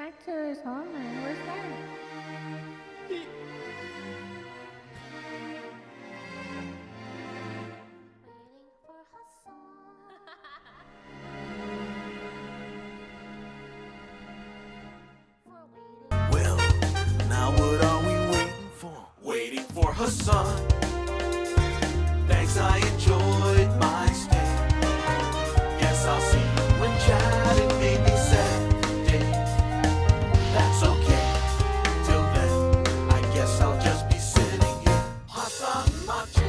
back to his homeland. Where's that? Well, now what are we waiting for? Waiting for Hasan. Thanks, I enjoyed my stay. Guess I'll see you in chat and maybe Saturday. That's okay. Till then, I guess I'll just be sitting here. Hasan Machi.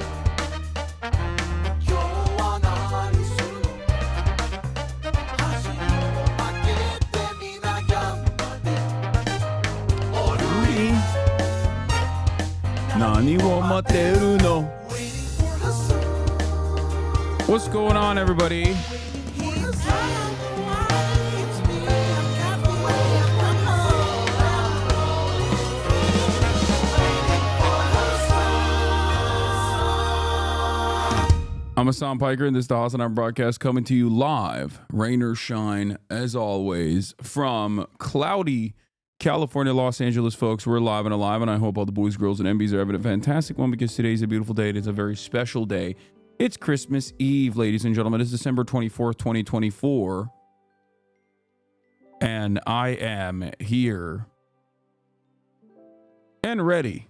Nani wo materu no. What's going on, everybody? I'm Hasan Piker, and this is the HasanAbi broadcast coming to you live, rain or shine, as always, from cloudy California, Los Angeles, folks. We're live and alive, and I hope all the boys, girls, and MBs are having a fantastic one because today's a beautiful day. It is a very special day. It's Christmas Eve, ladies and gentlemen. It's December 24th, 2024, and I am here and ready.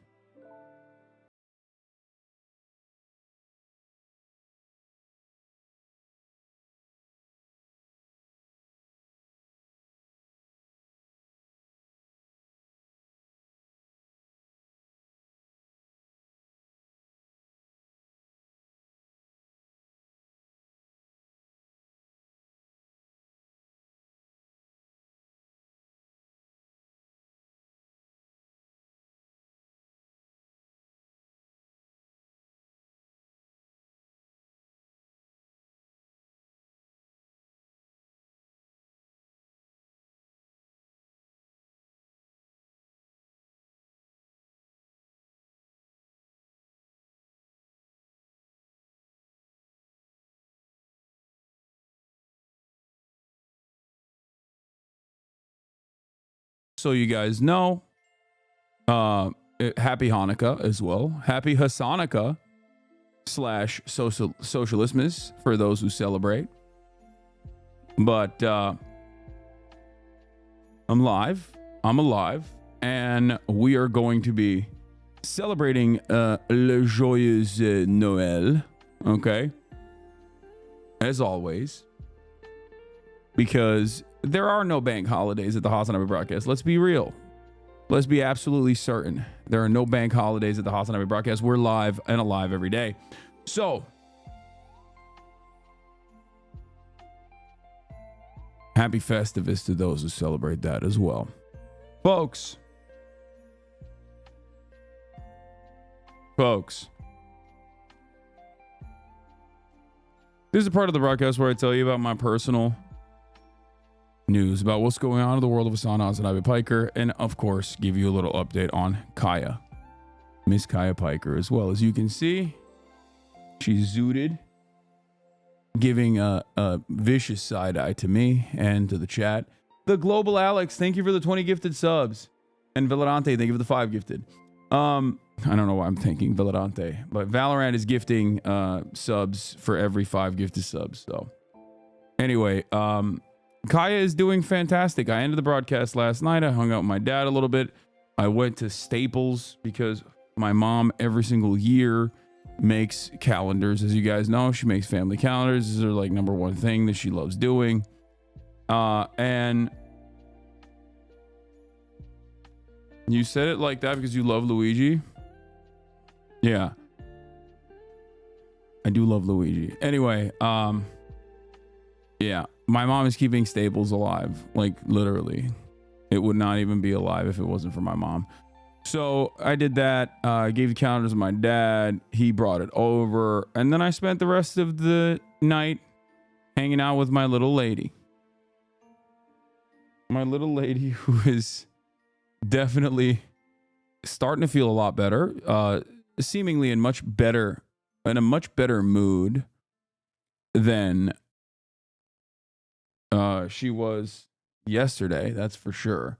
So you guys know, happy Hanukkah as well. Happy HasanAbi / Socialismus for those who celebrate. But I'm alive, and we are going to be celebrating Le Joyeux Noël, okay? As always, because there are no bank holidays at the HasanAbi broadcast. Let's be real. Let's be absolutely certain. There are no bank holidays at the HasanAbi broadcast. We're live and alive every day. So, happy Festivus to those who celebrate that as well. Folks. This is a part of the broadcast where I tell you about my personal news about what's going on in the world of HasanAbi Piker, and of course give you a little update on Kaya, Miss Kaya Piker. As well, as you can see, she's zooted, giving a vicious side eye to me and to the chat. The Global Alex, thank you for the 20 gifted subs, and Valorante, thank you for the 5 gifted. I don't know why I'm thanking Valorante, but Valorant is gifting subs for every 5 gifted subs. So anyway, Kaya is doing fantastic. I ended the broadcast last night. I hung out with my dad a little bit. I went to Staples because my mom every single year makes calendars. As you guys know, she makes family calendars. This is her like number one thing that she loves doing. And you said it like that because you love Luigi? Yeah. I do love Luigi. Anyway, yeah. My mom is keeping Staples alive, like literally. It would not even be alive if it wasn't for my mom. So I did that. I gave the calendars to my dad. He brought it over. And then I spent the rest of the night hanging out with my little lady. My little lady who is definitely starting to feel a lot better. Seemingly in a much better mood than she was yesterday, that's for sure.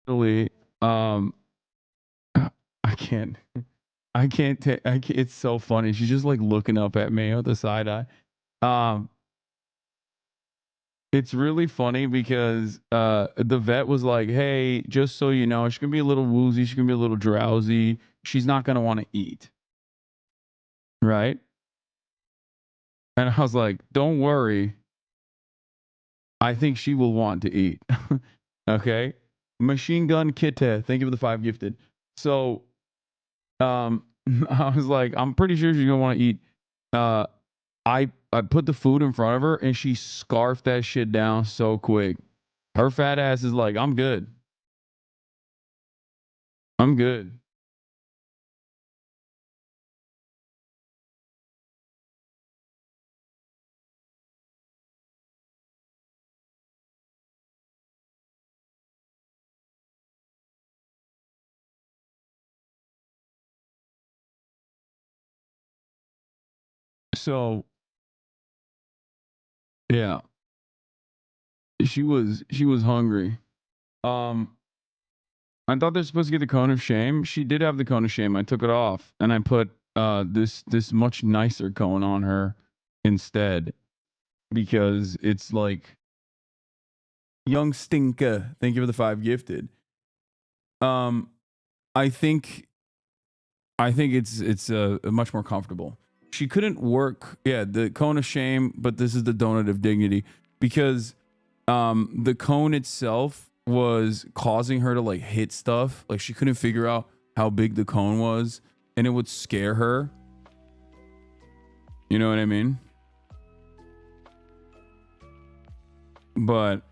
Actually, I can't. I can't take. I can't, it's so funny. She's just like looking up at me with a side eye. Um, it's really funny because the vet was like, "Hey, just so you know, she's gonna be a little woozy. She's gonna be a little drowsy. She's not gonna want to eat, right?" And I was like, "Don't worry. I think she will want to eat." Okay. Machine Gun Kitte, thank you for the 5 gifted. So, I was like, I'm pretty sure she's gonna want to eat. Uh, I put the food in front of her and she scarfed that shit down so quick. Her fat ass is like, I'm good. I'm good. So yeah, she was hungry. Um, I thought they're supposed to get the cone of shame. She did have the cone of shame. I took it off and I put this much nicer cone on her instead because it's like young stinker. Thank you for the 5 gifted. Um, I think it's much more comfortable. She couldn't work. Yeah, the cone of shame, but this is the donut of dignity because the cone itself was causing her to like hit stuff. Like she couldn't figure out how big the cone was, and it would scare her. You know what I mean? But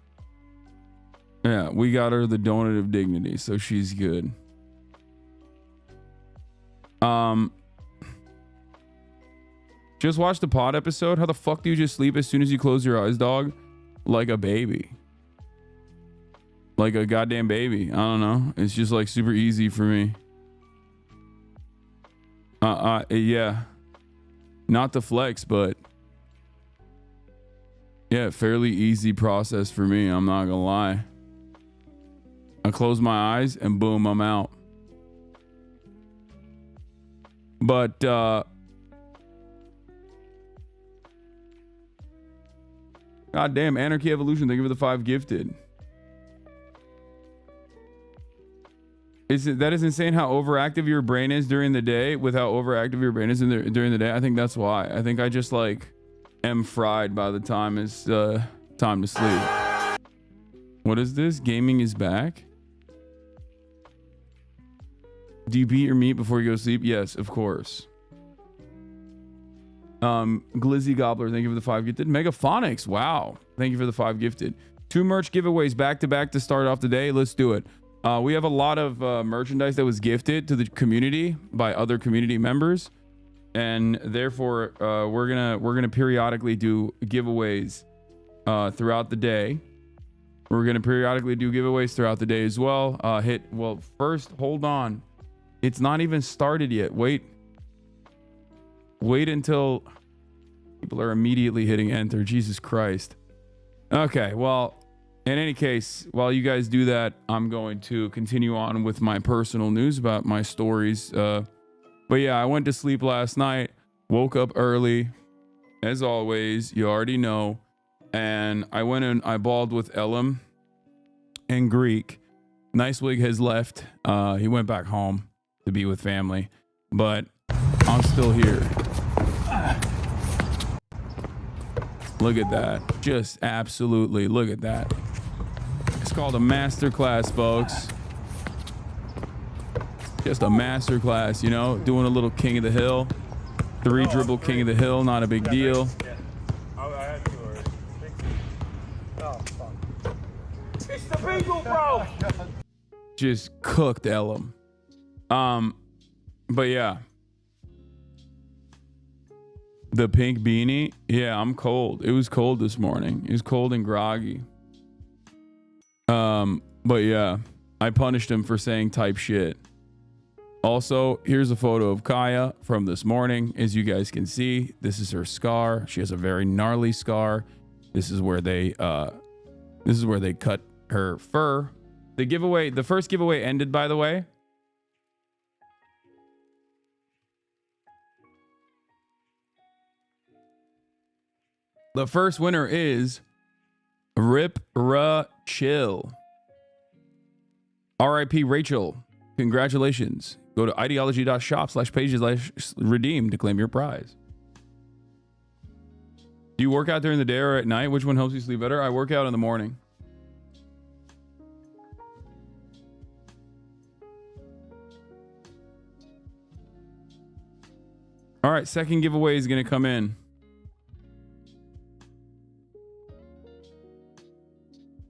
yeah, we got her the donut of dignity, so she's good. Just watch the pod episode. How the fuck do you just sleep as soon as you close your eyes, dog? Like a baby. Like a goddamn baby. I don't know. It's just like super easy for me. Yeah. Not the flex, but yeah, fairly easy process for me. I'm not gonna lie. I close my eyes and boom, I'm out. But goddamn, Anarchy Evolution, thank you for the 5 gifted. That is insane how overactive your brain is during the day with how overactive your brain is during the day. I think that's why. I think I just like am fried by the time it's time to sleep. What is this? Gaming is back? Do you beat your meat before you go to sleep? Yes, of course. Glizzy Gobbler, thank you for the 5 gifted. Megaphonics, wow. Thank you for the 5 gifted. 2 merch giveaways back to back to start off the day. Let's do it. We have a lot of merchandise that was gifted to the community by other community members, and therefore we're gonna periodically do giveaways throughout the day. We're gonna periodically do giveaways throughout the day as well. First, hold on. It's not even started yet. Wait until people are immediately hitting enter. Jesus Christ. Okay, well, in any case, while you guys do that, I'm going to continue on with my personal news about my stories. But yeah, I went to sleep last night, woke up early, as always, you already know. And I went and I balled with Elam and Greek. Nicewig has left. He went back home to be with family, but I'm still here. Look at that. Just absolutely look at that. It's called a master class, folks. Just a master class, you know, doing a little King of the Hill. 3 dribble King of the Hill, not a big deal. It's the Beagle, bro. Just cooked Elam. But yeah. The pink beanie. Yeah, I'm cold. It was cold this morning. It was cold and groggy. But yeah, I punished him for saying type shit. Also, here's a photo of Kaya from this morning. As you guys can see, this is her scar. She has a very gnarly scar. This is where they cut her fur The first giveaway ended, by the way. The first winner is Rip Ra Chill. RIP Rachel. Congratulations. Go to ideology.shop/pages/redeem to claim your prize. Do you work out during the day or at night? Which one helps you sleep better? I work out in the morning. All right, second giveaway is going to come in.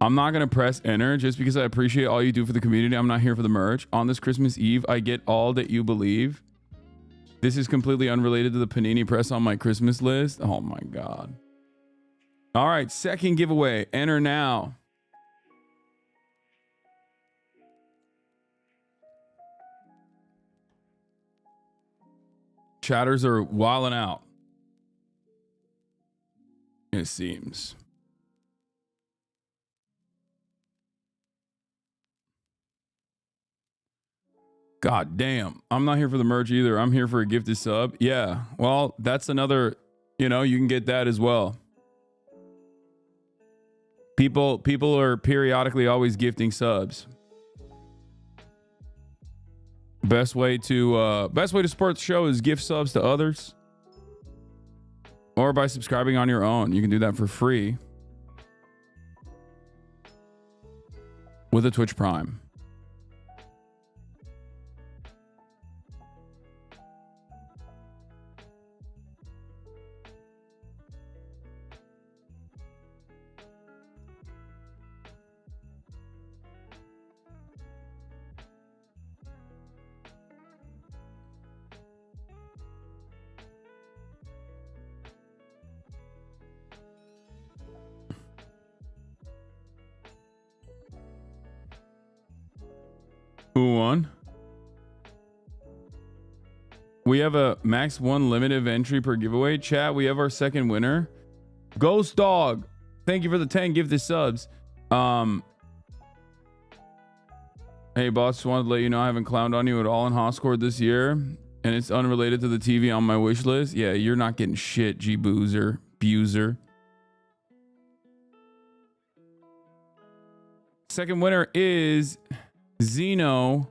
I'm not going to press enter just because I appreciate all you do for the community. I'm not here for the merch. On this Christmas Eve, I get all that you believe. This is completely unrelated to the Panini press on my Christmas list. Oh my God. All right, second giveaway. Enter now. Chatters are wilding out. It seems. God damn. I'm not here for the merch either. I'm here for a gifted sub. Yeah. Well, that's another, you can get that as well. People are periodically always gifting subs. Best way to support the show is gift subs to others. Or by subscribing on your own. You can do that for free. With a Twitch Prime. Who won? We have a max 1 limited entry per giveaway. Chat, we have our second winner. Ghost Dog. Thank you for the 10 gifted subs. Hey boss, just wanted to let you know I haven't clowned on you at all in Hoscord this year. And it's unrelated to the TV on my wish list. Yeah, you're not getting shit, G-Boozer. Buser. Second winner is Xeno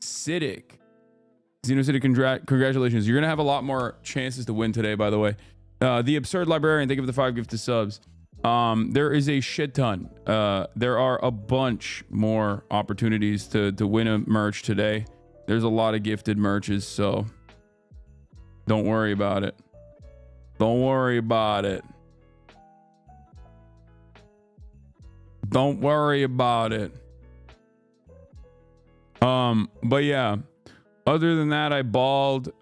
Citic. Congratulations. You're going to have a lot more chances to win today, by the way. The Absurd Librarian, thank you for the 5 gifted subs. There is a shit ton. There are a bunch more opportunities to win a merch today. There's a lot of gifted merches, so don't worry about it. Don't worry about it. Don't worry about it. But yeah, other than that, I balled.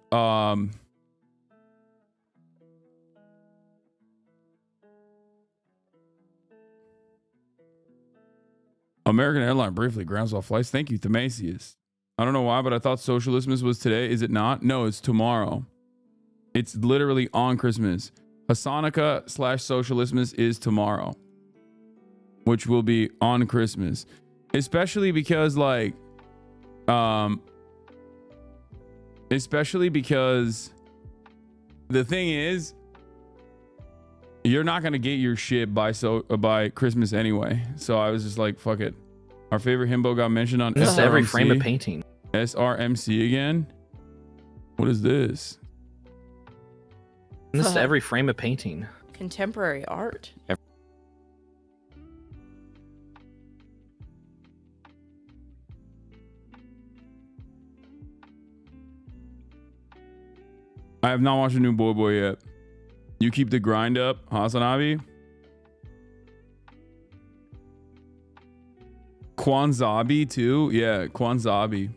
American Airlines briefly grounds all flights. Thank you, Themasius. I don't know why, but I thought Socialismus was today. Is it not? No, it's tomorrow. It's literally on Christmas. Hasanaka/Socialismus is tomorrow, which will be on Christmas. Especially because the thing is, you're not gonna get your shit by Christmas anyway. So I was just like, fuck it. Our favorite himbo got mentioned on SRMC. Every frame of painting. SRMC again. What is this? This is every frame of painting. Contemporary art. I have not watched a new Boy yet. You keep the grind up, HasanAbi. Kwanzabi too? Yeah, Kwanzabi.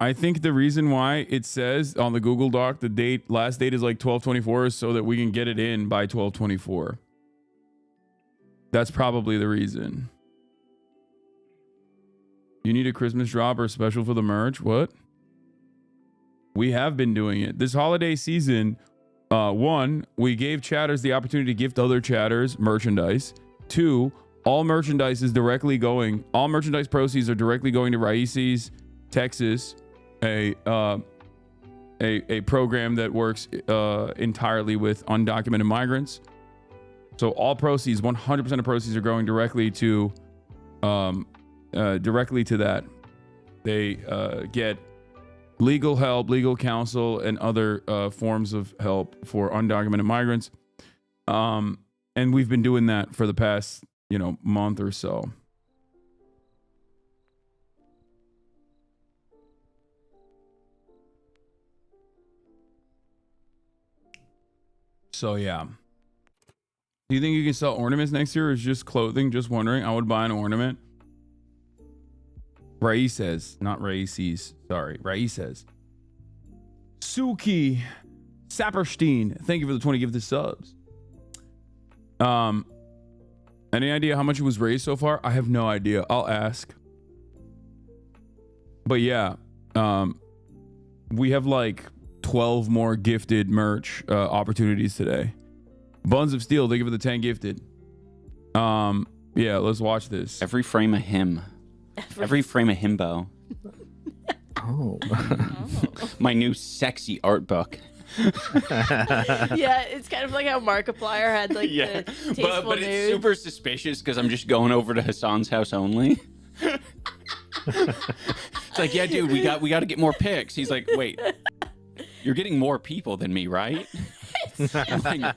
I think the reason why it says on the Google Doc the last date is like 12/24 is so that we can get it in by 12/24. That's probably the reason. You need a Christmas drop or special for the merch? What? we have been doing it this holiday season. One, we gave chatters the opportunity to gift other chatters merchandise. Two, all merchandise proceeds are directly going to Raíces, Texas, a program that works entirely with undocumented migrants. So all proceeds, 100% of proceeds are going directly to that. They get legal help, legal counsel, and other forms of help for undocumented migrants. And we've been doing that for the past, month or so. So yeah. Do you think you can sell ornaments next year, or is just clothing? Just wondering. I would buy an ornament. Raíces, not Raíces. Sorry, Raíces. Suki Saperstein, thank you for the 20 gifted subs. Any idea how much it was raised so far? I have no idea. I'll ask. But yeah, we have like 12 more gifted merch opportunities today. Buns of Steel, thank you for the 10 gifted. Yeah, let's watch this. Every frame a hymn. Every frame a himbo. Oh. My new sexy art book. Yeah, it's kind of like how Markiplier had like the tasteful but it's nudes. super suspicious because I'm just going over to Hasan's house only. It's like, yeah, dude, we got to get more pics. He's like, wait, you're getting more people than me, right? I'm like,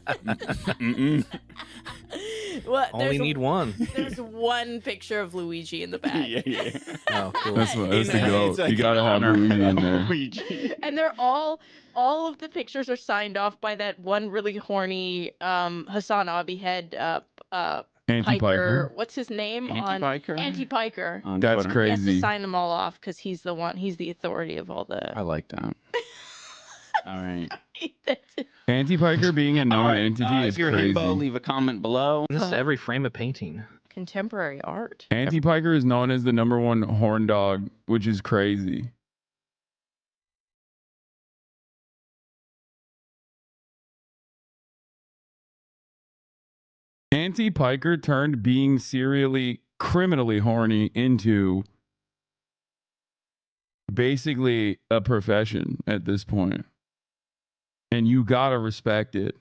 Well, Only need one. There's one picture of Luigi in the back. yeah. Oh, cool. That's the goat. It's like You gotta have Luigi in there. Luigi. And they're all of the pictures are signed off by that one really horny HasanAbi head Anti-Piker. What's his name? Anti-Piker? Anti-Piker. On That's Twitter. He has to crazy. sign them all off because he's the authority of all the. I like that. All right. Anti-Piker being a known entity is If you're a crazy. himbo, leave a comment below. This is every frame a painting. Contemporary art. Anti-Piker is known as the #1 horn dog, which is crazy. Anti-Piker turned being serially criminally horny into basically a profession at this point. And you gotta respect it.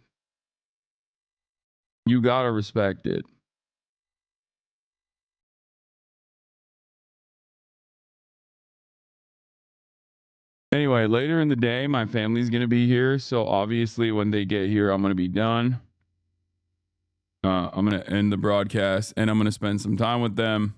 You gotta respect it. Anyway, later in the day, my family's gonna be here. So obviously when they get here, I'm gonna be done. I'm gonna end the broadcast and I'm gonna spend some time with them.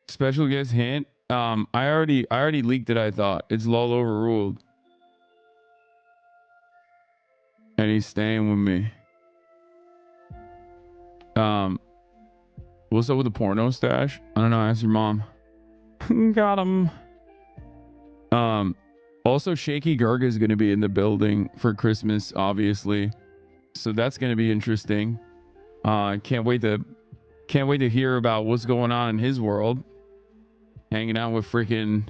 Special guest hint. I already leaked it, I thought. It's lol overruled. And he's staying with me. What's up with the porno stash? I don't know, ask your mom. Got him. Also Shaky Garga is gonna be in the building for Christmas, obviously. So that's gonna be interesting. Can't wait to hear about what's going on in his world. Hanging out with freaking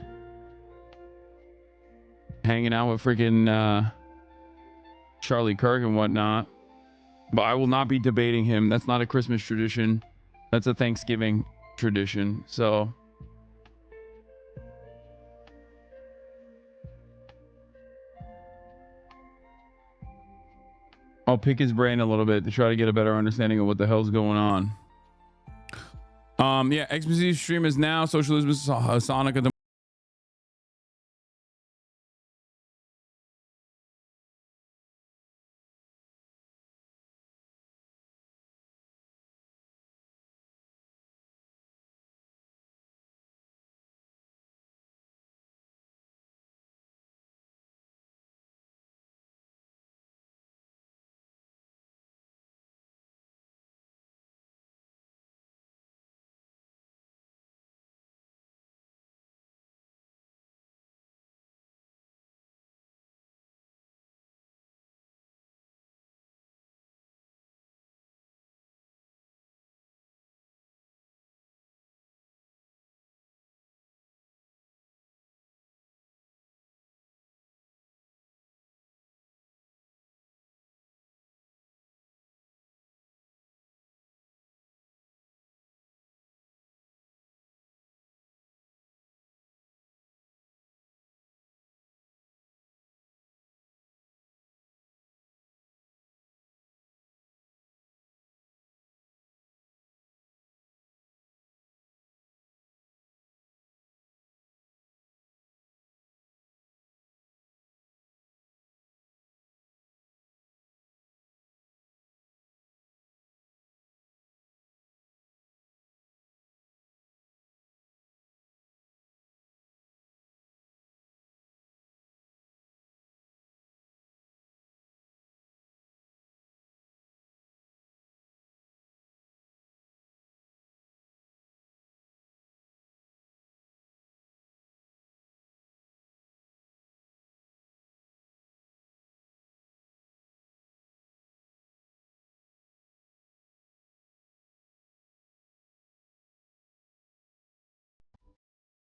Charlie Kirk and whatnot. But I will not be debating him. That's not a Christmas tradition. That's a Thanksgiving tradition. So I'll pick his brain a little bit to try to get a better understanding of what the hell's going on. Yeah, Xmas stream is now. Socialism is Sonic at the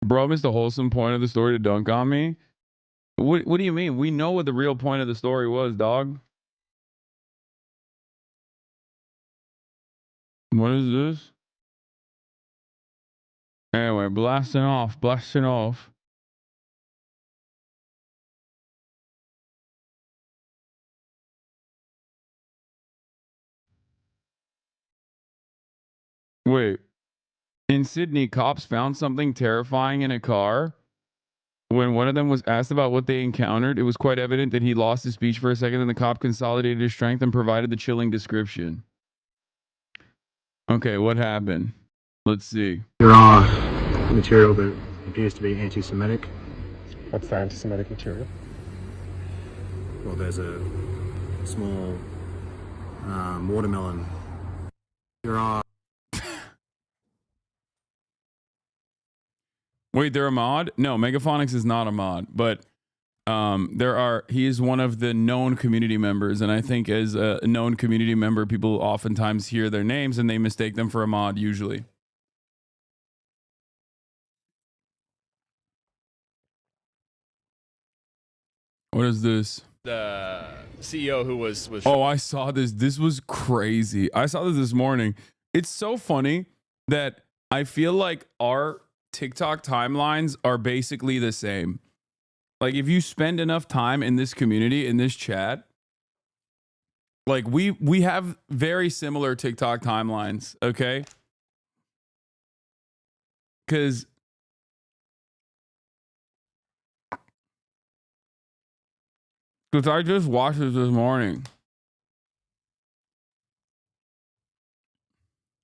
Bro, missed the wholesome point of the story to dunk on me. What do you mean? We know what the real point of the story was, dog. What is this? Anyway, blasting off. Wait. In Sydney, cops found something terrifying in a car. When one of them was asked about what they encountered, it was quite evident that he lost his speech for a second, and the cop consolidated his strength and provided the chilling description. Okay, what happened? Let's see. There are material that appears to be anti-Semitic. What's the anti-Semitic material? Well, there's a small watermelon. There are. Wait, they're a mod? No, Megaphonics is not a mod, but he is one of the known community members, and I think as a known community member, people oftentimes hear their names and they mistake them for a mod usually. What is this? The CEO who was Oh, I saw this. This was crazy. I saw this morning. It's so funny that I feel like our TikTok timelines are basically the same. Like if you spend enough time in this community, in this chat, like we have very similar TikTok timelines, okay? Because I just watched this morning.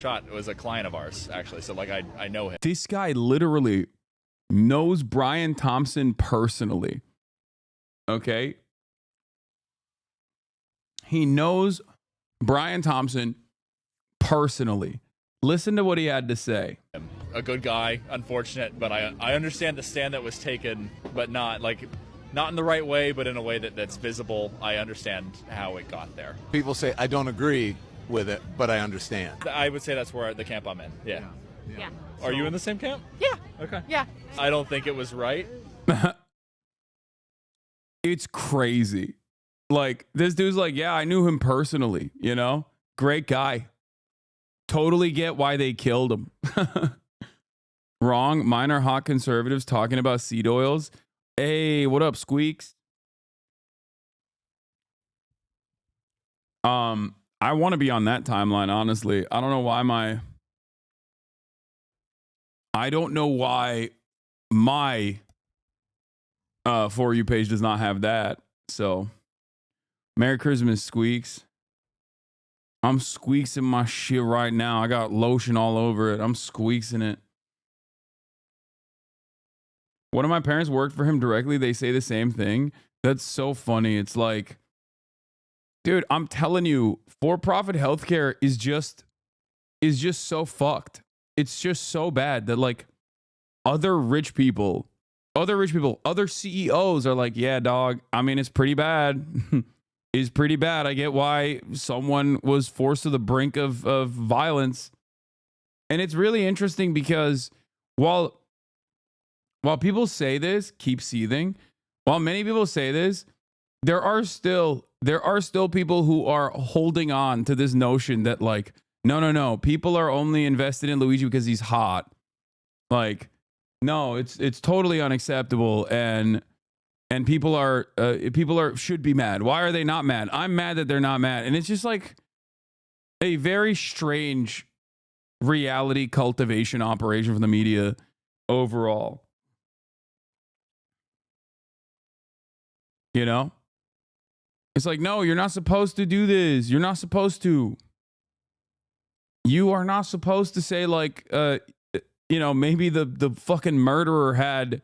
shot was a client of ours, actually. So like I know him. This guy literally knows Brian Thompson personally. Okay. He knows Brian Thompson personally. Listen to what he had to say. A good guy, unfortunate, but I understand the stand that was taken, but not in the right way, but in a way that's visible. I understand how it got there. People say I don't agree with it, but I understand. I would say that's where the camp I'm in. Yeah. Are you in the same camp? Yeah. Okay. Yeah. I don't think it was right. It's crazy. Like, this dude's like, yeah, I knew him personally, you know? Great guy. Totally get why they killed him. Wrong. Mine are hot conservatives talking about seed oils. Hey, what up, Squeaks? I want to be on that timeline, honestly. I don't know why my For You page does not have that. So, Merry Christmas, Squeaks. I'm squeaksing my shit right now. I got lotion all over it. I'm squeaksing it. One of my parents worked for him directly. They say the same thing. That's so funny. It's like, dude, I'm telling you, for-profit healthcare is just so fucked. It's just so bad that like other CEOs are like, yeah, dog. I mean, it's pretty bad. It's pretty bad. I get why someone was forced to the brink of violence. And it's really interesting because while people say this, keep seething, while many people say this, there are still people who are holding on to this notion that like, no, people are only invested in Luigi because he's hot. Like, no, it's totally unacceptable, and people should be mad. Why are they not mad? I'm mad that they're not mad. And it's just like a very strange reality cultivation operation from the media overall. You know? It's like, no, you're not supposed to do this. You're not supposed to. You are not supposed to say like, maybe the fucking murderer had,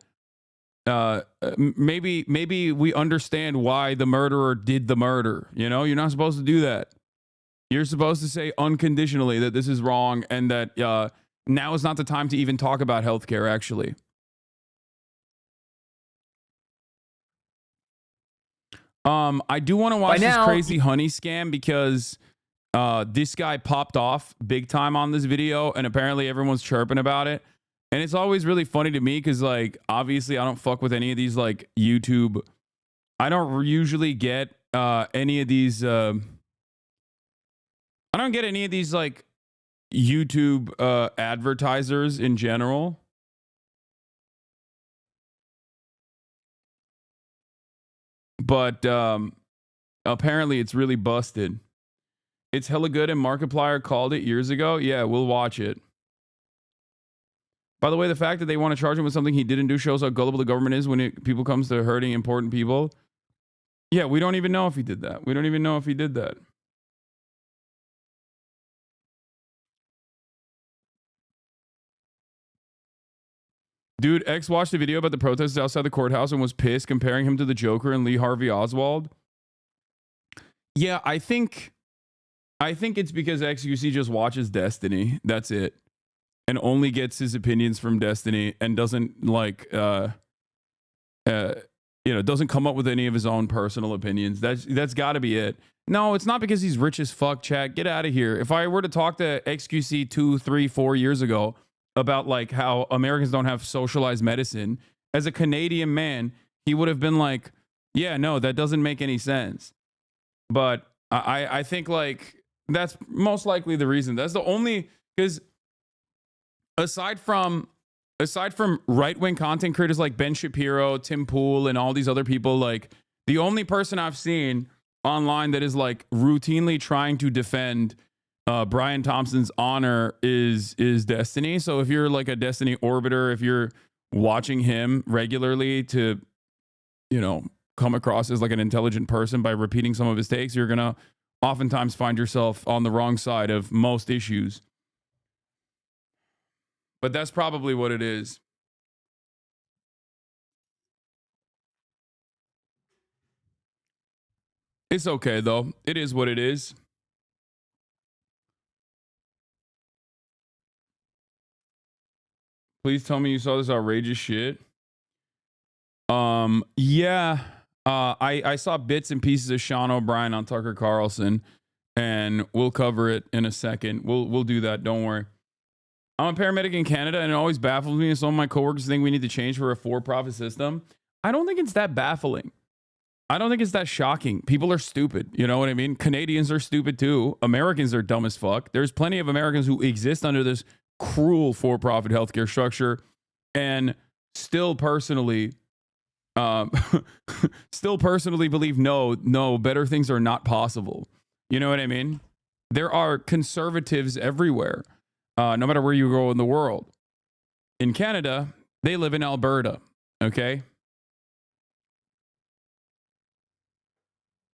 maybe we understand why the murderer did the murder. You know, you're not supposed to do that. You're supposed to say unconditionally that this is wrong and that now is not the time to even talk about healthcare, actually. I do want to watch this crazy honey scam because this guy popped off big time on this video and apparently everyone's chirping about it. And it's always really funny to me because, like, obviously I don't fuck with any of these, like, YouTube. I don't usually get any of these. I don't get any of these, like, YouTube advertisers in general. But apparently it's really busted. It's hella good and Markiplier called it years ago. Yeah, we'll watch it. By the way, the fact that they want to charge him with something he didn't do shows how gullible the government is when people comes to hurting important people. Yeah, we don't even know if he did that. We don't even know if he did that. Dude, X watched a video about the protests outside the courthouse and was pissed, comparing him to the Joker and Lee Harvey Oswald. Yeah, I think it's because XQC just watches Destiny. That's it. And only gets his opinions from Destiny and doesn't like doesn't come up with any of his own personal opinions. That's got to be it. No, it's not because he's rich as fuck, chat. Get out of here. If I were to talk to XQC 2, 3, 4 years ago about like how Americans don't have socialized medicine, as a Canadian man, he would have been like, yeah, no, that doesn't make any sense. But I think like that's most likely the reason. That's the only, because aside from right-wing content creators like Ben Shapiro, Tim Pool, and all these other people, like the only person I've seen online that is like routinely trying to defend Brian Thompson's honor is Destiny. So if you're like a Destiny orbiter, if you're watching him regularly to, come across as like an intelligent person by repeating some of his takes, you're going to oftentimes find yourself on the wrong side of most issues. But that's probably what it is. It's okay, though. It is what it is. Please tell me you saw this outrageous shit. Yeah. I saw bits and pieces of Sean O'Brien on Tucker Carlson, and we'll cover it in a second. We'll do that. Don't worry. I'm a paramedic in Canada, and it always baffles me. And some of my coworkers think we need to change for a for-profit system. I don't think it's that baffling. I don't think it's that shocking. People are stupid. You know what I mean? Canadians are stupid too. Americans are dumb as fuck. There's plenty of Americans who exist under this cruel for-profit healthcare structure, and still personally believe no, better things are not possible. You know what I mean? There are conservatives everywhere, no matter where you go in the world. In Canada, they live in Alberta. Okay.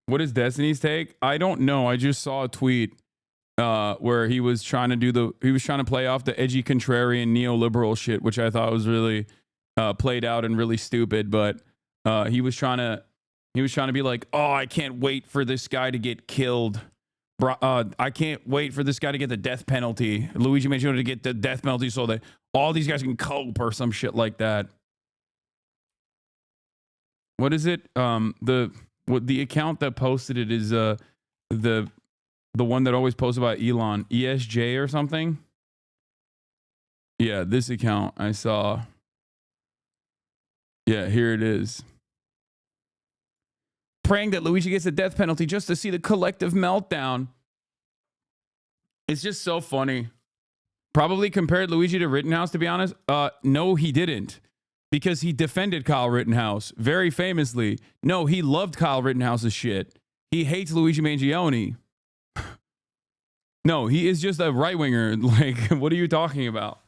What is Destiny's take? I don't know. I just saw a tweet where he was trying to play off the edgy contrarian neoliberal shit, which I thought was really played out and really stupid. But he was trying to be like, oh, I can't wait for this guy to get killed. I can't wait for this guy to get the death penalty. Luigi Mangione to get the death penalty so that all these guys can cope or some shit like that. What is it? The account that posted it is the one that always posts about Elon, ESJ or something. Yeah, this account I saw. Yeah, here it is. Praying that Luigi gets the death penalty just to see the collective meltdown. It's just so funny. Probably compared Luigi to Rittenhouse, to be honest. No, he didn't. Because he defended Kyle Rittenhouse very famously. No, he loved Kyle Rittenhouse's shit. He hates Luigi Mangione. No, he is just a right-winger. Like, what are you talking about?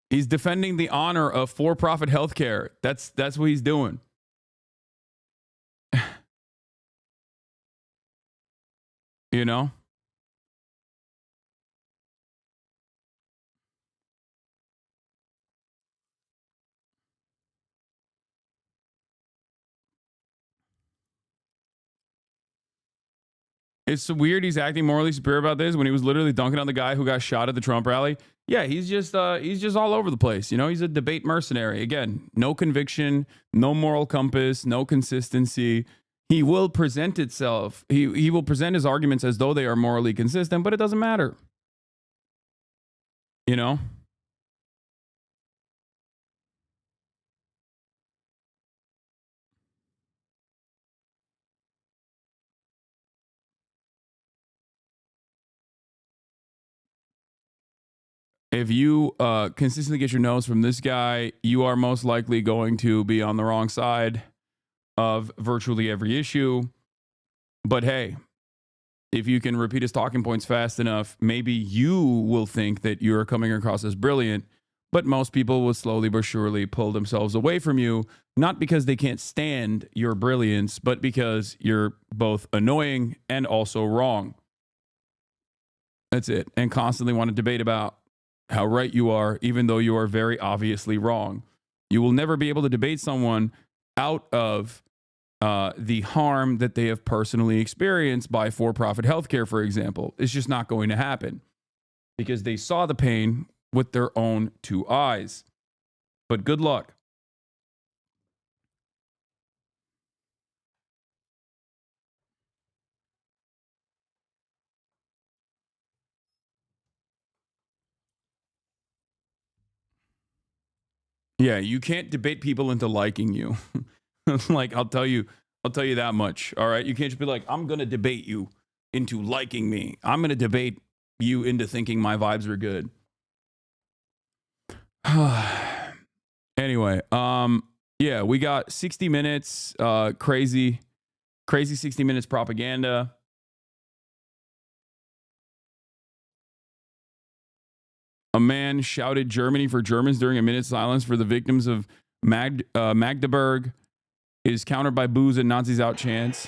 He's defending the honor of for-profit healthcare. That's what he's doing. You know? It's weird he's acting morally superior about this when he was literally dunking on the guy who got shot at the Trump rally. Yeah, he's just all over the place. You know, he's a debate mercenary. Again, no conviction, no moral compass, no consistency. He will present itself. He will present his arguments as though they are morally consistent, but it doesn't matter. You know? If you consistently get your nose from this guy, you are most likely going to be on the wrong side of virtually every issue. But hey, if you can repeat his talking points fast enough, maybe you will think that you're coming across as brilliant. But most people will slowly but surely pull themselves away from you, not because they can't stand your brilliance, but because you're both annoying and also wrong. That's it. And constantly want to debate about how right you are, even though you are very obviously wrong. You will never be able to debate someone out of the harm that they have personally experienced by for-profit healthcare, for example. It's just not going to happen because they saw the pain with their own two eyes. But good luck. Yeah, you can't debate people into liking you. Like, I'll tell you that much. All right. You can't just be like, I'm going to debate you into liking me. I'm going to debate you into thinking my vibes are good. Anyway, yeah, we got 60 minutes, crazy 60 minutes propaganda. A man shouted Germany for Germans during a minute's silence for the victims of Magdeburg is countered by boos and Nazis out chants.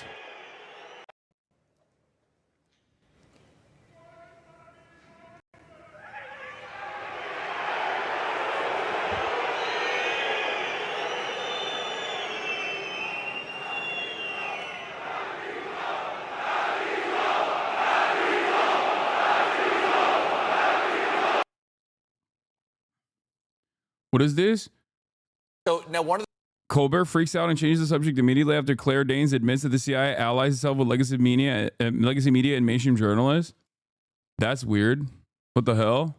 What is this? So now one of Colbert freaks out and changes the subject immediately after Claire Danes admits that the CIA allies itself with legacy media and mainstream journalists. That's weird. What the hell?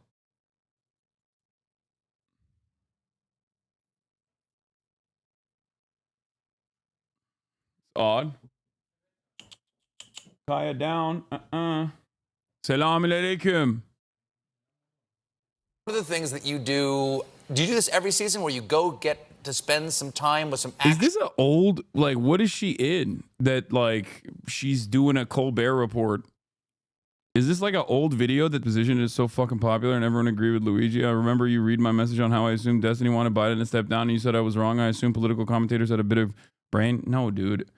It's odd. Kaya down. Salam alaikum. the things that you do you do this every season where you go get to spend some time with some action? Is this an old, like, what is she in that, like, she's doing a Colbert Report? Is this like an old video that position is so fucking popular and everyone agreed with Luigi? I remember you read my message on how I assumed Destiny wanted Biden to step down and you said I was wrong. I assume political commentators had a bit of brain. No, dude.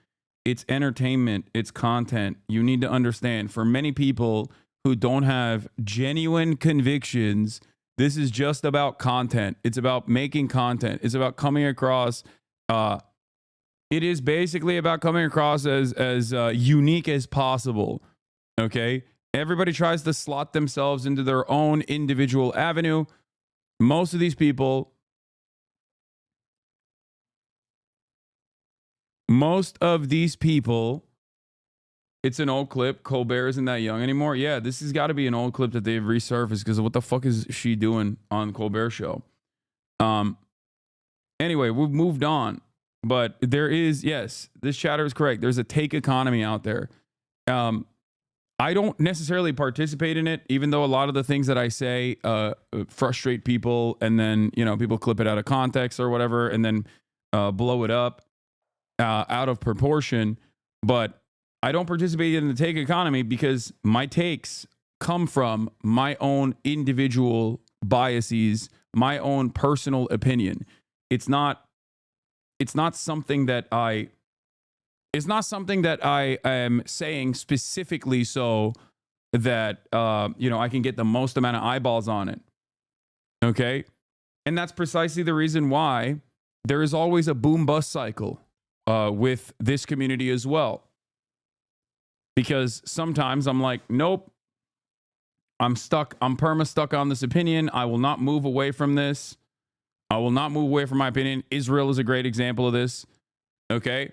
It's entertainment. It's content. You need to understand, for many people who don't have genuine convictions, this is just about content. It's about making content. It's about coming across. It is basically about coming across as unique as possible. Okay? Everybody tries to slot themselves into their own individual avenue. Most of these people, it's an old clip. Colbert isn't that young anymore. Yeah, this has got to be an old clip that they've resurfaced because what the fuck is she doing on Colbert Show? Anyway, we've moved on. But there is, yes, this chatter is correct. There's a take economy out there. I don't necessarily participate in it, even though a lot of the things that I say frustrate people, and then, you know, people clip it out of context or whatever, and then blow it up out of proportion. But I don't participate in the take economy because my takes come from my own individual biases, my own personal opinion. It's not something that I am saying specifically so that, you know, I can get the most amount of eyeballs on it. Okay. And that's precisely the reason why there is always a boom bust cycle with this community as well. Because sometimes I'm like, nope, I'm stuck. I'm perma stuck on this opinion. I will not move away from this. I will not move away from my opinion. Israel is a great example of this. Okay.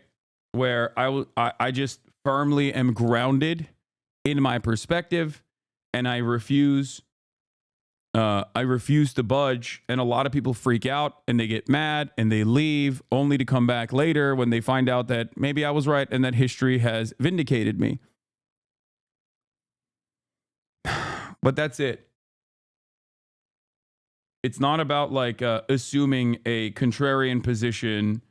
Where I just firmly am grounded in my perspective, and I refuse to budge. And a lot of people freak out and they get mad and they leave, only to come back later when they find out that maybe I was right and that history has vindicated me. But that's it. It's not about like assuming a contrarian position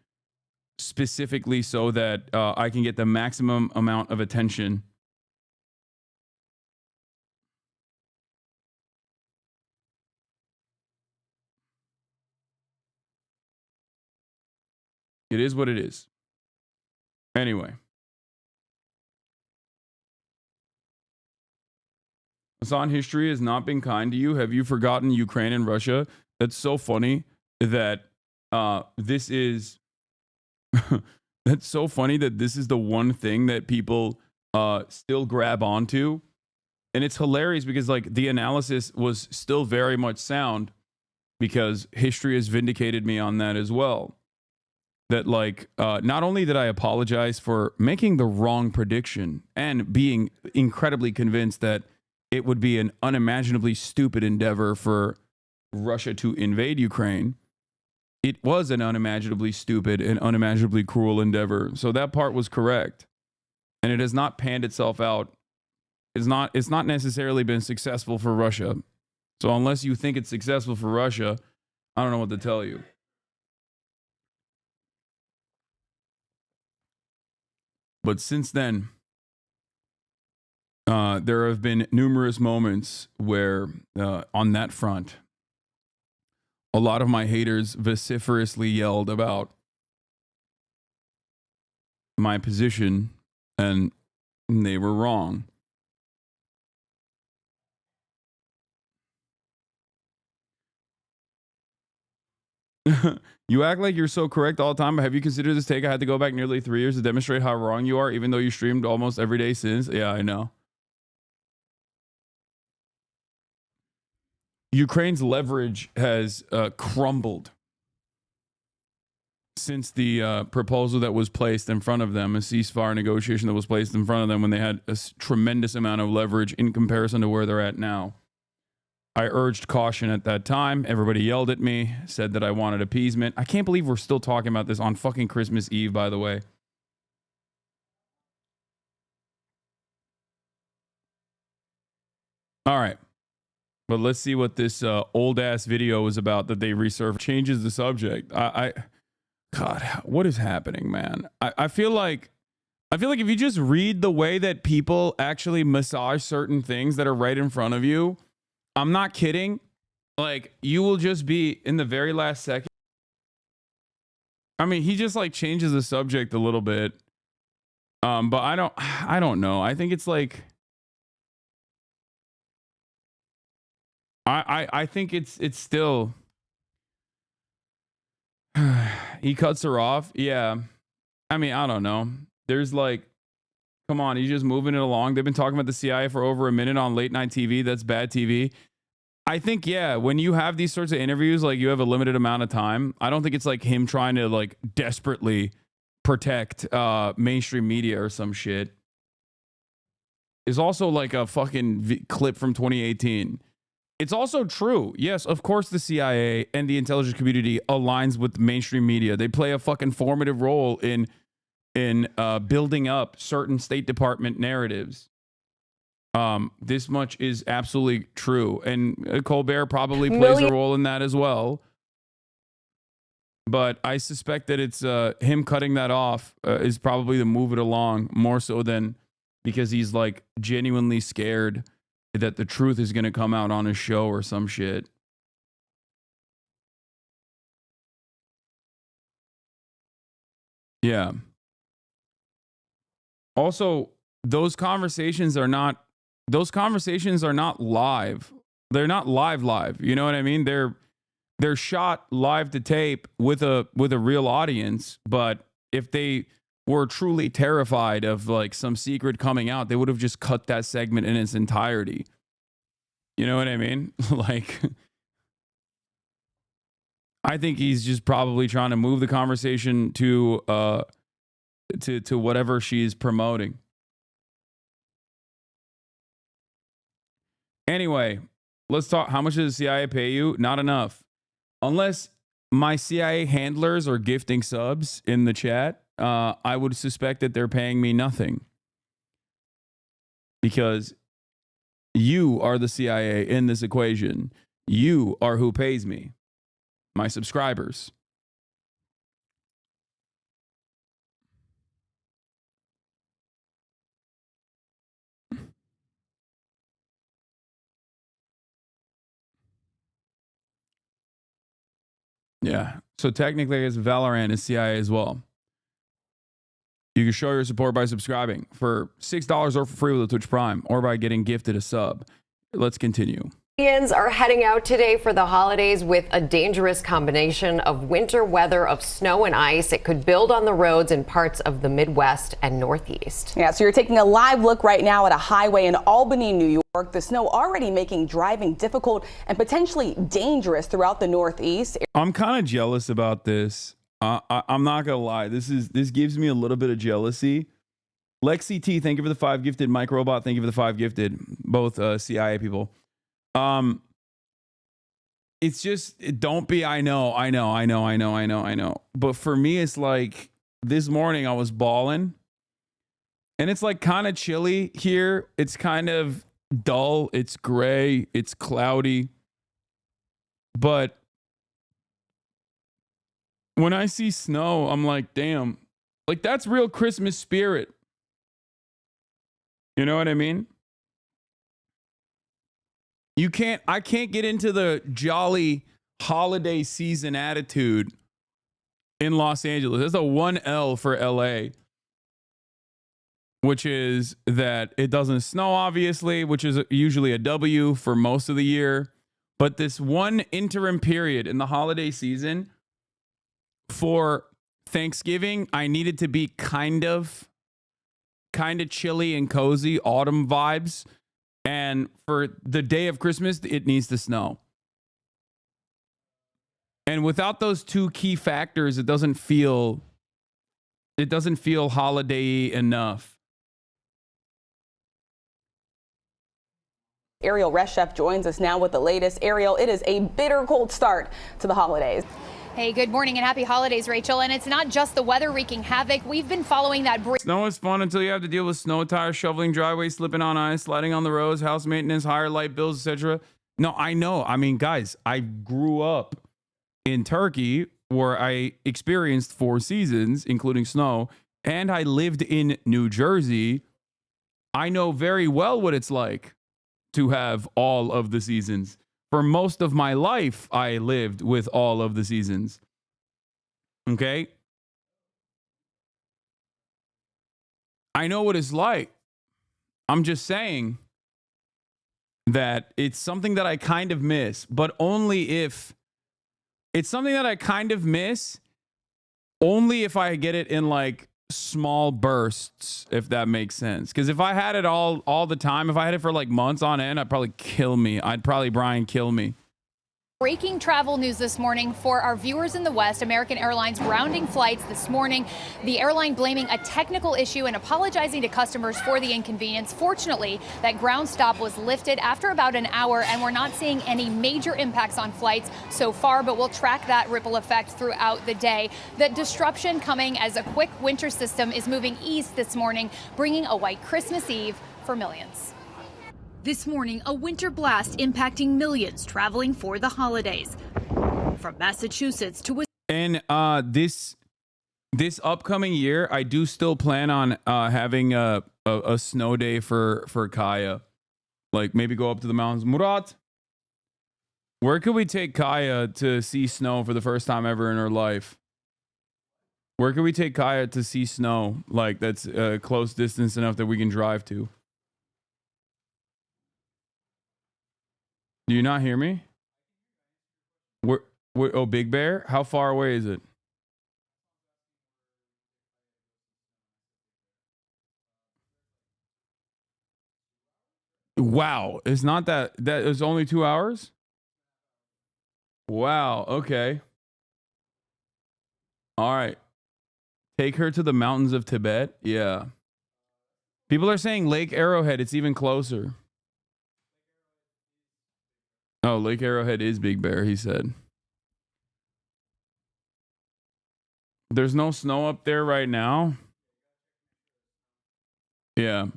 specifically so that I can get the maximum amount of attention. It is what it is. Anyway. Hasan, history has not been kind to you. Have you forgotten Ukraine and Russia? That's so funny that this is... That's so funny that this is the one thing that people still grab onto. And it's hilarious because, like, the analysis was still very much sound because history has vindicated me on that as well. That, like, not only did I apologize for making the wrong prediction and being incredibly convinced that it would be an unimaginably stupid endeavor for Russia to invade Ukraine, it was an unimaginably stupid and unimaginably cruel endeavor. So that part was correct. And it has not panned itself out. It's not necessarily been successful for Russia. So unless you think it's successful for Russia, I don't know what to tell you. But since then, there have been numerous moments where on that front, a lot of my haters vociferously yelled about my position, and they were wrong. You act like you're so correct all the time, but have you considered this take? I had to go back nearly 3 years to demonstrate how wrong you are, even though you streamed almost every day since. Yeah, I know. Ukraine's leverage has crumbled since the proposal that was placed in front of them, a ceasefire negotiation that was placed in front of them when they had a tremendous amount of leverage in comparison to where they're at now. I urged caution at that time. Everybody yelled at me, said that I wanted appeasement. I can't believe we're still talking about this on fucking Christmas Eve, by the way. All right. But let's see what this old ass video is about that they resurfaced. Changes the subject. God, what is happening, man? I feel like if you just read the way that people actually massage certain things that are right in front of you, I'm not kidding. Like, you will just be in the very last second. I mean, he just like changes the subject a little bit. But I don't know. I think it's like, I think it's still, he cuts her off. Yeah. I mean, I don't know. There's like, come on, he's just moving it along. They've been talking about the CIA for over a minute on late night TV. That's bad TV. I think, yeah, when you have these sorts of interviews, like you have a limited amount of time. I don't think it's like him trying to like desperately protect mainstream media or some shit. Is also like a fucking clip from 2018. It's also true. Yes, of course the CIA and the intelligence community aligns with mainstream media. They play a fucking formative role in building up certain State Department narratives. This much is absolutely true. And Colbert probably plays a role in that as well. But I suspect that it's him cutting that off is probably to move it along more so than because he's like genuinely scared that the truth is going to come out on his show or some shit. Yeah. Also, those conversations are not live. They're not live. You know what I mean? They're shot live to tape with a real audience, but if they were truly terrified of like some secret coming out, they would have just cut that segment in its entirety. You know what I mean? Like, I think he's just probably trying to move the conversation to whatever she's promoting. Anyway, let's talk. How much does the CIA pay you? Not enough. Unless my CIA handlers are gifting subs in the chat, I would suspect that they're paying me nothing. Because you are the CIA in this equation. You are who pays me. My subscribers. Yeah. So technically, I guess Valorant is CIA as well. You can show your support by subscribing for $6 or for free with a Twitch Prime or by getting gifted a sub. Let's continue. Canadians are heading out today for the holidays with a dangerous combination of winter weather of snow and ice. It could build on the roads in parts of the Midwest and Northeast. Yeah, so you're taking a live look right now at a highway in Albany, New York. The snow already making driving difficult and potentially dangerous throughout the Northeast. I'm kind of jealous about this. I'm not gonna lie. This gives me a little bit of jealousy. Lexi T, thank you for the 5 gifted. Mike Robot, thank you for the 5 gifted. Both CIA people. It's just, don't be, I know. But for me, it's like this morning I was bawling and it's like kind of chilly here. It's kind of dull. It's gray. It's cloudy. But when I see snow, I'm like, damn, like that's real Christmas spirit. You know what I mean? I can't get into the jolly holiday season attitude in Los Angeles. That's a 1L for LA, which is that it doesn't snow, obviously, which is usually a W for most of the year. But this one interim period in the holiday season for Thanksgiving, I needed to be kind of chilly and cozy, autumn vibes. And for the day of Christmas, it needs to snow. And without those two key factors, it doesn't feel holiday enough. Ariel Reshef joins us now with the latest. Ariel, it is a bitter cold start to the holidays. Hey, good morning and happy holidays, Rachel. And it's not just the weather wreaking havoc. We've been following that. Snow is fun until you have to deal with snow tires, shoveling driveways, slipping on ice, sliding on the roads, house maintenance, higher light bills, etc. No, I know. I mean, guys, I grew up in Turkey where I experienced 4 seasons, including snow, and I lived in New Jersey. I know very well what it's like to have all of the seasons. For most of my life, I lived with all of the seasons. Okay? I know what it's like. I'm just saying that it's something that I kind of miss, but only if it's something that I kind of miss, only if I get it in like small bursts, if that makes sense. Because if I had it all the time, if I had it for like months on end, I'd probably kill me. Brian kill me. Breaking travel news this morning for our viewers in the West. American Airlines grounding flights this morning. The airline blaming a technical issue and apologizing to customers for the inconvenience. Fortunately, that ground stop was lifted after about an hour, and we're not seeing any major impacts on flights so far, but we'll track that ripple effect throughout the day. The disruption coming as a quick winter system is moving east this morning, bringing a white Christmas Eve for millions. This morning, a winter blast impacting millions traveling for the holidays. From Massachusetts to and this upcoming year, I do still plan on having a snow day for Kaya. Like maybe go up to the mountains. Murat, where could we take Kaya to see snow for the first time ever in her life? Where could we take Kaya to see snow? Like that's a close distance enough that we can drive to. Do you not hear me? Oh, Big Bear? How far away is it? Wow. It's not that it's only 2 hours? Wow. Okay. All right. Take her to the mountains of Tibet. Yeah. People are saying Lake Arrowhead. It's even closer. Oh, Lake Arrowhead is Big Bear, he said. There's no snow up there right now. Yeah.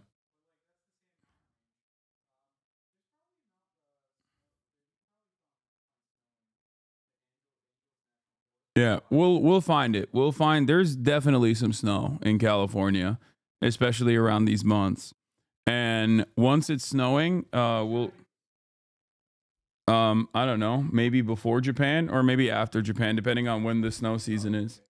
Yeah, we'll find it. There's definitely some snow in California, especially around these months. And once it's snowing, we'll I don't know, maybe before Japan or maybe after Japan, depending on when the snow season is.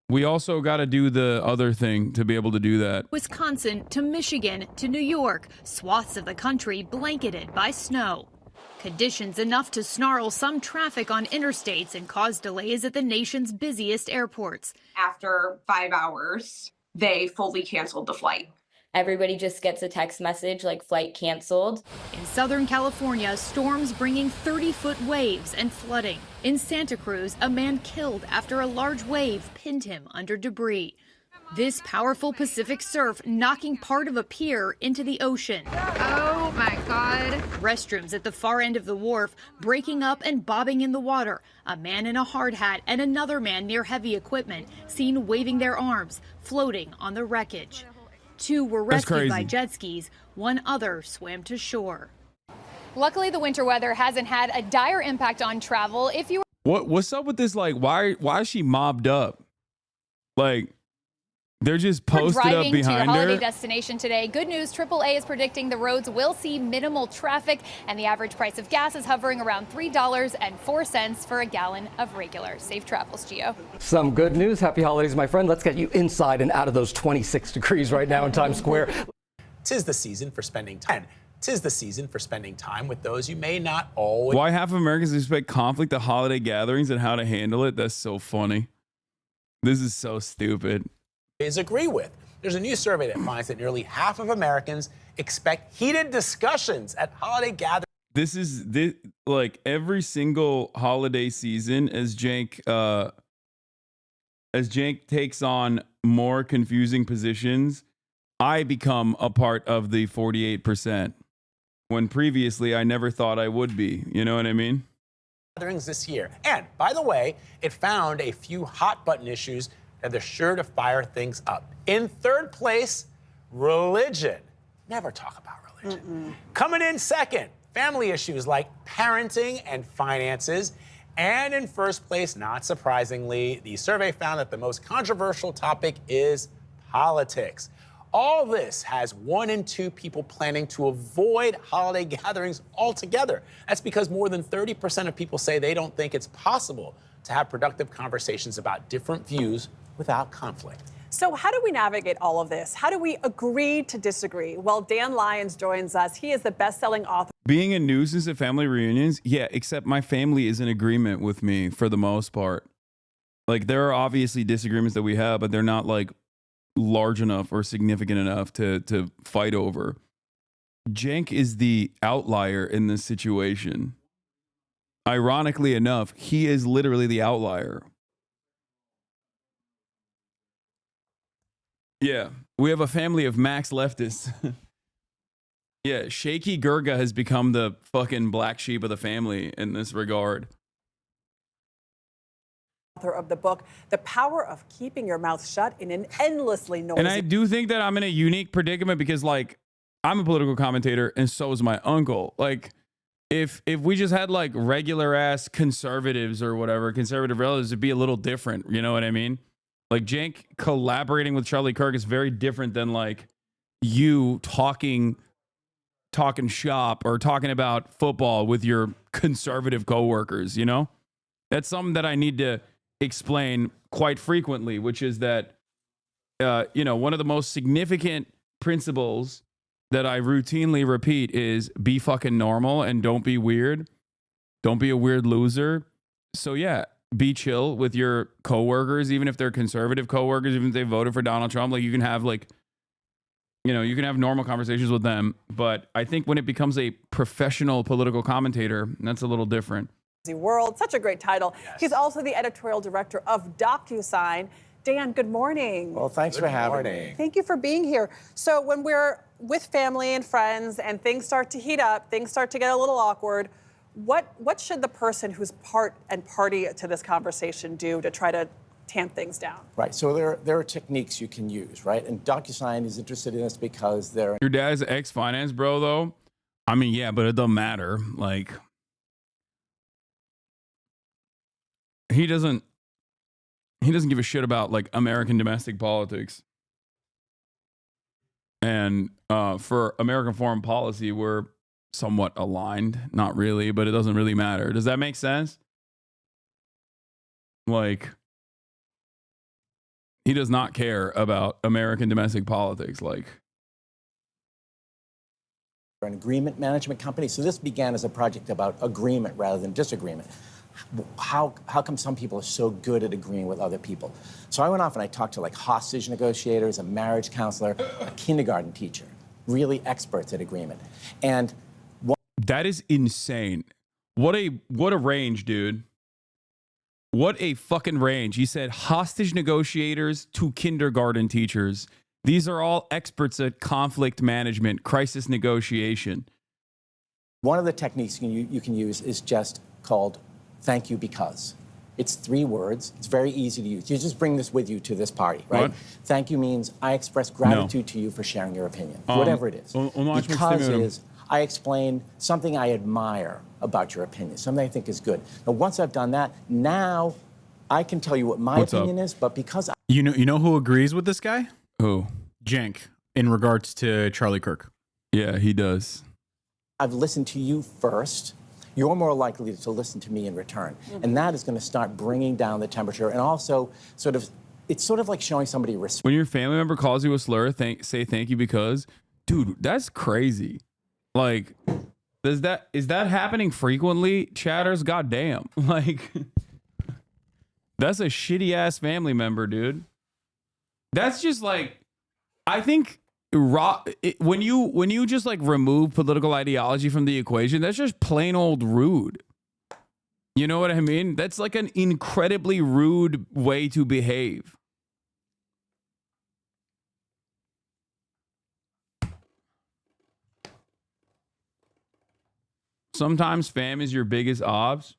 We also got to do the other thing to be able to do that. Wisconsin to Michigan to New York, swaths of the country blanketed by snow. Conditions enough to snarl some traffic on interstates and cause delays at the nation's busiest airports. After 5 hours, they fully canceled the flight. Everybody just gets a text message like flight canceled. In Southern California, storms bringing 30-foot waves and flooding. In Santa Cruz, a man killed after a large wave pinned him under debris. This powerful Pacific surf knocking part of a pier into the ocean. Oh my God. Restrooms at the far end of the wharf breaking up and bobbing in the water. A man in a hard hat and another man near heavy equipment seen waving their arms, floating on the wreckage. 2 were rescued by jet skis. 1 other swam to shore. Luckily, the winter weather hasn't had a dire impact on travel. If you what's up with this? Like, why is she mobbed up? Like, they're just posted up behind her. Driving to your holiday destination today. Good news, AAA is predicting the roads will see minimal traffic, and the average price of gas is hovering around $3.04 for a gallon of regular. Safe travels, Gio. Some good news. Happy holidays, my friend. Let's get you inside and out of those 26 degrees right now in Times Square. 'Tis the season for spending time. 'Tis the season for spending time with those you may not always. Why half of Americans expect conflict at holiday gatherings and how to handle it? That's so funny. This is so stupid. Agree with. There's a new survey that finds that nearly half of Americans expect heated discussions at holiday gatherings. this is this like every single holiday season as Jank takes on more confusing positions, I become a part of the 48% when previously I never thought I would be. You know what I mean? Gatherings this year. And by the way, it found a few hot button issues that are sure to fire things up. In third place, religion. Never talk about religion. Coming in second, family issues like parenting and finances. And in first place, not surprisingly, the survey found that the most controversial topic is politics. All this has 1 in 2 people planning to avoid holiday gatherings altogether. That's because more than 30% of people say they don't think it's possible to have productive conversations about different views without conflict. So how do we navigate all of this? How do we agree to disagree? Well, Dan Lyons joins us. He is the best-selling author. Being a nuisance at family reunions, yeah, except my family is in agreement with me for the most part. Like, there are obviously disagreements that we have, but they're not like large enough or significant enough to fight over. Jank is the outlier in this situation. Ironically enough, he is literally the outlier. Yeah, we have a family of max leftists. Yeah, Shaky Gurga has become the fucking black sheep of the family in this regard. Author of the book, The Power of Keeping Your Mouth Shut in an Endlessly Noisy. And I do think that I'm in a unique predicament because, like, I'm a political commentator and so is my uncle. Like, if we just had like regular ass conservatives or whatever, conservative relatives, it'd be a little different. You know what I mean? Like, Jank collaborating with Charlie Kirk is very different than like you talking shop or talking about football with your conservative coworkers, you know? That's something that I need to explain quite frequently, which is that, one of the most significant principles that I routinely repeat is be fucking normal and don't be weird. Don't be a weird loser. So yeah, be chill with your coworkers, even if they're conservative coworkers, even if they voted for Donald Trump. Like, you can have you can have normal conversations with them. But I think when it becomes a professional political commentator, that's a little different. World, such a great title. Yes. He's also the editorial director of DocuSign. Dan, good morning. Well, thanks for having me. Thank you for being here. So when we're with family and friends and things start to heat up, things start to get a little awkward, what should the person who's part and party to this conversation do to try to tamp things down? Right, so there are techniques you can use, right? And DocuSign is interested in this because they're... Your dad's ex-finance bro, though? I mean, yeah, but it doesn't matter. Like, he doesn't give a shit about like American domestic politics. And for American foreign policy, we're somewhat aligned. Not really, but it doesn't really matter. Does that make sense? Like, he does not care about American domestic politics. Like, an agreement management company. So this began as a project about agreement rather than disagreement. How come some people are so good at agreeing with other people? So I went off and I talked to like hostage negotiators, a marriage counselor, a kindergarten teacher, really experts at agreement. And that is insane. What a range, dude. What a fucking range. He said hostage negotiators to kindergarten teachers. These are all experts at conflict management, crisis negotiation. One of the techniques you can use is just called thank you because. It's 3 words. It's very easy to use. You just bring this with you to this party, right? What? Thank you means I express gratitude to you for sharing your opinion, whatever it is. Because is I explain something I admire about your opinion, something I think is good. Now, once I've done that, now I can tell you what my opinion is, but because you know who agrees with this guy? Who? Jank, in regards to Charlie Kirk. Yeah, he does. I've listened to you first. You're more likely to listen to me in return. And that is going to start bringing down the temperature. And also, it's sort of like showing somebody respect. When your family member calls you a slur, say thank you because, dude, that's crazy. Like, is that happening frequently? Chatters, goddamn. Like, that's a shitty ass family member, dude. That's just like, I think when you just like remove political ideology from the equation, that's just plain old rude. You know what I mean? That's like an incredibly rude way to behave. Sometimes fam is your biggest obs.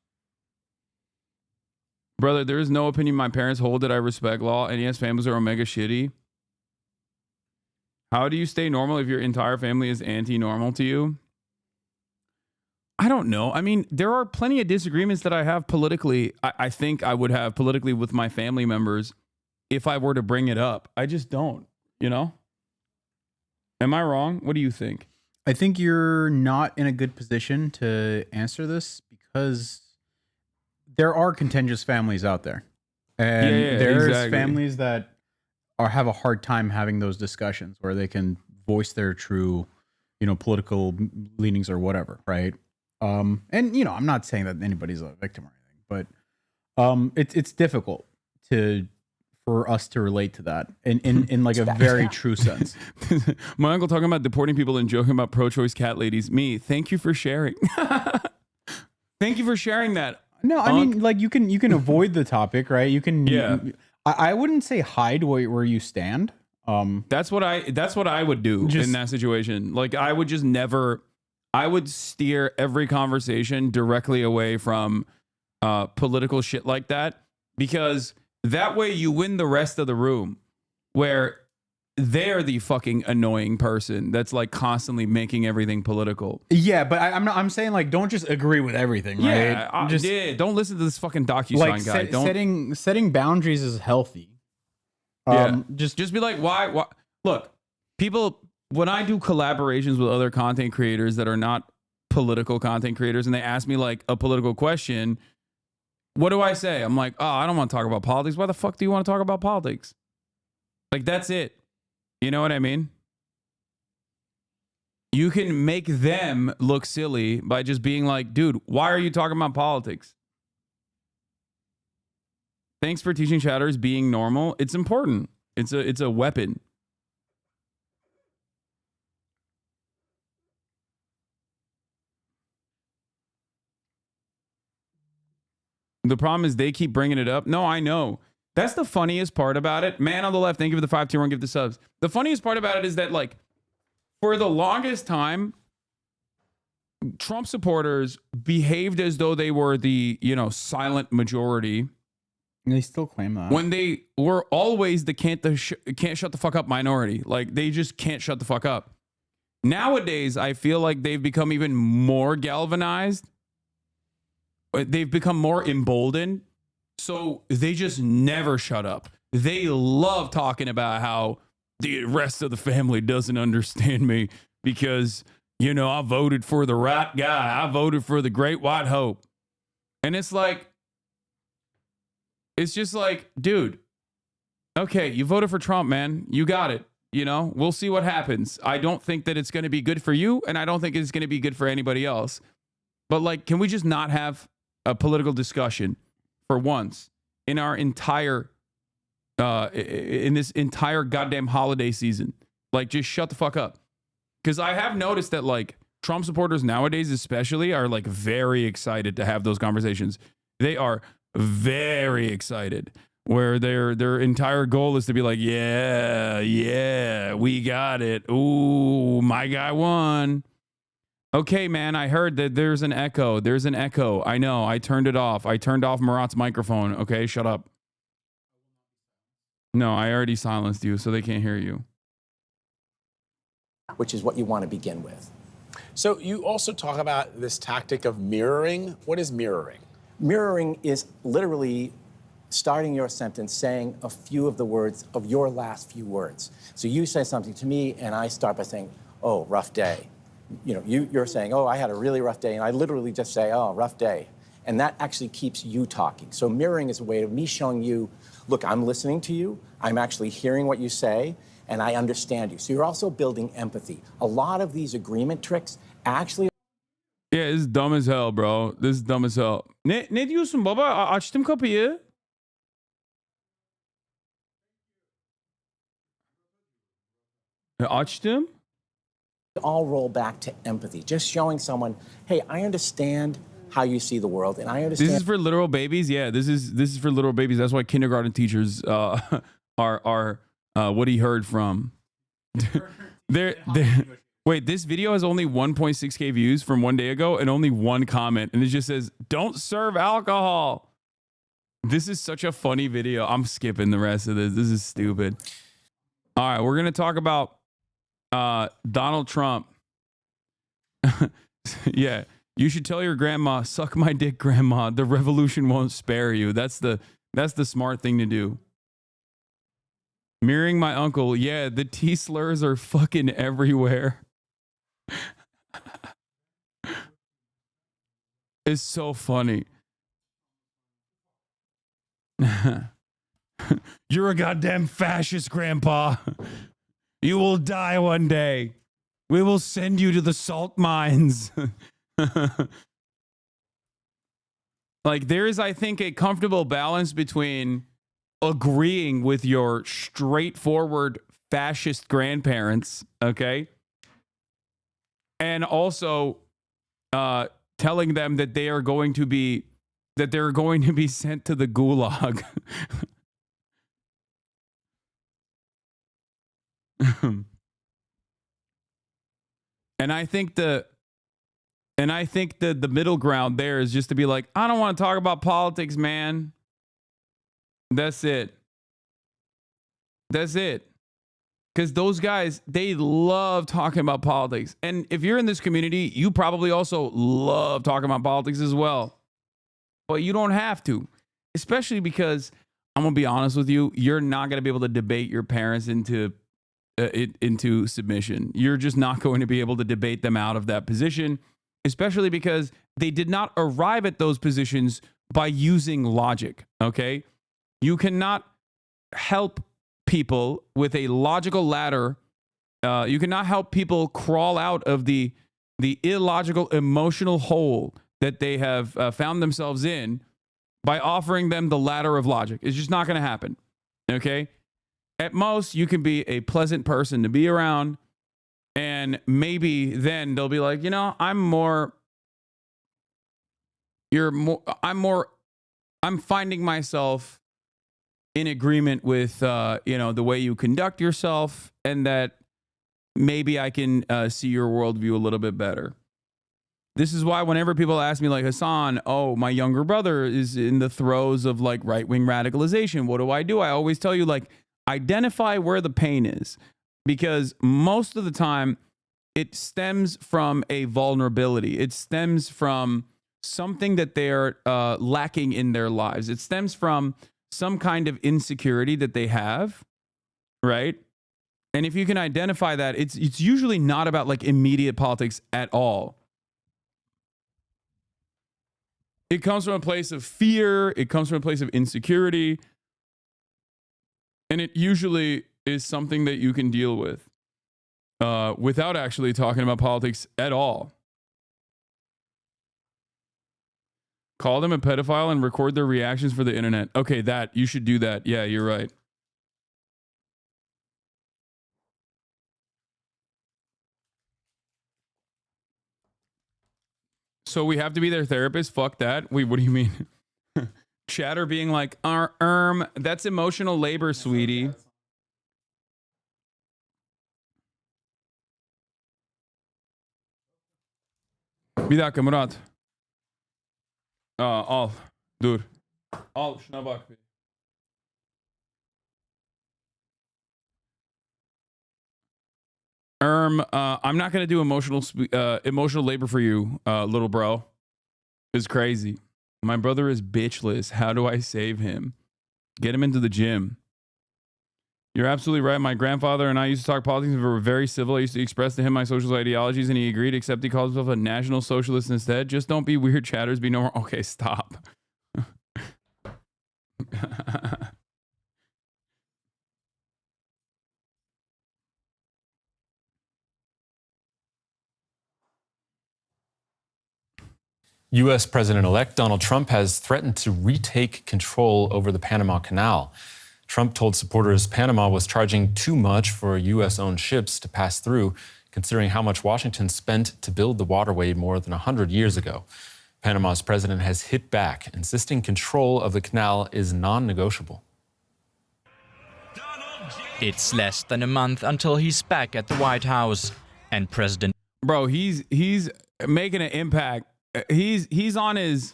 Brother, there is no opinion my parents hold that I respect law, and yes, families are omega shitty. How do you stay normal if your entire family is anti-normal to you? I don't know. I mean, there are plenty of disagreements that I have politically. I think I would have politically with my family members if I were to bring it up. I just don't, you know? Am I wrong? What do you think? I think you're not in a good position to answer this because there are contentious families out there. And there's families that have a hard time having those discussions where they can voice their true, you know, political leanings or whatever, right? And you know, I'm not saying that anybody's a victim or anything, but it's difficult for us to relate to that in like a very true sense. My uncle talking about deporting people and joking about pro-choice cat ladies. Me, thank you for sharing. Thank you for sharing that. No, I mean, like you can avoid the topic, right? You can. Yeah. I wouldn't say hide where you stand. That's what I would do in that situation. Like I would just never. I would steer every conversation directly away from political shit like that, because that way you win the rest of the room where they're the fucking annoying person that's like constantly making everything political. Yeah, but I'm saying like don't just agree with everything, right? Yeah, don't listen to this fucking DocuSign guy. Don't setting boundaries is healthy. Just be like, why? Look, people. When I do collaborations with other content creators that are not political content creators and they ask me like a political question, what do I say? I'm like, oh, I don't want to talk about politics. Why the fuck do you want to talk about politics? Like, that's it. You know what I mean? You can make them look silly by just being like, dude, why are you talking about politics? Thanks for teaching chatters being normal. It's important. It's a weapon. The problem is they keep bringing it up. No, I know. That's the funniest part about it. Man on the left, thank you for the 5 tier 1, give the subs. The funniest part about it is that, like, for the longest time, Trump supporters behaved as though they were the, you know, silent majority. They still claim that. When they were always the can't shut the fuck up minority. Like, they just can't shut the fuck up. Nowadays, I feel like they've become even more galvanized. They've become more emboldened, so they just never shut up. They love talking about how the rest of the family doesn't understand me because, you know, I voted for the right guy. I voted for the great white hope. And it's like, it's just like, dude, okay, you voted for Trump, man. You got it. You know, we'll see what happens. I don't think that it's going to be good for you, and I don't think it's going to be good for anybody else. But, like, can we just not have a political discussion for once in our entire in this entire goddamn holiday season? Like, just shut the fuck up. Because I have noticed that, like, Trump supporters nowadays especially are, like, very excited to have those conversations. They are very excited, where their entire goal is to be like, yeah, we got it. Ooh, my guy won. Okay, man, I heard that there's an echo. There's an echo. I know. I turned it off. I turned off Marat's microphone. Okay, shut up. No, I already silenced you, so they can't hear you. Which is what you want to begin with. So you also talk about this tactic of mirroring. What is mirroring? Mirroring is literally starting your sentence saying a few of the words of your last few words. So you say something to me, and I start by saying, oh, rough day. You know, you're saying, oh, I had a really rough day, and I literally just say, oh, rough day. And that actually keeps you talking. So mirroring is a way of me showing you, look, I'm listening to you, I'm actually hearing what you say, and I understand you. So you're also building empathy. A lot of these agreement tricks actually... Yeah, this is dumb as hell, bro. This is dumb as hell. Ne diyorsun baba? Açtım kapıyı. Açtım? All roll back to empathy, just showing someone, hey, I understand how you see the world, and I understand. This is for literal babies. Yeah, this is for literal babies. That's why kindergarten teachers are what he heard from. Wait, this video has only 1.6K views from 1 day ago and only one comment, and it just says, "Don't serve alcohol." This is such a funny video. I'm skipping the rest of this. This is stupid. All right, we're gonna talk about Donald Trump. Yeah, you should tell your grandma, "Suck my dick, grandma. The revolution won't spare you." That's the smart thing to do. Mirroring my uncle. Yeah, the T slurs are fucking everywhere. It's so funny. You're a goddamn fascist, Grandpa. You will die one day. We will send you to the salt mines. Like, there is, I think, a comfortable balance between agreeing with your straightforward fascist grandparents, okay, and also telling them that they're going to be sent to the gulag. And I think the middle ground there is just to be like, I don't want to talk about politics, man. That's it. Because those guys, they love talking about politics. And if you're in this community, you probably also love talking about politics as well. But you don't have to. Especially because, I'm going to be honest with you, you're not going to be able to debate your parents into submission. You're just not going to be able to debate them out of that position. Especially because they did not arrive at those positions by using logic, okay? You cannot help people with a logical ladder. You cannot help people crawl out of the illogical emotional hole that they have found themselves in by offering them the ladder of logic. It's just not going to happen, okay? At most, you can be a pleasant person to be around, and maybe then they'll be like, you know, I'm finding myself in agreement with, the way you conduct yourself, and that maybe I can see your worldview a little bit better. This is why whenever people ask me, like, Hasan, oh, my younger brother is in the throes of like right-wing radicalization. What do? I always tell you, like, identify where the pain is, because most of the time it stems from a vulnerability. It stems from something that they're lacking in their lives. It stems from some kind of insecurity that they have, right? And if you can identify that, it's usually not about like immediate politics at all. It comes from a place of fear. It comes from a place of insecurity. And it usually is something that you can deal with without actually talking about politics at all. Call them a pedophile and record their reactions for the internet. Okay, you should do that. Yeah, you're right. So we have to be their therapist? Fuck that. Wait, what do you mean? Chatter being like, that's emotional labor, sweetie. Bir dakika Murat. Al. Dur. Al şuna bak. I'm not gonna do emotional labor for you, little bro. It's crazy. My brother is bitchless. How do I save him? Get him into the gym. You're absolutely right. My grandfather and I used to talk politics and we were very civil. I used to express to him my socialist ideologies and he agreed, except he calls himself a national socialist instead. Just don't be weird, chatters. Be normal. Okay, stop. U.S. President-elect Donald Trump has threatened to retake control over the Panama Canal. Trump told supporters Panama was charging too much for U.S.-owned ships to pass through, considering how much Washington spent to build the waterway more than 100 years ago. Panama's president has hit back, insisting control of the canal is non-negotiable. It's less than a month until he's back at the White House, and President... Bro, he's making an impact. He's on this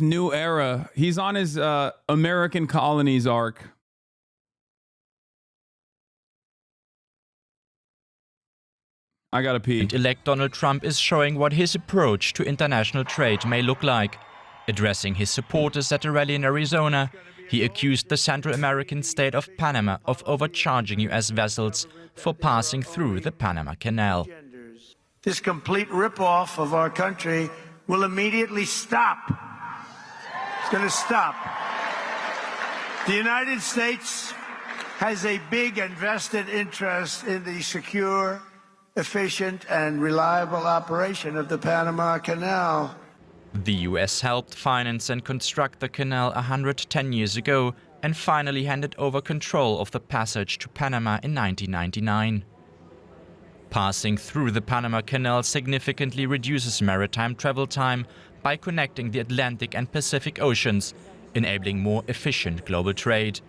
new era. He's on his American colonies arc. I gotta pee. Elect Donald Trump is showing what his approach to international trade may look like. Addressing his supporters at a rally in Arizona, he accused the Central American state of Panama of overcharging U.S. vessels for passing through the Panama Canal. This complete ripoff of our country will immediately stop. It's going to stop. The United States has a big and vested interest in the secure, efficient, and reliable operation of the Panama Canal. The U.S. helped finance and construct the canal 110 years ago and finally handed over control of the passage to Panama in 1999. Passing through the Panama Canal significantly reduces maritime travel time by connecting the Atlantic and Pacific Oceans, enabling more efficient global trade.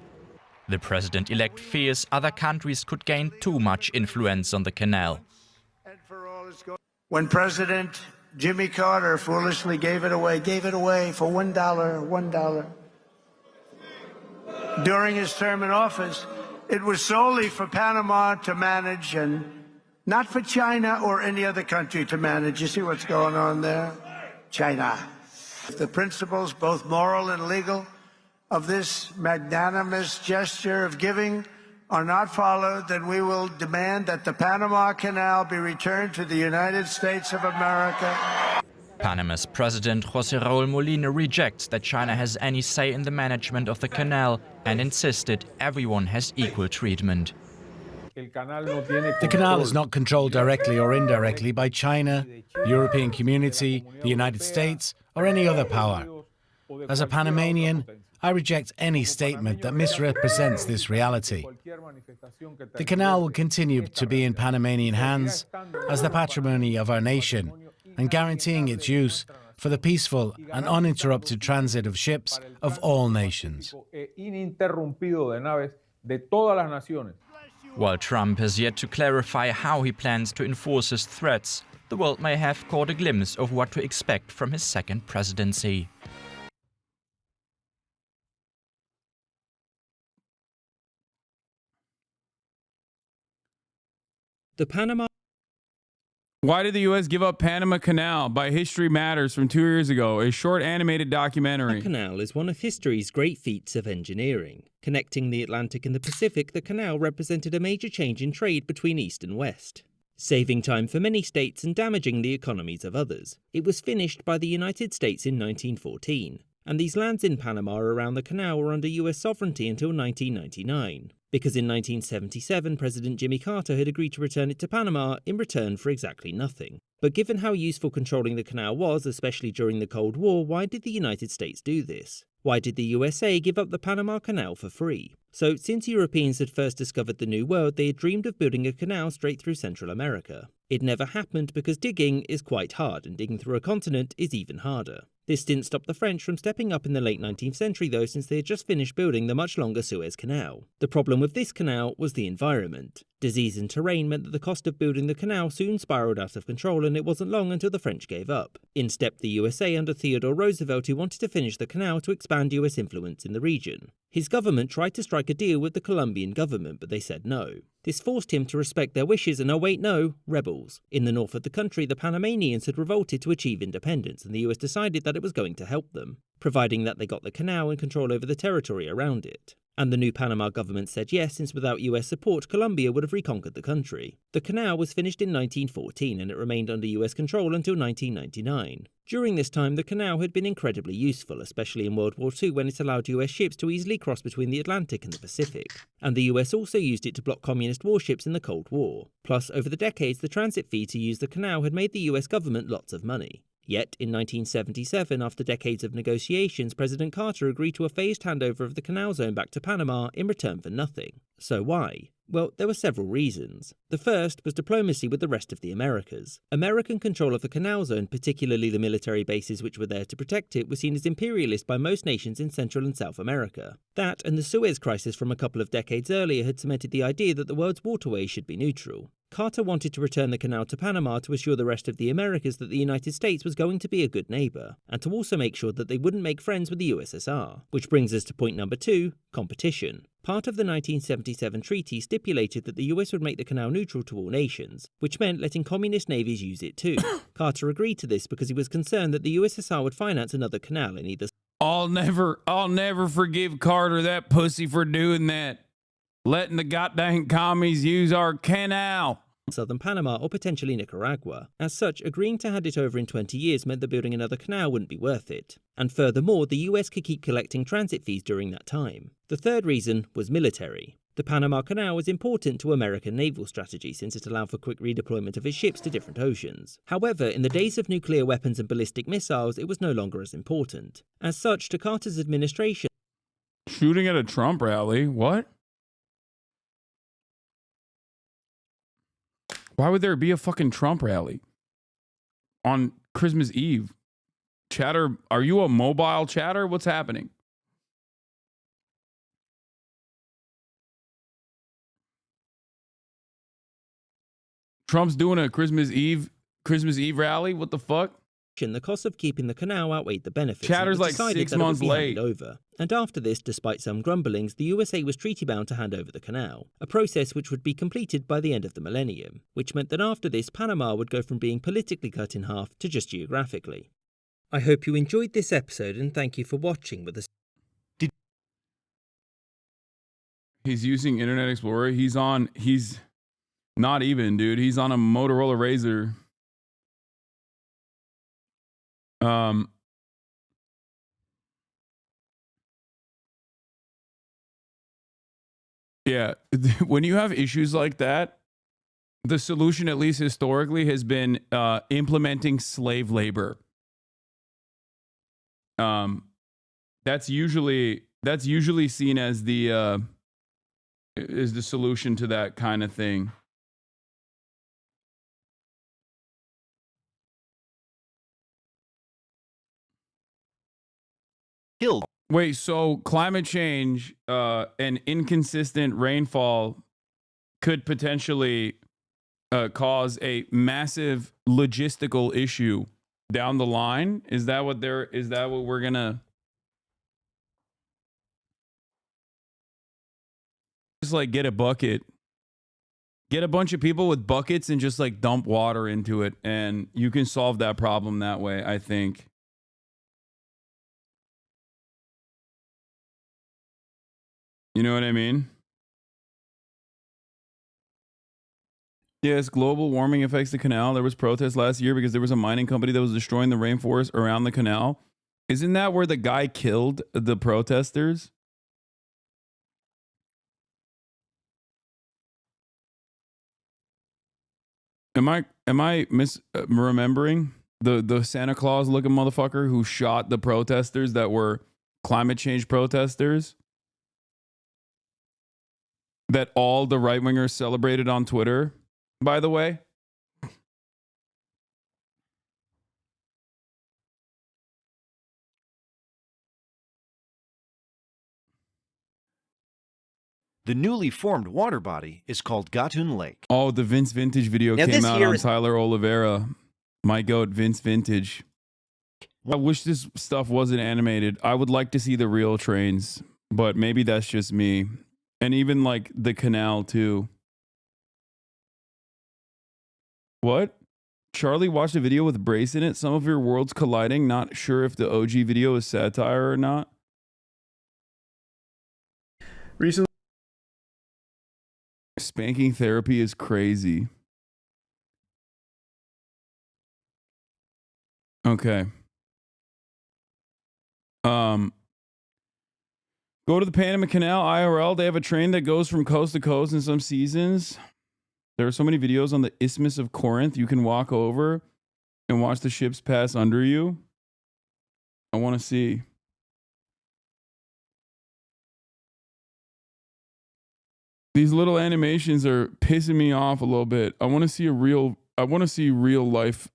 The president-elect fears other countries could gain too much influence on the canal. When President Jimmy Carter foolishly gave it away for $1. During his term in office, it was solely for Panama to manage and not for China or any other country to manage. You see what's going on there? China. If the principles, both moral and legal, of this magnanimous gesture of giving are not followed, then we will demand that the Panama Canal be returned to the United States of America. Panama's president José Raúl Molina rejects that China has any say in the management of the canal and insisted everyone has equal treatment. The canal is not controlled directly or indirectly by China, the European Community, the United States, or any other power. As a Panamanian, I reject any statement that misrepresents this reality. The canal will continue to be in Panamanian hands as the patrimony of our nation and guaranteeing its use for the peaceful and uninterrupted transit of ships of all nations. While Trump has yet to clarify how he plans to enforce his threats, the world may have caught a glimpse of what to expect from his second presidency. The Panama... Why did the U.S. give up Panama Canal? By History Matters from 2 years ago, a short animated documentary. The canal is one of history's great feats of engineering. Connecting the Atlantic and the Pacific, the canal represented a major change in trade between East and West. Saving time for many states and damaging the economies of others. It was finished by the United States in 1914, and these lands in Panama around the canal were under U.S. sovereignty until 1999. Because in 1977, President Jimmy Carter had agreed to return it to Panama in return for exactly nothing. But given how useful controlling the canal was, especially during the Cold War, why did the United States do this? Why did the USA give up the Panama Canal for free? So, since Europeans had first discovered the New World, they had dreamed of building a canal straight through Central America. It never happened because digging is quite hard, and digging through a continent is even harder. This didn't stop the French from stepping up in the late 19th century though, since they had just finished building the much longer Suez Canal. The problem with this canal was the environment. Disease and terrain meant that the cost of building the canal soon spiraled out of control, and it wasn't long until the French gave up. In stepped the USA under Theodore Roosevelt, who wanted to finish the canal to expand US influence in the region. His government tried to strike a deal with the Colombian government, but they said no. This forced him to respect their wishes and, oh wait, no, rebels. In the north of the country, the Panamanians had revolted to achieve independence, and the US decided that it was going to help them, providing that they got the canal and control over the territory around it. And the new Panama government said yes, since without US support, Colombia would have reconquered the country. The canal was finished in 1914, and it remained under US control until 1999. During this time, the canal had been incredibly useful, especially in World War II, when it allowed US ships to easily cross between the Atlantic and the Pacific. And the US also used it to block communist warships in the Cold War. Plus, over the decades, the transit fee to use the canal had made the US government lots of money. Yet, in 1977, after decades of negotiations, President Carter agreed to a phased handover of the canal zone back to Panama in return for nothing. So why? Well, there were several reasons. The first was diplomacy with the rest of the Americas. American control of the canal zone, particularly the military bases which were there to protect it, was seen as imperialist by most nations in Central and South America. That and the Suez Crisis from a couple of decades earlier had cemented the idea that the world's waterways should be neutral. Carter wanted to return the canal to Panama to assure the rest of the Americas that the United States was going to be a good neighbour, and to also make sure that they wouldn't make friends with the USSR. Which brings us to point number 2, competition. Part of the 1977 treaty stipulated that the US would make the canal neutral to all nations, which meant letting communist navies use it too. Carter agreed to this because he was concerned that the USSR would finance another canal in either. I'll never forgive Carter, that pussy, for doing that. Letting the goddamn commies use our canal. Southern Panama or potentially Nicaragua. As such, agreeing to hand it over in 20 years meant that building another canal wouldn't be worth it. And furthermore, the US could keep collecting transit fees during that time. The third reason was military. The Panama Canal was important to American naval strategy since it allowed for quick redeployment of its ships to different oceans. However, in the days of nuclear weapons and ballistic missiles, it was no longer as important. As such, to Carter's administration... Shooting at a Trump rally? What? Why would there be a fucking Trump rally on Christmas Eve? Chatter, are you a mobile chatter? What's happening? Trump's doing a Christmas Eve rally? What the fuck? The cost of keeping the canal outweighed the benefits. Chatter's like 6 months late. Over. And after this, despite some grumblings, the USA was treaty-bound to hand over the canal, a process which would be completed by the end of the millennium, which meant that after this, Panama would go from being politically cut in half to just geographically. I hope you enjoyed this episode and thank you for watching with us. He's using Internet Explorer. He's not even, dude. He's on a Motorola Razr. Yeah, when you have issues like that, the solution, at least historically, has been implementing slave labor. That's usually seen as the solution to that kind of thing. Killed. Wait, so climate change and inconsistent rainfall could potentially cause a massive logistical issue down the line? Is that what we're gonna just like get a bucket, get a bunch of people with buckets and just like dump water into it, and you can solve that problem that way, I think. You know what I mean? Yes, global warming affects the canal. There was protests last year because there was a mining company that was destroying the rainforest around the canal. Isn't that where the guy killed the protesters? Am I misremembering the Santa Claus looking motherfucker who shot the protesters that were climate change protesters? That all the right-wingers celebrated on Twitter, by the way. The newly formed water body is called Gatun Lake. Oh, the Vince Vintage video came out on Tyler Oliveira. My goat, Vince Vintage. I wish this stuff wasn't animated. I would like to see the real trains, but maybe that's just me. And even like the canal too. What? Charlie watched a video with Brace in it. Some of your worlds colliding. Not sure if the OG video is satire or not. Recently, spanking therapy is crazy. Okay. Go to the Panama Canal IRL. They have a train that goes from coast to coast in some seasons. There are so many videos on the Isthmus of Corinth you can walk over. and watch the ships pass under you? I want to see. These little animations are pissing me off a little bit. I want to see real life.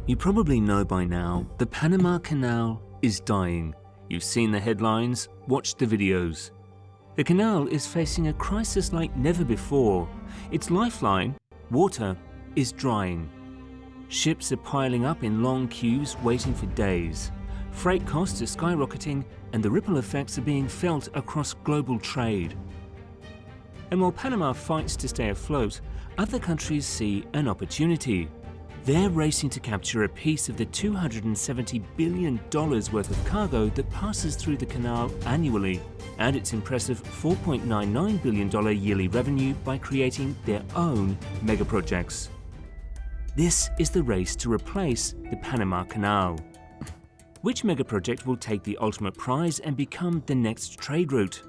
You probably know by now, the Panama Canal is dying. You've seen the headlines, watched the videos. The canal is facing a crisis like never before. Its lifeline, water, is drying. Ships are piling up in long queues waiting for days. Freight costs are skyrocketing and the ripple effects are being felt across global trade. And while Panama fights to stay afloat, other countries see an opportunity. They're racing to capture a piece of the $270 billion worth of cargo that passes through the canal annually, and its impressive $4.99 billion yearly revenue by creating their own megaprojects. This is the race to replace the Panama Canal. Which megaproject will take the ultimate prize and become the next trade route?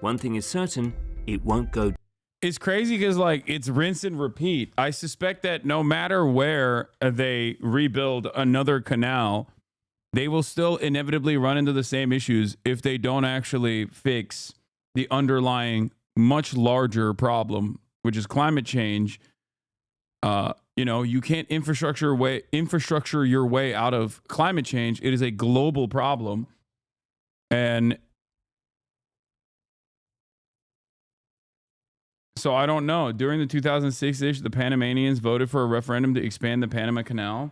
One thing is certain, it won't go. It's crazy because like it's rinse and repeat. I suspect that no matter where they rebuild another canal, they will still inevitably run into the same issues if they don't actually fix the underlying much larger problem, which is climate change. You know, you can't infrastructure your way out of climate change. It is a global problem. And so I don't know. During the 2006 issue, the Panamanians voted for a referendum to expand the Panama Canal.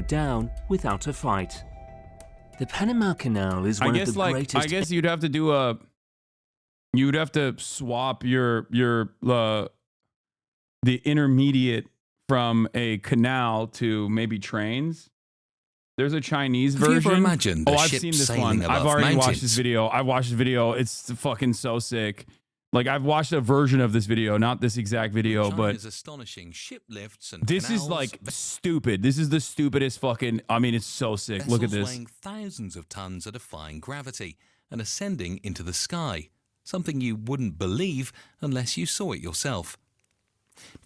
Down without a fight. The Panama Canal is one of the greatest. I guess you'd have to do you'd have to swap the intermediate from a canal to maybe trains. There's a Chinese version. Have you ever imagined I've seen this one. I've already watched this video. I watched the video. It's fucking so sick. Like I've watched a version of this video, not this exact video, but astonishing ship lifts and this is like stupid. This is the stupidest fucking. I mean, it's so sick. Look at this. Weighing thousands of tons are defying gravity and ascending into the sky. Something you wouldn't believe unless you saw it yourself.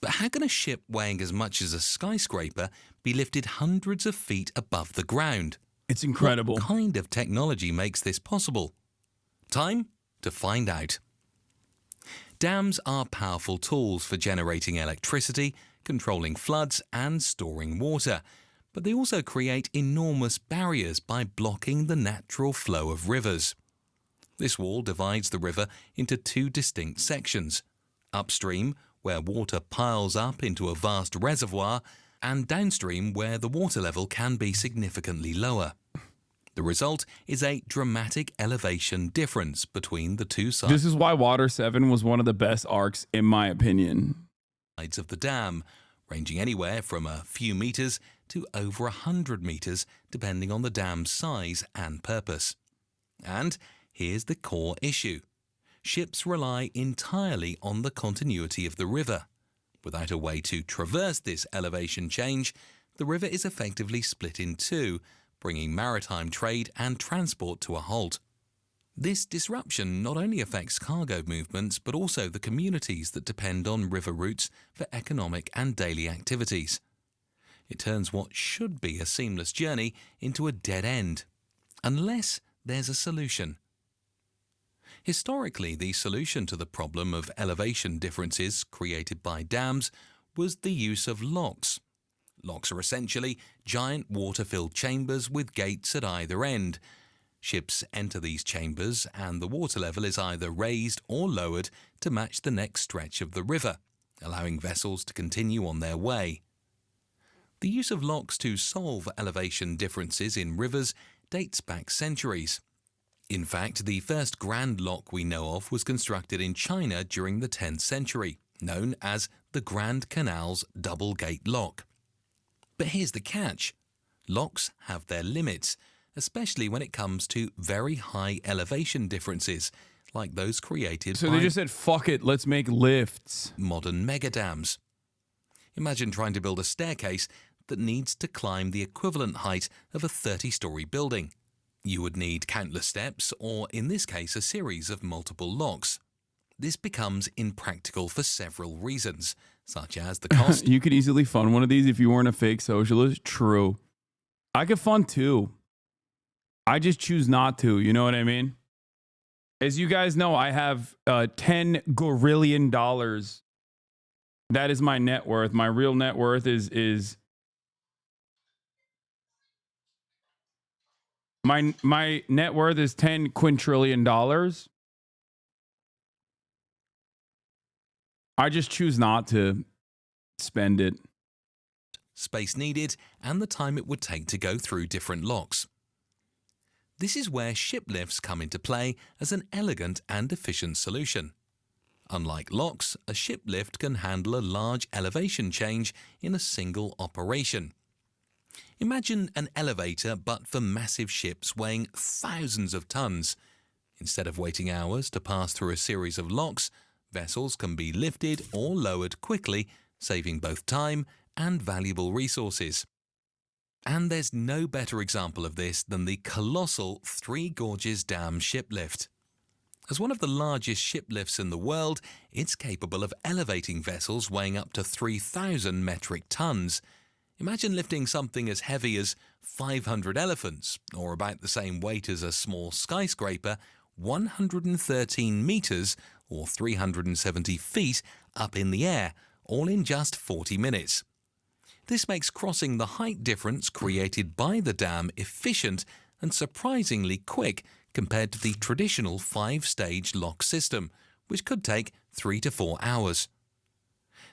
But how can a ship weighing as much as a skyscraper be lifted hundreds of feet above the ground? It's incredible. What kind of technology makes this possible? Time to find out. Dams are powerful tools for generating electricity, controlling floods and storing water, but they also create enormous barriers by blocking the natural flow of rivers. This wall divides the river into two distinct sections: upstream, where water piles up into a vast reservoir, and downstream, where the water level can be significantly lower. The result is a dramatic elevation difference between the two sides. This is why Water 7 was one of the best arcs, in my opinion. Sides of the dam, ranging anywhere from a few meters to over 100 meters, depending on the dam's size and purpose. And here's the core issue. Ships rely entirely on the continuity of the river. Without a way to traverse this elevation change, the river is effectively split in two, bringing maritime trade and transport to a halt. This disruption not only affects cargo movements, but also the communities that depend on river routes for economic and daily activities. It turns what should be a seamless journey into a dead end, unless there's a solution. Historically, the solution to the problem of elevation differences created by dams was the use of locks. Locks are essentially giant water-filled chambers with gates at either end. Ships enter these chambers and the water level is either raised or lowered to match the next stretch of the river, allowing vessels to continue on their way. The use of locks to solve elevation differences in rivers dates back centuries. In fact, the first grand lock we know of was constructed in China during the 10th century, known as the Grand Canal's Double Gate Lock. But here's the catch. Locks have their limits, especially when it comes to very high elevation differences, like those created by... So they just said, fuck it, let's make lifts. ...modern megadams. Imagine trying to build a staircase that needs to climb the equivalent height of a 30-story building. You would need countless steps, or in this case, a series of multiple locks. this becomes impractical for several reasons, such as the cost. You could easily fund one of these if you weren't a fake socialist. True. I could fund two. I just choose not to. You know what I mean? As you guys know, I have $10 gorillion. That is my net worth. My real net worth is my net worth is $10 quintillion. I just choose not to spend it. Space needed, and the time it would take to go through different locks. This is where ship lifts come into play as an elegant and efficient solution. Unlike locks, a ship lift can handle a large elevation change in a single operation. Imagine an elevator but for massive ships weighing thousands of tons. Instead of waiting hours to pass through a series of locks, vessels can be lifted or lowered quickly, saving both time and valuable resources. And there's no better example of this than the colossal Three Gorges Dam ship lift. As one of the largest ship lifts in the world, it's capable of elevating vessels weighing up to 3,000 metric tons. Imagine lifting something as heavy as 500 elephants, or about the same weight as a small skyscraper, 113 meters or 370 feet up in the air, all in just 40 minutes. This makes crossing the height difference created by the dam efficient and surprisingly quick compared to the traditional 5-stage lock system, which could take 3 to 4 hours.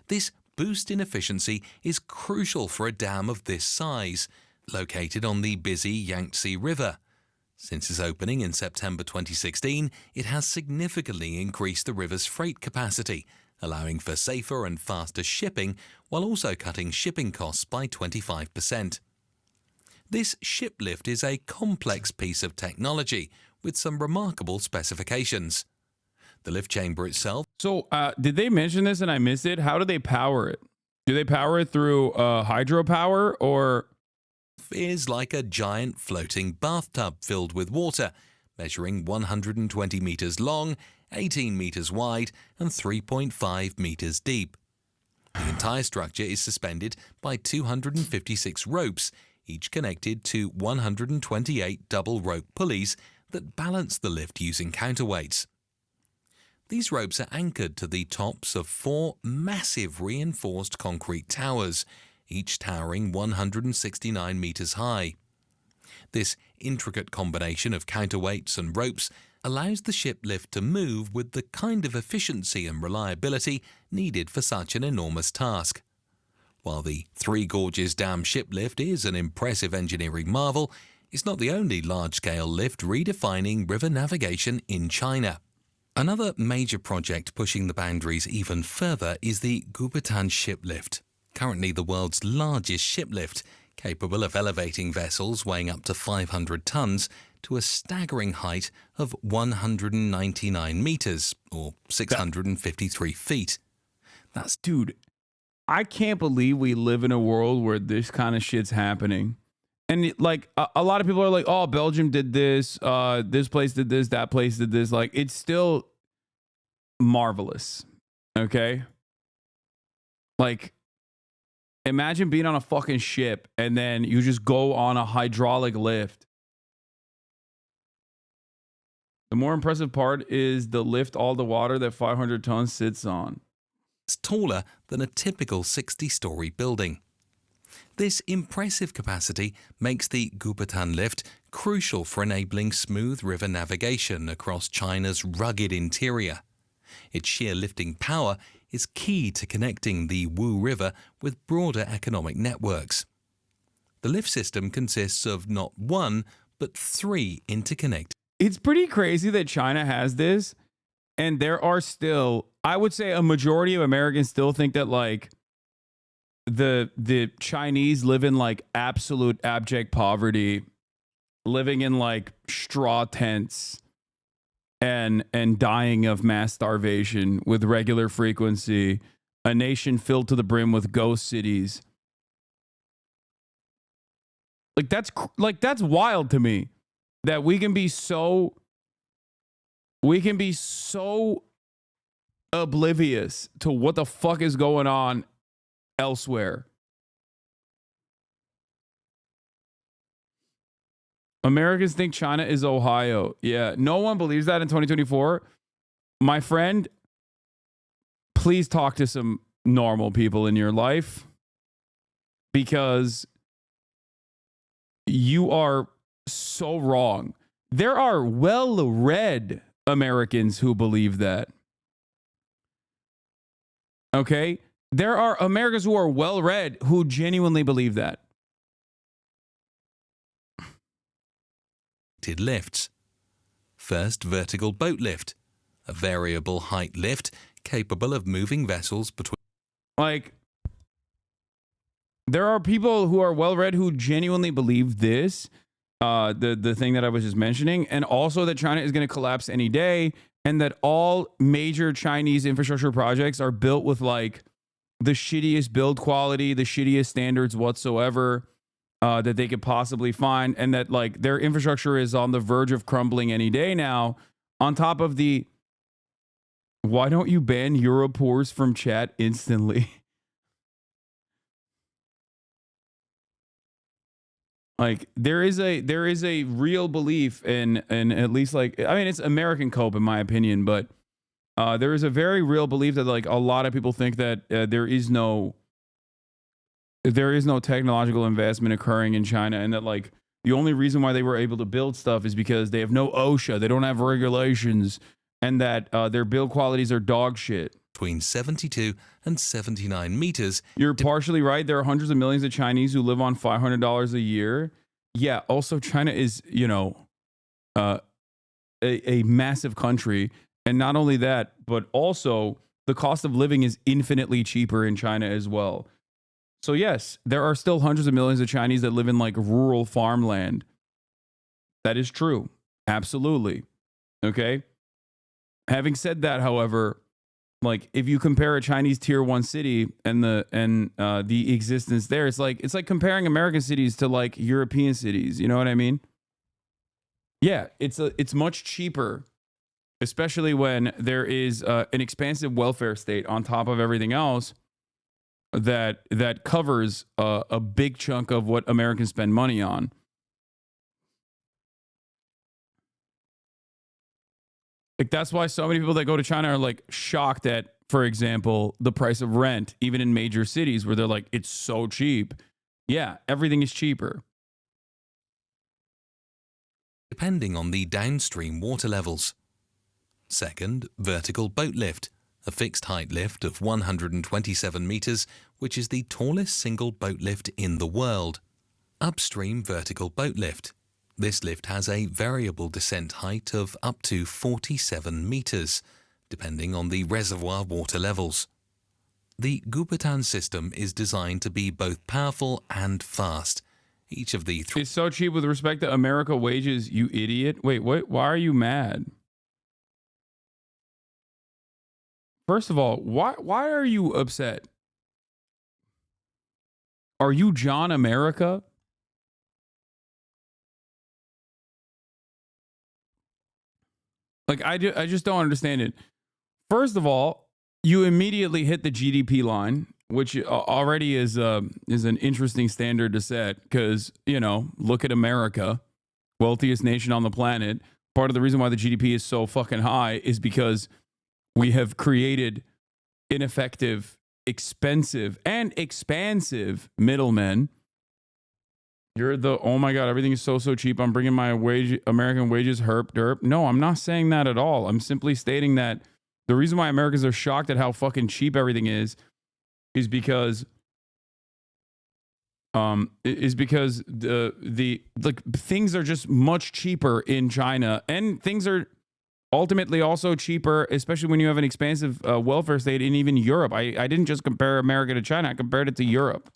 This boost in efficiency is crucial for a dam of this size, located on the busy Yangtze River. Since its opening in September 2016, it has significantly increased the river's freight capacity, allowing for safer and faster shipping while also cutting shipping costs by 25%. This ship lift is a complex piece of technology with some remarkable specifications. The lift chamber itself. So, did they mention this and I missed it? How do they power it? Do they power it through hydropower or? Is like a giant floating bathtub filled with water, measuring 120 meters long, 18 meters wide, and 3.5 meters deep. The entire structure is suspended by 256 ropes, each connected to 128 double rope pulleys that balance the lift using counterweights. These ropes are anchored to the tops of 4 massive reinforced concrete towers, each towering 169 meters high. This intricate combination of counterweights and ropes allows the ship lift to move with the kind of efficiency and reliability needed for such an enormous task. While the Three Gorges Dam ship lift is an impressive engineering marvel, it's not the only large-scale lift redefining river navigation in China. Another major project pushing the boundaries even further is the Guobutan ship lift, currently the world's largest ship lift, capable of elevating vessels weighing up to 500 tons to a staggering height of 199 meters or 653 feet. That's, dude, I can't believe we live in a world where this kind of shit's happening. And like a lot of people are like, oh, Belgium did this, this place did this, that place did this. Like, it's still marvelous. Okay. Like, imagine being on a fucking ship and then you just go on a hydraulic lift. The more impressive part is the lift all the water that 500 tons sits on. It's taller than a typical 60-story building. This impressive capacity makes the Guobutan lift crucial for enabling smooth river navigation across China's rugged interior. Its sheer lifting power is key to connecting the Wu River with broader economic networks. The lift system consists of not one, but 3 interconnected. It's pretty crazy that China has this, and there are still, I would say a majority of Americans still think that like the Chinese live in like absolute abject poverty, living in like straw tents and dying of mass starvation with regular frequency, a nation filled to the brim with ghost cities. Like that's wild to me that we can be so oblivious to what the fuck is going on elsewhere. Americans think China is Ohio. Yeah, no one believes that in 2024. My friend, please talk to some normal people in your life, because you are so wrong. There are well-read Americans who believe that. Okay? There are Americans who are well-read who genuinely believe that. Lifts. First, vertical boat lift, a variable height lift capable of moving vessels between. Like, there are people who are well-read who genuinely believe this, the thing that I was just mentioning, and also that China is going to collapse any day, and that all major Chinese infrastructure projects are built with like the shittiest build quality, the shittiest standards whatsoever that they could possibly find, and that like their infrastructure is on the verge of crumbling any day now. On top of the, why don't you ban Europors from chat instantly? Like there is a real belief in at least, like, I mean, it's American cope in my opinion, but there is a very real belief that like a lot of people think that there is no technological investment occurring in China, and that like the only reason why they were able to build stuff is because they have no OSHA, they don't have regulations, and that their build qualities are dog shit. Between 72 and 79 meters. You're partially right. There are hundreds of millions of Chinese who live on $500 a year. Yeah. Also, China is, you know, a massive country. And not only that, but also the cost of living is infinitely cheaper in China as well. So yes, there are still hundreds of millions of Chinese that live in like rural farmland. That is true. Absolutely. Okay. Having said that, however, like if you compare a Chinese tier 1 city and the existence there, it's like comparing American cities to like European cities. You know what I mean? Yeah, it's much cheaper, especially when there is an expansive welfare state on top of everything else that covers a big chunk of what Americans spend money on. Like that's why so many people that go to China are like shocked at, for example, the price of rent, even in major cities where they're like, it's so cheap. Yeah, everything is cheaper. Depending on the downstream water levels. Second, vertical boat lift, a fixed height lift of 127 meters, which is the tallest single boat lift in the world. Upstream vertical boat lift. This lift has a variable descent height of up to 47 meters, depending on the reservoir water levels. The Gupatan system is designed to be both powerful and fast. Each of the three... It's so cheap with respect to America wages, you idiot. Wait, what? Why are you mad? First of all, why are you upset? Are you John America? Like, I just don't understand it. First of all, you immediately hit the GDP line, which already is an interesting standard to set because, you know, look at America, wealthiest nation on the planet. Part of the reason why the GDP is so fucking high is because we have created ineffective, expensive, and expansive middlemen. You're the, oh my God, everything is so cheap. I'm bringing my American wages herp derp. No, I'm not saying that at all. I'm simply stating that the reason why Americans are shocked at how fucking cheap everything is because the things are just much cheaper in China, and things are ultimately also cheaper, especially when you have an expansive welfare state in even Europe. I didn't just compare America to China. I compared it to Europe.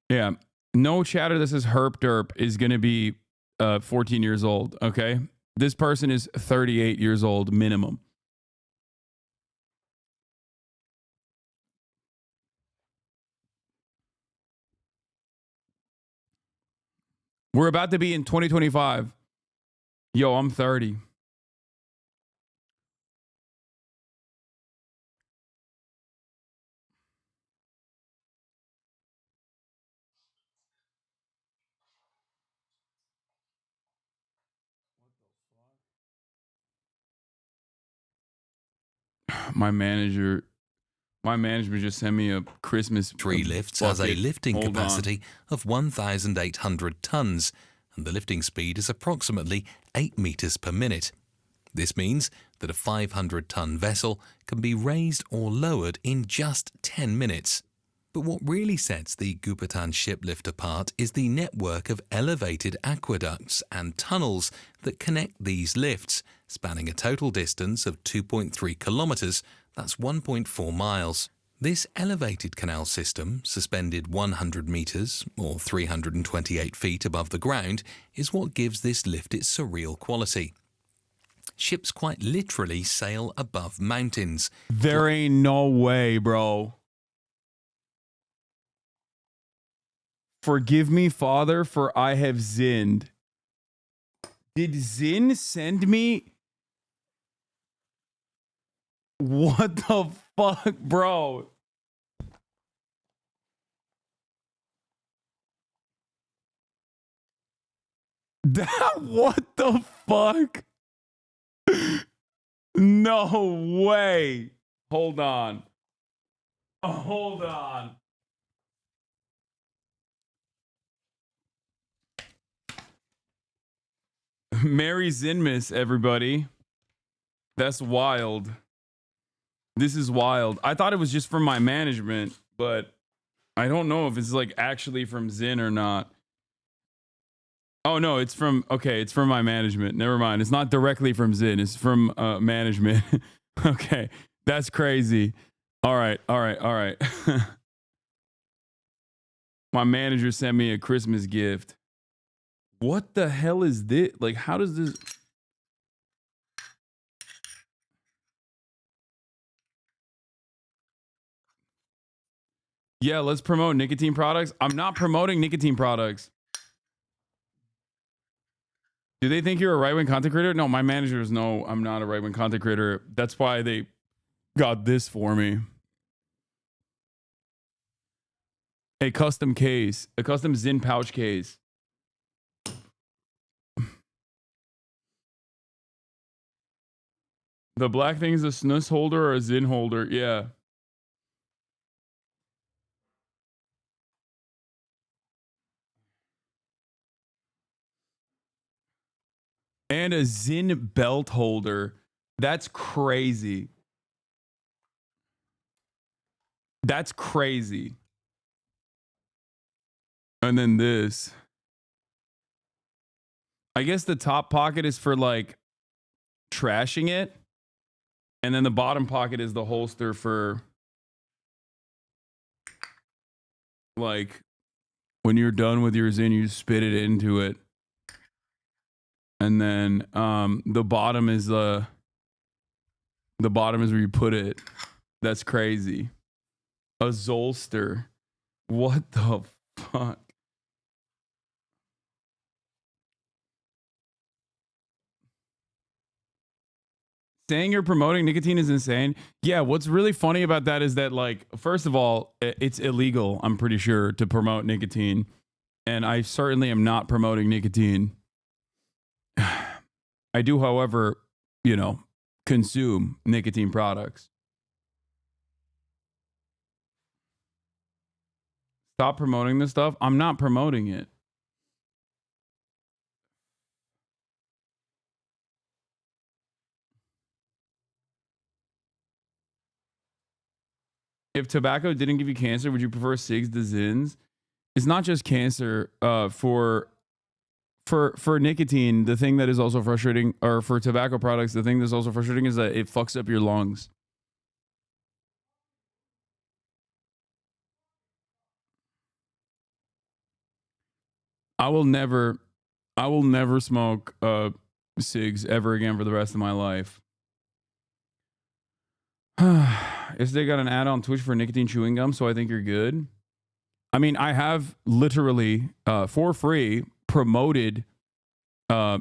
Yeah. No chatter that says herp derp is going to be 14 years old, okay? This person is 38 years old minimum. We're about to be in 2025. Yo, I'm 30. My management just sent me a Christmas Tree lifts has a bucket. lifting Hold on. capacity of 1,800 tons, and the lifting speed is approximately 8 meters per minute. This means that a 500-ton vessel can be raised or lowered in just 10 minutes. But what really sets the Gupatan ship lift apart is the network of elevated aqueducts and tunnels that connect these lifts, spanning a total distance of 2.3 kilometers, that's 1.4 miles. This elevated canal system, suspended 100 meters or 328 feet above the ground, is what gives this lift its surreal quality. Ships quite literally sail above mountains. There ain't no way, bro. Forgive me, Father, for I have sinned. Did Zin send me? What the fuck, bro? What the fuck? No way. Hold on. Hold on. Merry Xmas, everybody. That's wild. This is wild. I thought it was just from my management, but I don't know if it's like actually from Zin or not. Oh no, it's from, okay, it's from my management. Never mind. It's not directly from Zin. It's from management. Okay, that's crazy. All right. My manager sent me a Christmas gift. What the hell is this? Like, how does this? Yeah, let's promote nicotine products. I'm not promoting nicotine products. Do they think you're a right-wing content creator? No, my managers know I'm not a right-wing content creator. That's why they got this for me. A custom case, a custom Zin pouch case. The black thing is a snus holder or a Zin holder. Yeah. And a Zin belt holder. That's crazy. That's crazy. And then this. I guess the top pocket is for like trashing it. And then the bottom pocket is the holster for like when you're done with your Zin, you spit it into it. And then the bottom is where you put it. That's crazy. A Zolster. What the fuck? Saying you're promoting nicotine is insane. Yeah, what's really funny about that is that, like, first of all, it's illegal, I'm pretty sure, to promote nicotine. And I certainly am not promoting nicotine. I do, however, you know, consume nicotine products. Stop promoting this stuff. I'm not promoting it. If tobacco didn't give you cancer, would you prefer cigs to Zins? It's not just cancer. For nicotine, the thing that is also frustrating, or for tobacco products, the thing that's also frustrating is that it fucks up your lungs. I will never smoke cigs ever again for the rest of my life. If they got an ad on Twitch for nicotine chewing gum, so I think you're good. I mean, I have literally for free promoted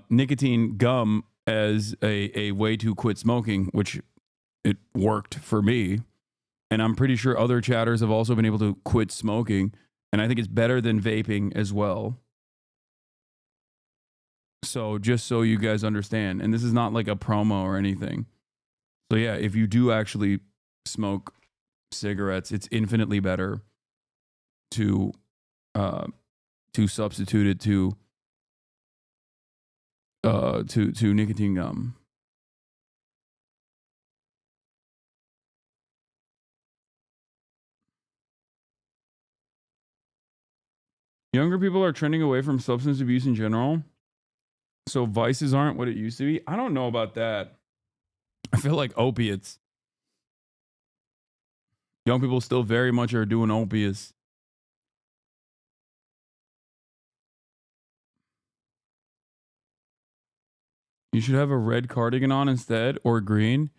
nicotine gum as a way to quit smoking, which it worked for me. And I'm pretty sure other chatters have also been able to quit smoking. And I think it's better than vaping as well. So just so you guys understand, and this is not like a promo or anything. So yeah, if you do actually smoke cigarettes, it's infinitely better to substitute it to nicotine gum. Younger people are trending away from substance abuse in general. So vices aren't what it used to be. I don't know about that. I feel like opiates. Young people still very much are doing opiates. You should have a red cardigan on instead, or green.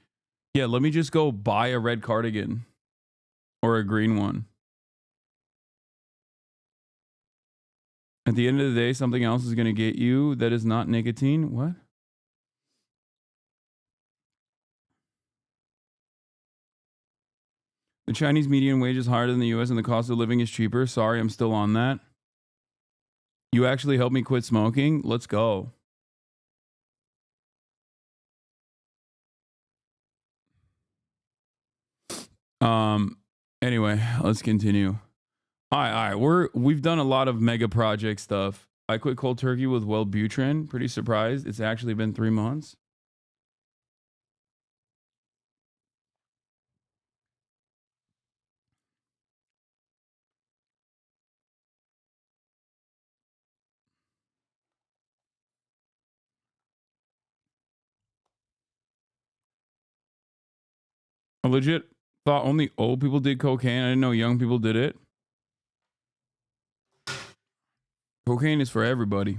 Yeah, let me just go buy a red cardigan or a green one. At the end of the day, something else is going to get you that is not nicotine. What? The Chinese median wage is higher than the US and the cost of living is cheaper. Sorry, I'm still on that. You actually helped me quit smoking? Let's go. Anyway, let's continue. All right. We've done a lot of mega project stuff. I quit cold turkey with Wellbutrin. Pretty surprised. It's actually been 3 months. I legit thought only old people did cocaine. I didn't know young people did it. Cocaine is for everybody.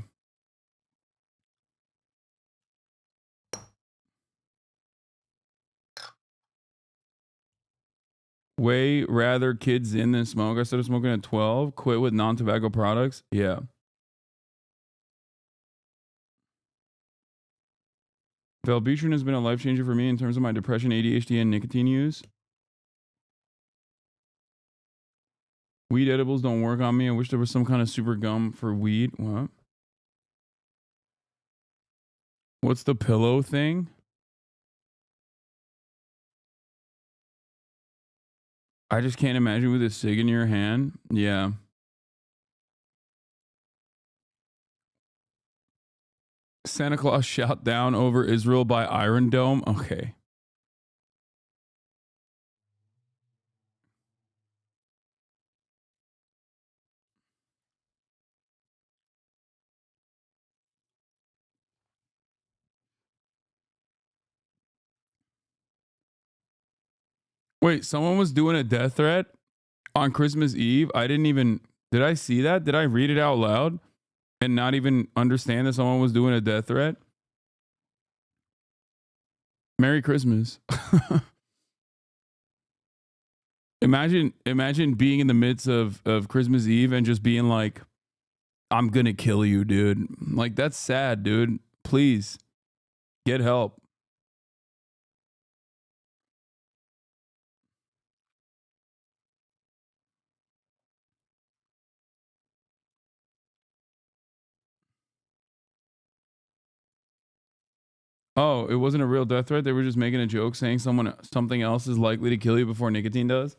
Way rather kids in than smoke. I started smoking at 12. Quit with non-tobacco products. Yeah. Wellbutrin has been a life changer for me in terms of my depression, ADHD, and nicotine use. Weed edibles don't work on me. I wish there was some kind of super gum for weed. What? What's the pillow thing? I just can't imagine with a cig in your hand. Yeah. Santa Claus shot down over Israel by Iron Dome. Okay. Wait, someone was doing a death threat on Christmas Eve. Did I see that? Did I read it out loud and not even understand that someone was doing a death threat? Merry Christmas. Imagine being in the midst of Christmas Eve and just being like, I'm gonna kill you, dude. Like, that's sad, dude. Please get help. Oh, it wasn't a real death threat. They were just making a joke saying something else is likely to kill you before nicotine does.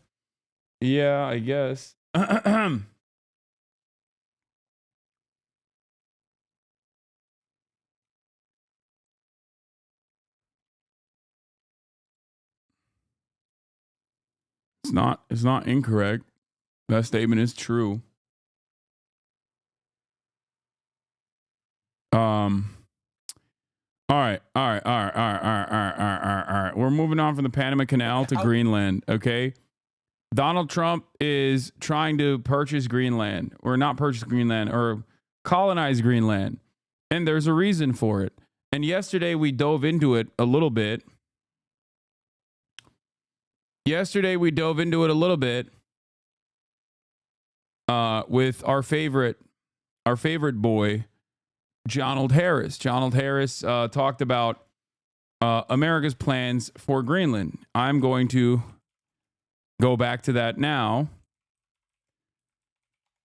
Yeah, I guess. It's not incorrect. That statement is true. All right. We're moving on from the Panama Canal to Greenland, okay? Donald Trump is trying to purchase Greenland, or not purchase Greenland, or colonize Greenland. And there's a reason for it. And yesterday we dove into it a little bit. With our favorite boy, Donald Harris. Donald Harris talked about America's plans for Greenland. I'm going to go back to that now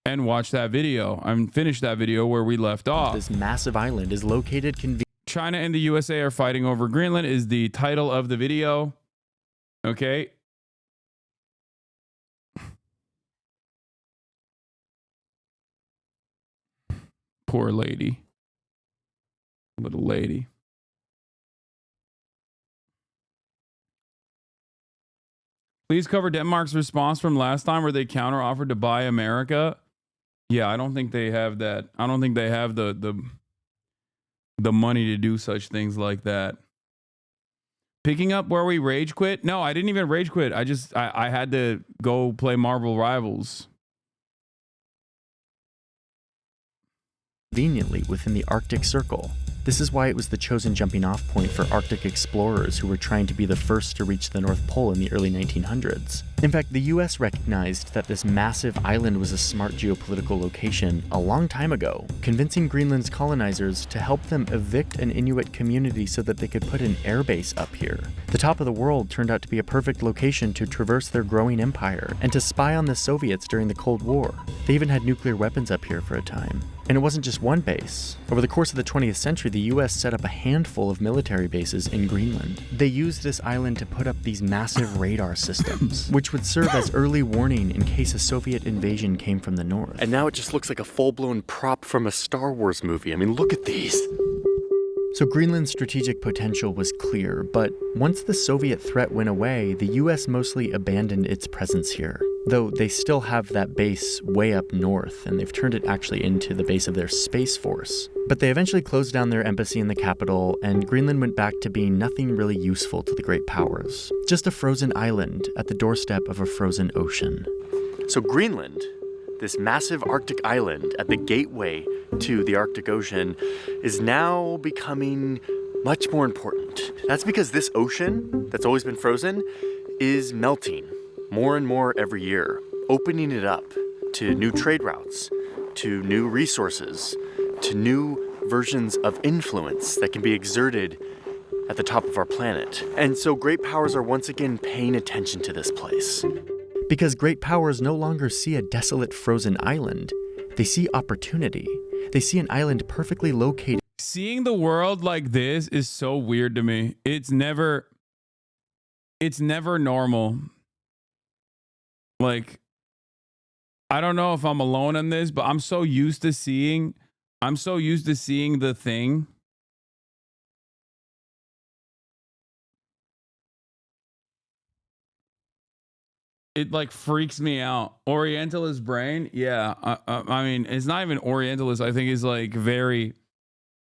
and watch that video. I'm finished that video where we left off. This massive island is located China and the USA are fighting over Greenland is the title of the video. Okay. Poor lady. Little lady. Please cover Denmark's response from last time where they counter-offered to buy America. Yeah, I don't think they have that. I don't think they have the money to do such things like that. Picking up where we rage quit? No, I didn't even rage quit. I had to go play Marvel Rivals. conveniently within the Arctic Circle. This is why it was the chosen jumping-off point for Arctic explorers who were trying to be the first to reach the North Pole in the early 1900s. In fact, the US recognized that this massive island was a smart geopolitical location a long time ago, convincing Greenland's colonizers to help them evict an Inuit community so that they could put an airbase up here. The top of the world turned out to be a perfect location to traverse their growing empire and to spy on the Soviets during the Cold War. They even had nuclear weapons up here for a time. And it wasn't just one base. Over the course of the 20th century, the US set up a handful of military bases in Greenland. They used this island to put up these massive radar systems, which would serve as early warning in case a Soviet invasion came from the north. And now it just looks like a full-blown prop from a Star Wars movie. I mean, look at these. So Greenland's strategic potential was clear, but once the Soviet threat went away, the US mostly abandoned its presence here. Though they still have that base way up north, and they've turned it actually into the base of their Space Force. But they eventually closed down their embassy in the capital, and Greenland went back to being nothing really useful to the great powers. Just a frozen island at the doorstep of a frozen ocean. So Greenland, this massive Arctic island at the gateway to the Arctic Ocean, is now becoming much more important. That's because this ocean that's always been frozen is melting more and more every year, opening it up to new trade routes, to new resources, to new versions of influence that can be exerted at the top of our planet. And so great powers are once again paying attention to this place. Because great powers no longer see a desolate frozen island, they see opportunity. They see an island perfectly located. Seeing the world like this is so weird to me. It's never normal. Like, I don't know if I'm alone in this, but I'm so used to seeing the thing. It like freaks me out. Orientalist brain. Yeah. I mean, it's not even Orientalist. I think it's like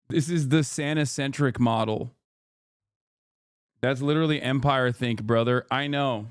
this is the Santa-centric model. That's literally Empire think, brother. I know.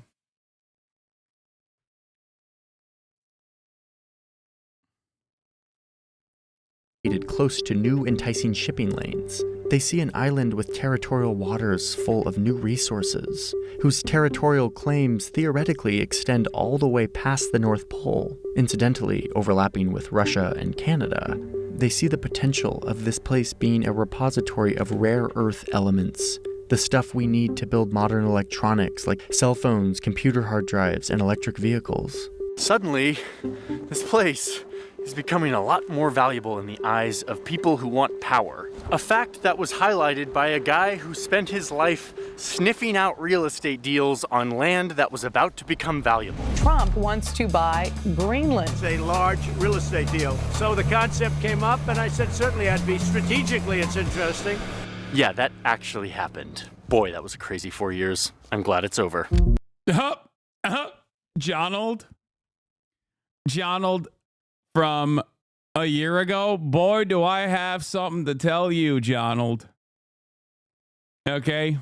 Close to new enticing shipping lanes. They see an island with territorial waters full of new resources, whose territorial claims theoretically extend all the way past the North Pole, incidentally overlapping with Russia and Canada. They see the potential of this place being a repository of rare earth elements, the stuff we need to build modern electronics like cell phones, computer hard drives, and electric vehicles. Suddenly, this place is becoming a lot more valuable in the eyes of people who want power. A fact that was highlighted by a guy who spent his life sniffing out real estate deals on land that was about to become valuable. Trump wants to buy Greenland. It's a large real estate deal. So the concept came up, and I said, certainly I'd be strategically, it's interesting. Yeah, that actually happened. Boy, that was a crazy 4 years. I'm glad it's over. Jonald from a year ago. Boy, do I have something to tell you, Jonald. Okay.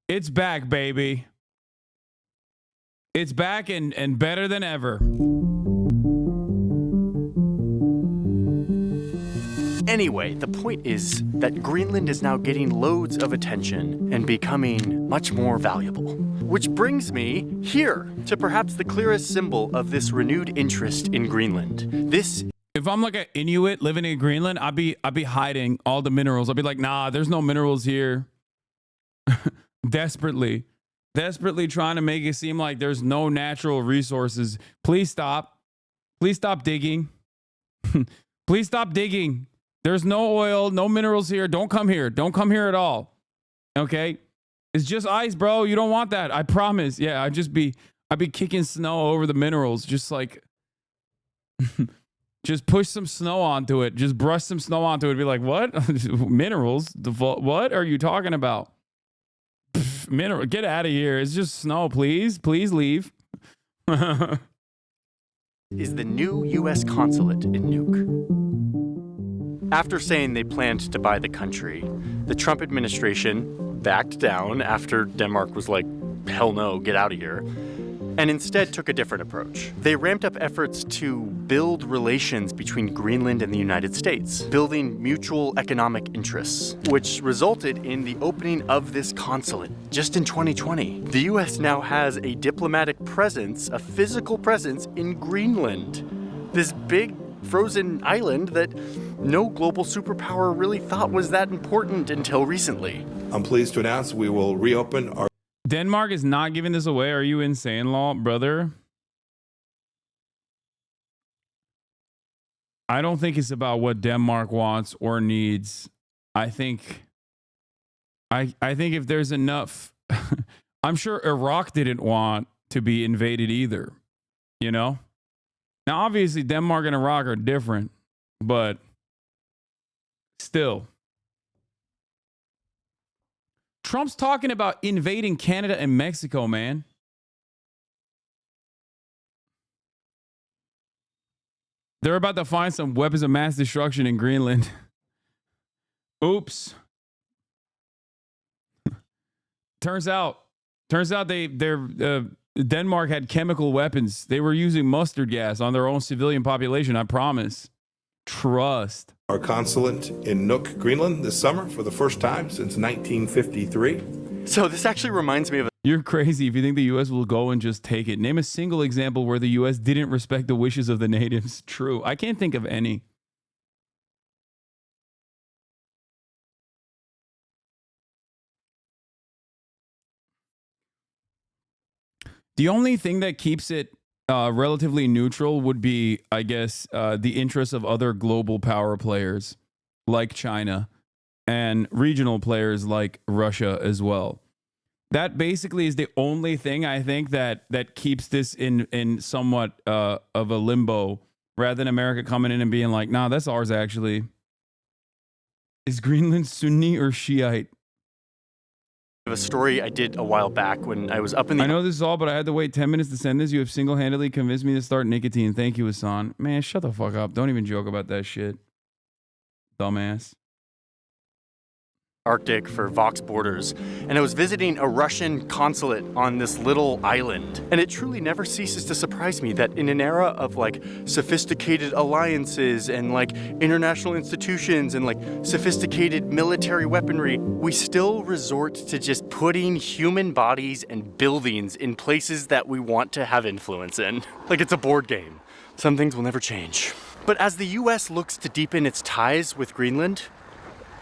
It's back, baby. It's back and better than ever. Anyway, the point is that Greenland is now getting loads of attention and becoming much more valuable. Which brings me here to perhaps the clearest symbol of this renewed interest in Greenland. If I'm like an Inuit living in Greenland, I'd be hiding all the minerals. I'd be like, nah, there's no minerals here. Desperately trying to make it seem like there's no natural resources. Please stop. Please stop digging. Please stop digging. There's no oil, no minerals here. Don't come here. Don't come here at all. Okay? It's just ice, bro. You don't want that. I promise. Yeah, I'd be kicking snow over the minerals. Just like, just push some snow onto it. Just brush some snow onto it. Be like, what? Minerals? What are you talking about? Mineral, get out of here. It's just snow, please. Please leave. Is the new U.S. consulate in Nuuk. After saying they planned to buy the country, the Trump administration backed down after Denmark was like, hell no, get out of here, and instead took a different approach. They ramped up efforts to build relations between Greenland and the United States, building mutual economic interests, which resulted in the opening of this consulate just in 2020. The U.S. now has a diplomatic presence, a physical presence in Greenland, this big frozen island that no global superpower really thought was that important until recently. I'm pleased to announce we will reopen our... Denmark is not giving this away. Are you insane, law, brother? I don't think it's about what Denmark wants or needs. I think if there's enough, I'm sure Iraq didn't want to be invaded either, you know? Now, obviously, Denmark and Iraq are different, but still. Trump's talking about invading Canada and Mexico, man. They're about to find some weapons of mass destruction in Greenland. Oops. Turns out Denmark had chemical weapons. They were using mustard gas on their own civilian population, I promise. Trust. Our consulate in Nuuk, Greenland this summer for the first time since 1953. So this actually reminds me of You're crazy if you think the U.S. will go and just take it. Name a single example where the U.S. didn't respect the wishes of the natives. True. I can't think of any. The only thing that keeps it relatively neutral would be, I guess, the interests of other global power players like China and regional players like Russia as well. That basically is the only thing I think that keeps this in somewhat of a limbo, rather than America coming in and being like, nah, that's ours actually. Is Greenland Sunni or Shiite? a story I did a while back when I was up in the... I know this is all, but I had to wait 10 minutes to send this. You have single-handedly convinced me to start nicotine. Thank you, Hasan. Man, shut the fuck up. Don't even joke about that shit. Dumbass. Arctic for Vox Borders, and I was visiting a Russian consulate on this little island. And it truly never ceases to surprise me that in an era of like sophisticated alliances and like international institutions and like sophisticated military weaponry, we still resort to just putting human bodies and buildings in places that we want to have influence in. Like it's a board game. Some things will never change. But as the US looks to deepen its ties with Greenland,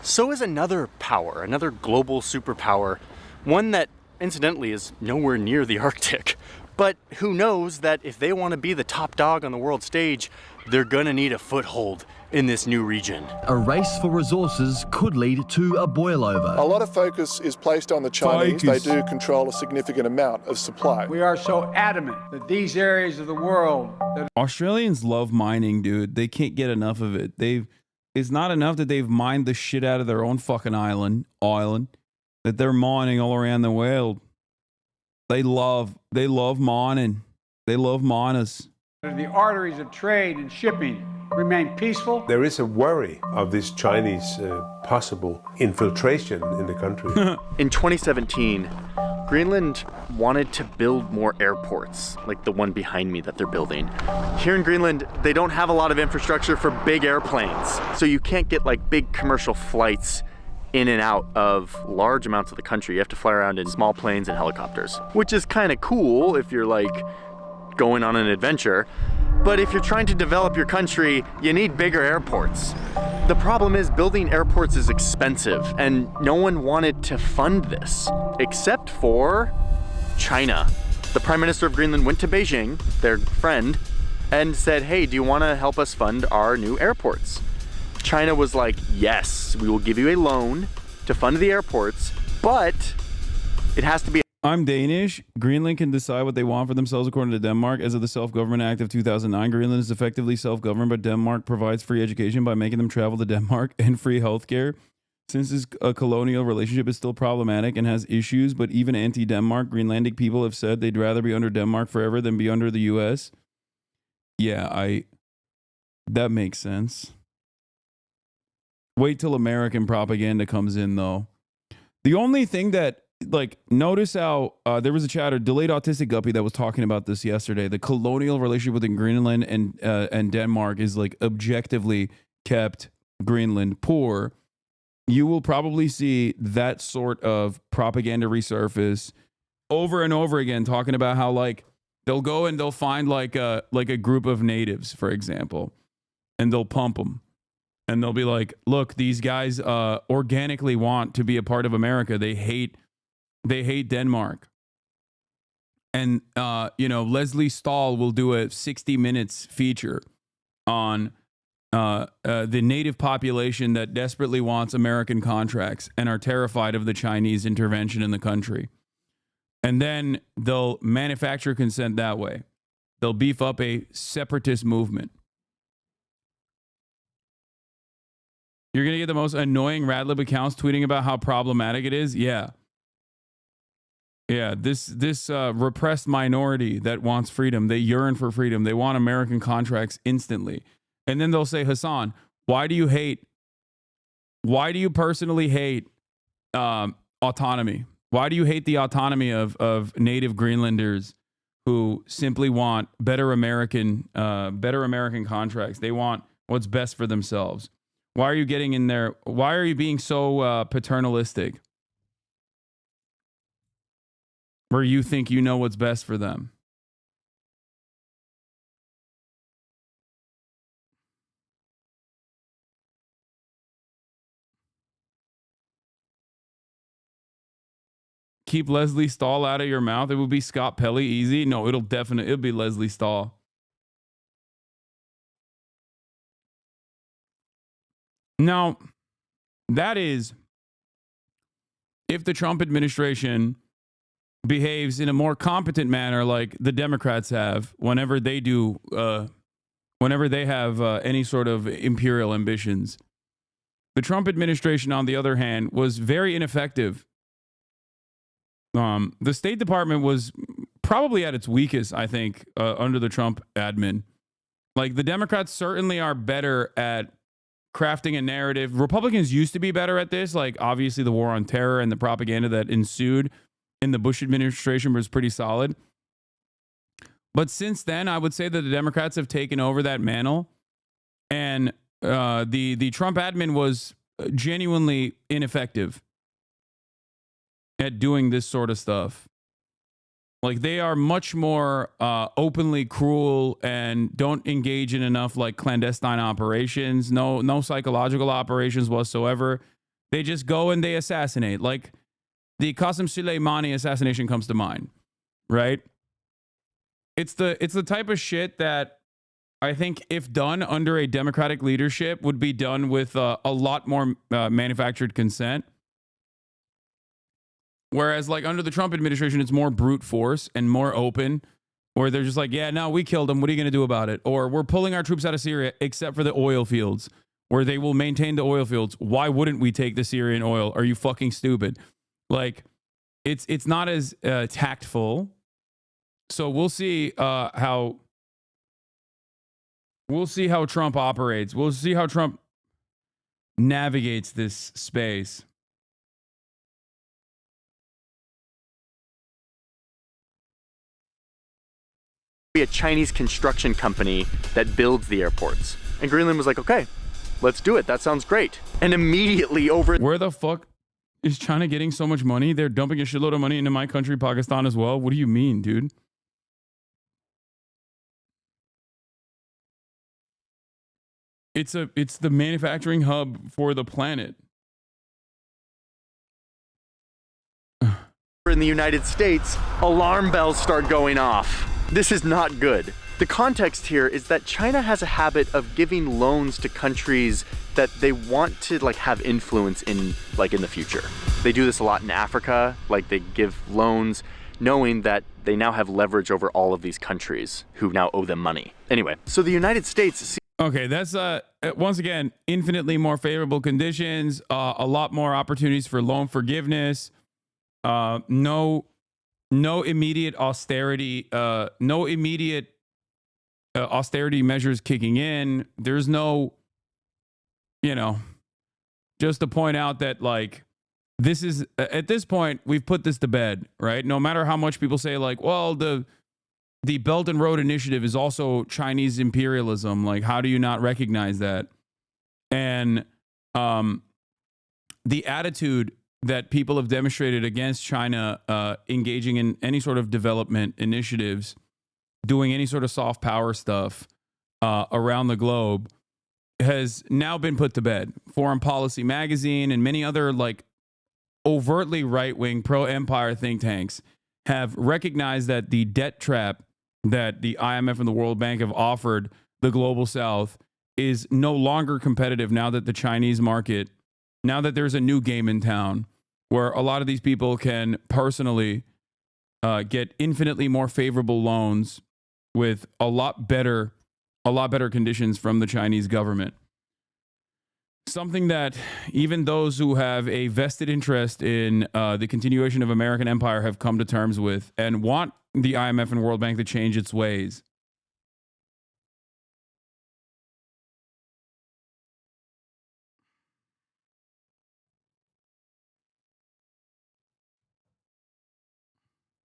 so is another power, another global superpower, one that, incidentally, is nowhere near the Arctic. But who knows that if they want to be the top dog on the world stage, they're gonna need a foothold in this new region. A race for resources could lead to a boil over. A lot of focus is placed on the Chinese. They do control a significant amount of supply. We are so adamant that these areas of the world... Australians love mining, dude. They can't get enough of it. It's not enough that they've mined the shit out of their own fucking island, that they're mining all around the world. They love mining. They love miners. The arteries of trade and shipping remain peaceful. There is a worry of this Chinese possible infiltration in the country. In 2017, Greenland wanted to build more airports, like the one behind me that they're building. Here in Greenland, they don't have a lot of infrastructure for big airplanes, so you can't get like big commercial flights in and out of large amounts of the country. You have to fly around in small planes and helicopters, which is kind of cool if you're like going on an adventure. But if you're trying to develop your country, you need bigger airports. The problem is building airports is expensive, and no one wanted to fund this, except for China. The Prime Minister of Greenland went to Beijing, their friend, and said, hey, do you want to help us fund our new airports? China was like, yes, we will give you a loan to fund the airports, but it has to be. I'm Danish. Greenland can decide what they want for themselves according to Denmark. As of the Self-Government Act of 2009, Greenland is effectively self-governed, but Denmark provides free education by making them travel to Denmark and free healthcare. Since this colonial relationship is still problematic and has issues, but even anti-Denmark, Greenlandic people have said they'd rather be under Denmark forever than be under the U.S. Yeah, that makes sense. Wait till American propaganda comes in, though. The only thing that, like, notice how there was a chatter, Delayed Autistic Guppy, that was talking about this yesterday. The colonial relationship within Greenland and Denmark is, like, objectively kept Greenland poor. You will probably see that sort of propaganda resurface over and over again, talking about how, like, they'll go and they'll find like a group of natives, for example, and they'll pump them. And they'll be like, look, these guys organically want to be a part of America. They hate Denmark. And, Leslie Stahl will do a 60 minutes feature on the native population that desperately wants American contracts and are terrified of the Chinese intervention in the country. And then they'll manufacture consent that way. They'll beef up a separatist movement. You're going to get the most annoying Radlib accounts tweeting about how problematic it is? Yeah. Yeah, this repressed minority that wants freedom, they yearn for freedom. They want American contracts instantly. And then they'll say, Hasan, why do you personally hate autonomy? Why do you hate the autonomy of native Greenlanders who simply want better American contracts? They want what's best for themselves. Why are you getting in there? Why are you being so paternalistic? Where you think you know what's best for them. Keep Leslie Stahl out of your mouth. It would be Scott Pelley easy. No, it'll be Leslie Stahl. Now, that is if the Trump administration behaves in a more competent manner like the Democrats have whenever they have any sort of imperial ambitions. The Trump administration, on the other hand, was very ineffective. The State Department was probably at its weakest, I think, under the Trump admin. Like, the Democrats certainly are better at crafting a narrative. Republicans used to be better at this. Like, obviously, the war on terror and the propaganda that ensued in the Bush administration was pretty solid. But since then, I would say that the Democrats have taken over that mantle. And the Trump admin was genuinely ineffective at doing this sort of stuff. Like, they are much more openly cruel and don't engage in enough like clandestine operations, no psychological operations whatsoever. They just go and they assassinate. Like, the Qasem Soleimani assassination comes to mind, right? It's the type of shit that I think, if done under a Democratic leadership, would be done with a lot more manufactured consent. Whereas, like, under the Trump administration, it's more brute force and more open, where they're just like, yeah, no, we killed them. What are you going to do about it? Or we're pulling our troops out of Syria, except for the oil fields, where they will maintain the oil fields. Why wouldn't we take the Syrian oil? Are you fucking stupid? Like, it's not as tactful. So we'll see how Trump operates. We'll see how Trump navigates this space. be a Chinese construction company that builds the airports. And Greenland was like, okay, let's do it. That sounds great. And immediately over... Where the fuck is China getting so much money? They're dumping a shitload of money into my country, Pakistan, as well. What do you mean, dude? It's the manufacturing hub for the planet. In the United States, alarm bells start going off. This is not good. The context here is that China has a habit of giving loans to countries that they want to have influence in in the future. They do this a lot in Africa. They give loans knowing that they now have leverage over all of these countries who now owe them money. Anyway, so the United States... Okay, that's once again infinitely more favorable conditions, a lot more opportunities for loan forgiveness, no immediate austerity, austerity measures kicking in. There's no, just to point out that this is at this point we've put this to bed, right? No matter how much people say well, the Belt and Road Initiative is also Chinese imperialism. How do you not recognize that? And the attitude that people have demonstrated against China engaging in any sort of development initiatives, doing any sort of soft power stuff around the globe has now been put to bed. Foreign Policy Magazine and many other overtly right-wing pro-empire think tanks have recognized that the debt trap that the IMF and the World Bank have offered the global south is no longer competitive now that the Chinese market, now that there's a new game in town where a lot of these people can personally get infinitely more favorable loans with a lot better conditions from the Chinese government. Something that even those who have a vested interest in the continuation of American empire have come to terms with and want the IMF and World Bank to change its ways.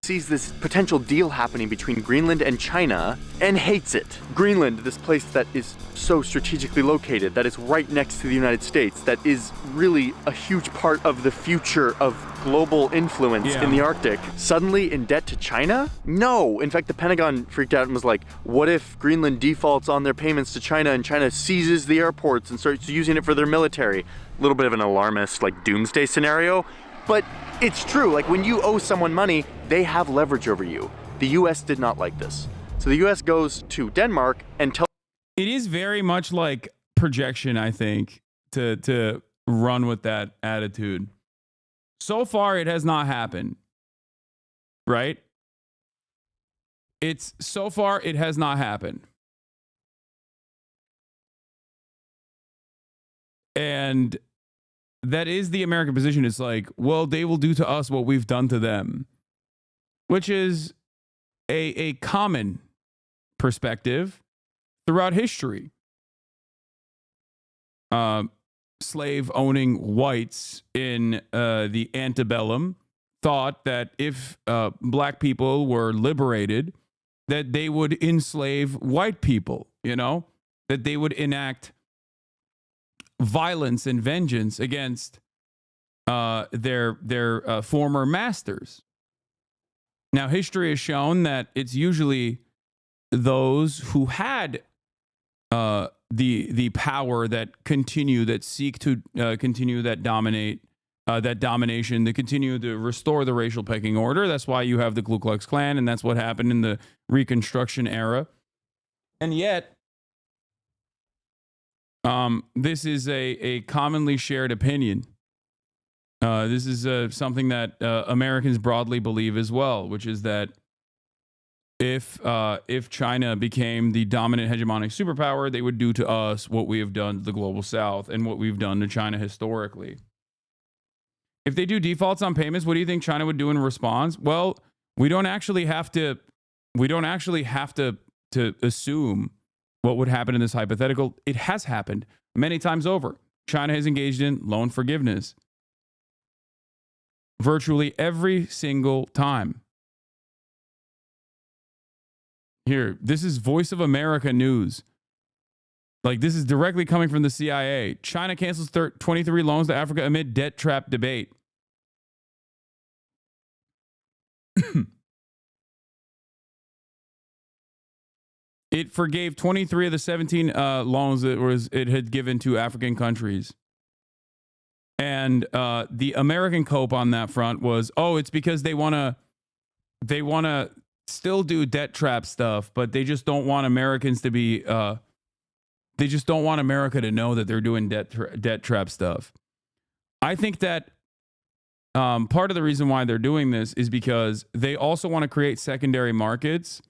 Sees this potential deal happening between Greenland and China and hates it. Greenland, this place that is so strategically located, that is right next to the United States, that is really a huge part of the future of global influence in the Arctic, suddenly in debt to China? No. In fact, the Pentagon freaked out and was like, what if Greenland defaults on their payments to China and China seizes the airports and starts using it for their military? A little bit of an alarmist, doomsday scenario. But it's true, when you owe someone money, they have leverage over you. The US did not like this. So the US goes to Denmark and tells... It is very much like projection, I think, to run with that attitude. So far, it has not happened, right? So far, it has not happened. And that is the American position. It's well, they will do to us what we've done to them, which is a common perspective throughout history. Slave-owning whites in the antebellum thought that if black people were liberated, that they would enslave white people, that they would enact violence and vengeance against their former masters. Now, history has shown that it's usually those who had the power that seek to continue that domination, to continue to restore the racial pecking order. That's why you have the Ku Klux Klan, and that's what happened in the Reconstruction era. And yet, this is a commonly shared opinion. This is something that Americans broadly believe as well, which is that if China became the dominant hegemonic superpower, they would do to us what we have done to the global south and what we've done to China historically. If they do defaults on payments, what do you think China would do in response? Well, we don't actually have to assume what would happen in this hypothetical. It has happened many times over. China has engaged in loan forgiveness virtually every single time. Here, this is Voice of America News. Like, this is directly coming from the CIA. China cancels 23 loans to Africa amid debt trap debate. It forgave 23 of the 17 loans that it had given to African countries. And the American cope on that front was, oh, it's because they want to still do debt trap stuff, but they just don't want Americans to be they just don't want America to know that they're doing debt trap stuff. I think that part of the reason why they're doing this is because they also want to create secondary markets.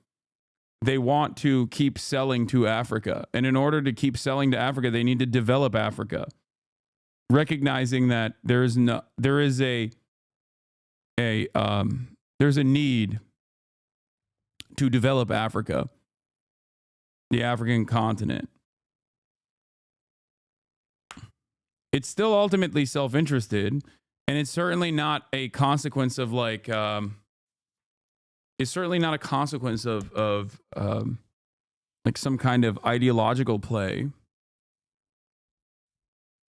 They want to keep selling to Africa. And in order to keep selling to Africa, they need to develop Africa. Recognizing that there's a need to develop Africa, the African continent. It's still ultimately self-interested, and it's certainly not a consequence of like it's certainly not a consequence of like some kind of ideological play.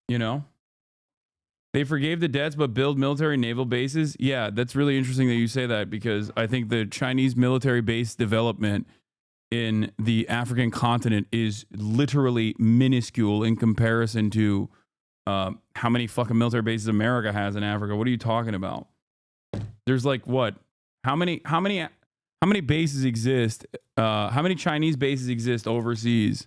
You know? They forgave the debts but build military naval bases. Yeah, that's really interesting that you say that, because I think the Chinese military base development in the African continent is literally minuscule in comparison to how many fucking military bases America has in Africa. What are you talking about? There's like what? How many bases exist? How many Chinese bases exist overseas?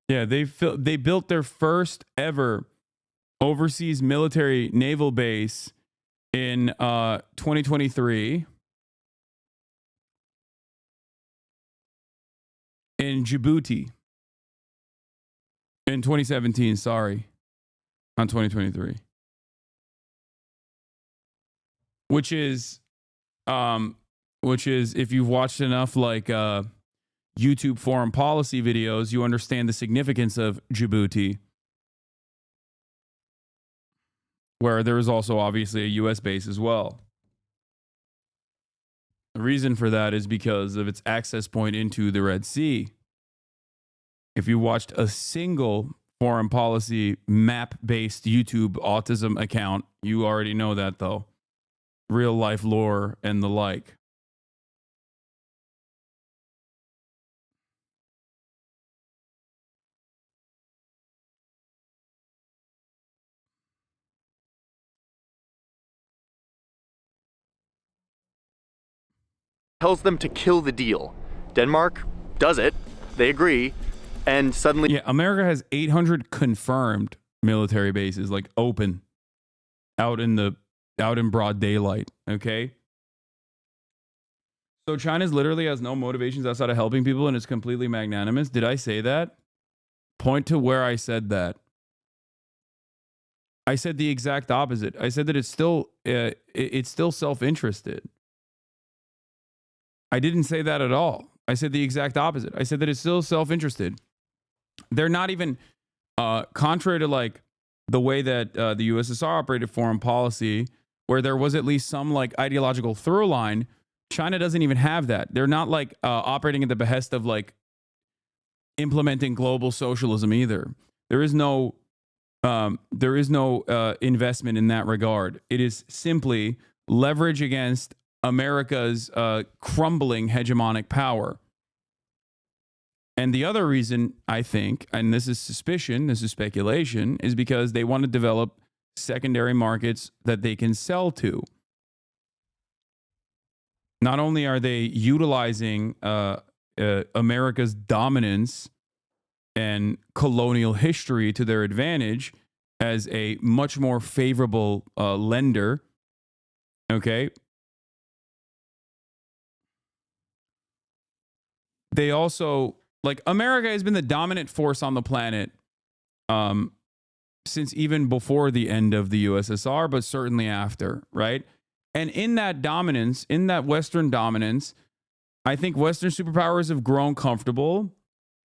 Yeah, they built their first ever overseas military naval base in 2023 in Djibouti. In 2017, sorry, on 2023, which is if you've watched enough like YouTube foreign policy videos, you understand the significance of Djibouti, where there is also obviously a US base as well. The reason for that is because of its access point into the Red Sea. If you watched a single foreign policy map-based YouTube autism account, you already know that though. Real life lore and the like. Tells them to kill the deal. Denmark does it. They agree. And suddenly... Yeah, America has 800 confirmed military bases, like open, out in broad daylight, okay? So China literally has no motivations outside of helping people, and it's completely magnanimous. Did I say that? Point to where I said that. I said the exact opposite. I said that it's still self-interested. I didn't say that at all. I said the exact opposite. I said that it's still self-interested. They're not even, contrary to like the way that the USSR operated foreign policy, where there was at least some like ideological through line. China doesn't even have that. They're not like operating at the behest of like implementing global socialism either. There is no investment in that regard. It is simply leverage against America's crumbling hegemonic power. And the other reason, I think, and this is suspicion, this is speculation, is because they want to develop secondary markets that they can sell to. Not only are they utilizing America's dominance and colonial history to their advantage as a much more favorable lender, okay? They also, like, America has been the dominant force on the planet since even before the end of the USSR, but certainly after, right? And in that dominance, in that Western dominance, I think Western superpowers have grown comfortable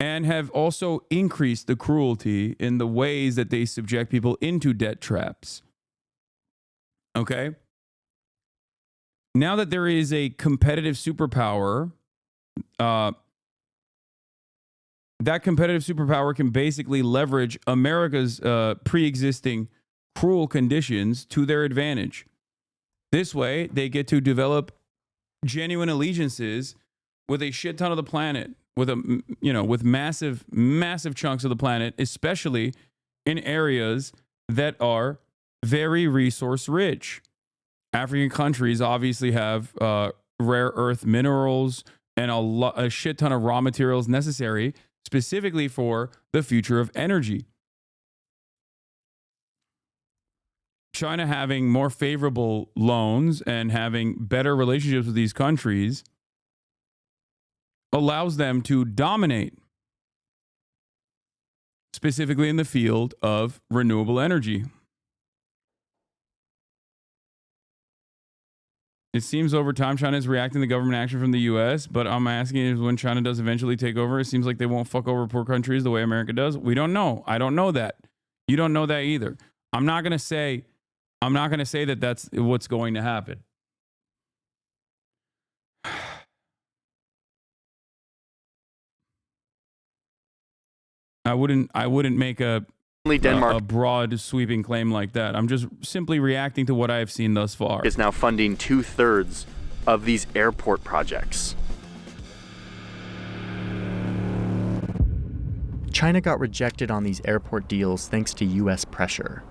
and have also increased the cruelty in the ways that they subject people into debt traps. Okay? Now that there is a competitive superpower, that competitive superpower can basically leverage America's pre-existing cruel conditions to their advantage. This way, they get to develop genuine allegiances with a shit ton of the planet, with with massive chunks of the planet, especially in areas that are very resource rich. African countries obviously have rare earth minerals and a shit ton of raw materials necessary specifically for the future of energy. China having more favorable loans and having better relationships with these countries allows them to dominate, specifically in the field of renewable energy. It seems over time China is reacting to government action from the U.S., but I'm asking is when China does eventually take over, it seems like they won't fuck over poor countries the way America does. We don't know. I don't know that. You don't know that either. I'm not going to say that that's what's going to happen. I wouldn't make a broad sweeping claim like that. I'm just simply reacting to what I've seen thus far. Is now funding 2/3 of these airport projects. China got rejected on these airport deals thanks to US pressure.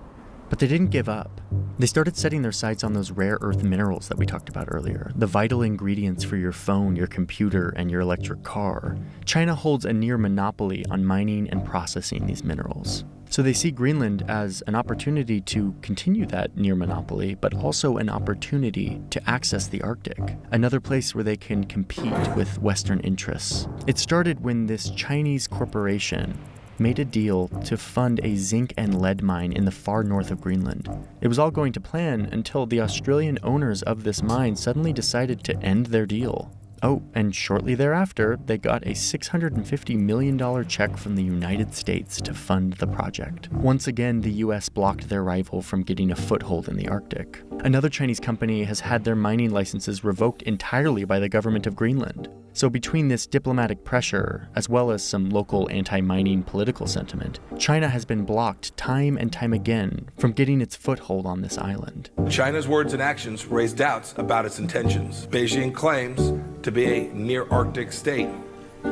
But they didn't give up. They started setting their sights on those rare earth minerals that we talked about earlier, the vital ingredients for your phone, your computer, and your electric car. China holds a near monopoly on mining and processing these minerals. So they see Greenland as an opportunity to continue that near monopoly, but also an opportunity to access the Arctic, another place where they can compete with Western interests. It started when this Chinese corporation made a deal to fund a zinc and lead mine in the far north of Greenland. It was all going to plan until the Australian owners of this mine suddenly decided to end their deal. Oh, and shortly thereafter, they got a $650 million check from the United States to fund the project. Once again, the US blocked their rival from getting a foothold in the Arctic. Another Chinese company has had their mining licenses revoked entirely by the government of Greenland. So between this diplomatic pressure, as well as some local anti-mining political sentiment, China has been blocked time and time again from getting its foothold on this island. China's words and actions raise doubts about its intentions. Beijing claims to be a near-Arctic state,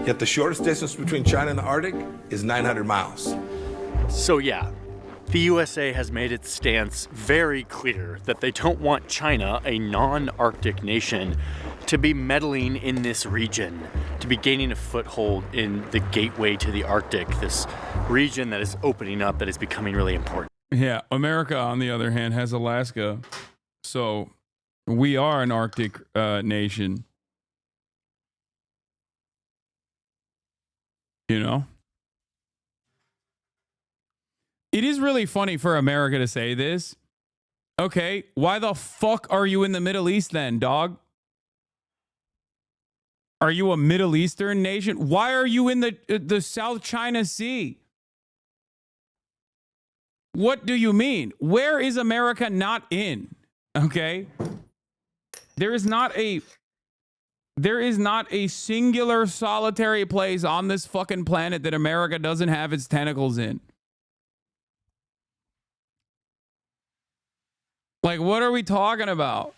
yet the shortest distance between China and the Arctic is 900 miles. So yeah, the USA has made its stance very clear that they don't want China, a non-Arctic nation, to be meddling in this region, to be gaining a foothold in the gateway to the Arctic, this region that is opening up, that is becoming really important. Yeah, America, on the other hand, has Alaska, so we are an Arctic nation. You know? It is really funny for America to say this. Okay, why the fuck are you in the Middle East then, dog? Are you a Middle Eastern nation? Why are you in the South China Sea? What do you mean? Where is America not in? Okay? There is not a singular solitary place on this fucking planet that America doesn't have its tentacles in. Like, what are we talking about?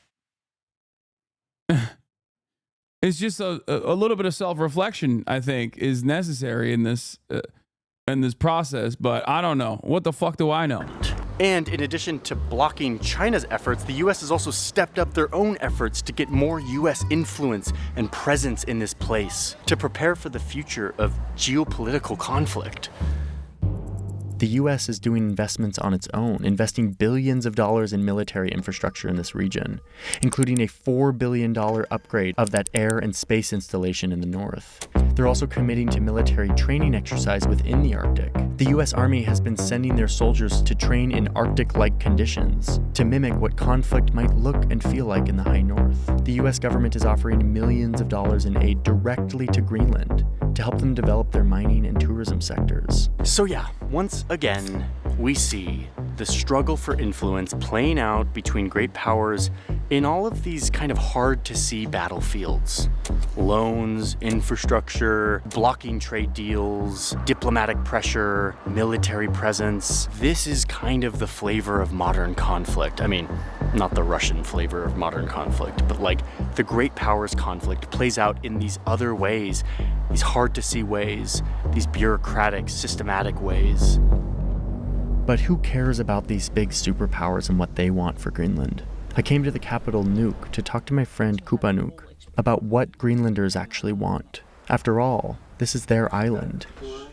It's just a little bit of self-reflection, I think, is necessary in this process. But I don't know. What the fuck do I know? And in addition to blocking China's efforts, the US has also stepped up their own efforts to get more US influence and presence in this place, to prepare for the future of geopolitical conflict. The US is doing investments on its own, investing billions of dollars in military infrastructure in this region, including a $4 billion upgrade of that air and space installation in the north. They're also committing to military training exercise within the Arctic. The US Army has been sending their soldiers to train in Arctic-like conditions to mimic what conflict might look and feel like in the high north. The US government is offering millions of dollars in aid directly to Greenland to help them develop their mining and tourism sectors. So yeah, once again, we see the struggle for influence playing out between great powers in all of these kind of hard to see battlefields. Loans, infrastructure, blocking trade deals, diplomatic pressure, military presence. This is kind of the flavor of modern conflict. I mean, not the Russian flavor of modern conflict, but like the great powers conflict plays out in these other ways, these hard to see ways, these bureaucratic, systematic ways. But who cares about these big superpowers and what they want for Greenland? I came to the capital Nuuk to talk to my friend Kupanuk about what Greenlanders actually want. After all, this is their island.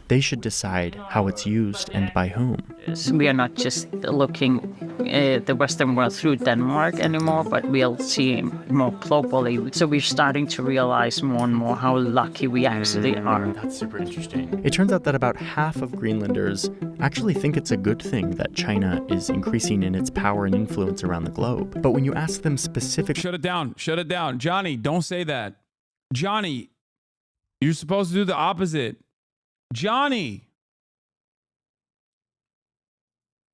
They should decide how it's used and by whom. So we are not just looking the Western world through Denmark anymore, but we'll see more globally. So we're starting to realize more and more how lucky we actually are. That's super interesting. It turns out that about half of Greenlanders actually think it's a good thing that China is increasing in its power and influence around the globe. But when you ask them specifically... Shut it down. Shut it down. Johnny, don't say that. Johnny, you're supposed to do the opposite. Johnny!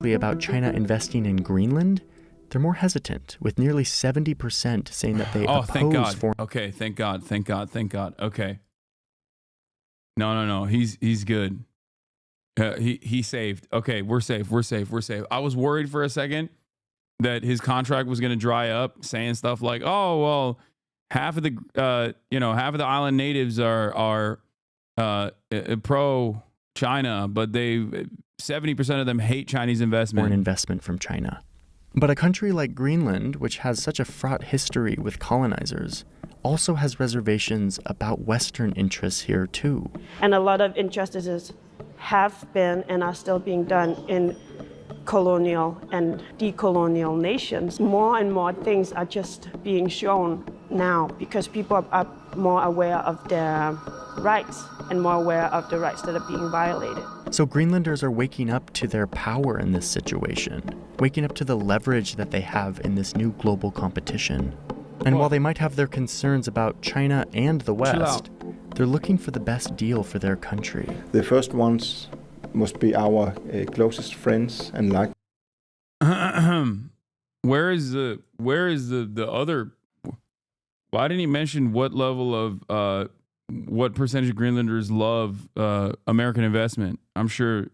About China investing in Greenland, they're more hesitant, with nearly 70% saying that they oppose thank God. foreign... Okay, thank God. Okay. No. He's good. He saved. Okay, we're safe. I was worried for a second that his contract was going to dry up, saying stuff like, "Oh, well, half of the island natives are pro China, but 70% of them hate Chinese investment." Foreign investment from China. But a country like Greenland, which has such a fraught history with colonizers, also has reservations about Western interests here too. And a lot of injustices have been and are still being done in colonial and decolonial nations. More and more things are just being shown now because people are more aware of their rights and more aware of the rights that are being violated. So Greenlanders are waking up to their power in this situation, waking up to the leverage that they have in this new global competition. And while they might have their concerns about China and the West, they're looking for the best deal for their country. The first ones must be our closest friends and like. Where is the other? Why didn't he mention what level of what percentage of Greenlanders love American investment? I'm sure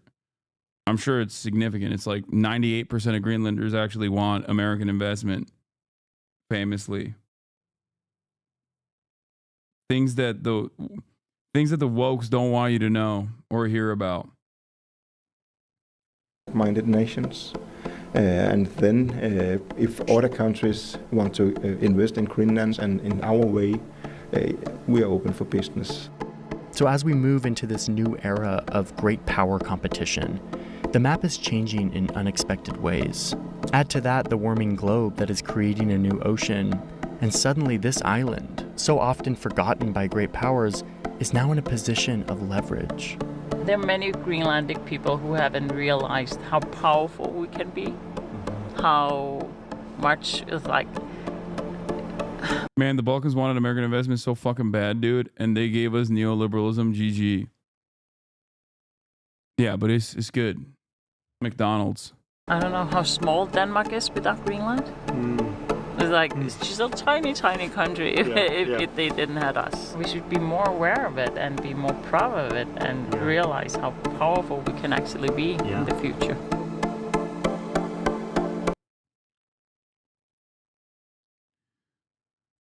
it's significant. It's like 98% of Greenlanders actually want American investment. Famously, things that the wokes don't want you to know or hear about. Minded nations, and then if other countries want to invest in Greenland and in our way, we are open for business. So as we move into this new era of great power competition, the map is changing in unexpected ways. Add to that the warming globe that is creating a new ocean, and suddenly this island, so often forgotten by great powers, is now in a position of leverage. There are many Greenlandic people who haven't realized how powerful we can be, how much is like... Man, the Balkans wanted American investment so fucking bad, dude, and they gave us neoliberalism, GG. Yeah, but it's good. McDonald's. I don't know how small Denmark is without Greenland. It's like, it's just a tiny, tiny country if they didn't have us. We should be more aware of it and be more proud of it and realize how powerful we can actually be in the future.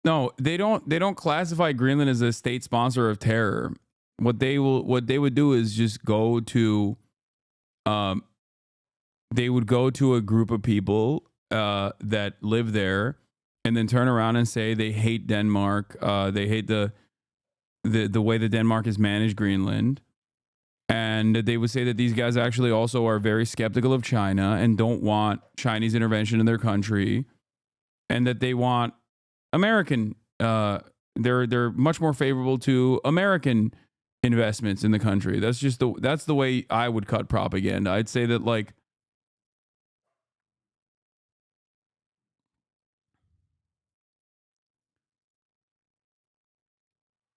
No, they don't classify Greenland as a state sponsor of terror. What they would do is just go to they would go to a group of people that live there and then turn around and say they hate Denmark. They hate the way that Denmark has managed Greenland. And they would say that these guys actually also are very skeptical of China and don't want Chinese intervention in their country, and that they want American. They're much more favorable to American investments in the country. That's the way I would cut propaganda. I'd say that, like,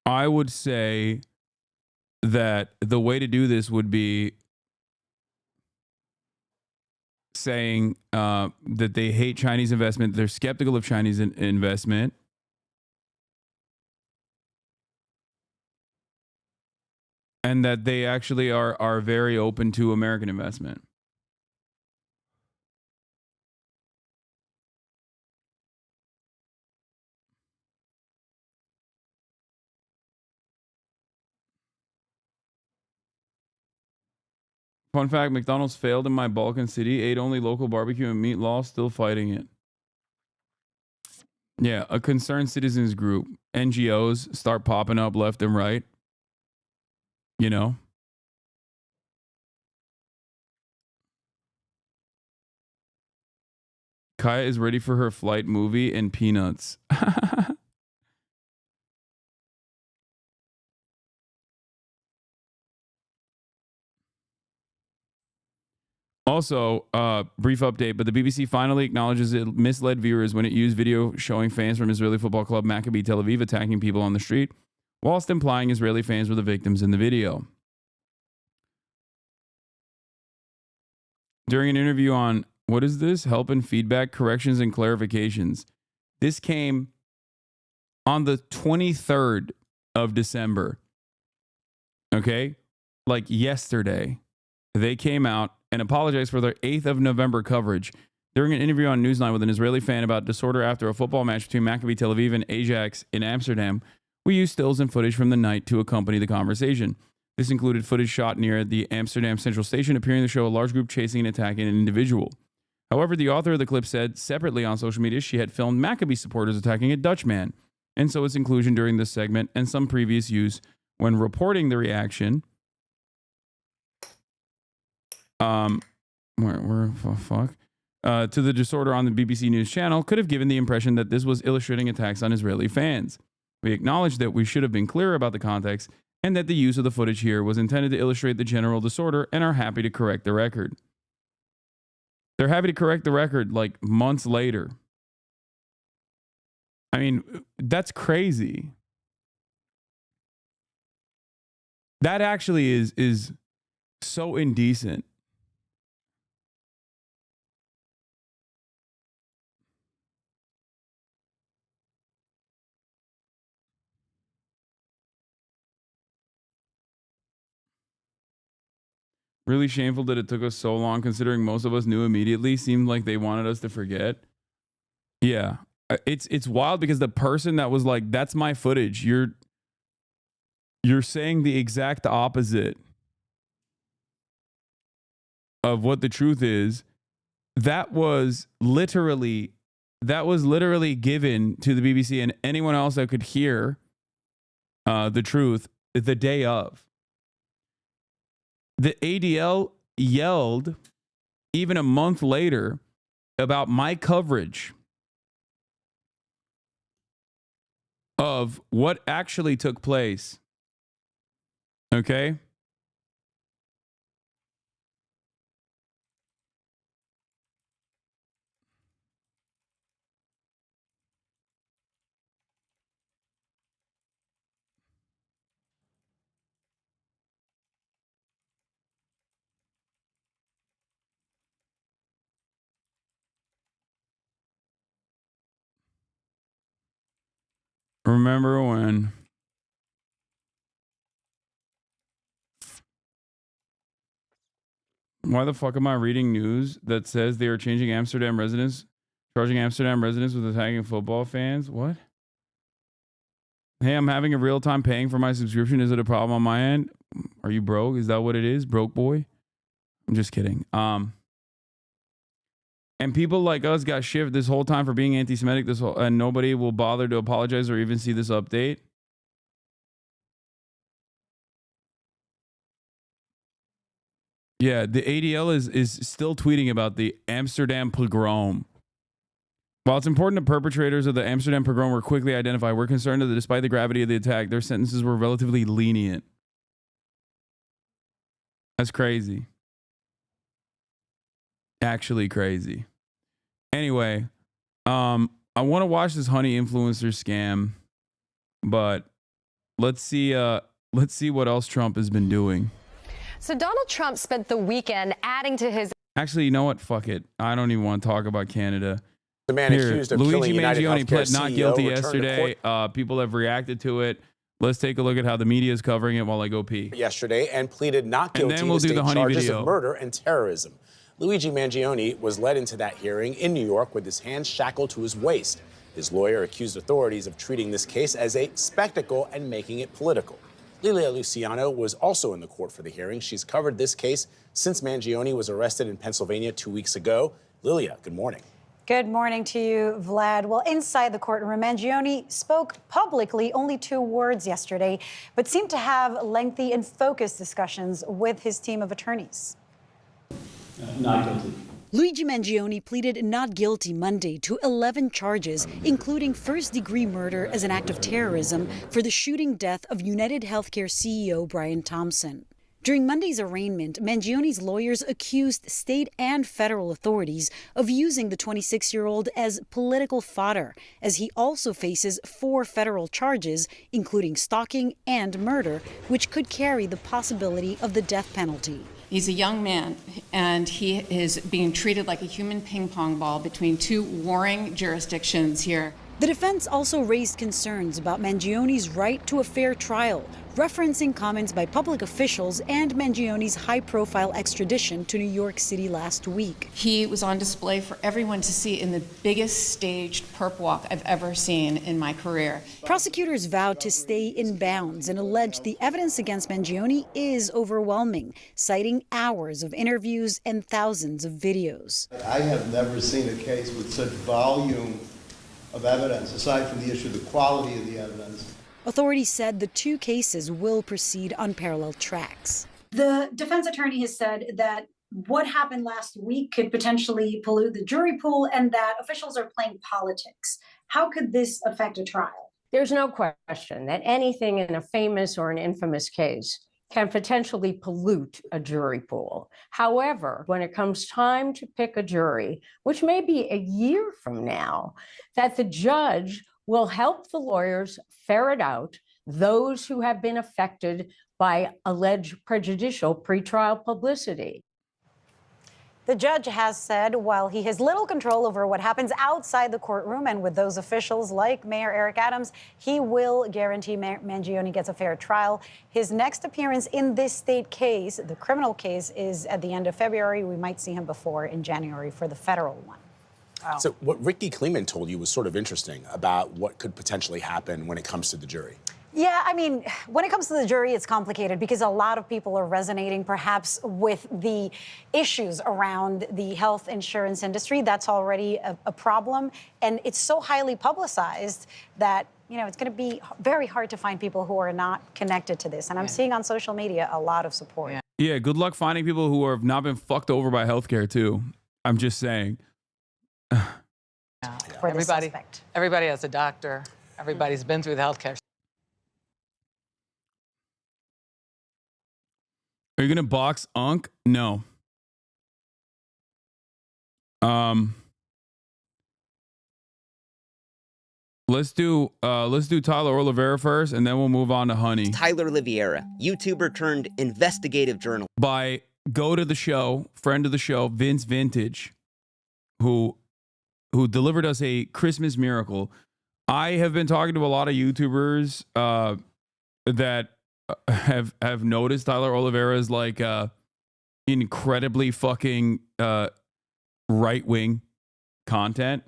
I would say that the way to do this would be saying that they hate Chinese investment. They're skeptical of Chinese investment. And that they actually are very open to American investment. Fun fact, McDonald's failed in my Balkan city, ate only local barbecue and meat law, still fighting it. Yeah, a concerned citizens group, NGOs start popping up left and right. You know? Kaya is ready for her flight movie and Peanuts. Also, brief update, but the BBC finally acknowledges it misled viewers when it used video showing fans from Israeli football club Maccabi Tel Aviv attacking people on the street, whilst implying Israeli fans were the victims in the video. During an interview on, what is this? Help and Feedback, Corrections and Clarifications. This came on the 23rd of December. Okay? Like yesterday. They came out and apologized for their 8th of November coverage. During an interview on Newsline with an Israeli fan about disorder after a football match between Maccabi Tel Aviv and Ajax in Amsterdam, we used stills and footage from the night to accompany the conversation. This included footage shot near the Amsterdam Central Station, appearing to show a large group chasing and attacking an individual. However, the author of the clip said separately on social media she had filmed Maccabi supporters attacking a Dutch man, and so its inclusion during this segment and some previous use when reporting the reaction to the disorder on the BBC News channel could have given the impression that this was illustrating attacks on Israeli fans. We acknowledge that we should have been clearer about the context and that the use of the footage here was intended to illustrate the general disorder and are happy to correct the record. They're happy to correct the record like months later. I mean, that's crazy. That actually is so indecent. Really shameful that it took us so long, considering most of us knew immediately. Seemed like they wanted us to forget. Yeah. It's wild because the person that was like, that's my footage. You're saying the exact opposite of what the truth is. That was literally given to the BBC and anyone else that could hear the truth the day of. The ADL yelled even a month later about my coverage of what actually took place. Okay? Remember when why the fuck am I reading news that says they are charging Amsterdam residents with attacking football fans? What? Hey, I'm having a real time paying for my subscription. Is it a problem on my end? Are you broke? Is that what it is? Broke boy? I'm just kidding. And people like us got shivved this whole time for being anti-Semitic, and nobody will bother to apologize or even see this update. Yeah, the ADL is still tweeting about the Amsterdam pogrom. While it's important the perpetrators of the Amsterdam pogrom were quickly identified, we're concerned that despite the gravity of the attack, their sentences were relatively lenient. That's crazy. Actually crazy. Anyway, I want to watch this honey influencer scam, but let's see what else Trump has been doing. So Donald Trump spent the weekend adding to his... Actually, you know what? Fuck it. I don't even want to talk about Canada. The man accused of killing United Luigi Mangione Healthcare pled not CEO guilty returned to yesterday. People have reacted to it. Let's take a look at how the media is covering it while I go pee. Yesterday and pleaded not guilty And then we'll to do the state honey charges video. of murder and terrorism. Luigi Mangione was led into that hearing in New York with his hands shackled to his waist. His lawyer accused authorities of treating this case as a spectacle and making it political. Lilia Luciano was also in the court for the hearing. She's covered this case since Mangione was arrested in Pennsylvania 2 weeks ago. Lilia, good morning. Good morning to you, Vlad. Well, inside the courtroom, Mangione spoke publicly only 2 words yesterday, but seemed to have lengthy and focused discussions with his team of attorneys. Not guilty. Luigi Mangione pleaded not guilty Monday to 11 charges, including first-degree murder as an act of terrorism for the shooting death of United Healthcare CEO Brian Thompson. During Monday's arraignment, Mangione's lawyers accused state and federal authorities of using the 26-year-old as political fodder, as he also faces 4 federal charges, including stalking and murder, which could carry the possibility of the death penalty. He's a young man, and he is being treated like a human ping pong ball between 2 warring jurisdictions here. The defense also raised concerns about Mangione's right to a fair trial, referencing comments by public officials and Mangione's high-profile extradition to New York City last week. He was on display for everyone to see in the biggest staged perp walk I've ever seen in my career. Prosecutors vowed to stay in bounds and alleged the evidence against Mangione is overwhelming, citing hours of interviews and thousands of videos. I have never seen a case with such volume of evidence, aside from the issue of the quality of the evidence. Authorities said the 2 cases will proceed on parallel tracks. The defense attorney has said that what happened last week could potentially pollute the jury pool and that officials are playing politics. How could this affect a trial? There's no question that anything in a famous or an infamous case can potentially pollute a jury pool. However, when it comes time to pick a jury, which may be a year from now, that the judge will help the lawyers ferret out those who have been affected by alleged prejudicial pretrial publicity. The judge has said while he has little control over what happens outside the courtroom and with those officials like Mayor Eric Adams, he will guarantee Mangione gets a fair trial. His next appearance in this state case, the criminal case, is at the end of February. We might see him before in January for the federal one. Wow. So what Ricky Kleeman told you was sort of interesting about what could potentially happen when it comes to the jury. Yeah, I mean, when it comes to the jury, it's complicated because a lot of people are resonating perhaps with the issues around the health insurance industry. That's already a problem. And it's so highly publicized that, you know, it's going to be very hard to find people who are not connected to this. And I'm seeing on social media a lot of support. Yeah, good luck finding people who have not been fucked over by healthcare, too. I'm just saying. For everybody has a doctor. Everybody's been through the healthcare. Are you gonna box Unc? No. Let's do Tyler Oliveira first, and then we'll move on to Honey. Tyler Oliveira, YouTuber turned investigative journal. By go to the show, friend of the show, Vince Vintage, who delivered us a Christmas miracle. I have been talking to a lot of YouTubers that have noticed Tyler Oliveira is like incredibly fucking right-wing content.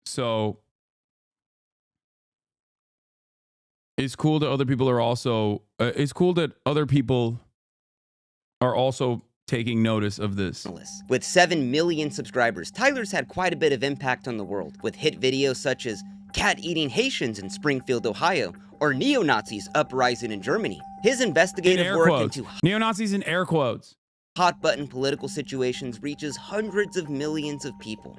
So it's cool that other people are also taking notice of this. With 7 million subscribers, Tyler's had quite a bit of impact on the world, with hit videos such as cat-eating Haitians in Springfield, Ohio, or neo-Nazis uprising in Germany. His investigative work into neo-Nazis in air quotes hot-button political situations reaches hundreds of millions of people.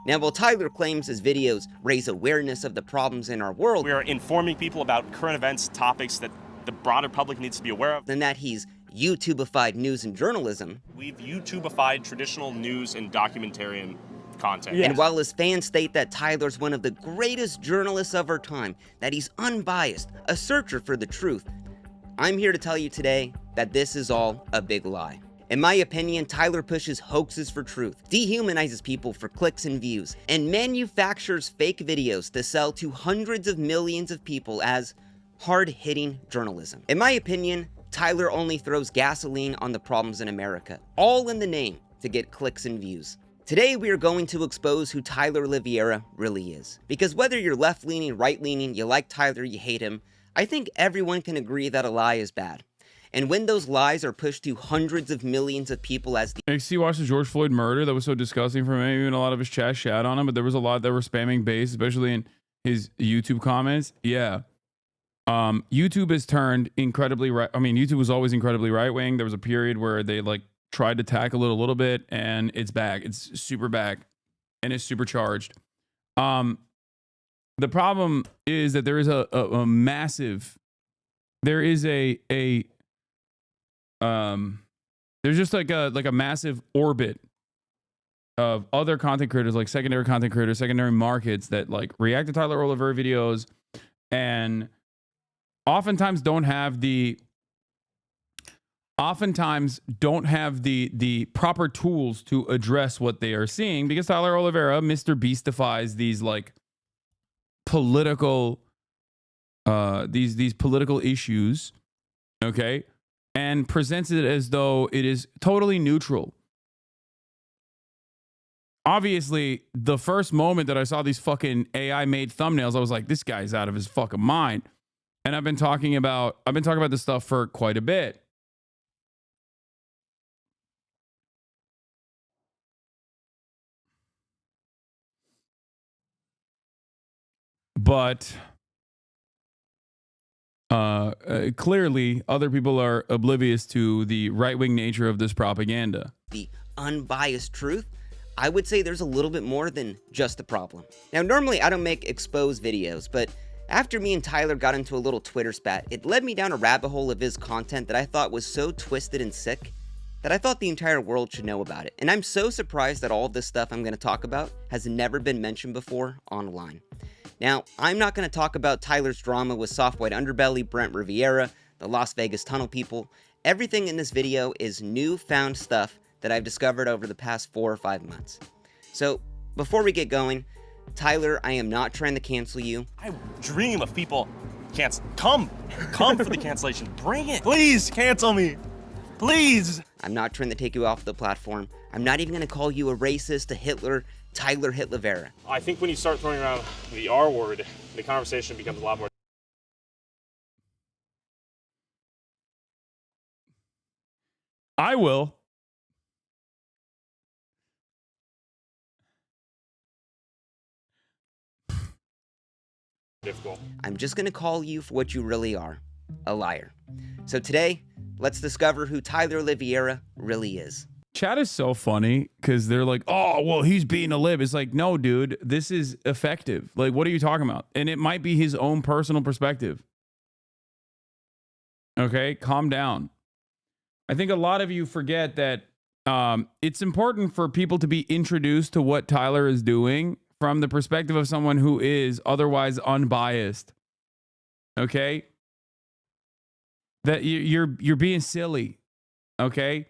Now, while Tyler claims his videos raise awareness of the problems in our world, we are informing people about current events, topics that the broader public needs to be aware of, and that he's YouTubified news and journalism. We've YouTubified traditional news and documentarian content. And while his fans state that Tyler's one of the greatest journalists of our time, that he's unbiased, a searcher for the truth, I'm here to tell you today that this is all a big lie. In my opinion, Tyler pushes hoaxes for truth, dehumanizes people for clicks and views, and manufactures fake videos to sell to hundreds of millions of people as hard-hitting journalism. In my opinion, Tyler only throws gasoline on the problems in America, all in the name to get clicks and views. Today, we are going to expose who Tyler Oliveira really is. Because whether you're left-leaning, right-leaning, you like Tyler, you hate him, I think everyone can agree that a lie is bad. And when those lies are pushed to hundreds of millions of people as the... XC watched the George Floyd murder. That was so disgusting for me. Even a lot of his chat shat on him, but there was a lot that were spamming base, especially in his YouTube comments. Yeah. YouTube has turned incredibly right. I mean, YouTube was always incredibly right-wing. There was a period where they like tried to tackle it a little bit, and it's back. It's super back, and it's supercharged. The problem is that there is a massive... There is there's just like a massive orbit of other content creators, like secondary content creators, secondary markets that like react to Tyler Oliveira videos and oftentimes don't have the proper tools to address what they are seeing, because Tyler Oliveira, Mr. Beastifies these like political these political issues, okay, and presents it as though it is totally neutral. Obviously, the first moment that I saw these fucking AI made thumbnails, I was like, this guy's out of his fucking mind. And I've been talking about this stuff for quite a bit. But clearly, other people are oblivious to the right-wing nature of this propaganda. The unbiased truth, I would say there's a little bit more than just a problem. Now, normally I don't make exposed videos, but after me and Tyler got into a little Twitter spat, it led me down a rabbit hole of his content that I thought was so twisted and sick that I thought the entire world should know about it. And I'm so surprised that all of this stuff I'm going to talk about has never been mentioned before online. Now, I'm not going to talk about Tyler's drama with Soft White Underbelly, Brent Riviera, the Las Vegas Tunnel people. Everything in this video is newfound stuff that I've discovered over the past 4 or 5 months. So, before we get going, Tyler, I am not trying to cancel you. I dream of people come for the cancellation. Bring it. Please cancel me. Please. I'm not trying to take you off the platform. I'm not even going to call you a racist, a Hitler, Tyler Hitlevera. I think when you start throwing around the R word, the conversation becomes a lot more I will. difficult. I'm just going to call you for what you really are, a liar. So today, let's discover who Tyler Oliveira really is. Chat is so funny because they're like, oh, well, he's being a lib. It's like, no, dude, this is effective. Like, what are you talking about? And it might be his own personal perspective. Okay, calm down. I think a lot of you forget that it's important for people to be introduced to what Tyler is doing from the perspective of someone who is otherwise unbiased. Okay? That you're being silly. Okay?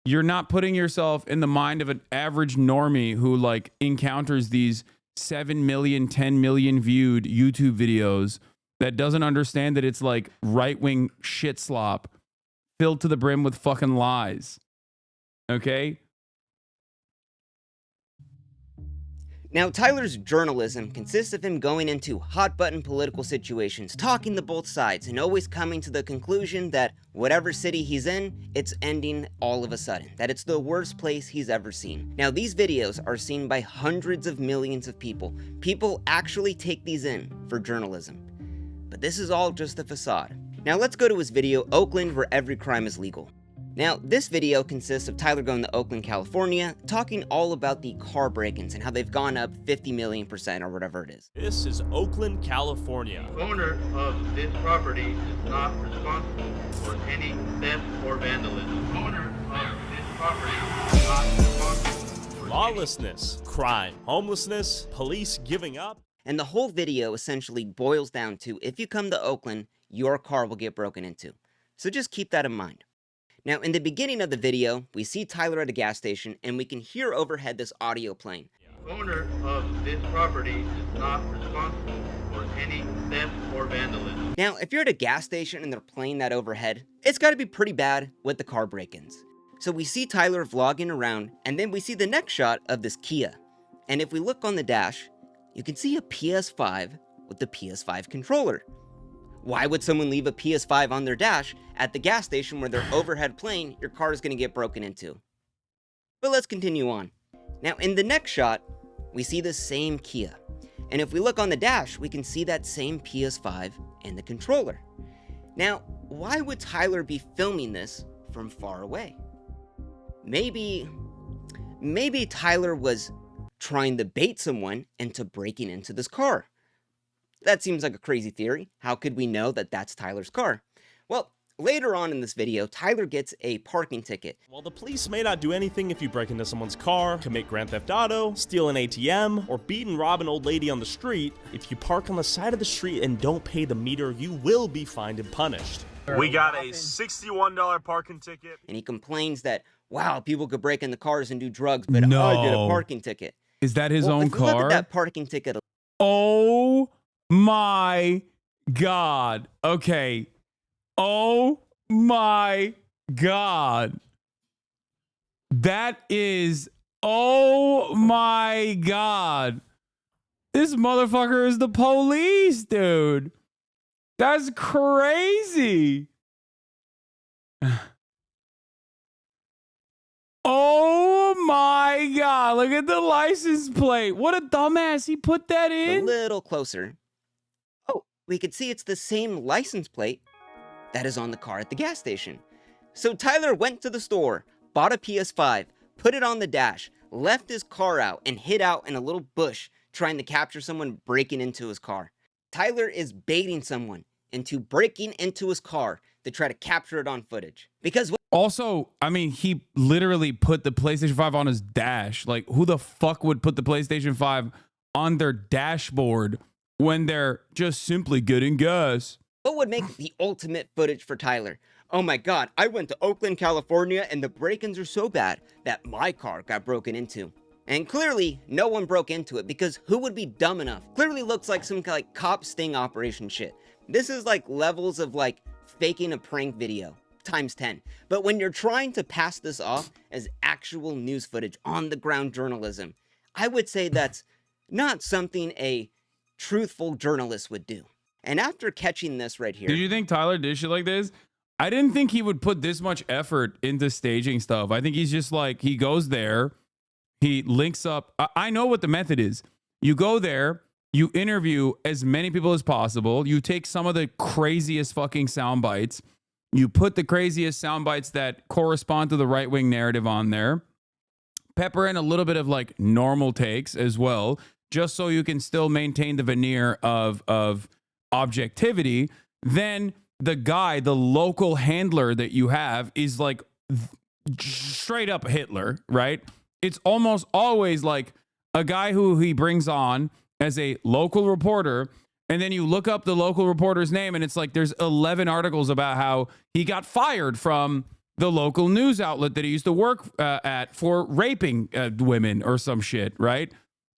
You're not putting yourself in the mind of an average normie who like encounters these 7 million, 10 million viewed YouTube videos that doesn't understand that it's like right-wing shit slop filled to the brim with fucking lies. Okay? Now, Tyler's journalism consists of him going into hot-button political situations, talking to both sides, and always coming to the conclusion that whatever city he's in, it's ending all of a sudden, that it's the worst place he's ever seen. Now, these videos are seen by hundreds of millions of people. People actually take these in for journalism. But this is all just a facade. Now, let's go to his video, Oakland, where every crime is legal. Now, this video consists of Tyler going to Oakland, California, talking all about the car break-ins and how they've gone up 50 million% or whatever it is. This is Oakland, California. The owner of this property is not responsible for any theft or vandalism. The owner of this property is not responsible for Lawlessness, crime, homelessness, police giving up. And the whole video essentially boils down to, if you come to Oakland, your car will get broken into. So just keep that in mind. Now, in the beginning of the video, we see Tyler at a gas station, and we can hear overhead this audio playing. The owner of this property is not responsible for any theft or vandalism. Now, if you're at a gas station and they're playing that overhead, it's got to be pretty bad with the car break-ins. So we see Tyler vlogging around, and then we see the next shot of this Kia. And if we look on the dash, you can see a PS5 with the PS5 controller. Why would someone leave a PS5 on their dash at the gas station where they're overhead playing? Your car is going to get broken into. But let's continue on. Now, in the next shot, we see the same Kia. And if we look on the dash, we can see that same PS5 and the controller. Now, why would Tyler be filming this from far away? Maybe Tyler was trying to bait someone into breaking into this car. That seems like a crazy theory. How could we know that that's Tyler's car? Well, later on in this video, Tyler gets a parking ticket. While the police may not do anything if you break into someone's car, commit Grand Theft Auto, steal an ATM, or beat and rob an old lady on the street, if you park on the side of the street and don't pay the meter, you will be fined and punished. We got a $61 parking ticket. And he complains that, wow, people could break into cars and do drugs, but I get a parking ticket. Is that his own if car? You look at that parking ticket. Oh my God. Okay. Oh my God. That is, oh my God. This motherfucker is the police, dude. That's crazy. Oh my God. Look at the license plate. What a dumbass. He put that in. A little closer. Oh, we could see it's the same license plate that is on the car at the gas station. So Tyler went to the store, bought a PS5, put it on the dash, left his car out, and hid out in a little bush trying to capture someone breaking into his car. Tyler is baiting someone into breaking into his car to try to capture it on footage. Because also, I mean, he literally put the PlayStation 5 on his dash. Like, who the fuck would put the PlayStation 5 on their dashboard when they're just simply getting gas? What would make the ultimate footage for Tyler? Oh my God, I went to Oakland, California, and the break-ins are so bad that my car got broken into. And clearly, no one broke into it, because who would be dumb enough? Clearly looks like some like cop sting operation shit. This is like levels of like faking a prank video times 10. But when you're trying to pass this off as actual news footage, on the ground journalism, I would say that's not something a truthful journalist would do. And after catching this right here. Did you think Tyler did shit like this? I didn't think he would put this much effort into staging stuff. I think he's just like, he goes there, he links up. I know what the method is. You go there, you interview as many people as possible. You take some of the craziest fucking sound bites. You put the craziest sound bites that correspond to the right-wing narrative on there. Pepper in a little bit of like normal takes as well, just so you can still maintain the veneer of objectivity. Then the guy, the local handler that you have is like straight up Hitler, right? It's almost always like a guy who he brings on as a local reporter, and then you look up the local reporter's name and it's like there's 11 articles about how he got fired from the local news outlet that he used to work at for raping women or some shit, right?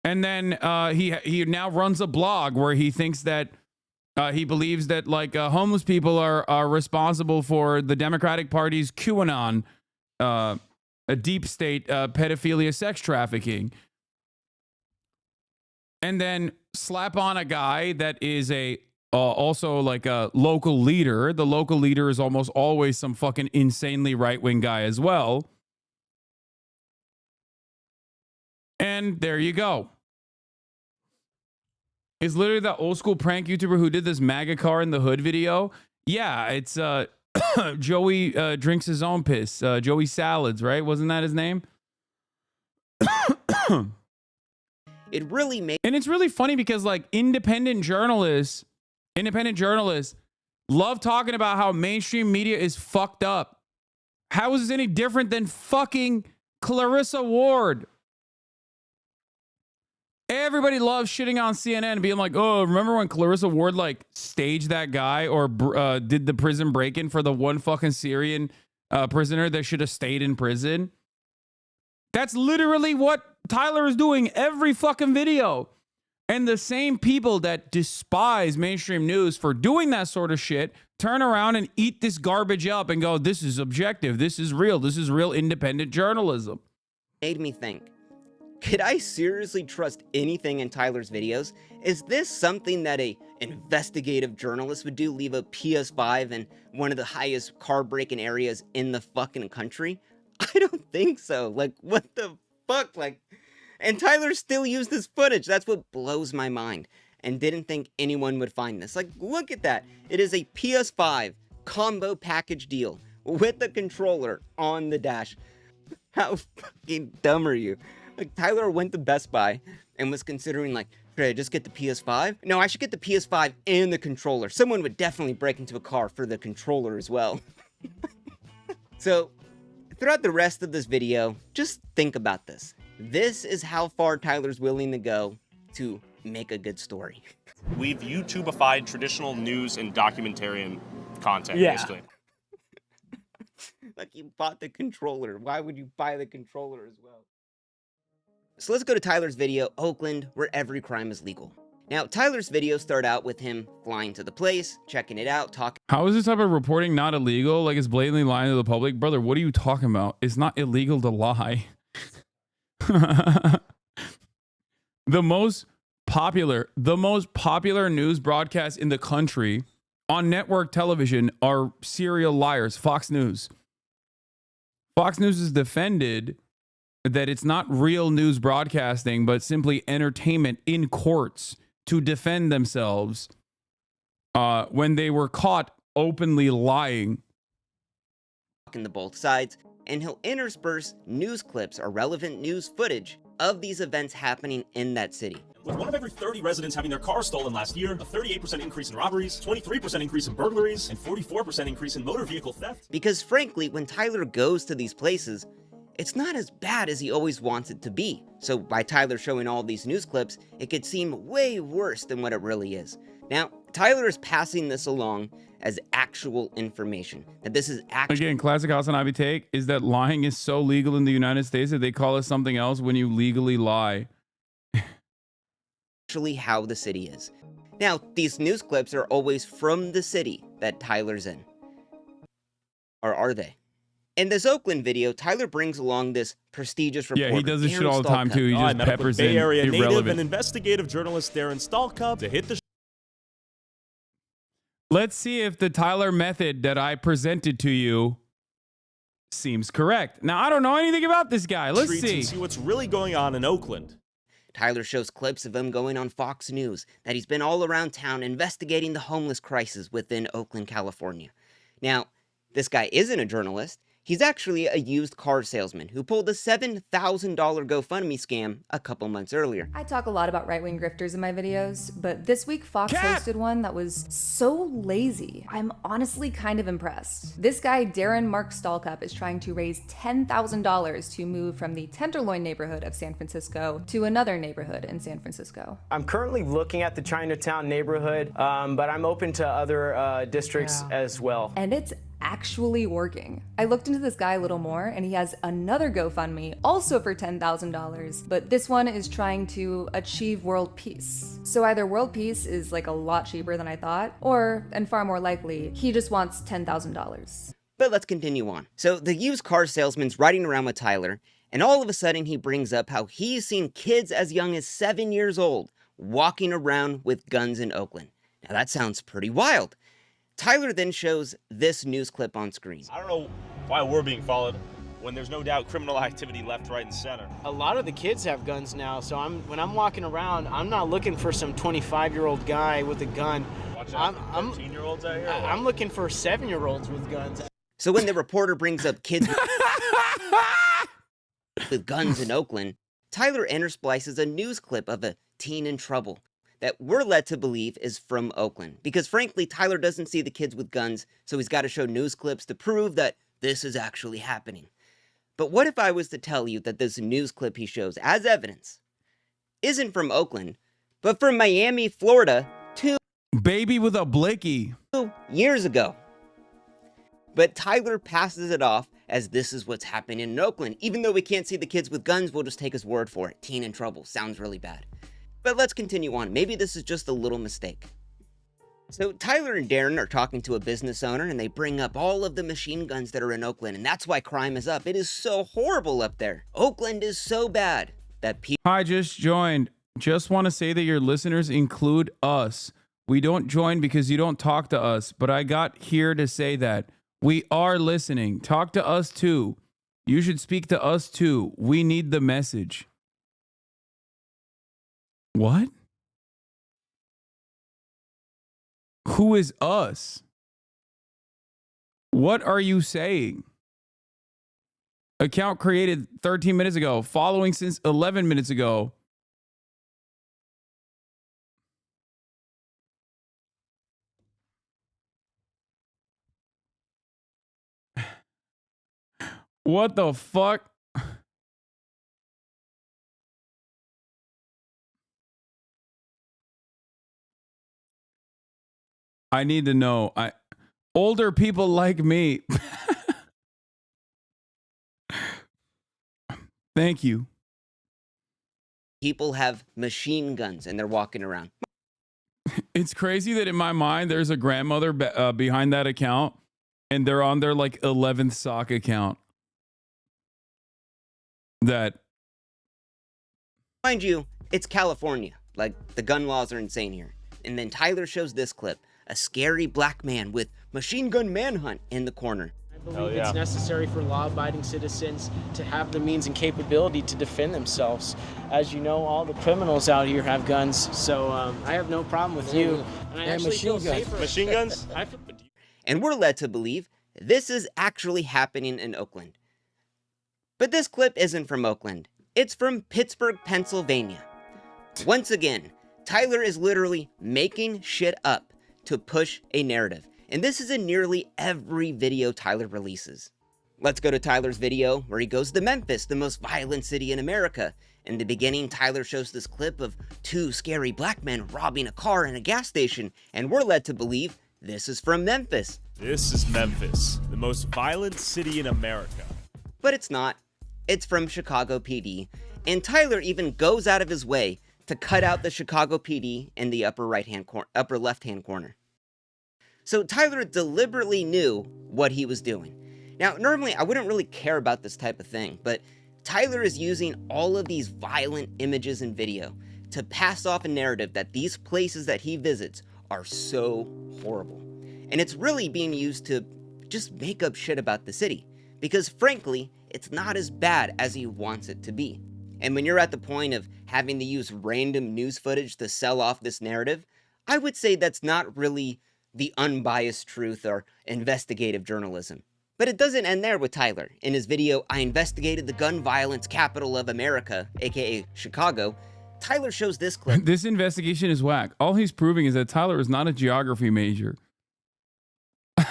And then he now runs a blog where he thinks that he believes that like homeless people are responsible for the Democratic Party's QAnon, a deep state pedophilia, sex trafficking. And then slap on a guy that is a also like a local leader. The local leader is almost always some fucking insanely right-wing guy as well. And there you go. It's literally that old school prank YouTuber who did this MAGA car in the hood video. Yeah, it's Joey drinks his own piss. Joey Salads, right? Wasn't that his name? It really made, and it's really funny because like independent journalists love talking about how mainstream media is fucked up. How is this any different than fucking Clarissa Ward? Everybody loves shitting on CNN and being like, oh, remember when Clarissa Ward like staged that guy or did the prison break-in for the one fucking Syrian prisoner that should have stayed in prison? That's literally what Tyler is doing every fucking video. And the same people that despise mainstream news for doing that sort of shit turn around and eat this garbage up and go, this is objective, this is real independent journalism. Made me think, could I seriously trust anything in Tyler's videos? Is this something that a investigative journalist would do, leave a PS5 in one of the highest car-breaking areas in the fucking country? I don't think so. Like, what the fuck? Like, and Tyler still used this footage. That's what blows my mind. And didn't think anyone would find this. Like, look at that. It is a PS5 combo package deal with the controller on the dash. How fucking dumb are you? Like, Tyler went to Best Buy and was considering, like, should I just get the PS5? No, I should get the PS5 and the controller. Someone would definitely break into a car for the controller as well. So, throughout the rest of this video, just think about this. This is how far Tyler's willing to go to make a good story. We've YouTubified traditional news and documentarian content, basically. Like, you bought the controller. Why would you buy the controller as well? So let's go to Tyler's video, Oakland, where every crime is legal. Now, Tyler's videos start out with him flying to the place, checking it out, talking. How is this type of reporting not illegal? Like, it's blatantly lying to the public? Brother, what are you talking about? It's not illegal to lie. The most popular news broadcasts in the country on network television are serial liars. Fox News. Fox News is defended that it's not real news broadcasting, but simply entertainment in courts to defend themselves when they were caught openly lying. To both sides, and he'll intersperse news clips or relevant news footage of these events happening in that city. With 1 of every 30 residents having their cars stolen last year, a 38% increase in robberies, 23% increase in burglaries, and 44% increase in motor vehicle theft. Because frankly, when Tyler goes to these places, it's not as bad as he always wants it to be. So by Tyler showing all these news clips, it could seem way worse than what it really is. Now, Tyler is passing this along as actual information. That this is actually... Again, classic HasanAbi take is that lying is so legal in the United States that they call it something else when you legally lie. Actually how the city is. Now, these news clips are always from the city that Tyler's in. Or are they? In this Oakland video, Tyler brings along this prestigious reporter. Yeah, he does this shit all the time too. He just peppers in Bay Area native irrelevant. and investigative journalist Darren Stalcup to hit the. Let's see if the Tyler method that I presented to you seems correct. Now, I don't know anything about this guy. Let's see. And see what's really going on in Oakland. Tyler shows clips of him going on Fox News, that he's been all around town investigating the homeless crisis within Oakland, California. Now, this guy isn't a journalist. He's actually a used car salesman who pulled a $7,000 GoFundMe scam a couple months earlier. I talk a lot about right-wing grifters in my videos, but this week Fox hosted one that was so lazy. I'm honestly kind of impressed. This guy, Darren Mark Stalcup, is trying to raise $10,000 to move from the Tenderloin neighborhood of San Francisco to another neighborhood in San Francisco. I'm currently looking at the Chinatown neighborhood, but I'm open to other districts as well. And it's actually working. I looked into this guy a little more, and he has another GoFundMe, also for $10,000, but this one is trying to achieve world peace. So either world peace is like a lot cheaper than I thought, or, and far more likely, he just wants $10,000. But let's continue on. So the used car salesman's riding around with Tyler, and all of a sudden he brings up how he's seen kids as young as 7 years old walking around with guns in Oakland. Now that sounds pretty wild. Tyler then shows this news clip on screen. I don't know why we're being followed. when there's no doubt criminal activity left, right, and center. A lot of the kids have guns now, so when I'm walking around, I'm not looking for some 25-year-old guy with a gun. Watch out for 13-year-olds out here. I'm looking for 7-year-olds with guns. So when the reporter brings up kids with guns in Oakland, Tyler intersplices a news clip of a teen in trouble that we're led to believe is from Oakland. Because frankly, Tyler doesn't see the kids with guns, so he's got to show news clips to prove that this is actually happening. But what if I was to tell you that this news clip he shows as evidence isn't from Oakland, but from Miami, Florida, 2 baby with a blicky years ago? But Tyler passes it off as this is what's happening in Oakland. Even though we can't see the kids with guns, we'll just take his word for it. Teen in trouble. Sounds really bad. But let's continue on. Maybe this is just a little mistake. So Tyler and Darren are talking to a business owner and they bring up all of the machine guns that are in Oakland, and that's why crime is up. It is so horrible up there. Oakland is so bad that people... Hi, just joined. Just want to say that your listeners include us. We don't join because you don't talk to us, but I got here to say that we are listening. Talk to us too. You should speak to us too. We need the message. What? Who is us? What are you saying? Account created 13 minutes ago, following since 11 minutes ago. What the fuck? I need to know. Older people like me. Thank you. People have machine guns and they're walking around. It's crazy that in my mind, there's a grandmother behind that account and they're on their like 11th sock account. That. Mind you, it's California. Like, the gun laws are insane here. And then Tyler shows this clip. A scary black man with machine gun manhunt in the corner. I believe it's necessary for law-abiding citizens to have the means and capability to defend themselves. As you know, all the criminals out here have guns, so I have no problem with you. And I actually feel safer. Machine guns? And we're led to believe this is actually happening in Oakland. But this clip isn't from Oakland. It's from Pittsburgh, Pennsylvania. Once again, Tyler is literally making shit up to push a narrative. And this is in nearly every video Tyler releases. Let's go to Tyler's video where he goes to Memphis, the most violent city in America. In the beginning, Tyler shows this clip of 2 scary black men robbing a car in a gas station, and we're led to believe this is from Memphis. This is Memphis, the most violent city in America. But it's not. It's from Chicago PD, and Tyler even goes out of his way to cut out the Chicago PD in the upper left-hand corner. So Tyler deliberately knew what he was doing. Now, normally I wouldn't really care about this type of thing, but Tyler is using all of these violent images and video to pass off a narrative that these places that he visits are so horrible. And it's really being used to just make up shit about the city, because frankly, it's not as bad as he wants it to be. And when you're at the point of having to use random news footage to sell off this narrative, I would say that's not really the unbiased truth or investigative journalism. But it doesn't end there with Tyler. In his video, I investigated the gun violence capital of America, aka Chicago, Tyler shows this clip. This investigation is whack. All he's proving is that Tyler is not a geography major. This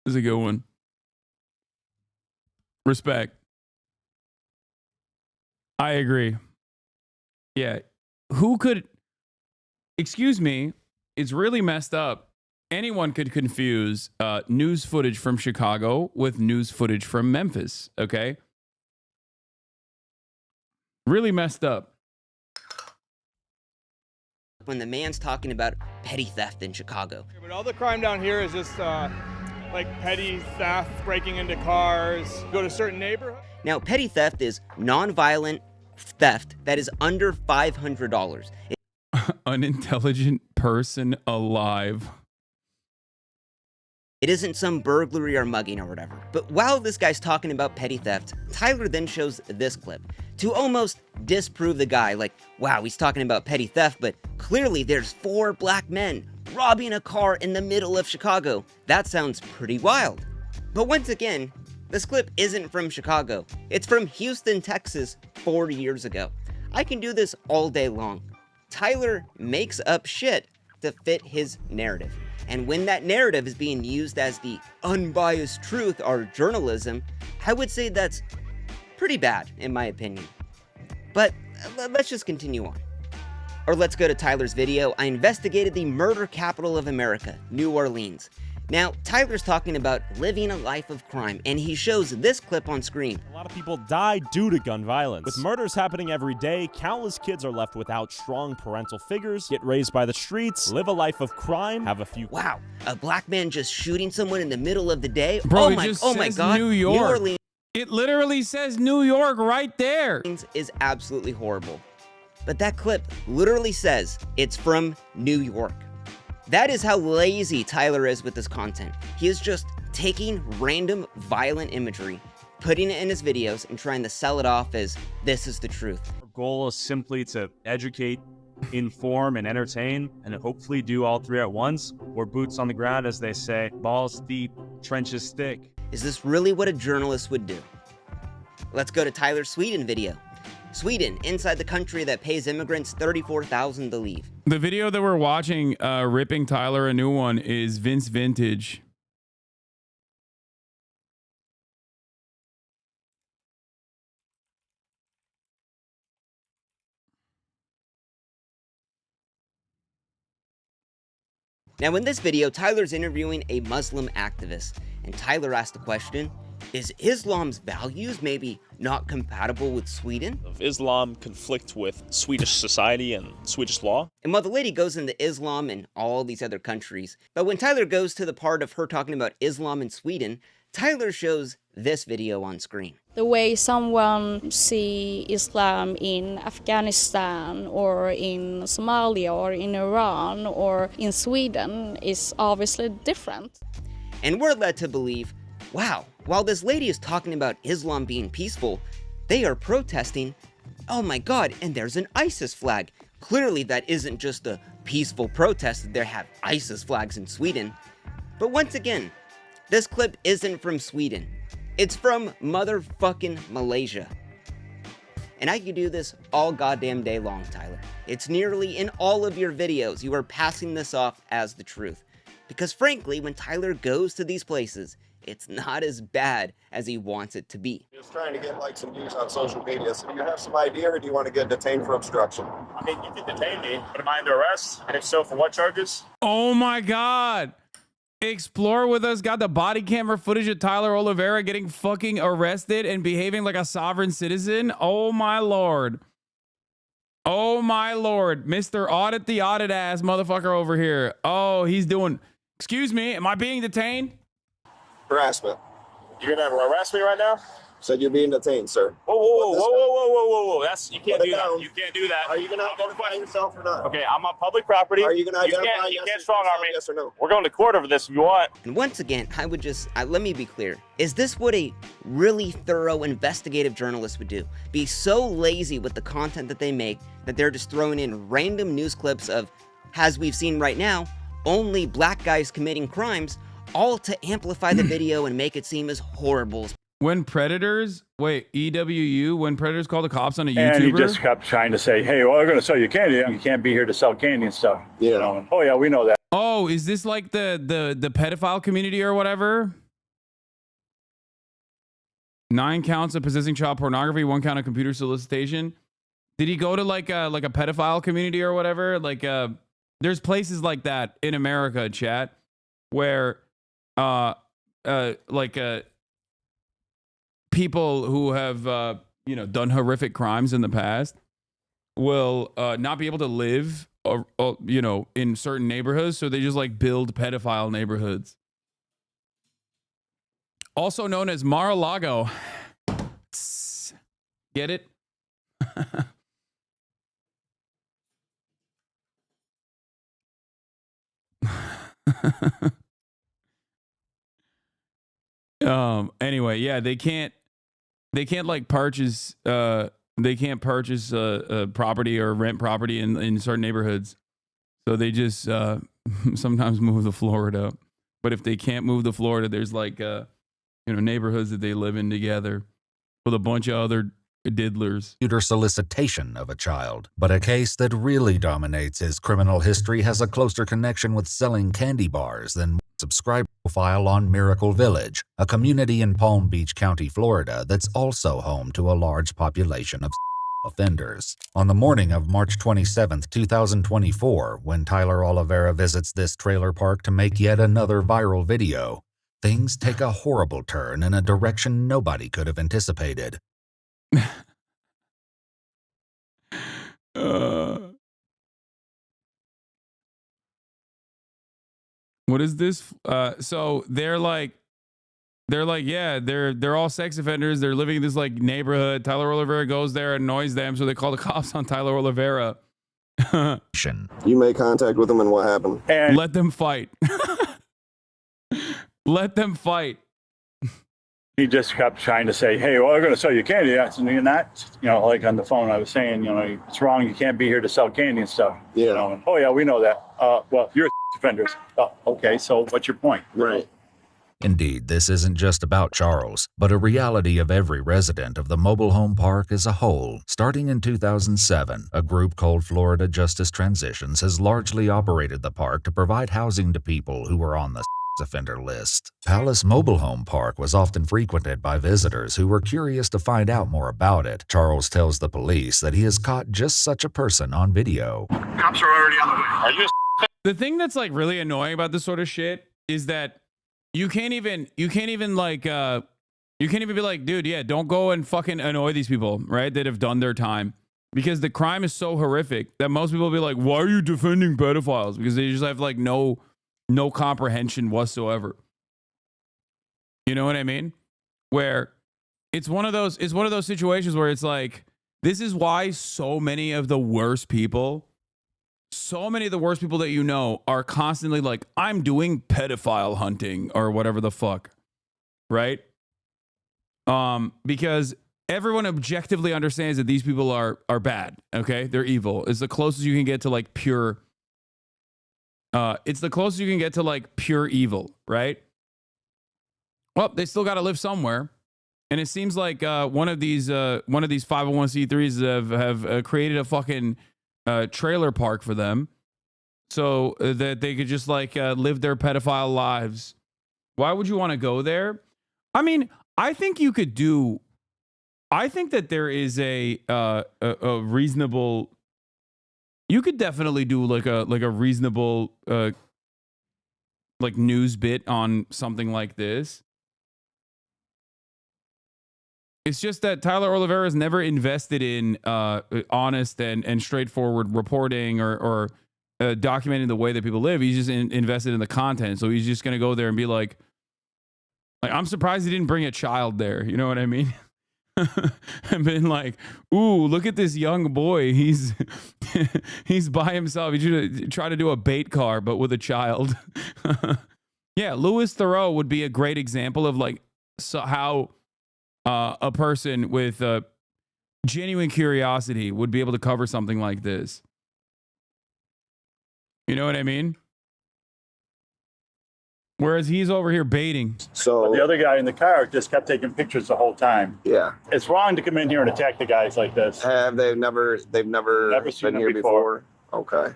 is a good one. Respect. I agree. Yeah. Who could... Excuse me. It's really messed up. Anyone could confuse news footage from Chicago with news footage from Memphis, okay? Really messed up. When the man's talking about petty theft in Chicago. But all the crime down here is just like petty theft, breaking into cars, go to certain neighborhoods. Now, petty theft is non-violent theft that is under $500. Unintelligent person alive. It isn't some burglary or mugging or whatever. But while this guy's talking about petty theft, Tyler then shows this clip to almost disprove the guy. Like, wow, he's talking about petty theft, but clearly there's 4 black men robbing a car in the middle of Chicago. That sounds pretty wild. But once again, this clip isn't from Chicago. It's from Houston, Texas, 4 years ago. I can do this all day long. Tyler makes up shit to fit his narrative. And when that narrative is being used as the unbiased truth or journalism, I would say that's pretty bad, in my opinion. But let's just continue on. Or let's go to Tyler's video. I investigated the murder capital of America, New Orleans. Now, Tyler's talking about living a life of crime, and he shows this clip on screen. A lot of people die due to gun violence. With murders happening every day, countless kids are left without strong parental figures, get raised by the streets, live a life of crime, have a few... Wow, a black man just shooting someone in the middle of the day? Bro, oh my God, New York. New Orleans. It literally says New York right there. Is absolutely horrible. But that clip literally says it's from New York. That is how lazy Tyler is with this content. He is just taking random violent imagery, putting it in his videos, and trying to sell it off as this is the truth. Our goal is simply to educate, inform, and entertain, and hopefully do all 3 at once, or boots on the ground, as they say, balls deep, trenches thick. Is this really what a journalist would do? Let's go to Tyler's Sweden video. Sweden, inside the country that pays immigrants $34,000 to leave. The video that we're watching, ripping Tyler a new one, is Vince Vintage. Now in this video, Tyler's interviewing a Muslim activist, and Tyler asked the question, is Islam's values maybe not compatible with Sweden? Of Islam conflict with Swedish society and Swedish law. And while the lady goes into Islam and all these other countries, but when Tyler goes to the part of her talking about Islam in Sweden, Tyler shows this video on screen. The way someone see Islam in Afghanistan or in Somalia or in Iran or in Sweden is obviously different. And we're led to believe, wow, while this lady is talking about Islam being peaceful, they are protesting. Oh my God, and there's an ISIS flag. Clearly that isn't just a peaceful protest that they have ISIS flags in Sweden. But once again, this clip isn't from Sweden. It's from motherfucking Malaysia. And I could do this all goddamn day long, Tyler. It's nearly in all of your videos you are passing this off as the truth. Because frankly, when Tyler goes to these places, it's not as bad as he wants it to be. Just trying to get like some views on social media. So do you have some idea, or do you want to get detained for obstruction? I mean, you can detain me, but am I under arrest? And if so, for what charges? Oh my God. Explore with us got the body camera footage of Tyler Oliveira getting fucking arrested and behaving like a sovereign citizen. Oh my Lord. Oh my Lord. Mr. Audit the audit ass motherfucker over here. Oh, he's doing... Excuse me, am I being detained? Harassment. You're gonna harass me right now? Said you're being detained, sir. Whoa. That's, you can't do that. You can't do that. Are you going to identify yourself or not? Okay, I'm on public property. Are you going to identify You can't strong arm me. Yes or no? We're going to court over this if you want. And once again, I would just, let me be clear. Is this what a really thorough investigative journalist would do? Be so lazy with the content that they make that they're just throwing in random news clips of, as we've seen right now, only black guys committing crimes, all to amplify the video and make it seem as horrible. When Predators, wait, EWU, when Predators call the cops on a YouTuber? And he just kept trying to say, hey, well, we're going to sell you candy. You can't be here to sell candy and stuff. Yeah. You know? Oh, yeah, we know that. Oh, is this like the pedophile community or whatever? 9 counts of possessing child pornography, 1 count of computer solicitation. Did he go to like a pedophile community or whatever? Like there's places like that in America, chat, where people who have done horrific crimes in the past will not be able to live in certain neighborhoods, so they just like build pedophile neighborhoods, also known as Mar-a-Lago. Get it? Anyway, yeah, they can't like purchase property or rent property in certain neighborhoods. So they just sometimes move to Florida. But if they can't move to Florida, there's like neighborhoods that they live in together with a bunch of other diddlers. Solicitation of a child. But a case that really dominates his criminal history has a closer connection with selling candy bars than subscribe profile on Miracle Village, a community in Palm Beach County, Florida that's also home to a large population of offenders. On the morning of March 27, 2024, when Tyler Oliveira visits this trailer park to make yet another viral video, things take a horrible turn in a direction nobody could have anticipated. What is this? So they're like, yeah, they're all sex offenders. They're living in this like neighborhood. Tyler Oliveira goes there, annoys them, so they call the cops on Tyler Oliveira. You made contact with them, and what happened? And let them fight. Let them fight. He just kept trying to say, hey, well, I'm going to sell you candy. I said, you're not, like on the phone, I was saying, it's wrong. You can't be here to sell candy and stuff. Yeah. And, oh, yeah, we know that. Well, you're offenders. Oh, okay, so what's your point? Right. Indeed, this isn't just about Charles, but a reality of every resident of the mobile home park as a whole. Starting in 2007, a group called Florida Justice Transitions has largely operated the park to provide housing to people who were on the offender list. Palace Mobile Home Park was often frequented by visitors who were curious to find out more about it. Charles tells the police that he has caught just such a person on video. Cops are already on the way. Are you? The thing that's like really annoying about this sort of shit is that you can't even be like, dude, yeah, don't go and fucking annoy these people, right? That have done their time. Because the crime is so horrific that most people will be like, why are you defending pedophiles? Because they just have like no comprehension whatsoever. You know what I mean? Where it's one of those situations where it's like, this is why so many of the worst people that you know are constantly like, I'm doing pedophile hunting or whatever the fuck. Right? Because everyone objectively understands that these people are bad. Okay? They're evil. It's the closest you can get to like pure pure evil, right? Well, they still got to live somewhere, and it seems like one of these 501c3s have created a fucking trailer park for them, so that they could just like live their pedophile lives. Why would you want to go there? I mean, I think you could do. I think that there is a reasonable. You could definitely do like a reasonable like news bit on something like this. It's just that Tyler Oliveira has never invested in honest and straightforward reporting or documenting the way that people live. He's just invested in the content. So he's just going to go there and be like, I'm surprised he didn't bring a child there. You know what I mean? And been like, ooh, look at this young boy. He's by himself. He should try to do a bait car, but with a child. Yeah, Louis Theroux would be a great example of like how a person with genuine curiosity would be able to cover something like this. You know what I mean? Whereas he's over here baiting. So the other guy in the car just kept taking pictures the whole time. Yeah. It's wrong to come in here and attack the guys like this. They've never been here before? Okay.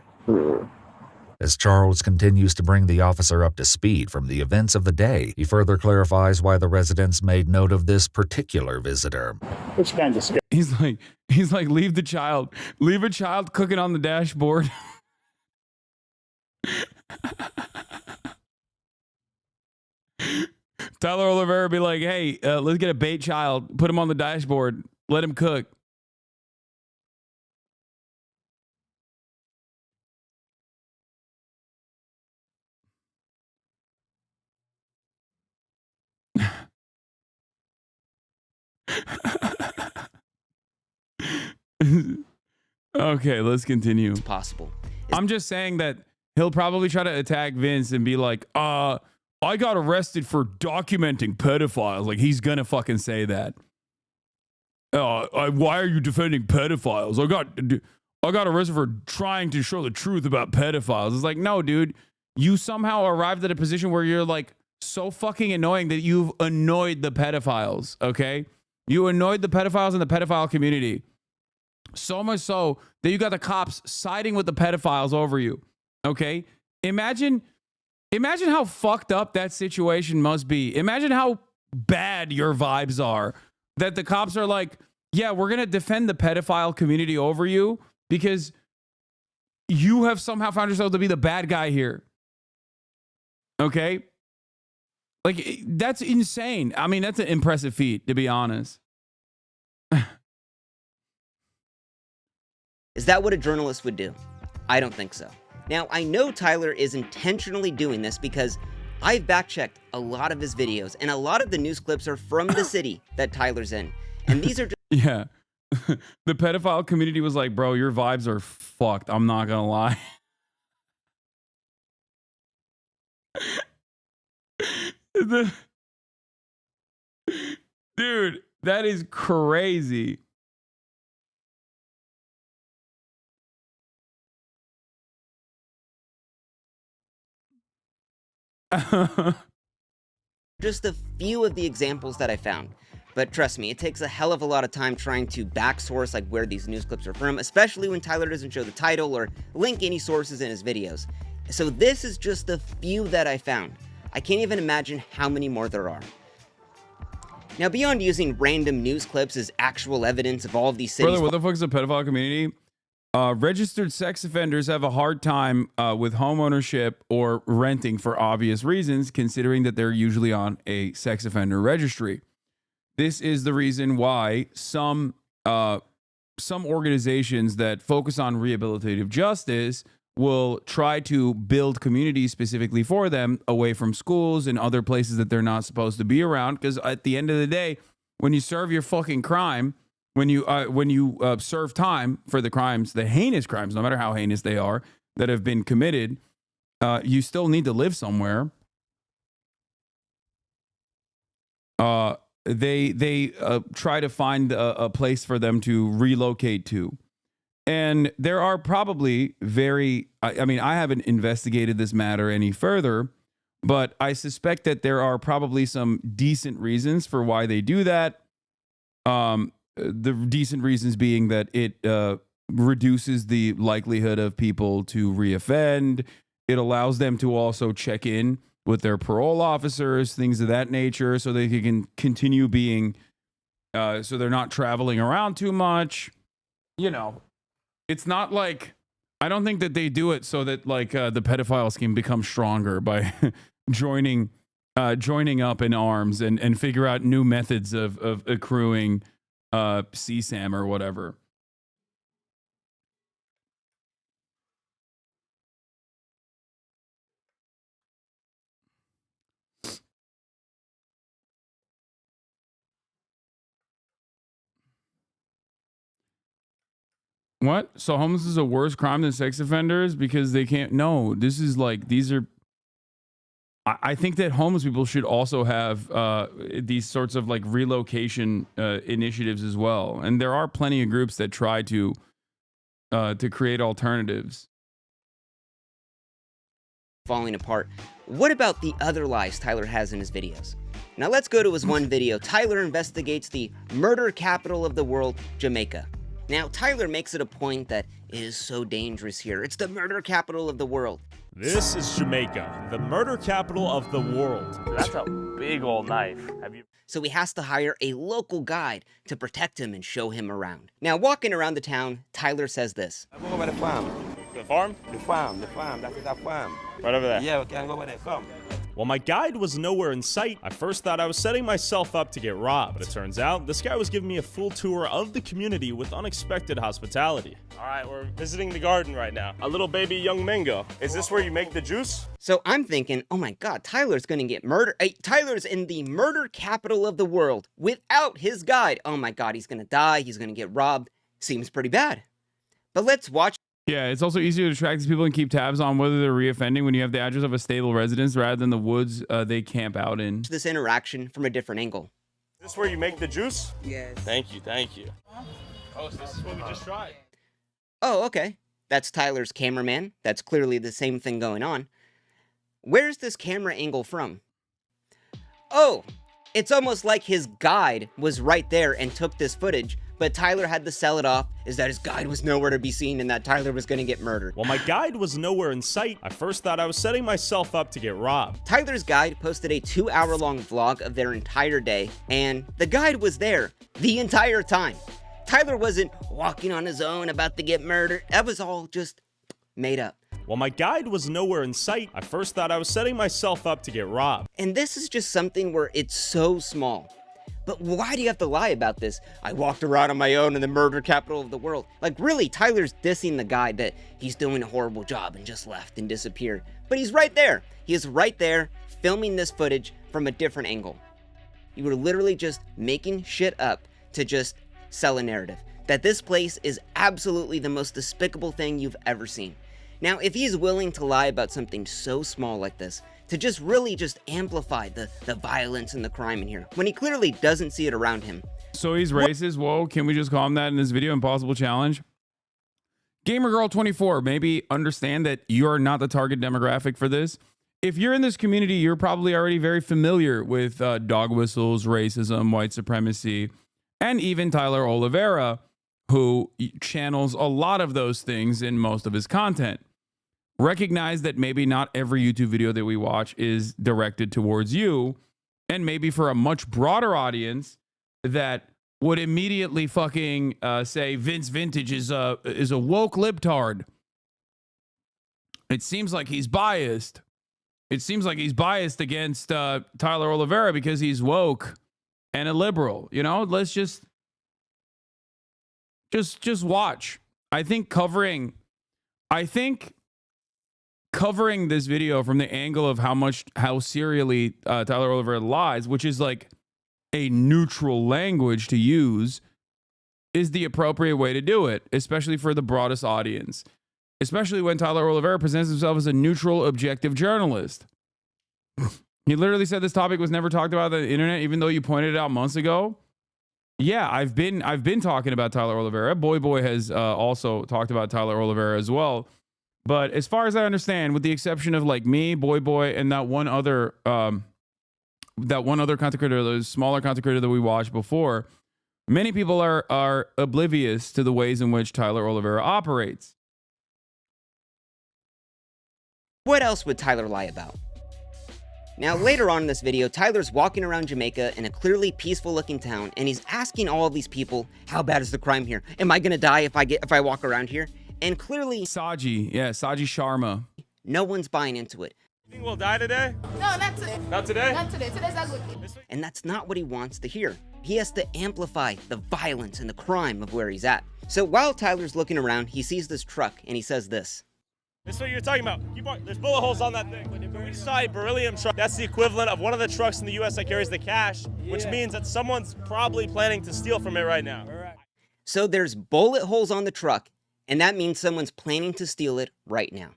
As Charles continues to bring the officer up to speed from the events of the day, he further clarifies why the residents made note of this particular visitor. Which kind of scary? He's like, leave a child cooking on the dashboard. Tyler Oliveira be like, hey, let's get a bait child, put him on the dashboard, let him cook. Okay, let's continue. It's possible. I'm just saying that he'll probably try to attack Vince and be like, I got arrested for documenting pedophiles. Like, he's gonna fucking say that. Why are you defending pedophiles? I got arrested for trying to show the truth about pedophiles. It's like, no, dude, you somehow arrived at a position where you're like so fucking annoying that you've annoyed the pedophiles. Okay, you annoyed the pedophiles in the pedophile community so much so that you got the cops siding with the pedophiles over you. Okay, imagine how fucked up that situation must be. Imagine how bad your vibes are that the cops are like, yeah, we're going to defend the pedophile community over you because you have somehow found yourself to be the bad guy here. Okay? Like, that's insane. I mean, that's an impressive feat, to be honest. Is that what a journalist would do? I don't think so. Now, I know Tyler is intentionally doing this because I've back-checked a lot of his videos, and a lot of the news clips are from the city that Tyler's in. And these are just... Yeah. The pedophile community was like, bro, your vibes are fucked. I'm not gonna lie. Dude, that is crazy. Just a few of the examples that I found. But trust me, it takes a hell of a lot of time trying to back source like where these news clips are from, especially when Tyler doesn't show the title or link any sources in his videos. So this is just a few that I found. I can't even imagine how many more there are. Now, beyond using random news clips as actual evidence of all of these cities... Brother, what the fuck is the pedophile community? Registered sex offenders have a hard time with home ownership or renting for obvious reasons, considering that they're usually on a sex offender registry. This is the reason why some organizations that focus on rehabilitative justice will try to build communities specifically for them away from schools and other places that they're not supposed to be around. Because at the end of the day, when you serve your fucking crime, when you serve time for the crimes, the heinous crimes, no matter how heinous they are, that have been committed, you still need to live somewhere. They try to find a place for them to relocate to. And there are probably I mean, I haven't investigated this matter any further, but I suspect that there are probably some decent reasons for why they do that. The decent reasons being that it reduces the likelihood of people to reoffend. It allows them to also check in with their parole officers, things of that nature, so they can continue being, so they're not traveling around too much. You know, it's not like, I don't think that they do it so that like the pedophiles can become stronger by joining up in arms and figure out new methods of accruing CSAM or whatever. What? So homeless is a worse crime than sex offenders because they can't? No, this is like, these are, I think that homeless people should also have these sorts of like relocation initiatives as well. And there are plenty of groups that try to create alternatives. Falling apart. What about the other lies Tyler has in his videos? Now let's go to his one video. Tyler investigates the murder capital of the world, Jamaica. Now, Tyler makes it a point that it is so dangerous here. It's the murder capital of the world. This is Jamaica, the murder capital of the world. That's a big old knife. So he has to hire a local guide to protect him and show him around. Now, walking around the town, Tyler says this. I'm going over the farm. The farm? The farm. That is a farm. Right over there. Yeah, we can go over there. Come. While my guide was nowhere in sight, I first thought I was setting myself up to get robbed, but it turns out this guy was giving me a full tour of the community with unexpected hospitality. All right, we're visiting the garden right now. A little baby young mango. Is this where you make the juice? So I'm thinking, oh my God, Tyler's gonna get murdered. Tyler's in the murder capital of the world without his guide. Oh my God, he's gonna die. He's gonna get robbed. Seems pretty bad. But let's watch. Yeah, it's also easier to track these people and keep tabs on whether they're reoffending when you have the address of a stable residence rather than the woods they camp out in. This interaction from a different angle. Is this where you make the juice? Yes. Thank you, thank you. Oh, so this is what we just tried. Oh, okay. That's Tyler's cameraman. That's clearly the same thing going on. Where's this camera angle from? Oh, it's almost like his guide was right there and took this footage, but Tyler had to sell it off is that his guide was nowhere to be seen and that Tyler was going to get murdered. While my guide was nowhere in sight, I first thought I was setting myself up to get robbed. Tyler's guide posted a 2-hour-long vlog of their entire day, and the guide was there the entire time. Tyler wasn't walking on his own about to get murdered. That was all just made up. While my guide was nowhere in sight, I first thought I was setting myself up to get robbed. And this is just something where it's so small. But why do you have to lie about this? I walked around on my own in the murder capital of the world. Like, really, Tyler's dissing the guy that he's doing a horrible job and just left and disappeared. But he's right there. He is right there filming this footage from a different angle. You were literally just making shit up to just sell a narrative. That this place is absolutely the most despicable thing you've ever seen. Now, if he's willing to lie about something so small like this, to just really just amplify the violence and the crime in here, when he clearly doesn't see it around him. So he's racist? Whoa, can we just call him that in this video? Impossible challenge? GamerGirl24, maybe understand that you're not the target demographic for this. If you're in this community, you're probably already very familiar with dog whistles, racism, white supremacy, and even Tyler Oliveira, who channels a lot of those things in most of his content. Recognize that maybe not every YouTube video that we watch is directed towards you, and maybe for a much broader audience that would immediately fucking say Vince Vintage is a woke libtard. It seems like he's biased. It seems like he's biased against Tyler Oliveira because he's woke and a liberal. You know, let's just watch. I think covering this video from the angle of how serially Tyler Oliveira lies, which is like a neutral language to use, is the appropriate way to do it, especially for the broadest audience, especially when Tyler Oliveira presents himself as a neutral, objective journalist. He literally said this topic was never talked about on the internet, even though you pointed it out months ago. Yeah, I've been talking about Tyler Oliveira. Boy has also talked about Tyler Oliveira as well. But as far as I understand, with the exception of like me, Boy, and that one other content creator, the smaller content creator that we watched before, many people are oblivious to the ways in which Tyler Oliveira operates. What else would Tyler lie about? Now, later on in this video, Tyler's walking around Jamaica in a clearly peaceful-looking town, and he's asking all of these people, how bad is the crime here? Am I gonna die if I walk around here? And clearly... Saji Sharma. No one's buying into it. You think we'll die today? No, not today. Not today? Not today. Today's a good day. And that's not what he wants to hear. He has to amplify the violence and the crime of where he's at. So while Tyler's looking around, he sees this truck, and he says this. This is what you're talking about. There's bullet holes on that thing. We saw a beryllium truck. That's the equivalent of one of the trucks in the U.S. that carries the cash, which means that someone's probably planning to steal from it right now. So there's bullet holes on the truck, and that means someone's planning to steal it right now.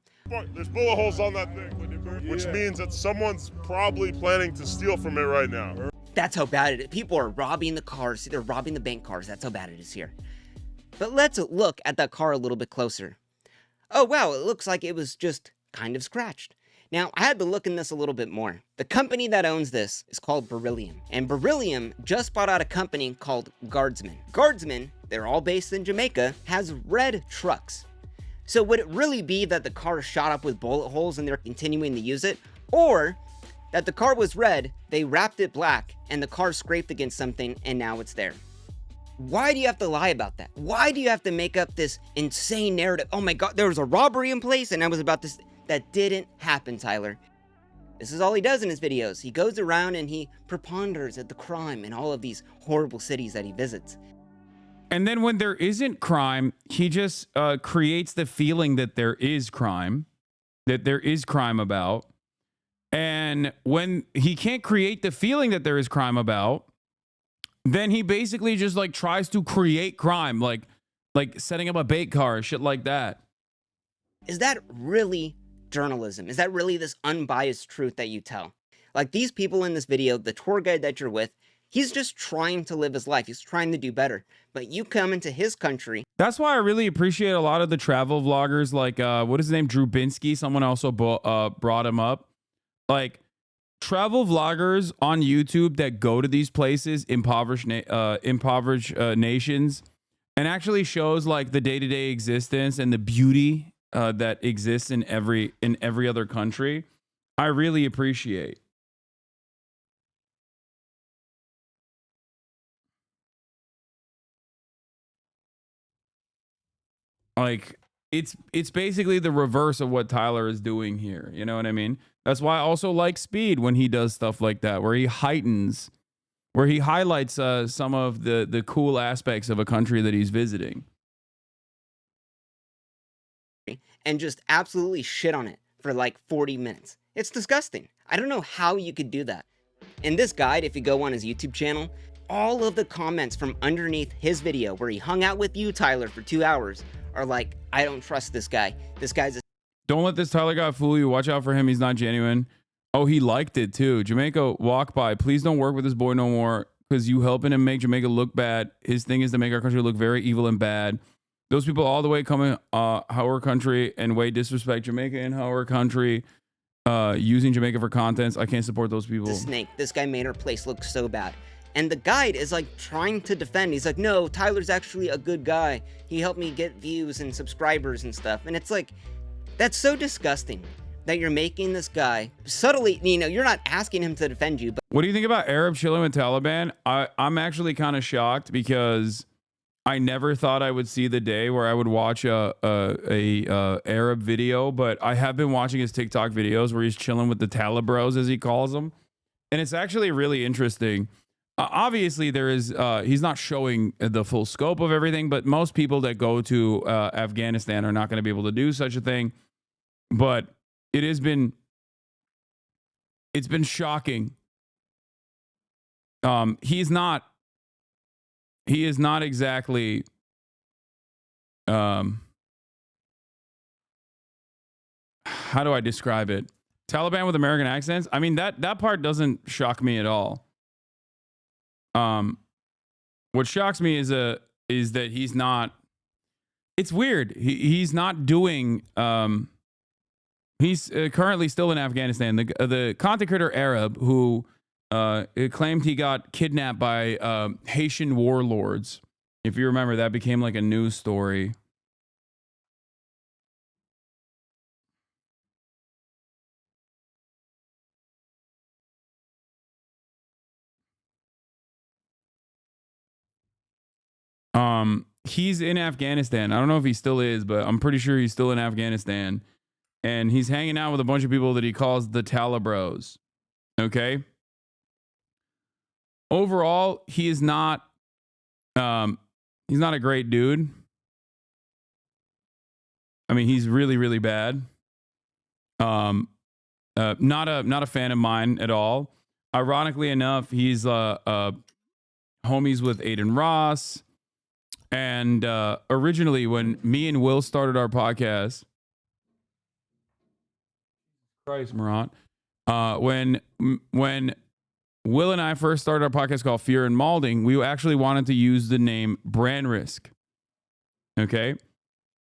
There's bullet holes on that thing, which means that someone's probably planning to steal from it right now. That's how bad it is. People are robbing the cars. They're robbing the bank cars. That's how bad it is here. But let's look at that car a little bit closer. Oh, wow, it looks like it was just kind of scratched. Now, I had to look in this a little bit more. The company that owns this is called Beryllium, and Beryllium just bought out a company called Guardsman. Guardsman, they're all based in Jamaica, has red trucks. So would it really be that the car shot up with bullet holes and they're continuing to use it? Or that the car was red, they wrapped it black, and the car scraped against something and now it's there? Why do you have to lie about that? Why do you have to make up this insane narrative? Oh my God, there was a robbery in place and I was about to... That didn't happen, Tyler. This is all he does in his videos. He goes around and he preponders at the crime in all of these horrible cities that he visits. And then when there isn't crime, he just creates the feeling that there is crime about. And when he can't create the feeling that there is crime about, then he basically just like tries to create crime, like setting up a bait car, shit like that. is that really journalism? Is that really this unbiased truth that you tell? Like these people in this video, the tour guide that you're with, he's just trying to live his life. He's trying to do better. But you come into his country. That's why I really appreciate a lot of the travel vloggers like, what is his name? Drew Binsky. Someone also brought him up. Like travel vloggers on YouTube that go to these places, impoverished nations, and actually shows like the day-to-day existence and the beauty that exists in every other country. I really appreciate. Like it's basically the reverse of what Tyler is doing here. You know what I mean? That's why I also like Speed when he does stuff like that, where he highlights some of the cool aspects of a country that he's visiting. And just absolutely shit on it for like 40 minutes. It's disgusting. I don't know how you could do that. In this guide, if you go on his YouTube channel, all of the comments from underneath his video where he hung out with you, Tyler, for 2 hours are like, I don't trust this guy. This guy's a... Don't let this Tyler guy fool you. Watch out for him. He's not genuine. Oh, he liked it too. Jamaica walk by. Please don't work with this boy no more because you helping him make Jamaica look bad. His thing is to make our country look very evil and bad. Those people all the way coming our country and way disrespect Jamaica and our country, using Jamaica for contents. I can't support those people. The snake. This guy made our place look so bad. And the guide is like trying to defend. He's like, no, Tyler's actually a good guy. He helped me get views and subscribers and stuff. And it's like, that's so disgusting that you're making this guy subtly, you know, you're not asking him to defend you. But what do you think about Arab chilling with Taliban? I'm actually kind of shocked because I never thought I would see the day where I would watch a Arab video, but I have been watching his TikTok videos where he's chilling with the Talibros, as he calls them. And it's actually really interesting. Obviously, there is he's not showing the full scope of everything, but most people that go to Afghanistan are not going to be able to do such a thing. But it's been shocking. He is not exactly how do I describe it? Taliban with American accents. I mean, that part doesn't shock me at all. What shocks me is that he's not. It's weird. He's not doing. He's currently still in Afghanistan. The content creator Arab who claimed he got kidnapped by Haitian warlords. If you remember, that became like a news story. He's in Afghanistan. I don't know if he still is, but I'm pretty sure he's still in Afghanistan. And he's hanging out with a bunch of people that he calls the Talibros. Okay? Overall, he is not he's not a great dude. I mean, he's really, really bad. Not a fan of mine at all. Ironically enough, he's homies with Aiden Ross. And originally, when me and Will started our podcast, Christ, Marat, when Will and I first started our podcast called Fear and Malding, we actually wanted to use the name Brand Risk. Okay,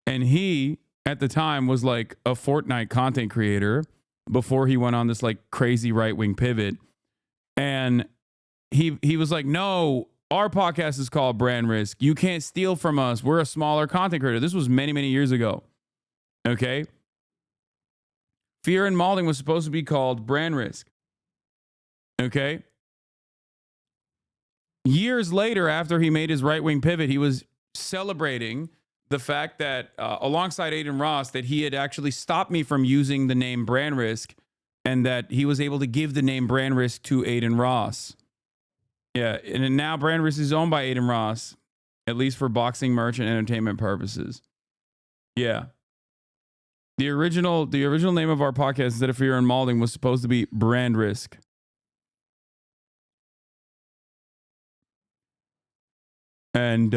and he at the time was like a Fortnite content creator before he went on this like crazy right-wing pivot, and he was like, no. Our podcast is called Brand Risk. You can't steal from us. We're a smaller content creator. This was many, many years ago. Okay? Fear and Malding was supposed to be called Brand Risk. Okay? Years later, after he made his right-wing pivot, he was celebrating the fact that, alongside Aiden Ross, that he had actually stopped me from using the name Brand Risk and that he was able to give the name Brand Risk to Aiden Ross. Yeah, and now Brand Risk is owned by Aiden Ross, at least for boxing merch and entertainment purposes. Yeah. The original name of our podcast, instead of Fear and Malding, was supposed to be Brand Risk. And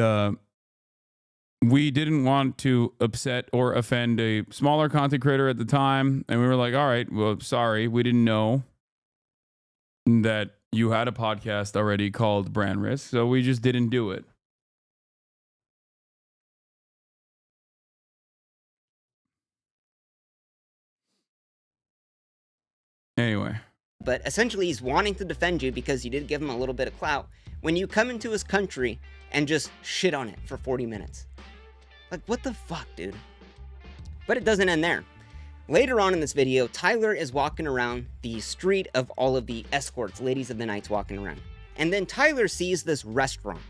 we didn't want to upset or offend a smaller content creator at the time. And we were like, all right, well, sorry. We didn't know that you had a podcast already called Brand Risk. So we just didn't do it. Anyway. But essentially, he's wanting to defend you because you did give him a little bit of clout when you come into his country and just shit on it for 40 minutes. Like, what the fuck, dude? But it doesn't end there. Later on in this video, Tyler is walking around the street of all of the escorts, ladies of the nights walking around. And then Tyler sees this restaurant.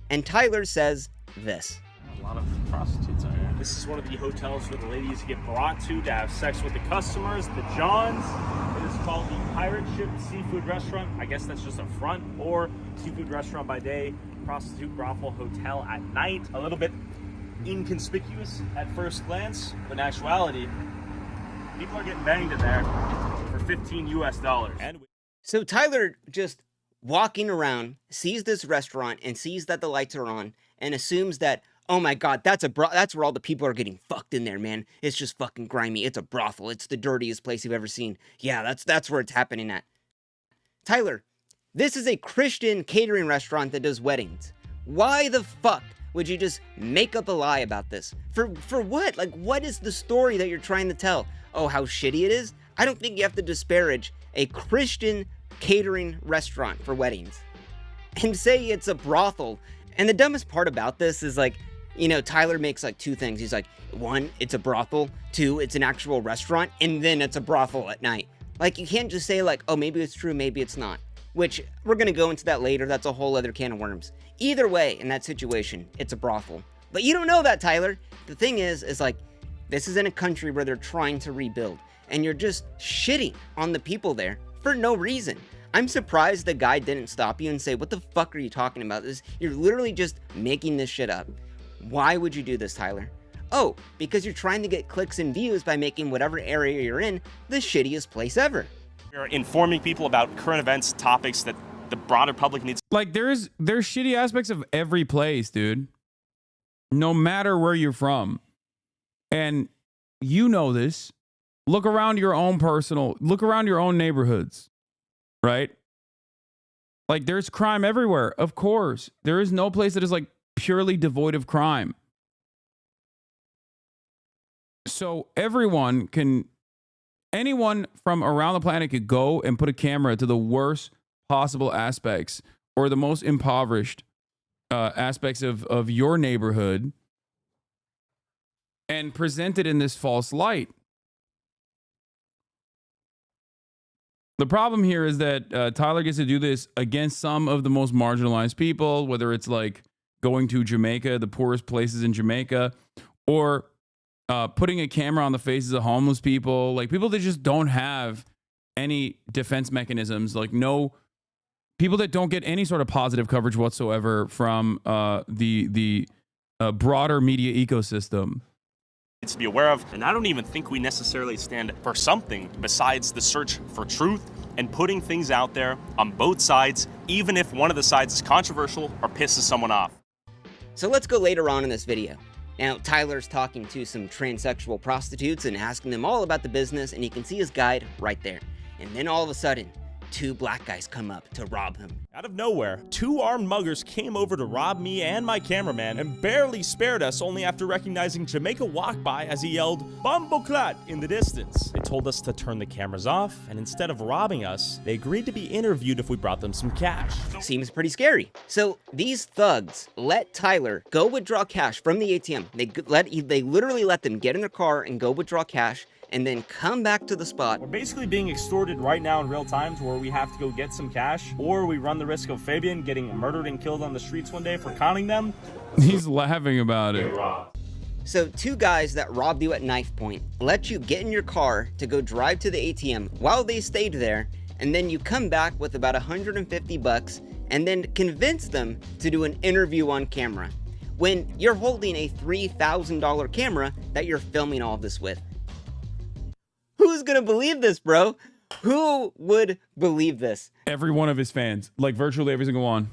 And Tyler says this. A lot of prostitutes out here. This is one of the hotels where the ladies get brought to have sex with the customers, the Johns. It is called the Pirate Ship Seafood Restaurant. I guess that's just a front, or seafood restaurant by day, prostitute brothel hotel at night. A little bit inconspicuous at first glance, but in actuality, people are getting banged in there for $15 US. So Tyler just walking around, sees this restaurant and sees that the lights are on and assumes that, oh my God, that's where all the people are getting fucked in there, man. It's just fucking grimy. It's a brothel. It's the dirtiest place you've ever seen. Yeah, that's where it's happening at. Tyler, this is a Christian catering restaurant that does weddings. Why the fuck would you just make up a lie about this? For what? Like, what is the story that you're trying to tell? Oh, how shitty it is? I don't think you have to disparage a Christian catering restaurant for weddings and say it's a brothel. And the dumbest part about this is, like, you know, Tyler makes like two things. He's like, one, it's a brothel. Two, it's an actual restaurant. And then it's a brothel at night. Like, you can't just say like, oh, maybe it's true, maybe it's not. Which, we're going to go into that later. That's a whole other can of worms. Either way, in that situation, it's a brothel. But you don't know that, Tyler. The thing is like, this is in a country where they're trying to rebuild. And you're just shitting on the people there for no reason. I'm surprised the guy didn't stop you and say, what the fuck are you talking about? You're literally just making this shit up. Why would you do this, Tyler? Oh, because you're trying to get clicks and views by making whatever area you're in the shittiest place ever. We're informing people about current events, topics that the broader public needs. Like, there's shitty aspects of every place, dude. No matter where you're from. And you know this. Look around your own neighborhoods, right? Like, there's crime everywhere. Of course. There is no place that is like purely devoid of crime. So anyone from around the planet could go and put a camera to the worst possible aspects or the most impoverished aspects of your neighborhood and present it in this false light. The problem here is that Tyler gets to do this against some of the most marginalized people, whether it's like going to Jamaica, the poorest places in Jamaica, or putting a camera on the faces of homeless people, like people that just don't have any defense mechanisms, like no people that don't get any sort of positive coverage whatsoever from the broader media ecosystem. To be aware of, and I don't even think we necessarily stand for something besides the search for truth and putting things out there on both sides, even if one of the sides is controversial or pisses someone off. So let's go later on in this video. Now, Tyler's talking to some transsexual prostitutes and asking them all about the business, and you can see his guide right there. And then all of a sudden, two black guys come up to rob him. Out of nowhere, two armed muggers came over to rob me and my cameraman and barely spared us, only after recognizing Jamaica walk by as he yelled, "Bumbleclat" in the distance. They told us to turn the cameras off, and instead of robbing us, they agreed to be interviewed if we brought them some cash. Seems pretty scary. So these thugs let Tyler go withdraw cash from the ATM. They literally let them get in their car and go withdraw cash, and then come back to the spot. We're basically being extorted right now in real time to where we have to go get some cash, or we run the risk of Fabian getting murdered and killed on the streets one day for counting them. He's laughing about it. So two guys that robbed you at knife point let you get in your car to go drive to the ATM while they stayed there, and then you come back with about $150 and then convince them to do an interview on camera when you're holding a $3,000 camera that you're filming all of this with. Who's gonna believe this, bro? Who would believe this? Every one of his fans, like virtually every single one.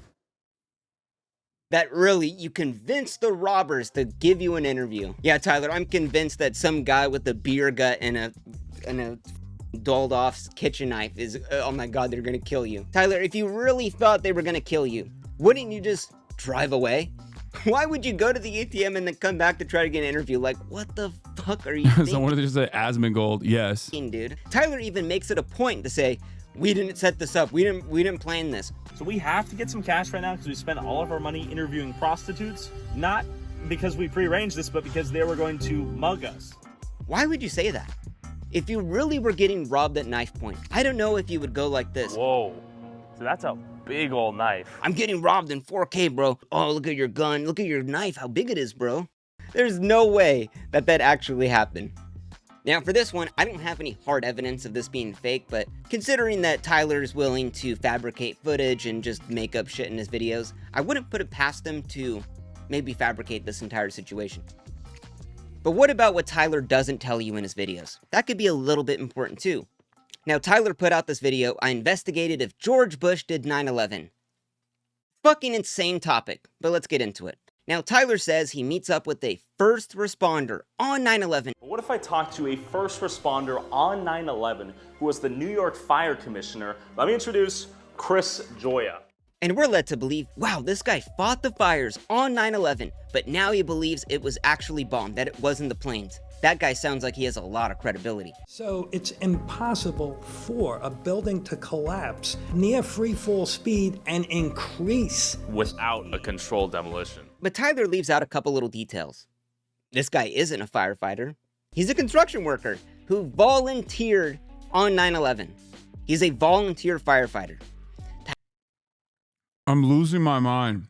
that really you convinced the robbers to give you an interview. Yeah, Tyler, I'm convinced that some guy with a beer gut and a dolled off kitchen knife is, oh my God, they're gonna kill you. Tyler, if you really thought they were gonna kill you, wouldn't you just drive away? Why would you go to the ATM and then come back to try to get an interview? Like, what the fuck are you thinking? Someone just said Asmongold, yes. Dude. Tyler even makes it a point to say, we didn't set this up. We didn't plan this. So we have to get some cash right now because we spent all of our money interviewing prostitutes, not because we prearranged this, but because they were going to mug us. Why would you say that? If you really were getting robbed at knife point, I don't know if you would go like this. Whoa. So that's a big old knife. I'm getting robbed in 4K, bro. Oh, look at your gun. Look at your knife. How big it is, bro. There's no way that actually happened. Now, for this one, I don't have any hard evidence of this being fake, but considering that Tyler's willing to fabricate footage and just make up shit in his videos, I wouldn't put it past him to maybe fabricate this entire situation. But what about what Tyler doesn't tell you in his videos? That could be a little bit important too. Now, Tyler put out this video, I investigated if George Bush did 9/11. Fucking insane topic, but let's get into it. Now, Tyler says he meets up with a first responder on 9/11. What if I talk to a first responder on 9/11 who was the New York Fire Commissioner? Let me introduce Chris Joya. And we're led to believe, wow, this guy fought the fires on 9/11, but now he believes it was actually bombed, that it wasn't the planes. That guy sounds like he has a lot of credibility. So it's impossible for a building to collapse near free fall speed and increase without a controlled demolition. But Tyler leaves out a couple little details. This guy isn't a firefighter. He's a construction worker who volunteered on 9/11. He's a volunteer firefighter. I'm losing my mind.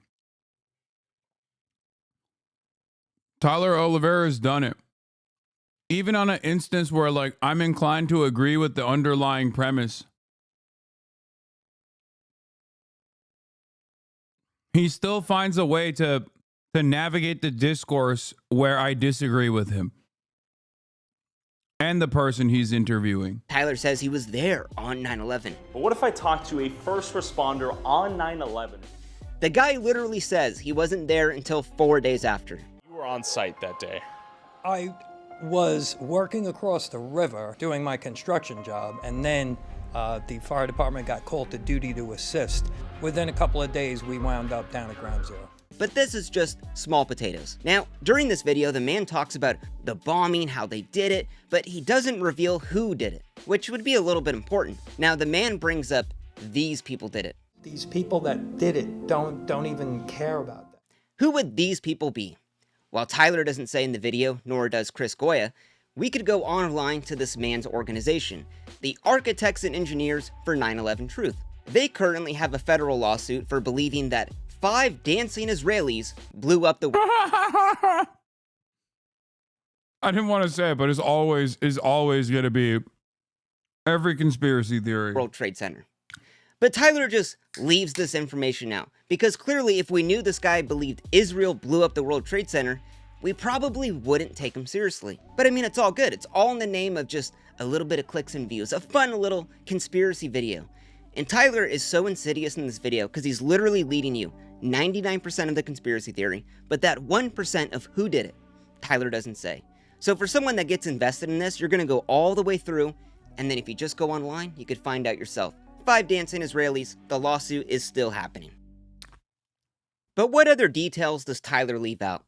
Tyler Oliveira's done it. Even on an instance where, like, I'm inclined to agree with the underlying premise, he still finds a way to navigate the discourse where I disagree with him and the person he's interviewing. Tyler says he was there on 9/11. But what if I talk to a first responder on 9/11? The guy literally says he wasn't there until 4 days after. You were on site that day. I was working across the river doing my construction job, and then the fire department got called to duty to assist. Within a couple of days, we wound up down at ground zero. But this is just small potatoes. Now, during this video, the man talks about the bombing, how they did it, but he doesn't reveal who did it, which would be a little bit important. Now, the man brings up these people did it. These people that did it don't even care about that. Who would these people be? While Tyler doesn't say in the video, nor does Chris Goya, we could go online to this man's organization, the Architects and Engineers for 9/11 Truth. They currently have a federal lawsuit for believing that 5 dancing Israelis blew up the... I didn't want to say it, but it's always going to be every conspiracy theory. World Trade Center. But Tyler just leaves this information out, because clearly if we knew this guy believed Israel blew up the World Trade Center, we probably wouldn't take him seriously. But I mean, it's all good. It's all in the name of just a little bit of clicks and views, a fun little conspiracy video. And Tyler is so insidious in this video because he's literally leading you 99% of the conspiracy theory, but that 1% of who did it, Tyler doesn't say. So for someone that gets invested in this, you're going to go all the way through, and then if you just go online, you could find out yourself. 5 dancing Israelis, the lawsuit is still happening. But what other details does Tyler leave out?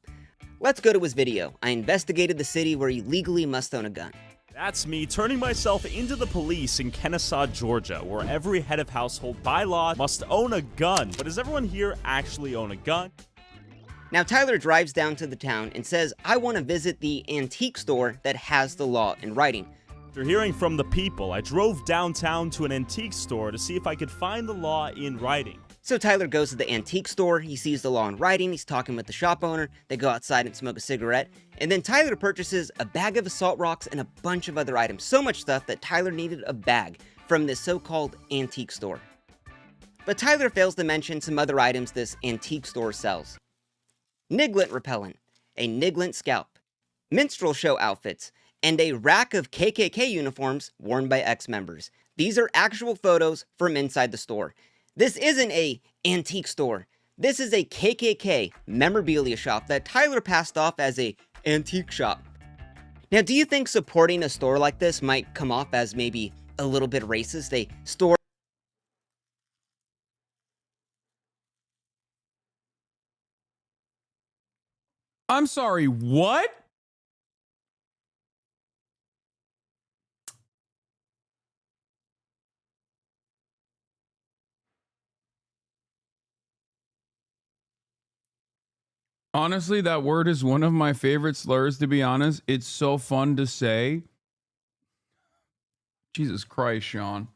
Let's go to his video. I investigated the city where you legally must own a gun. That's me turning myself into the police in Kennesaw, Georgia, where every head of household by law must own a gun. But does everyone here actually own a gun? Now Tyler drives down to the town and says, I want to visit the antique store that has the law in writing. After hearing from the people, I drove downtown to an antique store to see if I could find the law in writing. So Tyler goes to the antique store, he sees the law in writing, he's talking with the shop owner, they go outside and smoke a cigarette, and then Tyler purchases a bag of assault rocks and a bunch of other items. So much stuff that Tyler needed a bag from this so-called antique store. But Tyler fails to mention some other items this antique store sells. Niglent repellent, a Niglent scalp, minstrel show outfits, and a rack of KKK uniforms worn by ex-members. These are actual photos from inside the store. This isn't an antique store. This is a KKK memorabilia shop that Tyler passed off as a antique shop. Now, do you think supporting a store like this might come off as maybe a little bit racist? A store... I'm sorry, what? Honestly, that word is one of my favorite slurs, to be honest. It's so fun to say. Jesus Christ, Sean.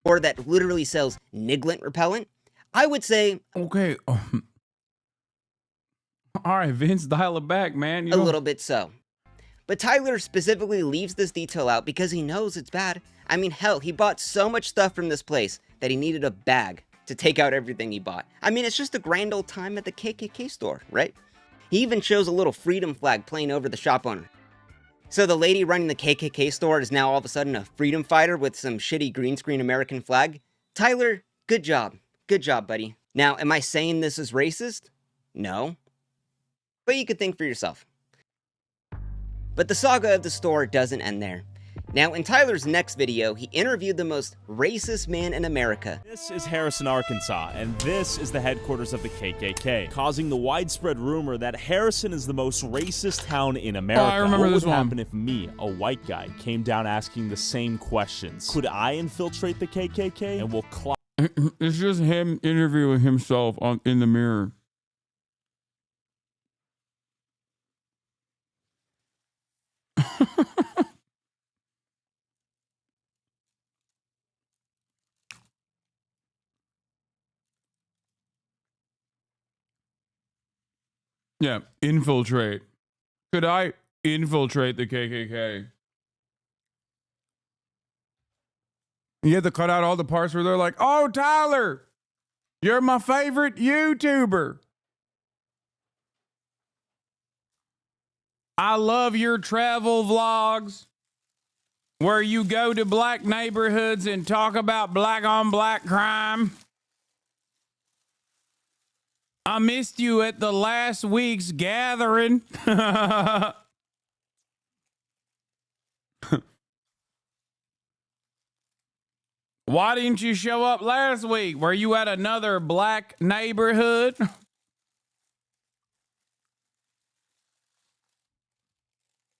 Or that literally sells Nigglet repellent? I would say... Okay. All right, Vince, dial it back, man. A little bit so. But Tyler specifically leaves this detail out because he knows it's bad. I mean, hell, he bought so much stuff from this place that he needed a bag to take out everything he bought. I mean, it's just a grand old time at the KKK store, right? He even shows a little freedom flag playing over the shop owner. So the lady running the KKK store is now all of a sudden a freedom fighter with some shitty green screen American flag? Tyler, good job. Good job, buddy. Now, am I saying this is racist? No. But you could think for yourself. But the saga of the store doesn't end there. Now, in Tyler's next video, he interviewed the most racist man in America. This is Harrison, Arkansas, and this is the headquarters of the KKK, causing the widespread rumor that Harrison is the most racist town in America. Oh, I remember this one. What would happen if me, a white guy, came down asking the same questions? Could I infiltrate the KKK? And will It's just him interviewing himself in the mirror. Yeah, infiltrate. Could I infiltrate the KKK? You have to cut out all the parts where they're like, "Oh, Tyler, you're my favorite YouTuber. I love your travel vlogs where you go to black neighborhoods and talk about black on black crime. I missed you at the last week's gathering." Why didn't you show up last week? Were you at another black neighborhood?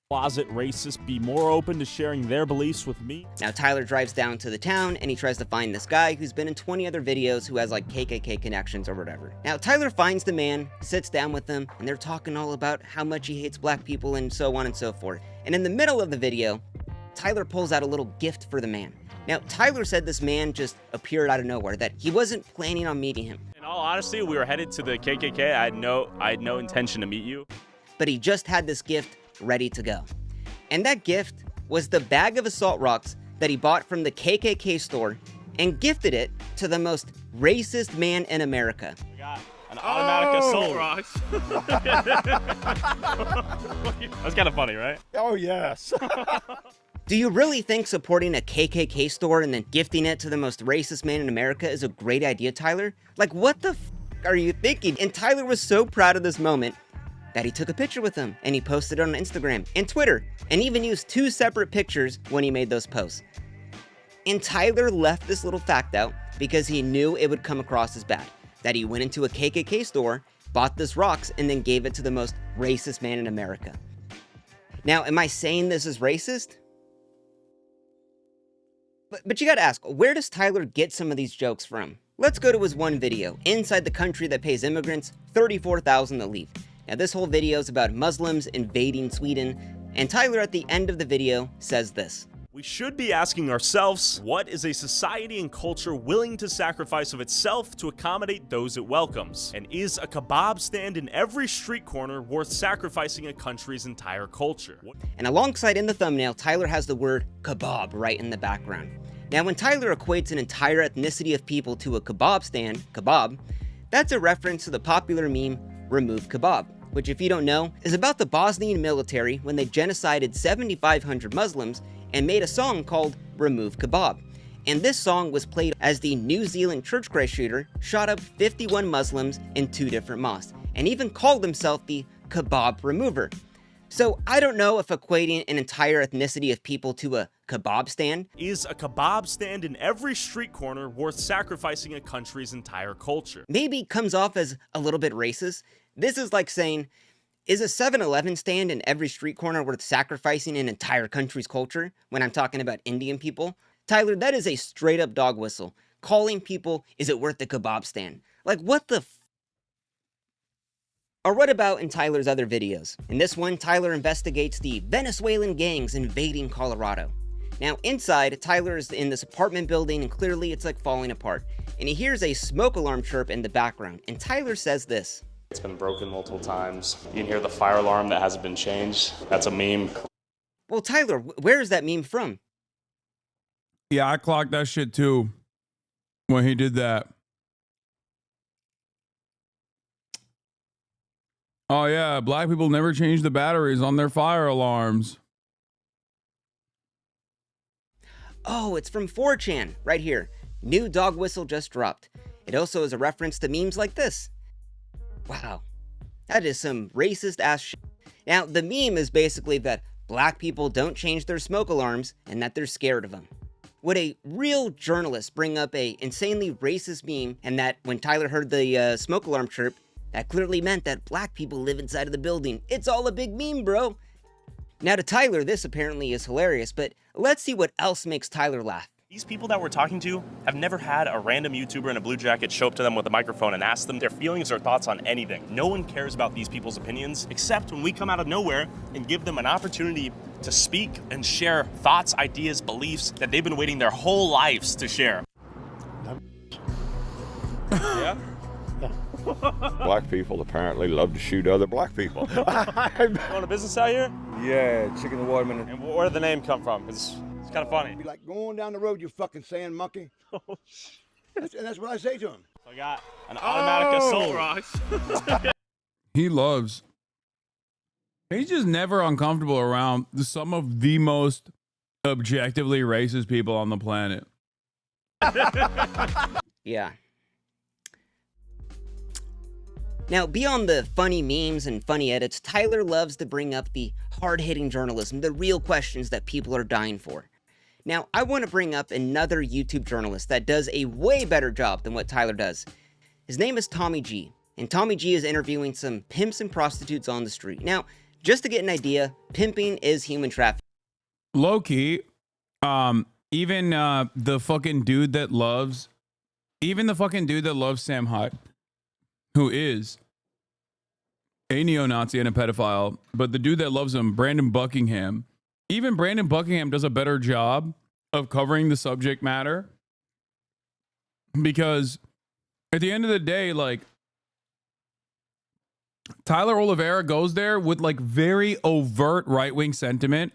closet racists be more open to sharing their beliefs with me? Now Tyler drives down to the town and he tries to find this guy who's been in 20 other videos who has like KKK connections or whatever. Now Tyler finds the man, sits down with him, and they're talking all about how much he hates black people and so on and so forth. And in the middle of the video, Tyler pulls out a little gift for the man. Now Tyler said this man just appeared out of nowhere, that he wasn't planning on meeting him. In all honesty, we were headed to the KKK. I had no intention to meet you. But he just had this gift ready to go. And that gift was the bag of assault rocks that he bought from the KKK store and gifted it to the most racist man in America. We got an automatic assault rocks. That's kind of funny, right? Oh, yes. Do you really think supporting a KKK store and then gifting it to the most racist man in America is a great idea, Tyler? Like, what the f are you thinking? And Tyler was so proud of this moment that he took a picture with him and he posted it on Instagram and Twitter and even used 2 separate pictures when he made those posts. And Tyler left this little fact out because he knew it would come across as bad, that he went into a KKK store, bought this rocks, and then gave it to the most racist man in America. Now, am I saying this is racist? But you gotta ask, where does Tyler get some of these jokes from? Let's go to his one video, Inside the Country That Pays Immigrants $34,000 to Leave. Now this whole video is about Muslims invading Sweden, and Tyler at the end of the video says this. We should be asking ourselves, what is a society and culture willing to sacrifice of itself to accommodate those it welcomes? And is a kebab stand in every street corner worth sacrificing a country's entire culture? And alongside in the thumbnail, Tyler has the word kebab right in the background. Now when Tyler equates an entire ethnicity of people to a kebab stand, kebab, that's a reference to the popular meme, Remove Kebab, which if you don't know, is about the Bosnian military when they genocided 7,500 Muslims and made a song called Remove Kebab. And this song was played as the New Zealand church Christ shooter shot up 51 Muslims in 2 different mosques, and even called himself the Kebab Remover. So I don't know if equating an entire ethnicity of people to a kebab stand is a kebab stand in every street corner worth sacrificing a country's entire culture. Maybe comes off as a little bit racist. This is like saying, is a 7-Eleven stand in every street corner worth sacrificing an entire country's culture when I'm talking about Indian people? Tyler, that is a straight up dog whistle. Calling people, is it worth the kebab stand? Like, what the Or what about in Tyler's other videos? In this one, Tyler investigates the Venezuelan gangs invading Colorado. Now inside, Tyler is in this apartment building and clearly it's like falling apart. And he hears a smoke alarm chirp in the background, and Tyler says this. It's been broken multiple times. You can hear the fire alarm that hasn't been changed. That's a meme. Well, Tyler, where is that meme from? Yeah, I clocked that shit too when he did that. Oh yeah, black people never change the batteries on their fire alarms. Oh, it's from 4chan, right here. New dog whistle just dropped. It also is a reference to memes like this. Wow, that is some racist ass shit. Now, the meme is basically that black people don't change their smoke alarms and that they're scared of them. Would a real journalist bring up a insanely racist meme, and that when Tyler heard the smoke alarm chirp, that clearly meant that black people live inside of the building? It's all a big meme, bro. Now to Tyler, this apparently is hilarious, but let's see what else makes Tyler laugh. These people that we're talking to have never had a random YouTuber in a blue jacket show up to them with a microphone and ask them their feelings or thoughts on anything. No one cares about these people's opinions, except when we come out of nowhere and give them an opportunity to speak and share thoughts, ideas, beliefs that they've been waiting their whole lives to share. Yeah? Black people apparently love to shoot other black people. You own a business out here? Yeah, chicken and watermelon. And where did the name come from? It's kind of funny. Be like, going down the road, you fucking sand monkey. And that's what I say to him. So I got an automatic assault rifle. He loves. He's just never uncomfortable around some of the most objectively racist people on the planet. Yeah. Now, beyond the funny memes and funny edits, Tyler loves to bring up the hard-hitting journalism, the real questions that people are dying for. Now, I want to bring up another YouTube journalist that does a way better job than what Tyler does. His name is Tommy G, and Tommy G is interviewing some pimps and prostitutes on the street. Now, just to get an idea, pimping is human trafficking. Low-key, even the fucking dude that loves, Sam Hyde, who is a neo-Nazi and a pedophile, but the dude that loves him, Brandon Buckingham, even Brandon Buckingham does a better job of covering the subject matter, because at the end of the day, like, Tyler Oliveira goes there with like very overt right-wing sentiment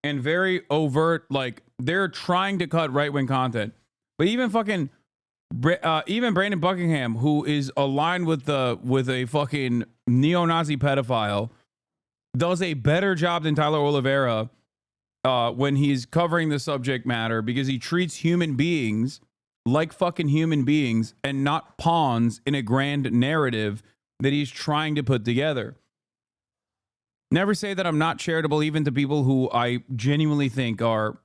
and very overt, like, they're trying to cut right-wing content, but even Brandon Buckingham, who is aligned with a fucking neo-Nazi pedophile, does a better job than Tyler Oliveira when he's covering the subject matter, because he treats human beings like fucking human beings and not pawns in a grand narrative that he's trying to put together. Never say that I'm not charitable, even to people who I genuinely think are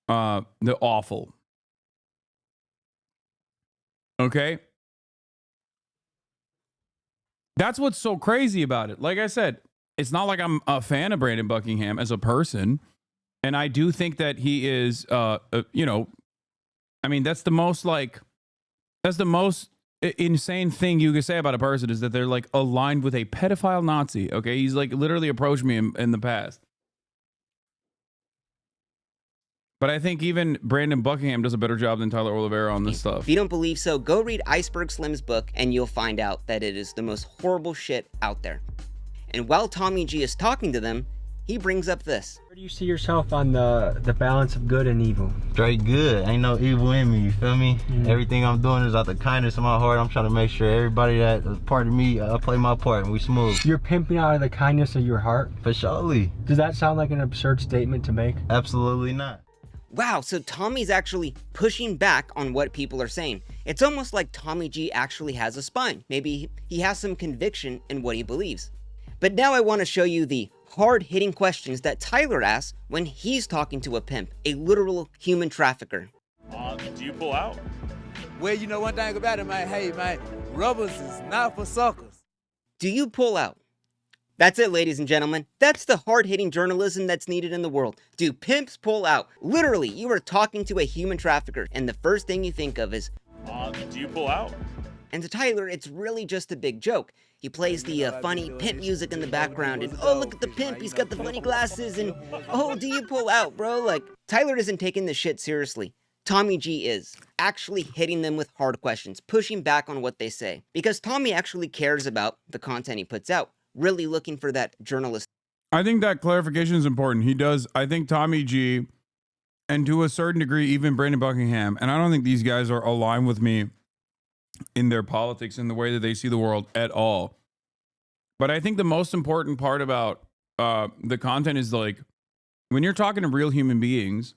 they're awful. Okay? That's what's so crazy about it. Like I said, it's not like I'm a fan of Brandon Buckingham as a person. And I do think that he is, you know, I mean, that's the most insane thing you could say about a person, is that they're like aligned with a pedophile Nazi. Okay? He's like literally approached me in the past. But I think even Brandon Buckingham does a better job than Tyler Oliveira on this stuff. If you don't believe so, go read Iceberg Slim's book and you'll find out that it is the most horrible shit out there. And while Tommy G is talking to them, he brings up this. Where do you see yourself on the balance of good and evil? Straight good. Ain't no evil in me, you feel me? Everything I'm doing is out the kindness of my heart. I'm trying to make sure everybody that is part of me, I play my part and we smooth. You're pimping out of the kindness of your heart? For surely. Does that sound like an absurd statement to make? Absolutely not. Wow, so Tommy's actually pushing back on what people are saying. It's almost like Tommy G actually has a spine. Maybe he has some conviction in what he believes. But now I want to show you the hard-hitting questions that Tyler asks when he's talking to a pimp, a literal human trafficker. Do you pull out? Well, you know one thing about it, man. Hey, man, rubbers is not for suckers. Do you pull out? That's it, ladies and gentlemen. That's the hard-hitting journalism that's needed in the world. Do pimps pull out? Literally, you are talking to a human trafficker, and the first thing you think of is, do you pull out? And to Tyler, it's really just a big joke. He plays the funny pimp music in the background, and oh, look at the pimp, he's got the funny glasses, and oh, do you pull out, bro? Like, Tyler isn't taking this shit seriously. Tommy G is, actually hitting them with hard questions, pushing back on what they say. Because Tommy actually cares about the content he puts out, really looking for that journalist. I think that clarification is important. He does, I think Tommy G, and to a certain degree, even Brandon Buckingham, and I don't think these guys are aligned with me in their politics and the way that they see the world at all. But I think the most important part about the content is, like, when you're talking to real human beings,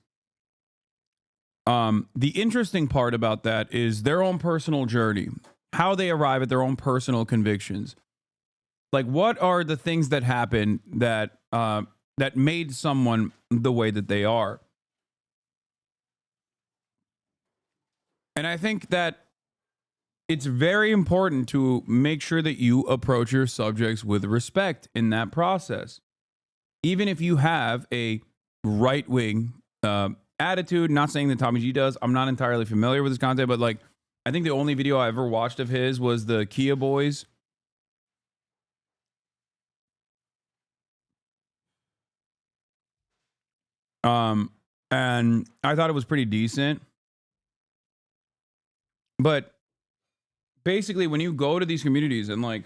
the interesting part about that is their own personal journey, how they arrive at their own personal convictions. Like, what are the things that happen that that made someone the way that they are? And I think that it's very important to make sure that you approach your subjects with respect in that process. Even if you have a right-wing attitude, not saying that Tommy G does. I'm not entirely familiar with his content, but, like, I think the only video I ever watched of his was the Kia Boys. And I thought it was pretty decent. But basically, when you go to these communities and, like,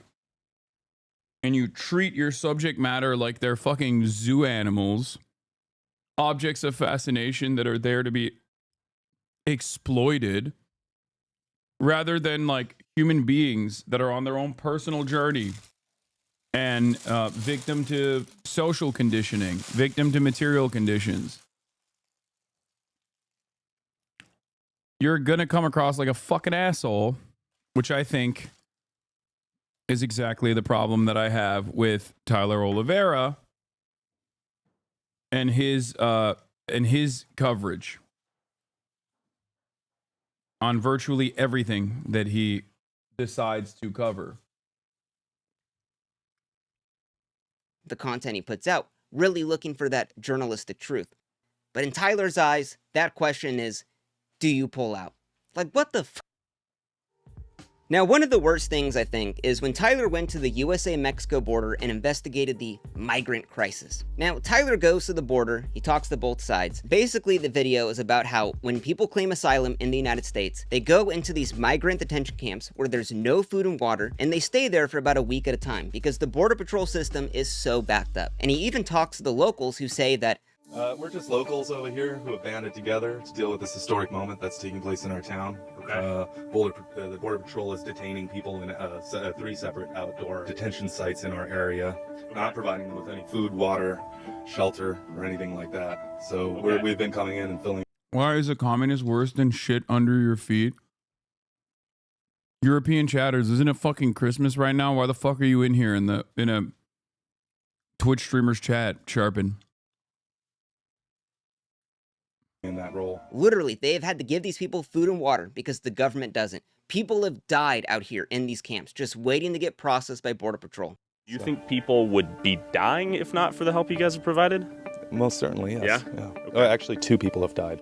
and you treat your subject matter like they're fucking zoo animals, objects of fascination that are there to be exploited, rather than, like, human beings that are on their own personal journey and victim to social conditioning, victim to material conditions, you're gonna come across like a fucking asshole, which I think is exactly the problem that I have with Tyler Oliveira and his coverage on virtually everything that he decides to cover. The content he puts out, really looking for that journalistic truth. But in Tyler's eyes, that question is, do you pull out? Like, what the f? Now, one of the worst things, I think, is when Tyler went to the USA-Mexico border and investigated the migrant crisis. Now, Tyler goes to the border, he talks to both sides. Basically, the video is about how when people claim asylum in the United States, they go into these migrant detention camps where there's no food and water, and they stay there for about a week at a time because the Border Patrol system is so backed up. And he even talks to the locals who say that we're just locals over here who have banded together to deal with this historic moment that's taking place in our town. The Border Patrol is detaining people in 3 separate outdoor detention sites in our area, not providing them with any food, water, shelter, or anything like that. So we've been coming in and filling. Why is a communist worse than shit under your feet? European chatters, isn't it fucking Christmas right now? Why the fuck are you in here in a Twitch streamer's chat sharpen? In that role. Literally, they have had to give these people food and water because the government doesn't. People have died out here in these camps, just waiting to get processed by Border Patrol. Do you think people would be dying if not for the help you guys have provided? Most certainly, yes. Yeah? Okay. Actually, 2 people have died.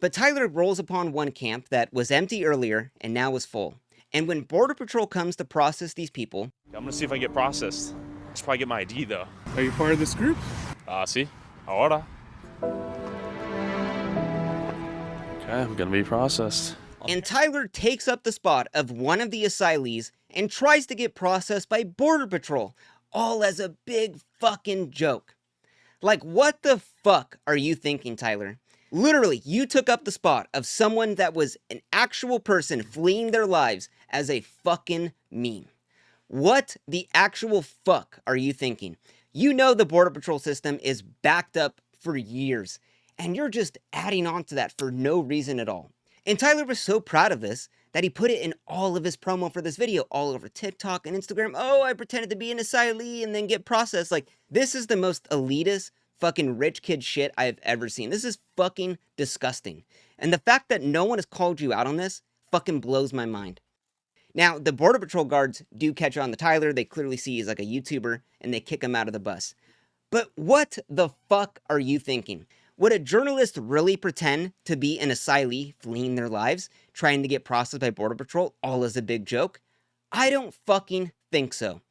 But Tyler rolls upon one camp that was empty earlier and now is full. And when Border Patrol comes to process these people... I'm gonna see if I get processed. I should probably get my ID, though. Are you part of this group? Sí. Ahora. Okay, I'm gonna be processed. And Tyler takes up the spot of one of the asylees and tries to get processed by Border Patrol, all as a big fucking joke. Like, what the fuck are you thinking, Tyler? Literally, you took up the spot of someone that was an actual person fleeing their lives as a fucking meme. What the actual fuck are you thinking? You know the Border Patrol system is backed up for years, and you're just adding on to that for no reason at all. And Tyler was so proud of this that he put it in all of his promo for this video, all over TikTok and Instagram. Oh, I pretended to be an asylee and then get processed. Like, this is the most elitist fucking rich kid shit I have ever seen. This is fucking disgusting. And the fact that no one has called you out on this fucking blows my mind. Now, the Border Patrol guards do catch on to Tyler. They clearly see he's like a YouTuber and they kick him out of the bus. But what the fuck are you thinking? Would a journalist really pretend to be an asylee fleeing their lives, trying to get processed by Border Patrol, all as a big joke? I don't fucking think so.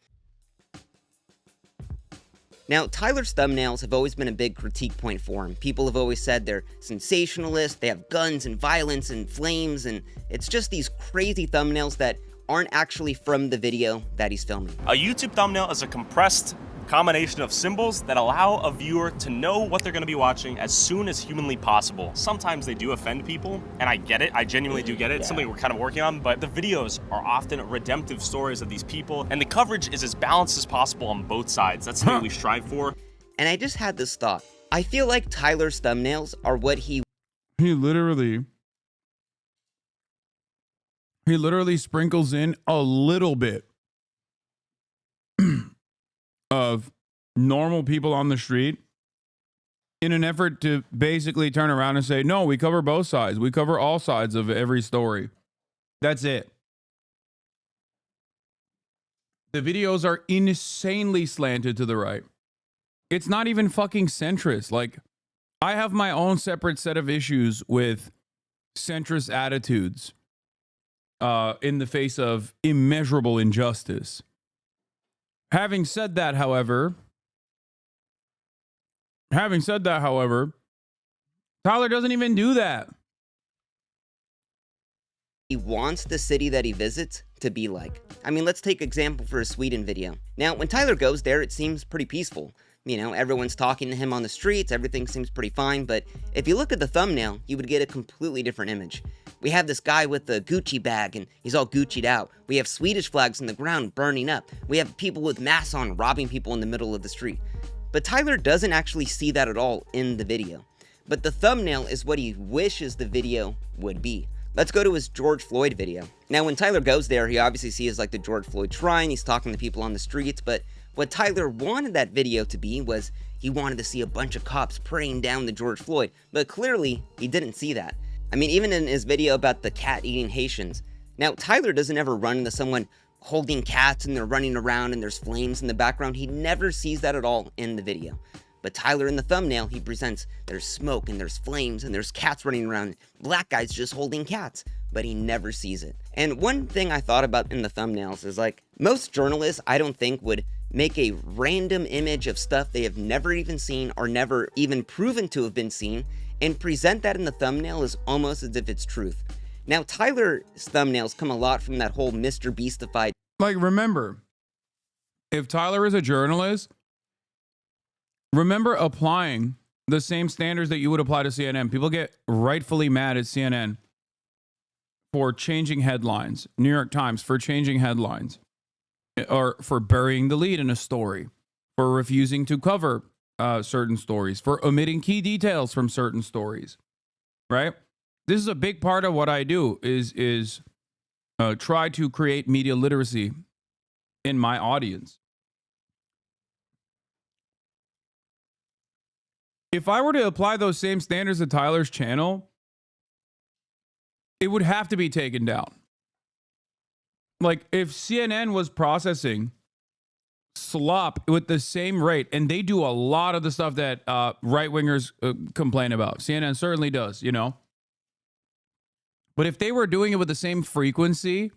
Now, Tyler's thumbnails have always been a big critique point for him. People have always said they're sensationalist, they have guns and violence and flames, and it's just these crazy thumbnails that aren't actually from the video that he's filming. A YouTube thumbnail is a compressed combination of symbols that allow a viewer to know what they're going to be watching as soon as humanly possible. Sometimes they do offend people, and I get it. I genuinely do get it. It's something we're kind of working on, but the videos are often redemptive stories of these people, and the coverage is as balanced as possible on both sides. That's something we strive for. And I just had this thought. I feel like Tyler's thumbnails are what he literally sprinkles in a little bit of normal people on the street in an effort to basically turn around and say, no, we cover both sides. We cover all sides of every story. That's it. The videos are insanely slanted to the right. It's not even fucking centrist. Like, I have my own separate set of issues with centrist attitudes in the face of immeasurable injustice. Having said that, however, Tyler doesn't even do that. He wants the city that he visits to be like. I mean, let's take example for a Sweden video. Now, when Tyler goes there, it seems pretty peaceful. You know, everyone's talking to him on the streets, everything seems pretty fine, but if you look at the thumbnail, you would get a completely different image. We have this guy with the Gucci bag, and he's all Gucci'd out. We have Swedish flags on the ground burning up. We have people with masks on robbing people in the middle of the street. But Tyler doesn't actually see that at all in the video. But the thumbnail is what he wishes the video would be. Let's go to his George Floyd video. Now, when Tyler goes there, he obviously sees like the George Floyd shrine, he's talking to people on the streets, but what Tyler wanted that video to be was he wanted to see a bunch of cops praying down the George Floyd, but clearly he didn't see that. I mean, even in his video about the cat eating Haitians, now Tyler doesn't ever run into someone holding cats and they're running around and there's flames in the background. He never sees that at all in the video. But Tyler in the thumbnail, he presents there's smoke and there's flames and there's cats running around, black guys just holding cats, but he never sees it. And one thing I thought about in the thumbnails is like, most journalists I don't think would make a random image of stuff they have never even seen or never even proven to have been seen and present that in the thumbnail as almost as if it's truth. Now, Tyler's thumbnails come a lot from that whole Mr. Beastified. Like, remember, if Tyler is a journalist, remember applying the same standards that you would apply to CNN. People get rightfully mad at CNN for changing headlines, New York Times for changing headlines, or for burying the lead in a story, for refusing to cover certain stories, for omitting key details from certain stories, right? This is a big part of what I do is try to create media literacy in my audience. If I were to apply those same standards to Tyler's channel, it would have to be taken down. Like, if CNN was processing slop with the same rate, and they do a lot of the stuff that right-wingers complain about. CNN certainly does, you know. But if they were doing it with the same frequency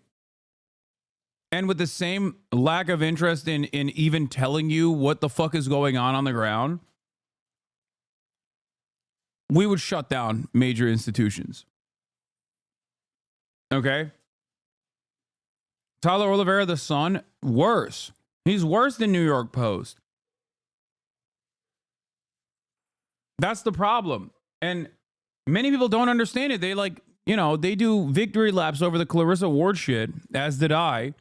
and with the same lack of interest in even telling you what the fuck is going on the ground, we would shut down major institutions. Okay? Tyler Oliveira, the Sun, worse. He's worse than New York Post. That's the problem. And many people don't understand it. They like, you know, they do victory laps over the Clarissa Ward shit, as did I.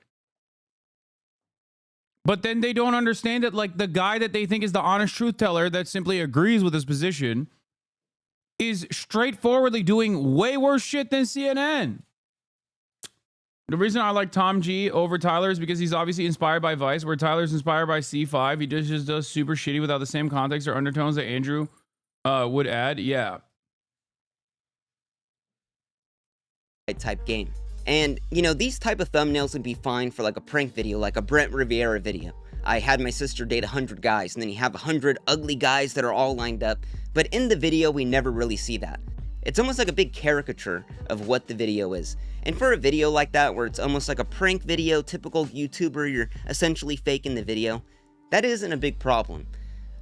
But then they don't understand that, like, the guy that they think is the honest truth teller that simply agrees with his position is straightforwardly doing way worse shit than CNN. The reason I like Tom G over Tyler is because he's obviously inspired by Vice, where Tyler's inspired by C5. He just does super shitty without the same context or undertones that Andrew would add. Yeah. Type game. And, you know, these type of thumbnails would be fine for like a prank video, like a Brent Riviera video. I had my sister date 100 guys, and then you have 100 ugly guys that are all lined up. But in the video, we never really see that. It's almost like a big caricature of what the video is. And for a video like that, where it's almost like a prank video, typical YouTuber, you're essentially faking the video, that isn't a big problem.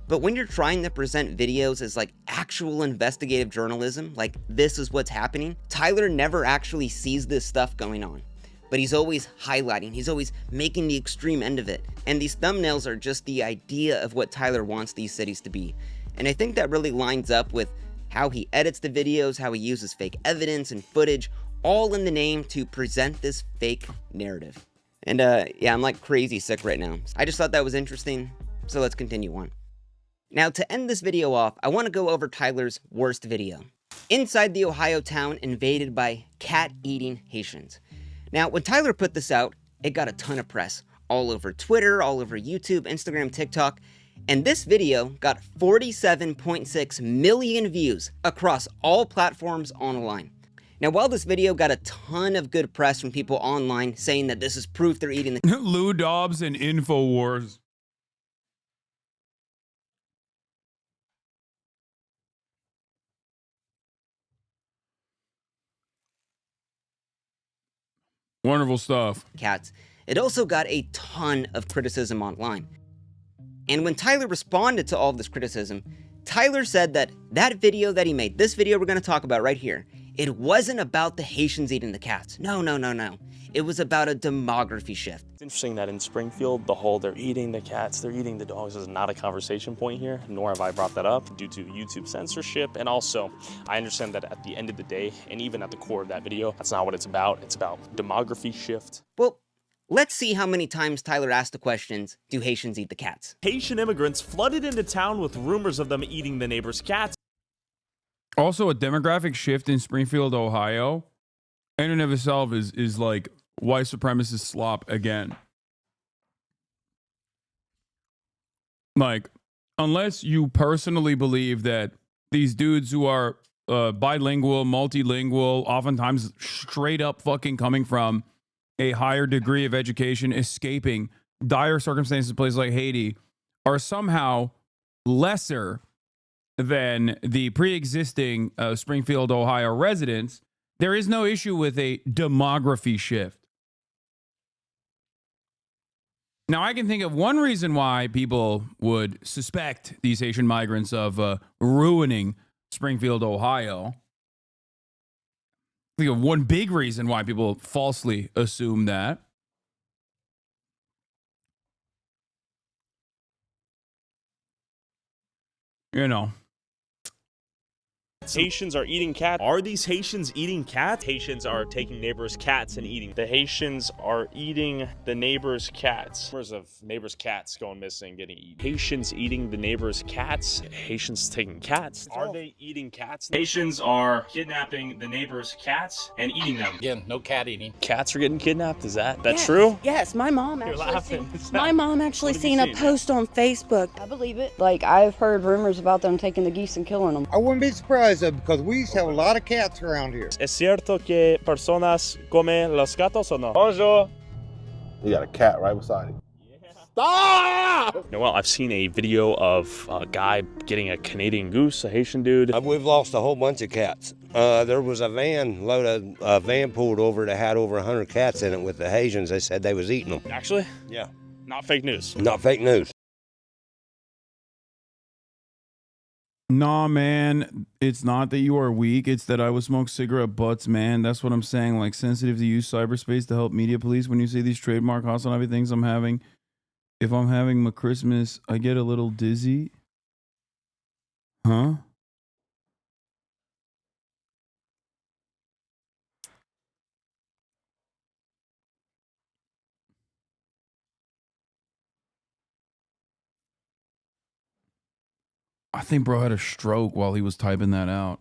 But when you're trying to present videos as like actual investigative journalism, like this is what's happening, Tyler never actually sees this stuff going on. But he's always highlighting, he's always making the extreme end of it. And these thumbnails are just the idea of what Tyler wants these cities to be. And I think that really lines up with how he edits the videos, how he uses fake evidence and footage, all in the name to present this fake narrative. And yeah, I'm like crazy sick right now. I just thought that was interesting, so let's continue on. Now, to end this video off, I want to go over Tyler's worst video. Inside the Ohio town invaded by cat-eating Haitians. Now, when Tyler put this out, it got a ton of press. All over Twitter, all over YouTube, Instagram, TikTok. And this video got 47.6 million views across all platforms online. Now, while this video got a ton of good press from people online saying that this is proof they're eating the Lou Dobbs and InfoWars. Wonderful stuff. Cats, it also got a ton of criticism online. And when Tyler responded to all of this criticism, Tyler said that that video that he made, this video we're going to talk about right here, it wasn't about the Haitians eating the cats. No. It was about a demography shift. It's interesting that in Springfield, the whole they're eating the cats, they're eating the dogs is not a conversation point here, nor have I brought that up due to YouTube censorship. And also, I understand that at the end of the day, and even at the core of that video, that's not what it's about. It's about demography shift. Well, let's see how many times Tyler asked the questions, do Haitians eat the cats? Haitian immigrants flooded into town with rumors of them eating the neighbor's cats. Also, a demographic shift in Springfield, Ohio, in and of itself is like white supremacist slop again. Like, unless you personally believe that these dudes who are bilingual, multilingual, oftentimes straight up fucking coming from a higher degree of education, escaping dire circumstances in places like Haiti, are somehow lesser than the pre-existing Springfield, Ohio residents, there is no issue with a demography shift. Now, I can think of one reason why people would suspect these Haitian migrants of ruining Springfield, Ohio. I think of one big reason why people falsely assume that. You know. Haitians are eating cats. Are these Haitians eating cats? Haitians are taking neighbors' cats and eating. The Haitians are eating the neighbor's cats. Rumors of neighbor's cats going missing, getting eaten. Haitians eating the neighbor's cats. Haitians taking cats. Are they eating cats? Haitians are kidnapping the neighbor's cats and eating them. Again, no cat eating. Cats are getting kidnapped? Is that Yes. true? Yes, my mom You're actually laughing. seen, my mom actually What have you seen a seen? post on Facebook. I believe it. Like, I've heard rumors about them taking the geese and killing them. I wouldn't be surprised though, because we used to have a lot of cats around here. ¿Es cierto que personas comen los gatos o no? Bonjour. You got a cat right beside him. Stop! Noel, I've seen a video of a guy getting a Canadian goose, a Haitian dude. We've lost a whole bunch of cats. There was a van pulled over that had over 100 cats in it with the Haitians. They said they was eating them. Actually? Yeah. Not fake news. Not fake news. Nah, man, it's not that you are weak. It's that I would smoke cigarette butts, man. That's what I'm saying. Like, sensitive to use cyberspace to help media police. When you say these trademark HasanAbi things I'm having, if I'm having my Christmas, I get a little dizzy. Huh? I think bro had a stroke while he was typing that out.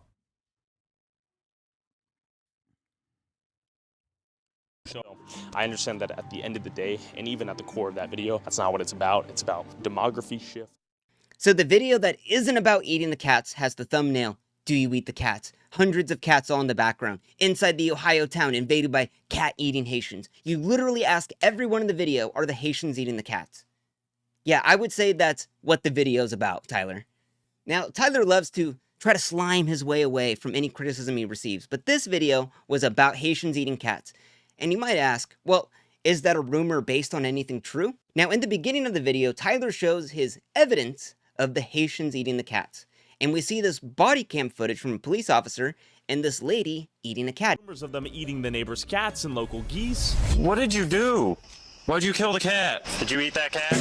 So I understand that at the end of the day, and even at the core of that video, that's not what it's about. It's about demography shift. So the video that isn't about eating the cats has the thumbnail, "Do you eat the cats?" Hundreds of cats all in the background, inside the Ohio town invaded by cat-eating Haitians. You literally ask everyone in the video, are the Haitians eating the cats? Yeah, I would say that's what the video's about, Tyler. Now, Tyler loves to try to slime his way away from any criticism he receives, but this video was about Haitians eating cats. And you might ask, well, is that a rumor based on anything true? Now, in the beginning of the video, Tyler shows his evidence of the Haitians eating the cats. And we see this body cam footage from a police officer and this lady eating a cat. Rumors of them eating the neighbor's cats and local geese. What did you do? Why'd you kill the cat? Did you eat that cat?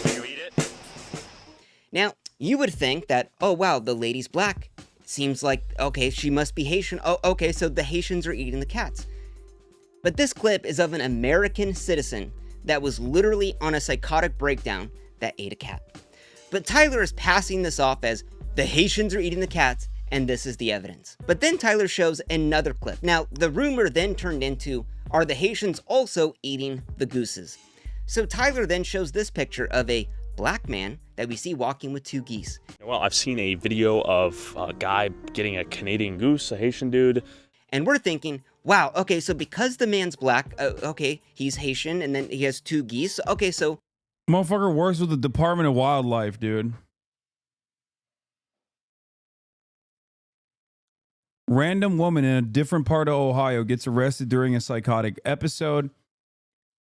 Did you eat it? Now, you would think that, oh wow, the lady's black. Seems like, okay, she must be Haitian. Oh, okay, so the Haitians are eating the cats. But this clip is of an American citizen that was literally on a psychotic breakdown that ate a cat. But Tyler is passing this off as the Haitians are eating the cats, and this is the evidence. But then Tyler shows another clip. Now, the rumor then turned into, are the Haitians also eating the gooses? So Tyler then shows this picture of a black man that we see walking with 2 geese. Well, I've seen a video of a guy getting a Canadian goose, a Haitian dude. And we're thinking, wow, okay, so because the man's black, okay, he's Haitian, and then he has 2 geese. Okay, so motherfucker works with the Department of Wildlife, dude. Random woman in a different part of Ohio gets arrested during a psychotic episode.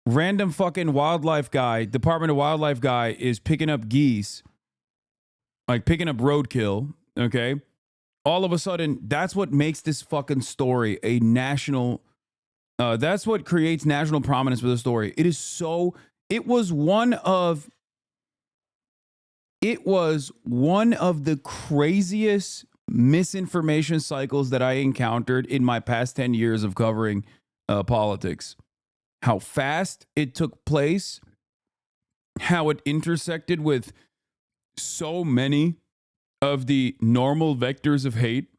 Random fucking wildlife guy, Department of Wildlife guy, is picking up geese. Like picking up roadkill, okay? All of a sudden, that's what makes this fucking story a national... that's what creates national prominence for the story. It is so... It was one of the craziest misinformation cycles that I encountered in my past 10 years of covering politics. How fast it took place, how it intersected with so many of the normal vectors of hate,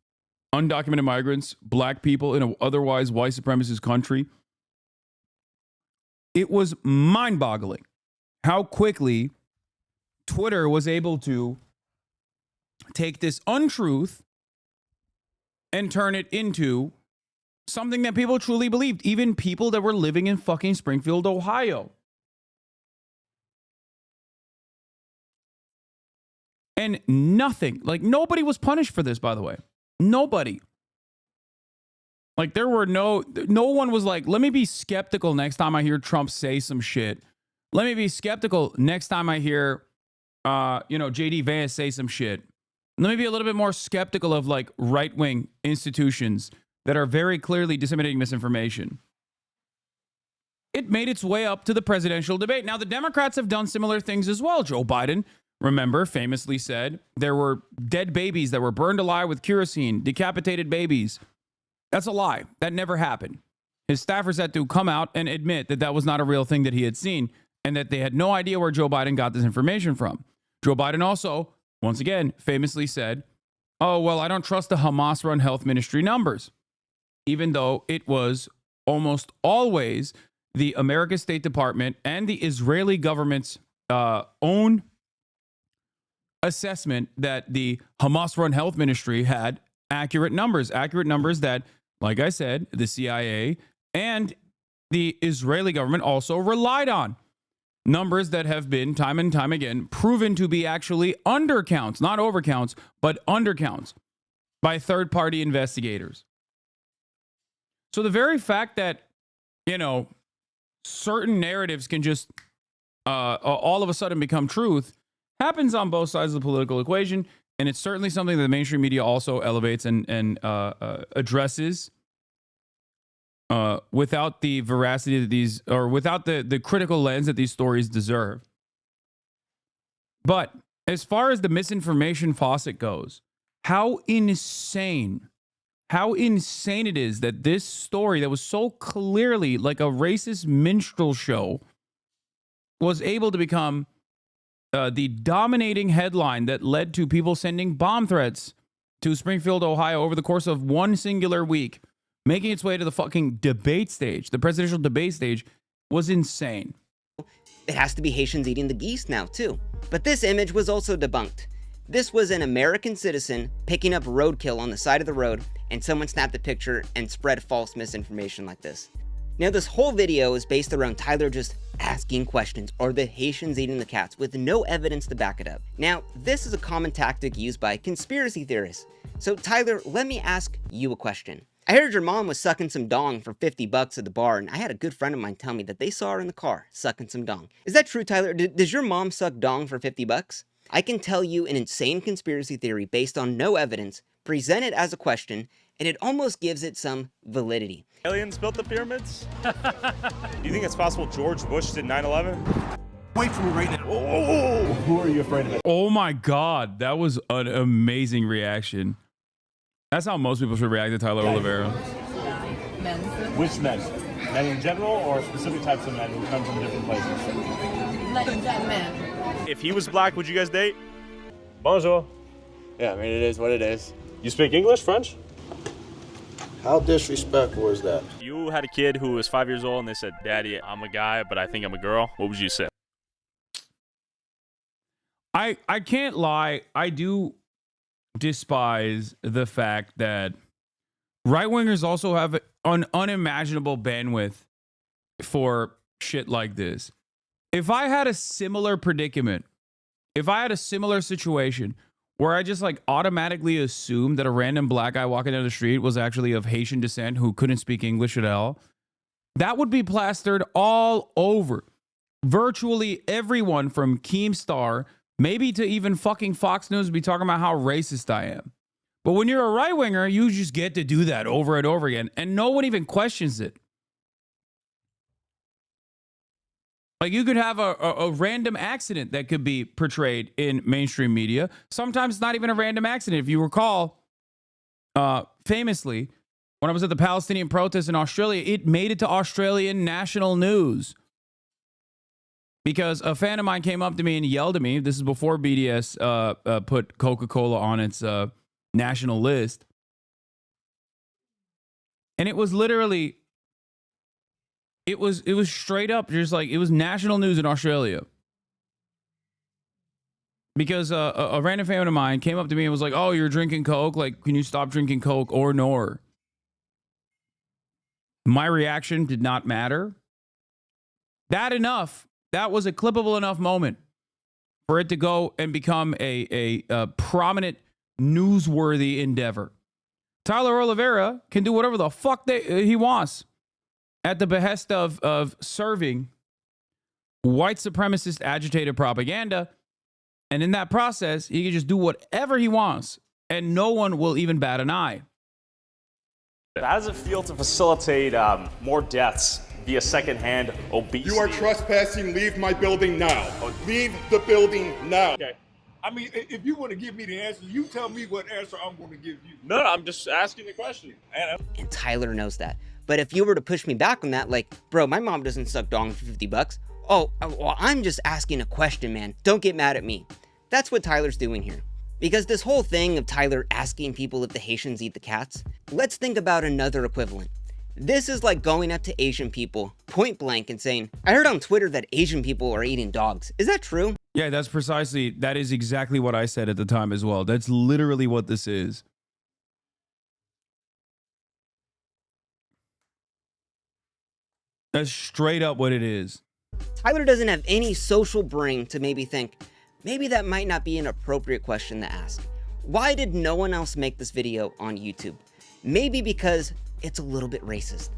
undocumented migrants, black people in an otherwise white supremacist country. It was mind-boggling how quickly Twitter was able to take this untruth and turn it into something that people truly believed, even people that were living in fucking Springfield, Ohio. And nothing, like nobody was punished for this, by the way. Nobody. Like there were no one was like, let me be skeptical next time I hear Trump say some shit. Let me be skeptical next time I hear, JD Vance say some shit. Let me be a little bit more skeptical of like right-wing institutions that are very clearly disseminating misinformation. It made its way up to the presidential debate. Now, the Democrats have done similar things as well. Joe Biden, remember, famously said there were dead babies that were burned alive with kerosene, decapitated babies. That's a lie. That never happened. His staffers had to come out and admit that that was not a real thing that he had seen and that they had no idea where Joe Biden got this information from. Joe Biden also, once again, famously said, oh, well, I don't trust the Hamas-run health ministry numbers, even though it was almost always the American State Department and the Israeli government's own assessment that the Hamas-run health ministry had accurate numbers that, like I said, the CIA and the Israeli government also relied on. Numbers that have been, time and time again, proven to be actually undercounts, not overcounts, but undercounts by third-party investigators. So the very fact that, certain narratives can just all of a sudden become truth happens on both sides of the political equation, and it's certainly something that the mainstream media also elevates and addresses without the veracity that these, or without the critical lens that these stories deserve. But as far as the misinformation faucet goes, how insane it is that this story that was so clearly like a racist minstrel show was able to become the dominating headline that led to people sending bomb threats to Springfield, Ohio over the course of one singular week, making its way to the fucking debate stage, the presidential debate stage, was insane. It has to be Haitians eating the geese now, too. But this image was also debunked. This was an American citizen picking up roadkill on the side of the road, and someone snapped a picture and spread false misinformation like this. Now, this whole video is based around Tyler just asking questions, are the Haitians eating the cats, with no evidence to back it up. Now, this is a common tactic used by conspiracy theorists. So Tyler, let me ask you a question. I heard your mom was sucking some dong for 50 bucks at the bar, and I had a good friend of mine tell me that they saw her in the car sucking some dong. Is that true, Tyler? Does your mom suck dong for 50 bucks? I can tell you an insane conspiracy theory based on no evidence, present it as a question, and it almost gives it some validity. Aliens built the pyramids? Do you think it's possible George Bush did 9/11? Wait for me right now. Oh, who are you afraid of? Oh my God, that was an amazing reaction. That's how most people should react to Tyler Oliveira. Men. Which men? Men in general or specific types of men who come from different places? Like men. If he was black, would you guys date? Bonjour. Yeah, I mean, it is what it is. You speak English, French? How disrespectful is that? You had a kid who was 5 years old and they said, Daddy, I'm a guy, but I think I'm a girl. What would you say? I can't lie. I do despise the fact that right-wingers also have an unimaginable bandwidth for shit like this. If I had a similar predicament, if I had a similar situation where I just like automatically assumed that a random black guy walking down the street was actually of Haitian descent who couldn't speak English at all, that would be plastered all over. Virtually everyone from Keemstar, maybe to even fucking Fox News, would be talking about how racist I am. But when you're a right-winger, you just get to do that over and over again, and no one even questions it. Like, you could have a random accident that could be portrayed in mainstream media. Sometimes it's not even a random accident. If you recall, famously, when I was at the Palestinian protests in Australia, it made it to Australian national news. Because a fan of mine came up to me and yelled at me. This is before BDS put Coca-Cola on its national list. And it was literally... It was straight up just like it was national news in Australia. Because a random fan of mine came up to me and was like, "Oh, you're drinking Coke? Like, can you stop drinking Coke or nor?" My reaction did not matter. That was a clippable enough moment for it to go and become a prominent, newsworthy endeavor. Tyler Oliveira can do whatever the fuck he wants at the behest of serving white supremacist agitated propaganda. And in that process, he can just do whatever he wants, and no one will even bat an eye. How does it feel to facilitate more deaths via secondhand obesity? You are trespassing. Leave my building now. Leave the building now. Okay. I mean, if you want to give me the answer, you tell me what answer I'm going to give you. No, I'm just asking the question. And Tyler knows that. But if you were to push me back on that, like, bro, my mom doesn't suck dong for 50 bucks. Oh, well, I'm just asking a question, man. Don't get mad at me. That's what Tyler's doing here. Because this whole thing of Tyler asking people if the Haitians eat the cats, let's think about another equivalent. This is like going up to Asian people point blank and saying, I heard on Twitter that Asian people are eating dogs. Is that true? Yeah, that is exactly what I said at the time as well. That's literally what this is. That's straight up what it is. Tyler doesn't have any social brain to maybe think, maybe that might not be an appropriate question to ask. Why did no one else make this video on YouTube? Maybe because it's a little bit racist.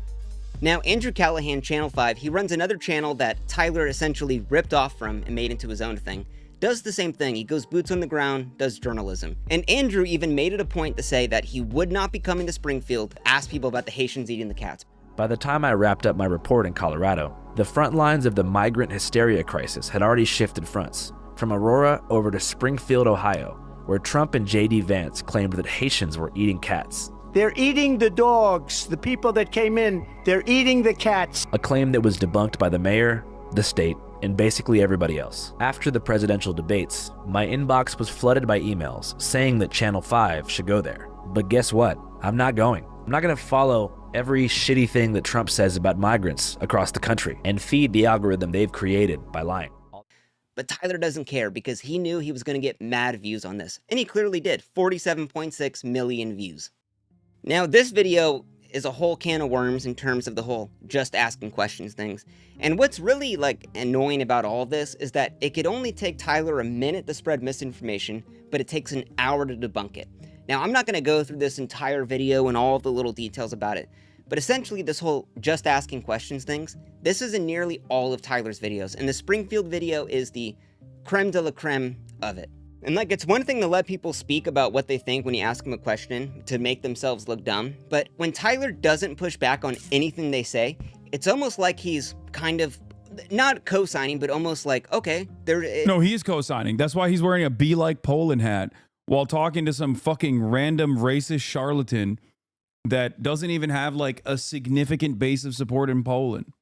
Now, Andrew Callahan, Channel 5, he runs another channel that Tyler essentially ripped off from and made into his own thing. Does the same thing. He goes boots on the ground, does journalism. And Andrew even made it a point to say that he would not be coming to Springfield to ask people about the Haitians eating the cats. By the time I wrapped up my report in Colorado, the front lines of the migrant hysteria crisis had already shifted fronts, from Aurora over to Springfield, Ohio, where Trump and J.D. Vance claimed that Haitians were eating cats. They're eating the dogs. The people that came in, they're eating the cats. A claim that was debunked by the mayor, the state, and basically everybody else. After the presidential debates, my inbox was flooded by emails saying that Channel 5 should go there. But guess what? I'm not going. I'm not going to follow every shitty thing that Trump says about migrants across the country and feed the algorithm they've created by lying. But Tyler doesn't care because he knew he was going to get mad views on this. And he clearly did. 47.6 million views. Now, this video is a whole can of worms in terms of the whole just asking questions things. And what's really annoying about all of this is that it could only take Tyler a minute to spread misinformation, but it takes an hour to debunk it. Now, I'm not going to go through this entire video and all of the little details about it, but essentially this whole just asking questions things, this is in nearly all of Tyler's videos, and the Springfield video is the creme de la creme of it. And it's one thing to let people speak about what they think when you ask them a question to make themselves look dumb, but when Tyler doesn't push back on anything they say, it's almost like he's kind of not co-signing, but almost like, okay, No, he is co-signing. That's why he's wearing a Be Like Poland hat while talking to some fucking random racist charlatan that doesn't even have a significant base of support in Poland.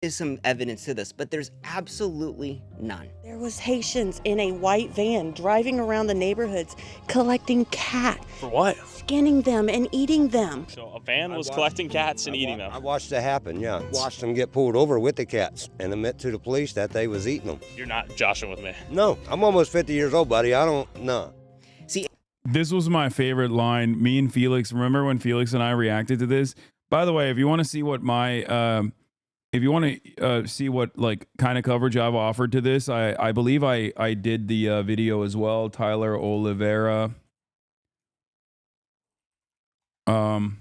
Is some evidence to this, but there's absolutely none. There was Haitians in a white van driving around the neighborhoods collecting cats. For what? Skinning them and eating them. So a van was collecting cats and eating them. I watched it happen, yeah. Watched them get pulled over with the cats and admit to the police that they was eating them. You're not joshing with me. No, I'm almost 50 years old, buddy. I don't know. See, this was my favorite line. Me and Felix, remember when Felix and I reacted to this? By the way, if you want to see what my if you want to see what kind of coverage I've offered to this, I believe I did the video as well. Tyler Oliveira. Of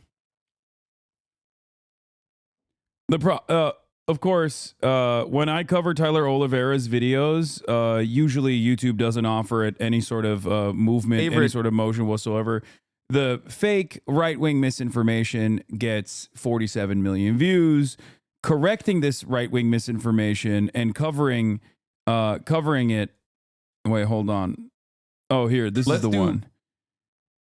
course, when I cover Tyler Oliveira's videos, usually YouTube doesn't offer it any sort of movement, any sort of motion whatsoever. The fake right-wing misinformation gets 47 million views. Correcting this right-wing misinformation and covering it. Wait, hold on. Oh, here, this is the one.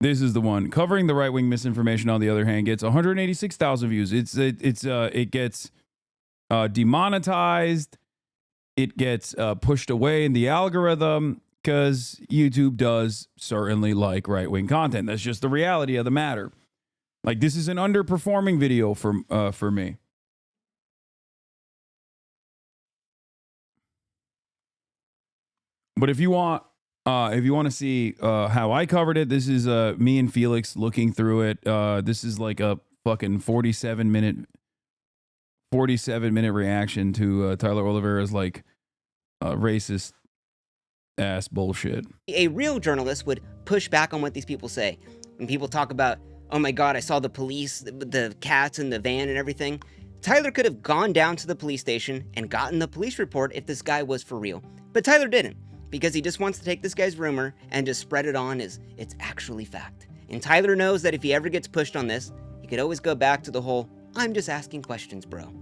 This is the one. Covering the right-wing misinformation, on the other hand, gets 186,000 views. It gets demonetized. It gets pushed away in the algorithm because YouTube does certainly like right-wing content. That's just the reality of the matter. This is an underperforming video for me. But if you want to see how I covered it, this is me and Felix looking through it. This is like a fucking 47 minute reaction to Tyler Oliveira's racist ass bullshit. A real journalist would push back on what these people say. When people talk about, oh my God, I saw the police, the cats in the van and everything. Tyler could have gone down to the police station and gotten the police report if this guy was for real. But Tyler didn't, because he just wants to take this guy's rumor and just spread it on as it's actually fact. And Tyler knows that if he ever gets pushed on this, he could always go back to the whole, I'm just asking questions, bro.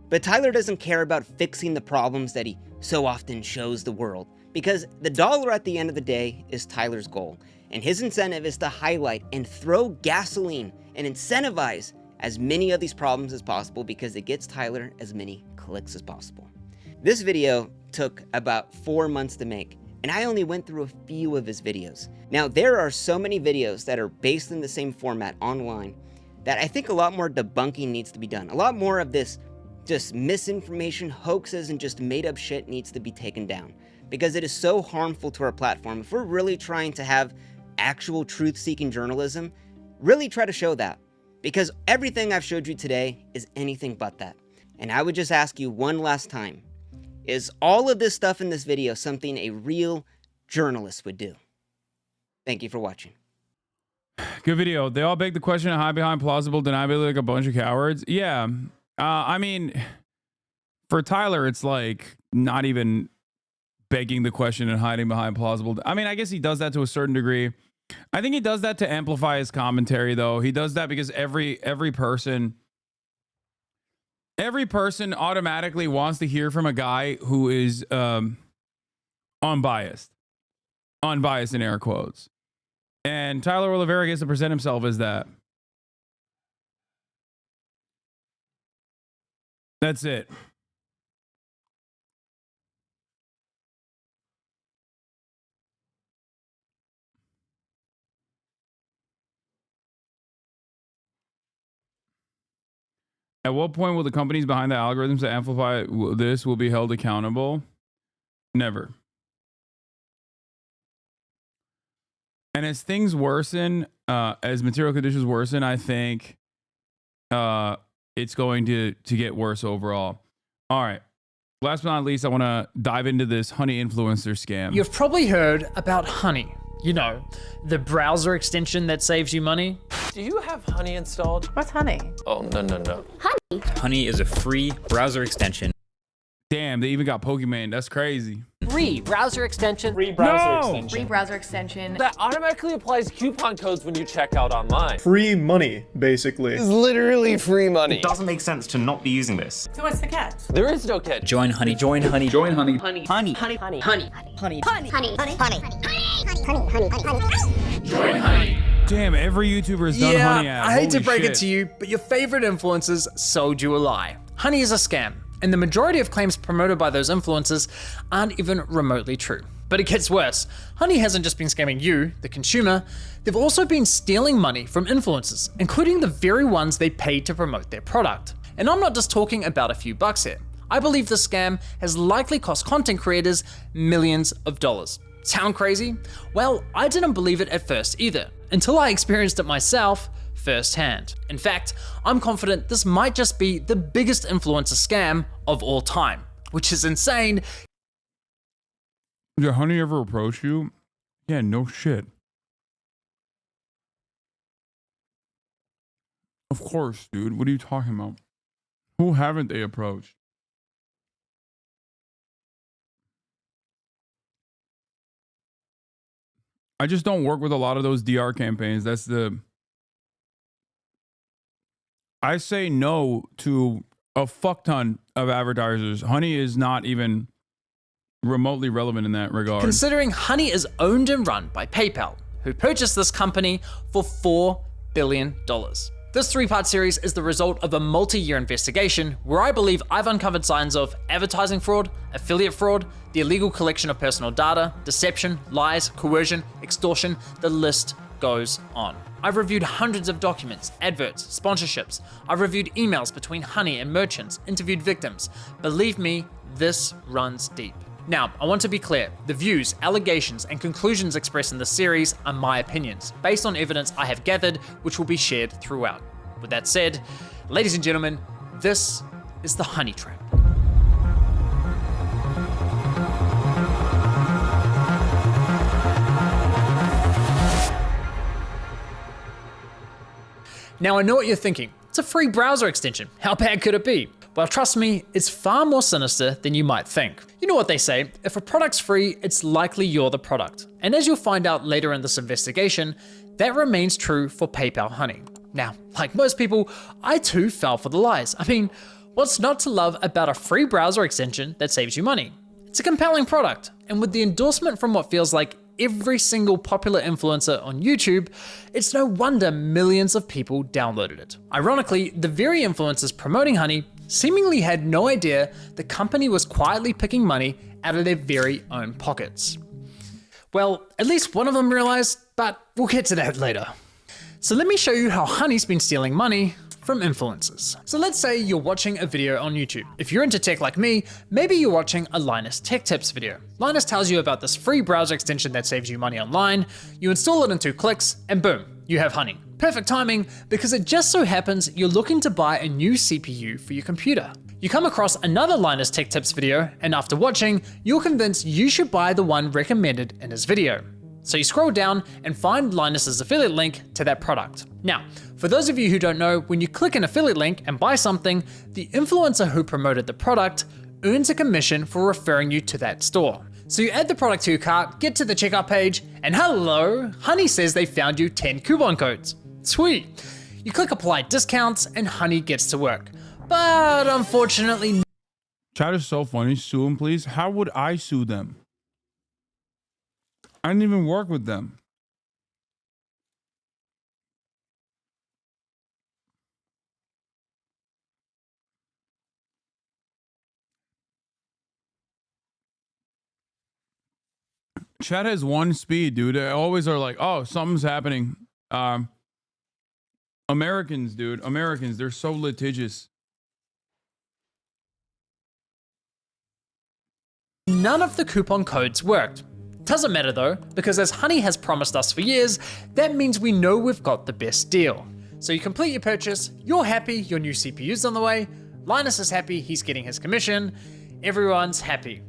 But Tyler doesn't care about fixing the problems that he so often shows the world, because the dollar at the end of the day is Tyler's goal, and his incentive is to highlight and throw gasoline and incentivize as many of these problems as possible because it gets Tyler as many clicks as possible. This video took about 4 months to make, and I only went through a few of his videos. Now, there are so many videos that are based in the same format online that I think a lot more debunking needs to be done. A lot more of this just misinformation, hoaxes, and just made up shit needs to be taken down, because it is so harmful to our platform. If we're really trying to have actual truth-seeking journalism, really try to show that, because everything I've showed you today is anything but that. And I would just ask you one last time, is all of this stuff in this video something a real journalist would do? Thank you for watching. Good video. They all beg the question of hide behind plausible deniability like a bunch of cowards. Yeah. I mean, for Tyler, it's not even begging the question and hiding behind plausible. I mean, I guess he does that to a certain degree. I think he does that to amplify his commentary, though. He does that because every person automatically wants to hear from a guy who is unbiased in air quotes. And Tyler Oliveira gets to present himself as that. That's it. At what point will the companies behind the algorithms that amplify this will be held accountable? Never. And as things worsen, as material conditions worsen, I think it's going to get worse overall. All right. Last but not least, I want to dive into this honey influencer scam. You've probably heard about Honey. You know, the browser extension that saves you money. Do you have Honey installed? What's Honey? Oh, no. Honey is a free browser extension. Damn, they even got Pokemon. That's crazy. Free browser extension. Free browser extension. That automatically applies coupon codes when you check out online. Free money, basically. It's literally free money. It doesn't make sense to not be using this. So what's the catch? There is no catch. Join Honey. Join Honey. Join Honey. Honey. Honey. Honey. Honey. Honey. Honey. Honey. Honey. Honey. Join Honey. Damn, every YouTuber's done Honey ads. I hate to Holy break shit. it to you, but your favorite influencers sold you a lie. Honey is a scam, and the majority of claims promoted by those influencers aren't even remotely true. But it gets worse. Honey hasn't just been scamming you, the consumer, they've also been stealing money from influencers, including the very ones they paid to promote their product. And I'm not just talking about a few bucks here. I believe the scam has likely cost content creators millions of dollars. Sound crazy? Well, I didn't believe it at first either, until I experienced it myself firsthand. In fact, I'm confident this might just be the biggest influencer scam of all time, which is insane. Did Honey ever approach you? Yeah, no shit. Of course, dude. What are you talking about? Who haven't they approached? I just don't work with a lot of those DR campaigns. I say no to a fuck ton of advertisers. Honey is not even remotely relevant in that regard. Considering Honey is owned and run by PayPal, who purchased this company for $4 billion. This 3-part series is the result of a multi-year investigation where I believe I've uncovered signs of advertising fraud, affiliate fraud, the illegal collection of personal data, deception, lies, coercion, extortion, the list goes on. I've reviewed hundreds of documents, adverts, sponsorships. I've reviewed emails between Honey and merchants, interviewed victims. Believe me, this runs deep. Now, I want to be clear, the views, allegations, and conclusions expressed in this series are my opinions, based on evidence I have gathered, which will be shared throughout. With that said, ladies and gentlemen, this is the Honey Trap. Now I know what you're thinking, it's a free browser extension, how bad could it be? Well, trust me, it's far more sinister than you might think. You know what they say, if a product's free, it's likely you're the product. And as you'll find out later in this investigation, that remains true for PayPal Honey. Now, like most people, I too fell for the lies. I mean, what's not to love about a free browser extension that saves you money? It's a compelling product, and with the endorsement from what feels like every single popular influencer on YouTube, it's no wonder millions of people downloaded it. Ironically, the very influencers promoting Honey seemingly had no idea the company was quietly picking money out of their very own pockets. Well, at least one of them realized, but we'll get to that later. So let me show you how Honey's been stealing money from influencers. So let's say you're watching a video on YouTube. If you're into tech like me, maybe you're watching a Linus Tech Tips video. Linus tells you about this free browser extension that saves you money online, you install it in 2 clicks, and boom, you have Honey. Perfect timing, because it just so happens you're looking to buy a new CPU for your computer. You come across another Linus Tech Tips video, and after watching, you're convinced you should buy the one recommended in his video. So you scroll down and find Linus's affiliate link to that product. Now, for those of you who don't know, when you click an affiliate link and buy something, the influencer who promoted the product earns a commission for referring you to that store. So you add the product to your cart, get to the checkout page, and hello, Honey says they found you 10 coupon codes. Sweet. You click apply discounts and Honey gets to work. But unfortunately, Chat is so funny. Sue them, please. How would I sue them? I didn't even work with them. Chat has one speed, dude. They always are like, oh, something's happening. Americans, dude. Americans, they're so litigious. none of the coupon codes worked. Doesn't matter though, because as Honey has promised us for years, that means we know we've got the best deal. So you complete your purchase, you're happy, your new CPU's on the way, Linus is happy, he's getting his commission, everyone's happy,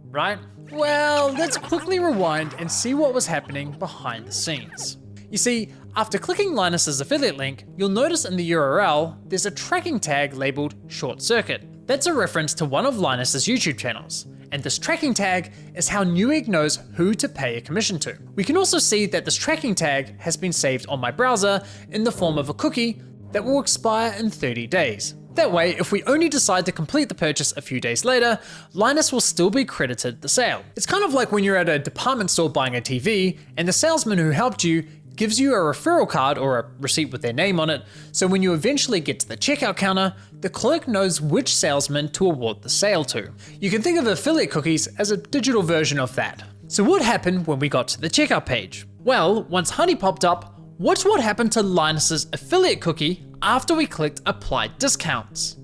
right? Well, let's quickly rewind and see what was happening behind the scenes. You see, after clicking Linus's affiliate link, you'll notice in the URL, there's a tracking tag labeled Short Circuit. That's a reference to one of Linus's YouTube channels. And this tracking tag is how Newegg knows who to pay a commission to. We can also see that this tracking tag has been saved on my browser in the form of a cookie that will expire in 30 days. That way, if we only decide to complete the purchase a few days later, Linus will still be credited the sale. It's kind of like when you're at a department store buying a TV and the salesman who helped you gives you a referral card or a receipt with their name on it, so when you eventually get to the checkout counter, the clerk knows which salesman to award the sale to. You can think of affiliate cookies as a digital version of that. So what happened when we got to the checkout page? Well, once Honey popped up, watch what happened to Linus's affiliate cookie after we clicked Apply Discounts.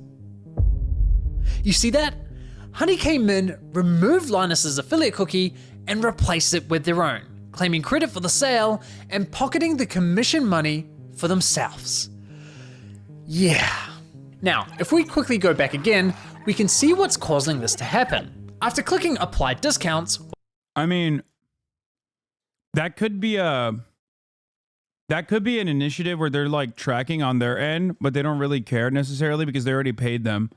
You see that? Honey came in, removed Linus's affiliate cookie, and replaced it with their own, claiming credit for the sale and pocketing the commission money for themselves. Yeah. Now, if we quickly go back again, we can see what's causing this to happen. After clicking Apply Discounts, I mean, that could be an initiative where they're like tracking on their end, but they don't really care necessarily because they already paid them.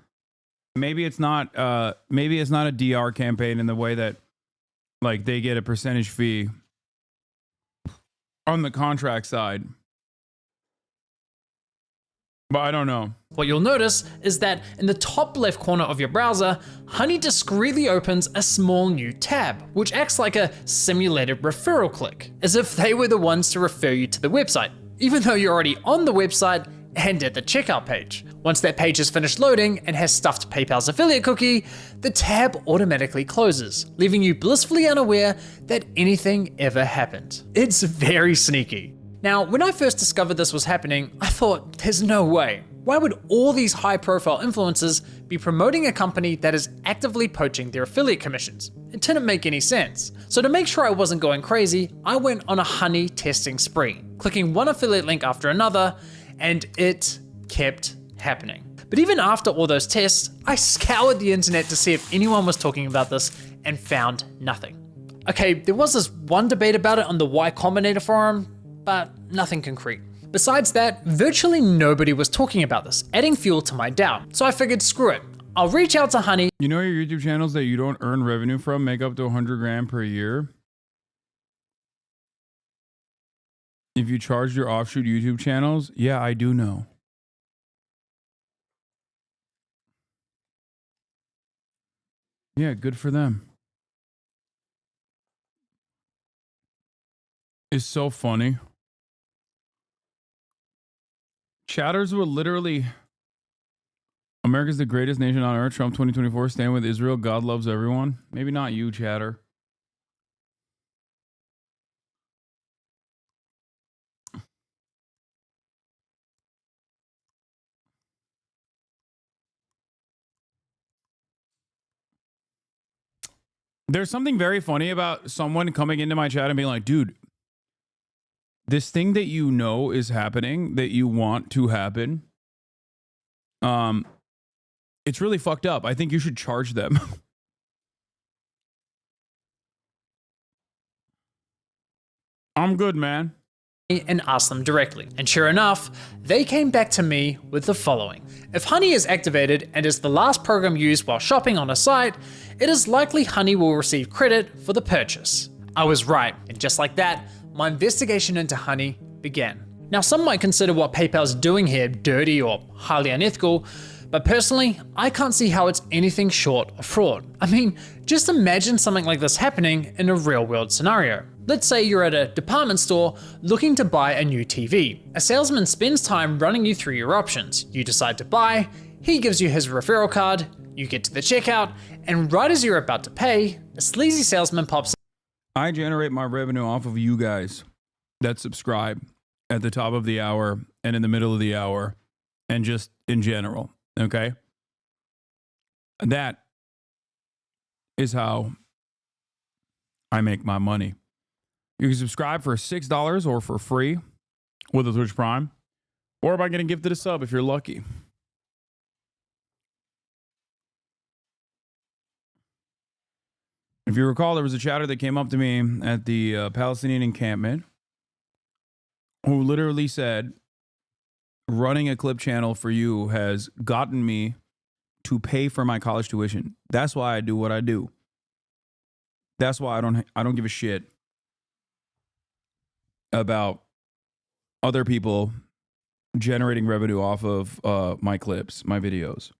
Maybe it's not a DR campaign in the way that like they get a percentage fee on the contract side. But I don't know. What you'll notice is that in the top left corner of your browser, Honey discreetly opens a small new tab, which acts like a simulated referral click, as if they were the ones to refer you to the website, even though you're already on the website and at the checkout page. Once that page is finished loading and has stuffed PayPal's affiliate cookie, the tab automatically closes, leaving you blissfully unaware that anything ever happened. It's very sneaky. Now, when I first discovered this was happening, I thought, there's no way. Why would all these high-profile influencers be promoting a company that is actively poaching their affiliate commissions? It didn't make any sense. So to make sure I wasn't going crazy, I went on a Honey testing spree, clicking one affiliate link after another, and it kept happening. But even after all those tests, I scoured the internet to see if anyone was talking about this and found nothing. Okay, there was this one debate about it on the Y Combinator forum, but nothing concrete. Besides that, virtually nobody was talking about this, adding fuel to my doubt. So I figured, screw it. I'll reach out to Honey. You know your YouTube channels that you don't earn revenue from make up to 100 grand per year? If you charge your offshoot YouTube channels, yeah, I do know. Yeah, good for them. It's so funny. Chatters were literally, America's the greatest nation on earth, Trump 2024, stand with Israel, God loves everyone. Maybe not you, Chatter. There's something very funny about someone coming into my chat and being like, dude, this thing that you know is happening, that you want to happen, it's really fucked up. I think you should charge them. I'm good, man. And ask them directly. And sure enough, they came back to me with the following. If Honey is activated and is the last program used while shopping on a site, it is likely Honey will receive credit for the purchase. I was right, and just like that, my investigation into Honey began. Now, some might consider what PayPal's doing here dirty or highly unethical, but personally, I can't see how it's anything short of fraud. I mean, just imagine something like this happening in a real-world scenario. Let's say you're at a department store looking to buy a new TV. A salesman spends time running you through your options. You decide to buy, he gives you his referral card, you get to the checkout, and right as you're about to pay, a sleazy salesman pops up. I generate my revenue off of you guys that subscribe at the top of the hour and in the middle of the hour and just in general, okay? That is how I make my money. You can subscribe for $6 or for free with a Twitch Prime, or by getting gifted a sub if you're lucky. If you recall, there was a chatter that came up to me at the Palestinian encampment who literally said, running a clip channel for you has gotten me to pay for my college tuition. That's why I do what I do. That's why I don't give a shit about other people generating revenue off of my clips, my videos.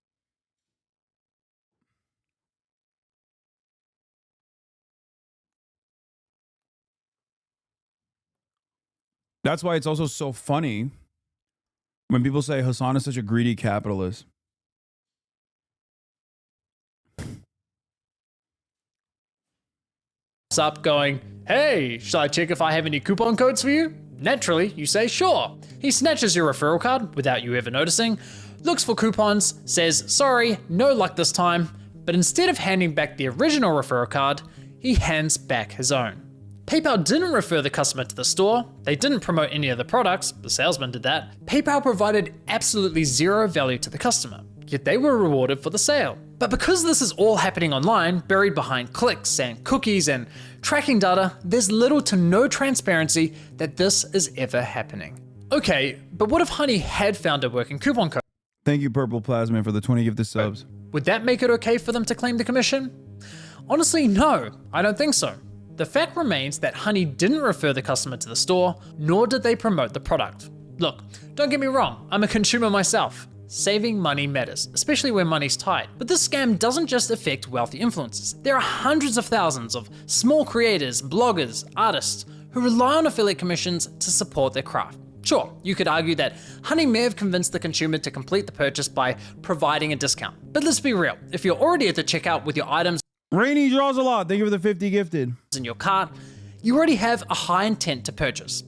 That's why it's also so funny when people say Hasan is such a greedy capitalist. Up going, hey, shall I check if I have any coupon codes for you? Naturally, you say sure. He snatches your referral card without you ever noticing, looks for coupons, says sorry, no luck this time, but instead of handing back the original referral card, he hands back his own. PayPal didn't refer the customer to the store, they didn't promote any of the products, the salesman did that. PayPal provided absolutely zero value to the customer, yet they were rewarded for the sale. But because this is all happening online, buried behind clicks and cookies and tracking data, there's little to no transparency that this is ever happening. Okay, but what if Honey had found a working coupon code? Thank you, Purple Plasma, for the 20 gifted subs. Would that make it okay for them to claim the commission? Honestly, no, I don't think so. The fact remains that Honey didn't refer the customer to the store, nor did they promote the product. Look, don't get me wrong, I'm a consumer myself. Saving money matters, especially when money's tight. But this scam doesn't just affect wealthy influencers. There are hundreds of thousands of small creators, bloggers, artists who rely on affiliate commissions to support their craft. Sure, you could argue that Honey may have convinced the consumer to complete the purchase by providing a discount. But let's be real, if you're already at the checkout with your items Rainy draws a lot. Thank you for the 50 gifted. In your cart, you already have a high intent to purchase.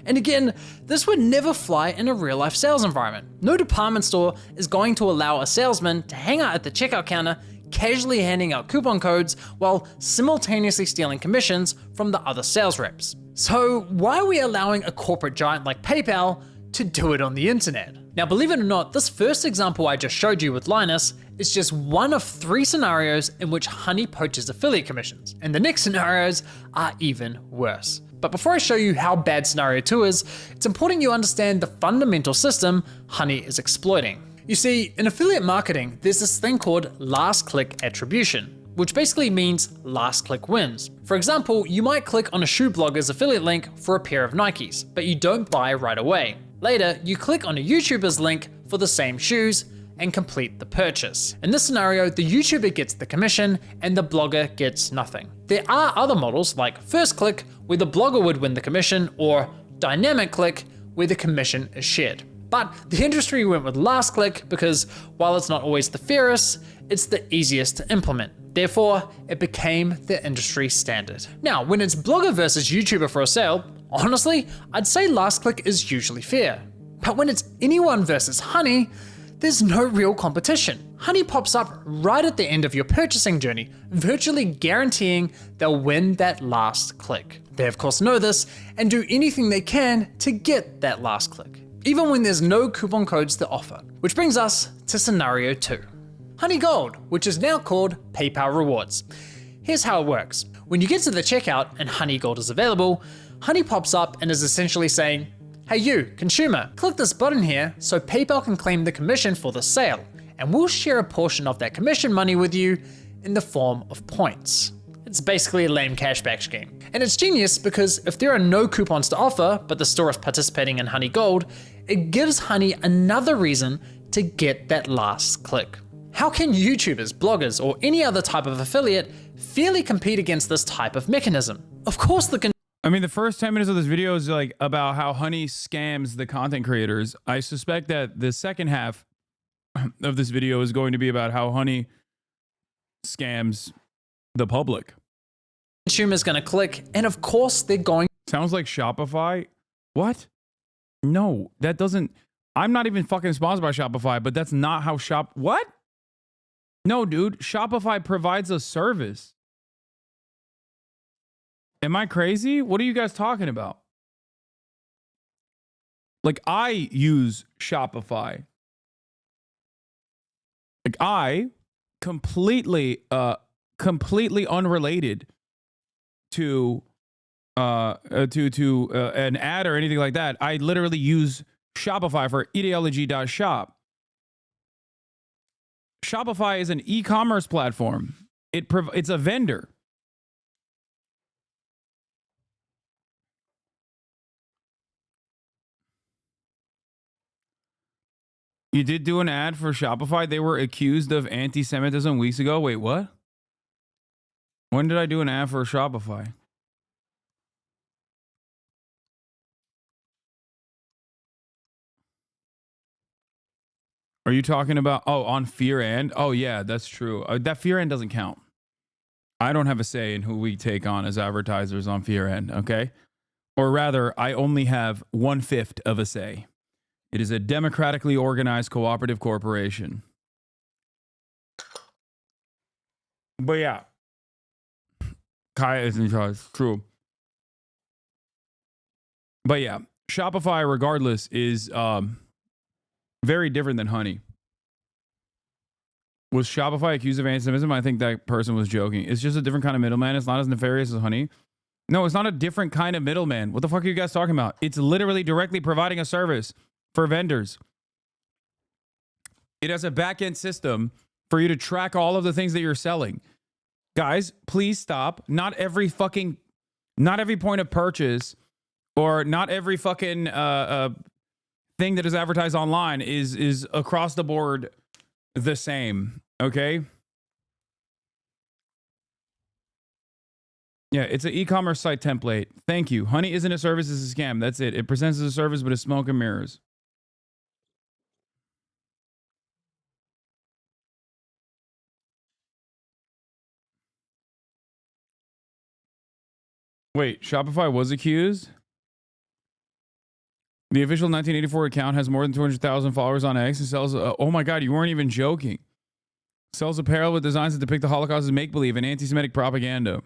And again, this would never fly in a real life sales environment. No department store is going to allow a salesman to hang out at the checkout counter, casually handing out coupon codes while simultaneously stealing commissions from the other sales reps. So why are we allowing a corporate giant like PayPal to do it on the internet? Now, believe it or not, this first example I just showed you with Linus is just one of 3 scenarios in which Honey poaches affiliate commissions, and the next scenarios are even worse. But before I show you how bad scenario 2 is, it's important you understand the fundamental system Honey is exploiting. You see, in affiliate marketing, there's this thing called last click attribution, which basically means last click wins. For example, you might click on a shoe blogger's affiliate link for a pair of Nikes, but you don't buy right away. Later, you click on a YouTuber's link for the same shoes and complete the purchase. In this scenario, the YouTuber gets the commission and the blogger gets nothing. There are other models like first click, where the blogger would win the commission, or dynamic click, where the commission is shared. But the industry went with last click because while it's not always the fairest, it's the easiest to implement. Therefore, it became the industry standard. Now, when it's blogger versus YouTuber for a sale, honestly, I'd say last click is usually fair. But when it's anyone versus Honey, there's no real competition. Honey pops up right at the end of your purchasing journey, virtually guaranteeing they'll win that last click. They of course know this and do anything they can to get that last click, even when there's no coupon codes to offer. Which brings us to scenario 2. Honey Gold, which is now called PayPal Rewards. Here's how it works. When you get to the checkout and Honey Gold is available, Honey pops up and is essentially saying, hey you, consumer, click this button here so PayPal can claim the commission for the sale, and we'll share a portion of that commission money with you in the form of points. It's basically a lame cashback scheme. And it's genius because if there are no coupons to offer, but the store is participating in Honey Gold, it gives Honey another reason to get that last click. How can YouTubers, bloggers, or any other type of affiliate fairly compete against this type of mechanism? Of course I mean, the first 10 minutes of this video is like about how Honey scams the content creators. I suspect that the second half of this video is going to be about how Honey scams the public. Consumer's gonna click, and of course they're going. Sounds like Shopify. What? No, that doesn't. I'm not even fucking sponsored by Shopify, but that's not how What? No, dude. Shopify provides a service. Am I crazy? What are you guys talking about? Like, I use Shopify. Like, I completely unrelated to an ad or anything like that. I literally use Shopify for ideology.shop. Shopify is an e-commerce platform. It's a vendor. You did do an ad for Shopify. They were accused of anti-Semitism weeks ago. Wait, what? When did I do an ad for Shopify? Are you talking about, on Fear and? Oh, yeah, that's true. That Fear and doesn't count. I don't have a say in who we take on as advertisers on Fear and, okay? Or rather, I only have 1/5 of a say. It is a democratically organized cooperative corporation. But yeah. Kaya is in charge. True. But yeah, Shopify, regardless, is very different than Honey. Was Shopify accused of anti-Semitism? I think that person was joking. It's just a different kind of middleman. It's not as nefarious as Honey. No, it's not a different kind of middleman. What the fuck are you guys talking about? It's literally directly providing a service for vendors. It has a back-end system for you to track all of the things that you're selling. Guys, please stop. Not every point of purchase or not every fucking thing that is advertised online is across the board the same, okay? Yeah, it's an e-commerce site template. Thank you. Honey isn't a service, it's a scam. That's it. It presents as a service, but it's smoke and mirrors. Wait, Shopify was accused? The official 1984 account has more than 200,000 followers on X and sells... oh my God, you weren't even joking. Sells apparel with designs that depict the Holocaust as make-believe and anti-Semitic propaganda.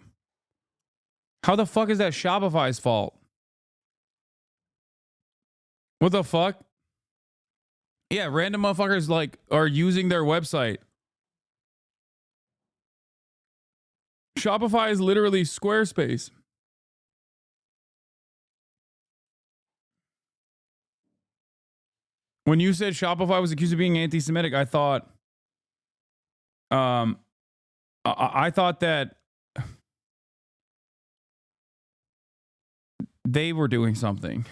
How the fuck is that Shopify's fault? What the fuck? Yeah, random motherfuckers like are using their website. Shopify is literally Squarespace. When you said Shopify was accused of being anti-Semitic, I thought I thought that they were doing something.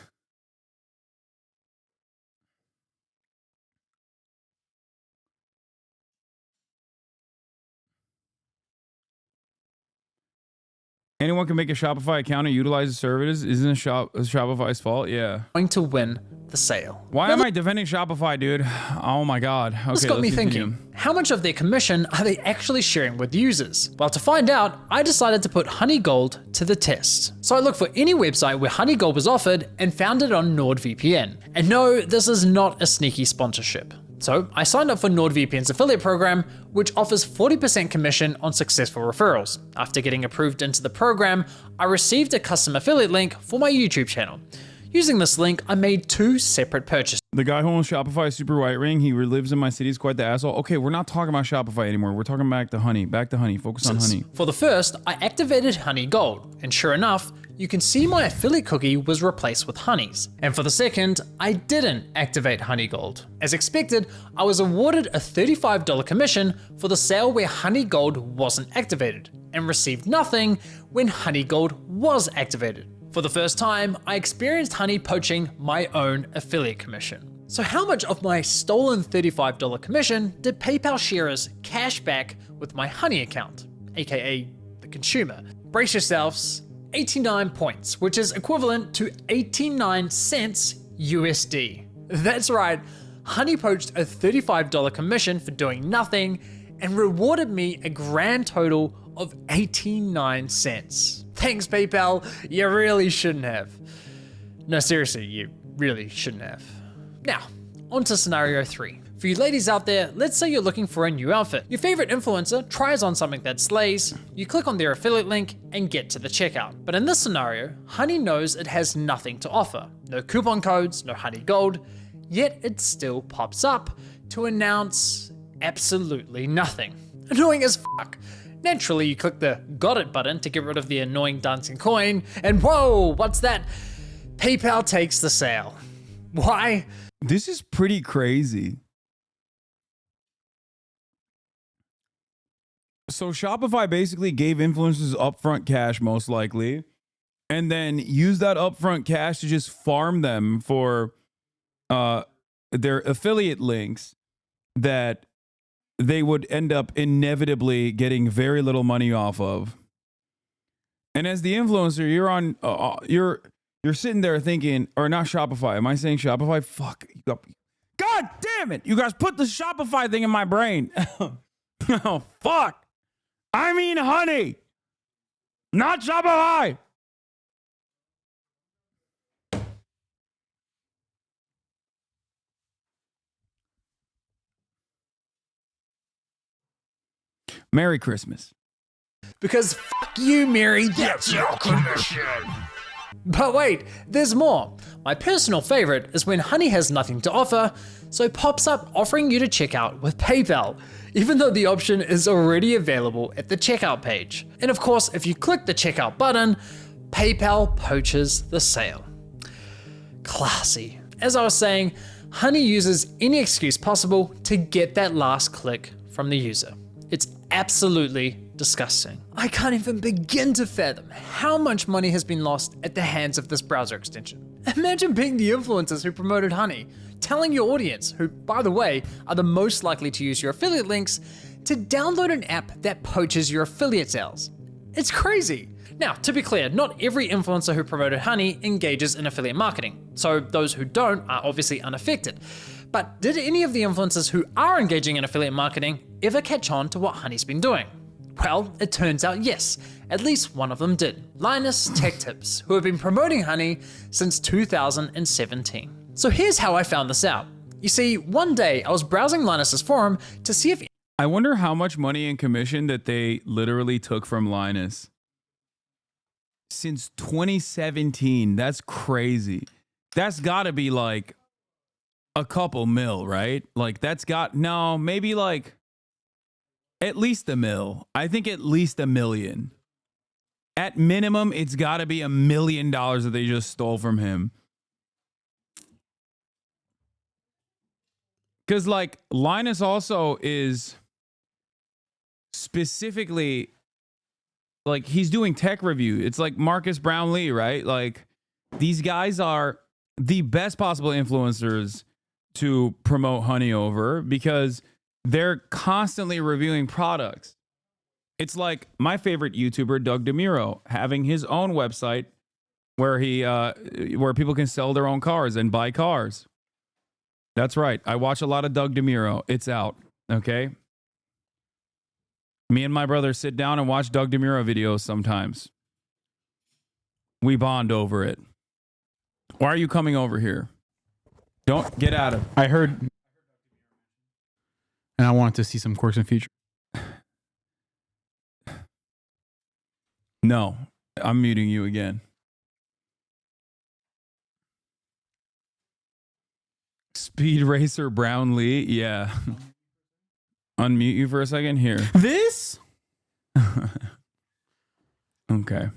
Anyone can make a Shopify account and utilize the services. Isn't it Shopify's fault? Yeah. Going to win the sale. Why am I defending Shopify, dude? Oh my God. Okay, this got me thinking, how much of their commission are they actually sharing with users? Well, to find out, I decided to put Honey Gold to the test. So I looked for any website where Honey Gold was offered and found it on NordVPN. And no, this is not a sneaky sponsorship. So I signed up for NordVPN's affiliate program, which offers 40% commission on successful referrals. After getting approved into the program, I received a custom affiliate link for my YouTube channel. Using this link, I made 2 separate purchases. The guy who owns Shopify Super White Ring, he lives in my city, is quite the asshole. Okay, we're not talking about Shopify anymore. We're talking back to Honey. Back to Honey. Focus on Honey. For the first, I activated Honey Gold, and sure enough, you can see my affiliate cookie was replaced with Honey's. And for the second, I didn't activate Honey Gold. As expected, I was awarded a $35 commission for the sale where Honey Gold wasn't activated, and received nothing when Honey Gold was activated. For the first time, I experienced Honey poaching my own affiliate commission. So how much of my stolen $35 commission did PayPal sharers cash back with my Honey account, aka the consumer? Brace yourselves, 89 points, which is equivalent to 89 cents USD. That's right, Honey poached a $35 commission for doing nothing and rewarded me a grand total of 89 cents. Thanks, PayPal, you really shouldn't have. No, seriously, you really shouldn't have. Now, on to scenario 3. For you ladies out there, let's say you're looking for a new outfit. Your favorite influencer tries on something that slays, you click on their affiliate link and get to the checkout. But in this scenario, Honey knows it has nothing to offer. No coupon codes, no Honey Gold, yet it still pops up to announce absolutely nothing. Annoying as fuck. Naturally, you click the got it button to get rid of the annoying dancing coin, and whoa, what's that? PayPal takes the sale. Why? This is pretty crazy. So Shopify basically gave influencers upfront cash, most likely, and then used that upfront cash to just farm them for their affiliate links that they would end up inevitably getting very little money off of. And as the influencer, you're on, you're sitting there thinking, or not Shopify. Am I saying Shopify? Fuck. God damn it! You guys put the Shopify thing in my brain. Oh fuck! I mean Honey, not Shopify. Merry Christmas. Because fuck you, Mary. That's your commission. But wait, there's more. My personal favorite is when Honey has nothing to offer, so pops up offering you to check out with PayPal, even though the option is already available at the checkout page. And of course, if you click the checkout button, PayPal poaches the sale. Classy. As I was saying, Honey uses any excuse possible to get that last click from the user. It's absolutely disgusting. I can't even begin to fathom how much money has been lost at the hands of this browser extension. Imagine being the influencers who promoted Honey, telling your audience, who by the way are the most likely to use your affiliate links, to download an app that poaches your affiliate sales. It's crazy. Now, to be clear, not every influencer who promoted Honey engages in affiliate marketing, so those who don't are obviously unaffected. But did any of the influencers who are engaging in affiliate marketing ever catch on to what Honey's been doing? Well, it turns out yes, at least one of them did. Linus Tech Tips, who have been promoting Honey since 2017. So here's how I found this out. You see, one day I was browsing Linus's forum to see if... I wonder how much money in commission that they literally took from Linus. Since 2017, that's crazy. That's gotta be like a couple mil, right? Like that's got, no, maybe like at least $1 million. I think at least $1 million. At minimum, it's gotta be $1 million that they just stole from him. Because like Linus also is specifically like he's doing tech review. It's like Marcus Brownlee, right? Like these guys are the best possible influencers to promote Honey over because they're constantly reviewing products. It's like my favorite YouTuber, Doug DeMuro, having his own website where he where people can sell their own cars and buy cars. That's right. I watch a lot of Doug DeMuro. It's out. Okay. Me and my brother sit down and watch Doug DeMuro videos sometimes. We bond over it. Why are you coming over here? Don't get out of it. I heard, and I wanted to see some quirks and features. No, I'm muting you again. Speed Racer Brownlee, yeah. Unmute you for a second here. This? Okay.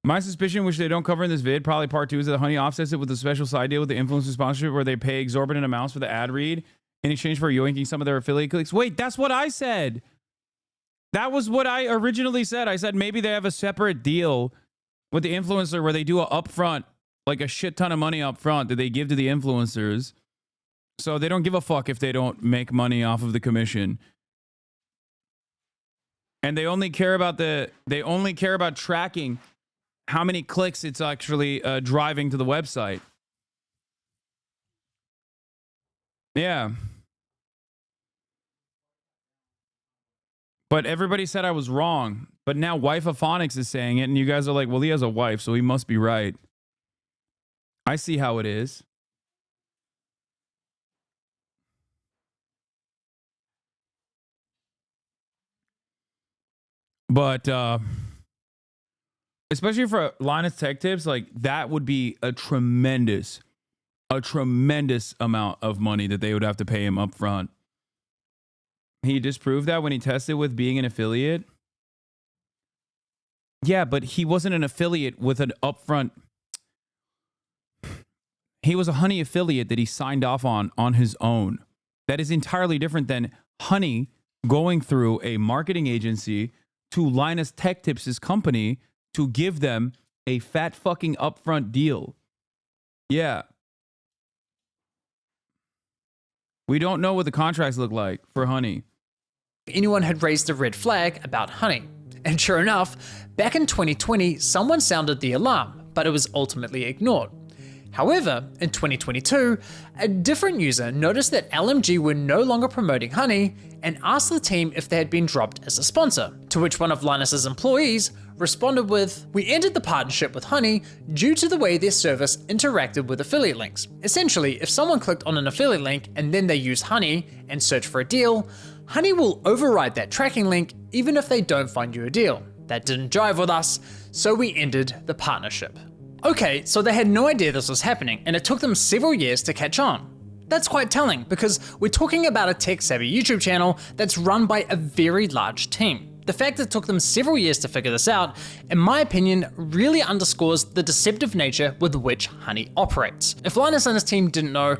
My suspicion, which they don't cover in this vid, probably part 2, is that Honey offsets it with a special side deal with the influencer sponsorship where they pay exorbitant amounts for the ad read in exchange for yoinking some of their affiliate clicks. Wait, that's what I said. That was what I originally said. I said maybe they have a separate deal with the influencer where they do a upfront, like a shit ton of money up front that they give to the influencers. So they don't give a fuck if they don't make money off of the commission. And they only care about tracking how many clicks it's actually driving to the website. Yeah. But everybody said I was wrong. But now Wife of Phonics is saying it, and you guys are like, well, he has a wife, so he must be right. I see how it is. But especially for Linus Tech Tips, like that would be a tremendous amount of money that they would have to pay him up front. He disproved that when he tested with being an affiliate. Yeah, but he wasn't an affiliate with an upfront. He was a Honey affiliate that he signed off on his own. That is entirely different than Honey going through a marketing agency to Linus Tech Tips' company to give them a fat fucking upfront deal. Yeah. We don't know what the contracts look like for Honey. Anyone had raised a red flag about Honey. And sure enough, back in 2020, someone sounded the alarm, but it was ultimately ignored. However, in 2022, a different user noticed that LMG were no longer promoting Honey and asked the team if they had been dropped as a sponsor, to which one of Linus's employees responded with, "We ended the partnership with Honey due to the way their service interacted with affiliate links. Essentially, if someone clicked on an affiliate link and then they use Honey and search for a deal, Honey will override that tracking link even if they don't find you a deal. That didn't jive with us, so we ended the partnership." Okay, so they had no idea this was happening, and it took them several years to catch on. That's quite telling, because we're talking about a tech-savvy YouTube channel that's run by a very large team. The fact that it took them several years to figure this out, in my opinion, really underscores the deceptive nature with which Honey operates. If Linus and his team didn't know,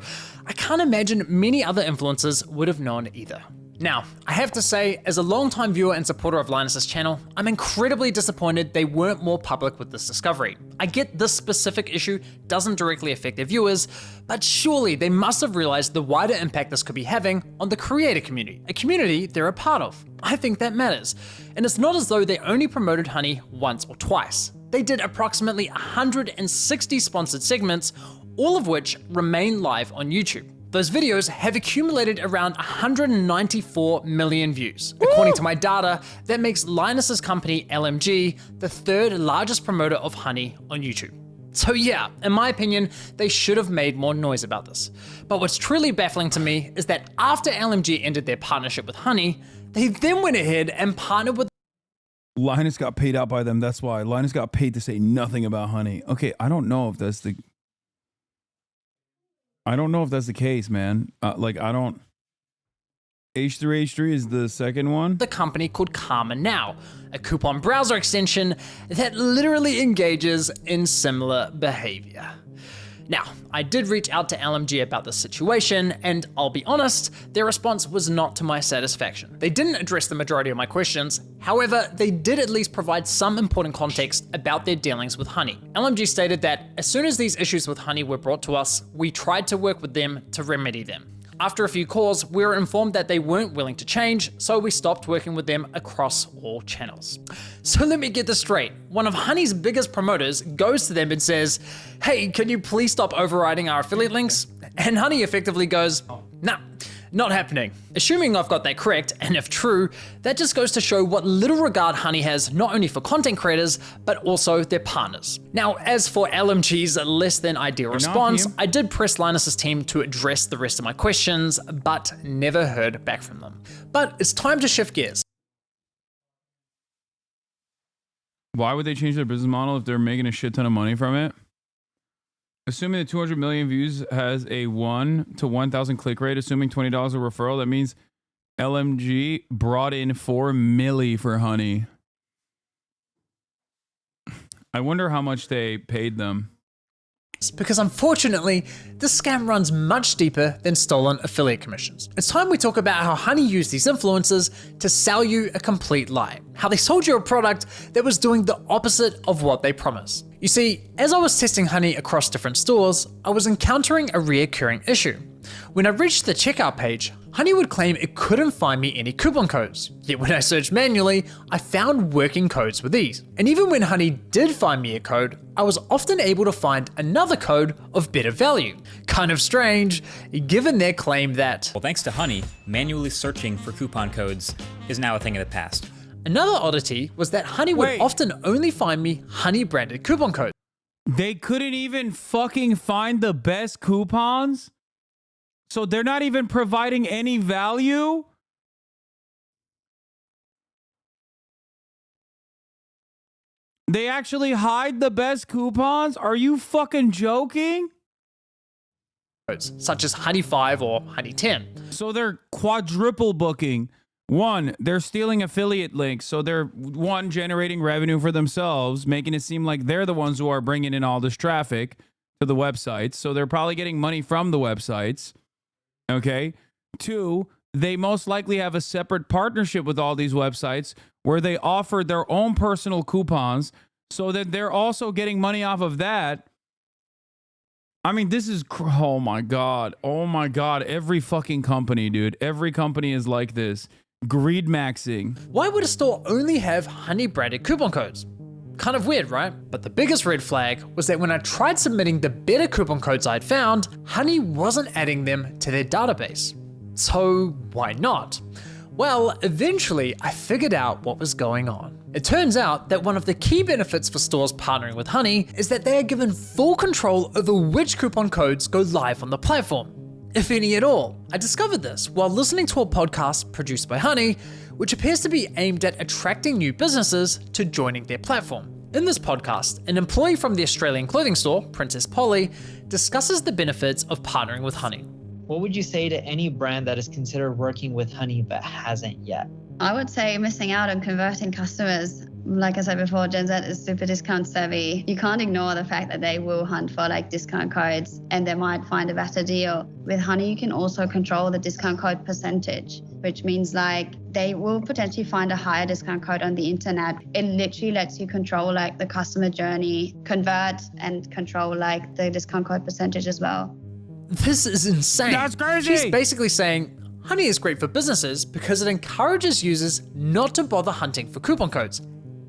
I can't imagine many other influencers would have known either. Now, I have to say, as a longtime viewer and supporter of Linus's channel, I'm incredibly disappointed they weren't more public with this discovery. I get this specific issue doesn't directly affect their viewers, but surely they must have realized the wider impact this could be having on the creator community, a community they're a part of. I think that matters. And it's not as though they only promoted Honey once or twice. They did approximately 160 sponsored segments, all of which remain live on YouTube. Those videos have accumulated around 194 million views. According to my data, that makes Linus's company LMG the third largest promoter of Honey on YouTube. So yeah, in my opinion, they should have made more noise about this. But what's truly baffling to me is that after LMG ended their partnership with Honey, they then went ahead and partnered with Linus got paid out by them, that's why. Linus got paid to say nothing about Honey. Okay, I don't know if that's the case, man. H3H3 is the second one. The company called Karma Now, a coupon browser extension that literally engages in similar behavior. Now, I did reach out to LMG about this situation, and I'll be honest, their response was not to my satisfaction. They didn't address the majority of my questions, however, they did at least provide some important context about their dealings with Honey. LMG stated that as soon as these issues with Honey were brought to us, we tried to work with them to remedy them. After a few calls, we were informed that they weren't willing to change, so we stopped working with them across all channels. So let me get this straight. One of Honey's biggest promoters goes to them and says, "Hey, can you please stop overriding our affiliate links?" And Honey effectively goes, "Nah, not happening." Assuming I've got that correct, and if true, that just goes to show what little regard Honey has not only for content creators, but also their partners. Now, as for LMG's less than ideal response, I did press Linus's team to address the rest of my questions, but never heard back from them. But it's time to shift gears. Why would they change their business model if they're making a shit ton of money from it? Assuming that 200 million views has a 1 to 1,000 click rate, assuming $20 a referral, that means LMG brought in $4 million for Honey. I wonder how much they paid them. Because unfortunately, this scam runs much deeper than stolen affiliate commissions. It's time we talk about how Honey used these influencers to sell you a complete lie. How they sold you a product that was doing the opposite of what they promised. You see, as I was testing Honey across different stores, I was encountering a reoccurring issue. When I reached the checkout page, Honey would claim it couldn't find me any coupon codes. Yet when I searched manually, I found working codes with ease. And even when Honey did find me a code, I was often able to find another code of better value. Kind of strange, given their claim that, well, thanks to Honey, manually searching for coupon codes is now a thing of the past. Another oddity was that Honey would often only find me Honey branded coupon codes. They couldn't even fucking find the best coupons? So they're not even providing any value? They actually hide the best coupons? Are you fucking joking? Such as Honey 5 or Honey 10. So they're quadruple booking. One, they're stealing affiliate links. So they're, one, generating revenue for themselves, making it seem like they're the ones who are bringing in all this traffic to the websites. So they're probably getting money from the websites. Okay. Two, they most likely have a separate partnership with all these websites where they offer their own personal coupons so that they're also getting money off of that. I mean, this is, oh my God. Oh my God. Every fucking company, dude. Every company is like this. Greed maxing. Why would a store only have Honey branded coupon codes? Kind of weird, right? But the biggest red flag was that when I tried submitting the better coupon codes I'd found, Honey wasn't adding them to their database. So why not? Well, eventually I figured out what was going on. It turns out that one of the key benefits for stores partnering with Honey is that they are given full control over which coupon codes go live on the platform, if any at all. I discovered this while listening to a podcast produced by Honey, which appears to be aimed at attracting new businesses to joining their platform. In this podcast, an employee from the Australian clothing store, Princess Polly, discusses the benefits of partnering with Honey. What would you say to any brand that is considered working with Honey but hasn't yet? I would say missing out on converting customers. Like I said before, Gen Z is super discount savvy. You can't ignore the fact that they will hunt for like discount codes and they might find a better deal. With Honey, you can also control the discount code percentage, which means like they will potentially find a higher discount code on the internet. It literally lets you control like the customer journey, convert and control like the discount code percentage as well. This is insane. That's crazy. She's basically saying Honey is great for businesses because it encourages users not to bother hunting for coupon codes.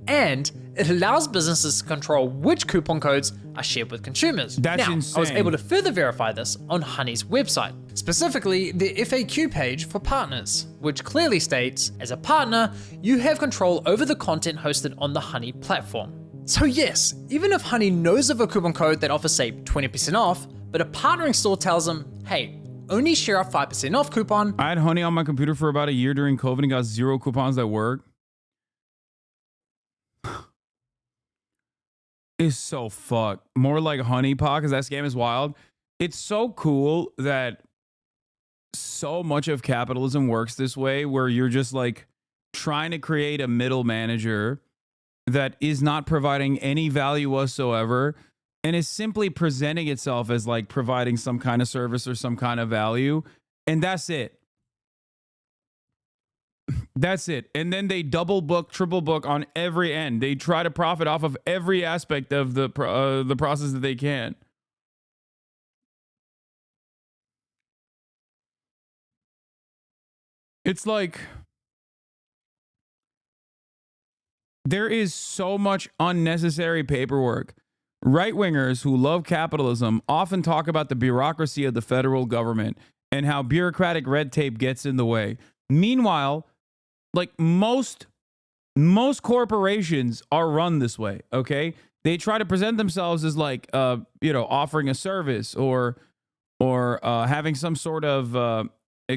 And it allows businesses to control which coupon codes are shared with consumers. That's now, insane. I was able to further verify this on Honey's website, specifically the FAQ page for partners, which clearly states, as a partner, you have control over the content hosted on the Honey platform. So yes, even if Honey knows of a coupon code that offers say 20% off, but a partnering store tells them, hey, only share a 5% off coupon. I had Honey on my computer for about a year during COVID and got 0 coupons that work. It's so fucked. More like Honey Pot, because that scam is wild. It's so cool that so much of capitalism works this way, where you're just like trying to create a middle manager that is not providing any value whatsoever and is simply presenting itself as like providing some kind of service or some kind of value. And that's it. That's it. And then they double book, triple book on every end. They try to profit off of every aspect of the process that they can. It's like there is so much unnecessary paperwork. Right-wingers who love capitalism often talk about the bureaucracy of the federal government and how bureaucratic red tape gets in the way. Meanwhile, like most corporations are run this way, okay? They try to present themselves as like, offering a service or having some sort of,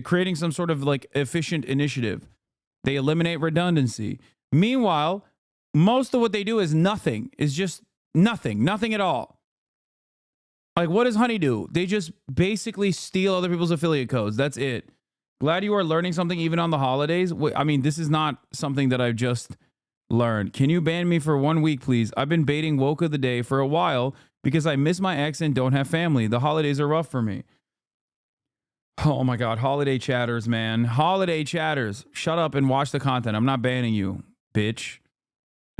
creating some sort of like efficient initiative. They eliminate redundancy. Meanwhile, most of what they do is nothing. Is just nothing at all. Like, what does Honey do? They just basically steal other people's affiliate codes. That's it. Glad you are learning something even on the holidays. I mean, this is not something that I've just learned. Can you ban me for 1 week, please? I've been baiting woke of the day for a while because I miss my ex and don't have family. The holidays are rough for me. Oh my God. Holiday chatters, man. Holiday chatters. Shut up and watch the content. I'm not banning you, bitch.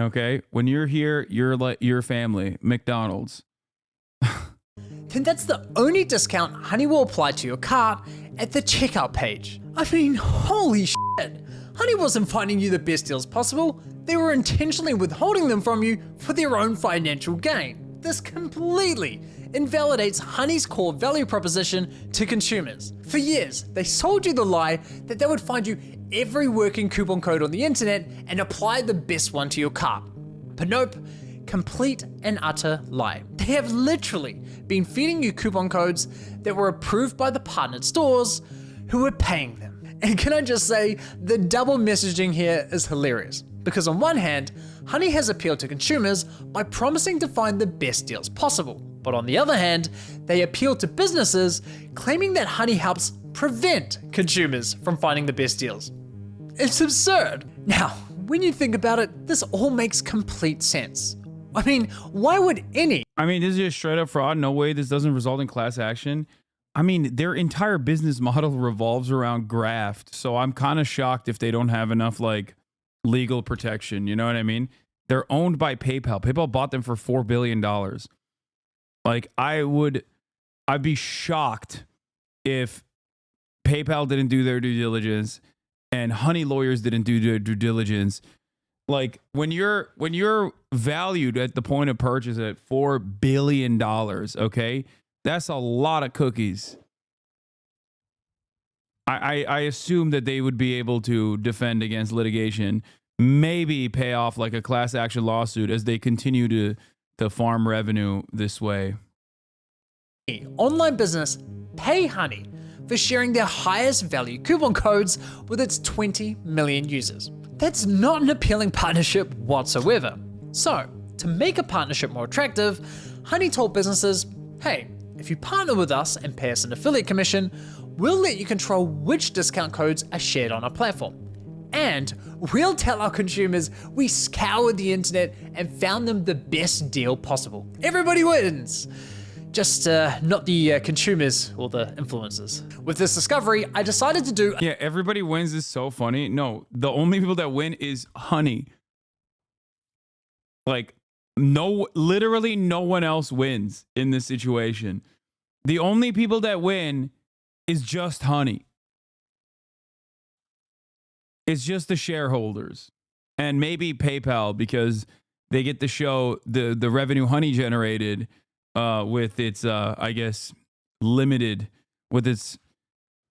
Okay? When you're here, you're like your family. McDonald's. Then that's the only discount Honey will apply to your cart at the checkout page. I mean, holy shit. Honey wasn't finding you the best deals possible. They were intentionally withholding them from you for their own financial gain. This completely invalidates Honey's core value proposition to consumers. For years, they sold you the lie that they would find you every working coupon code on the internet and apply the best one to your cart. But nope, complete and utter lie. They have literally been feeding you coupon codes that were approved by the partnered stores who were paying them. And can I just say, the double messaging here is hilarious. Because on one hand, Honey has appealed to consumers by promising to find the best deals possible. But on the other hand, they appeal to businesses claiming that Honey helps prevent consumers from finding the best deals. It's absurd. Now, when you think about it, this all makes complete sense. I mean, why would any? I mean, this is just straight up fraud. No way this doesn't result in class action. I mean, their entire business model revolves around graft. So I'm kind of shocked if they don't have enough like legal protection. You know what I mean? They're owned by PayPal. PayPal bought them for $4 billion. Like I'd be shocked if PayPal didn't do their due diligence and Honey lawyers didn't do their due diligence. Like when you're valued at the point of purchase at $4 billion, okay, that's a lot of cookies. I assume that they would be able to defend against litigation, maybe pay off like a class action lawsuit as they continue to farm revenue this way. Online business pay Honey for sharing their highest value coupon codes with its 20 million users. That's not an appealing partnership whatsoever. So, to make a partnership more attractive, Honey told businesses, hey, if you partner with us and pay us an affiliate commission, we'll let you control which discount codes are shared on our platform. And we'll tell our consumers we scoured the internet and found them the best deal possible. Everybody wins. Just not the consumers or the influencers. With this discovery, I decided to do... Yeah, everybody wins is so funny. No, the only people that win is Honey. Like, literally no one else wins in this situation. The only people that win is just Honey. It's just the shareholders. And maybe PayPal because they get to show the revenue Honey generated with its, I guess, limited, with its,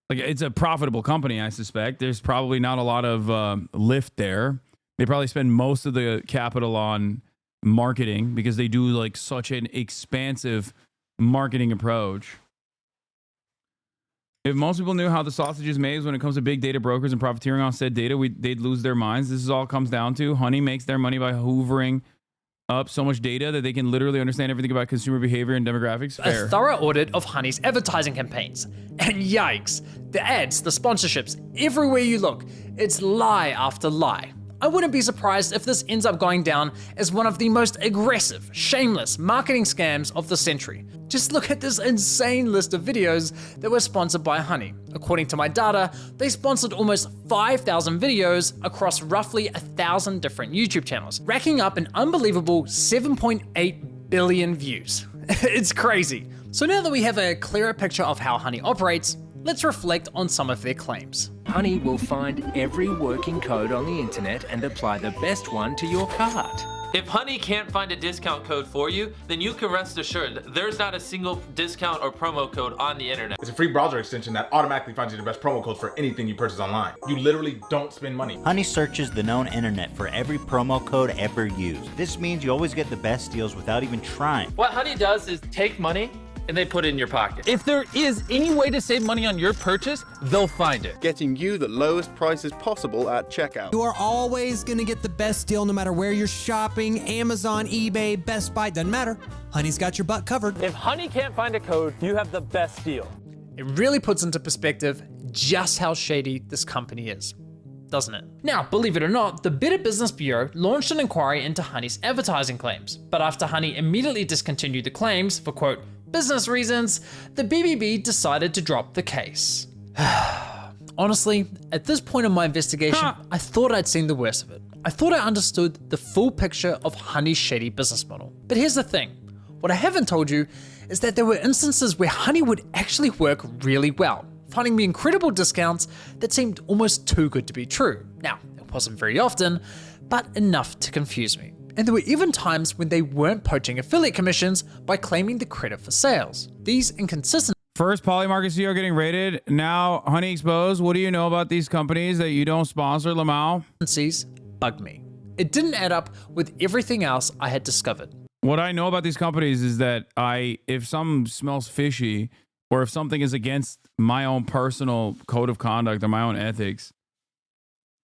like, it's a profitable company, I suspect. There's probably not a lot of lift there. They probably spend most of the capital on marketing because they do like such an expansive marketing approach. If most people knew how the sausage is made when it comes to big data brokers and profiteering on said data, they'd lose their minds. This is all it comes down to. Honey makes their money by hoovering up so much data that they can literally understand everything about consumer behavior and demographics. Fair. A thorough audit of Honey's advertising campaigns. And yikes, the ads, the sponsorships, everywhere you look, it's lie after lie. I wouldn't be surprised if this ends up going down as one of the most aggressive, shameless marketing scams of the century. Just look at this insane list of videos that were sponsored by Honey. According to my data, they sponsored almost 5,000 videos across roughly 1,000 different YouTube channels, racking up an unbelievable 7.8 billion views. It's crazy. So now that we have a clearer picture of how Honey operates, let's reflect on some of their claims. Honey will find every working code on the internet and apply the best one to your cart. If Honey can't find a discount code for you, then you can rest assured there's not a single discount or promo code on the internet. It's a free browser extension that automatically finds you the best promo codes for anything you purchase online. You literally don't spend money. Honey searches the known internet for every promo code ever used. This means you always get the best deals without even trying. What Honey does is take money and they put it in your pocket. If there is any way to save money on your purchase, they'll find it. Getting you the lowest prices possible at checkout. You are always going to get the best deal no matter where you're shopping. Amazon, eBay, Best Buy, doesn't matter. Honey's got your butt covered. If Honey can't find a code, you have the best deal. It really puts into perspective just how shady this company is, doesn't it? Now, believe it or not, the Better Business Bureau launched an inquiry into Honey's advertising claims. But after Honey immediately discontinued the claims for, quote, business reasons, the BBB decided to drop the case. Honestly, at this point in my investigation, I thought I'd seen the worst of it. I thought I understood the full picture of Honey's shady business model. But here's the thing. What I haven't told you is that there were instances where Honey would actually work really well, finding me incredible discounts that seemed almost too good to be true. Now, it wasn't very often, but enough to confuse me. And there were even times when they weren't poaching affiliate commissions by claiming the credit for sales. These inconsistencies. First Polymarket CEO getting raided. Now Honey exposed. What do you know about these companies that you don't sponsor, Lamau? Bugged me. It didn't add up with everything else I had discovered. What I know about these companies is that if something smells fishy, or if something is against my own personal code of conduct or my own ethics,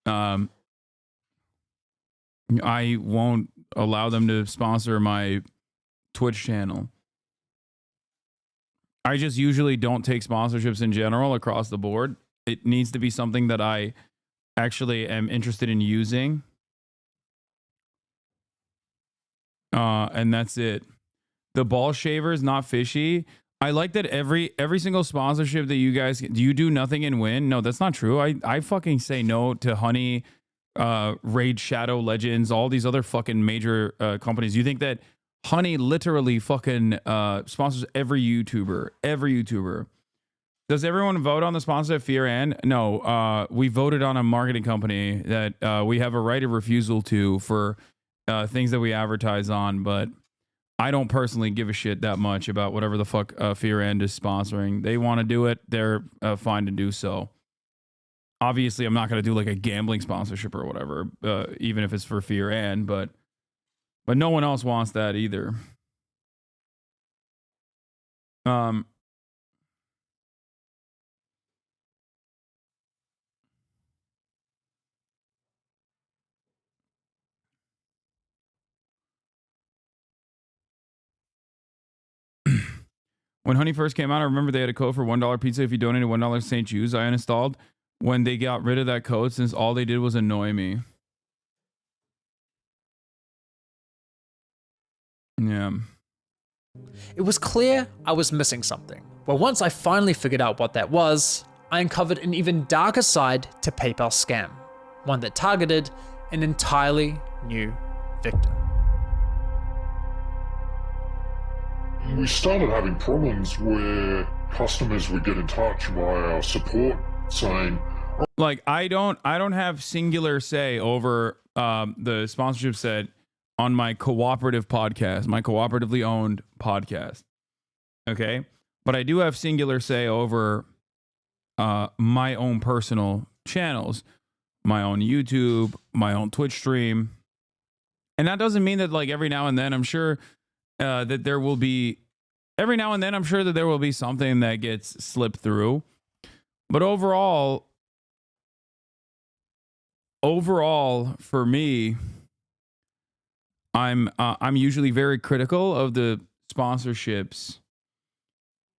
I won't allow them to sponsor my Twitch channel. I just usually don't take sponsorships in general across the board. It needs to be something that I actually am interested in using. And that's it. The ball shaver is not fishy. I like that every single sponsorship that you guys do, you do nothing and win. No, that's not true. I fucking say no to Honey, Raid Shadow Legends, all these other fucking major companies. You think that Honey literally fucking sponsors every YouTuber? Every YouTuber. Does everyone vote on the sponsor at Fear and? No, we voted on a marketing company that we have a right of refusal to for things that we advertise on, but I don't personally give a shit that much about whatever the fuck Fear End is sponsoring. They want to do it, they're fine to do so. Obviously, I'm not going to do like a gambling sponsorship or whatever, even if it's for Fear End, but no one else wants that either. When Honey first came out, I remember they had a code for $1 pizza if you donated $1 to St. Jude's. I uninstalled when they got rid of that code since all they did was annoy me. Yeah. It was clear I was missing something. Well, once I finally figured out what that was, I uncovered an even darker side to PayPal scam. One that targeted an entirely new victim. We started having problems where customers would get in touch via our support saying, like, I don't have singular say over the sponsorship set on my cooperative podcast, my cooperatively owned podcast. Okay. But I do have singular say over my own personal channels, my own YouTube, my own Twitch stream. And that doesn't mean that like every now and then I'm sure that there will be something that gets slipped through. But overall for me, I'm usually very critical of the sponsorships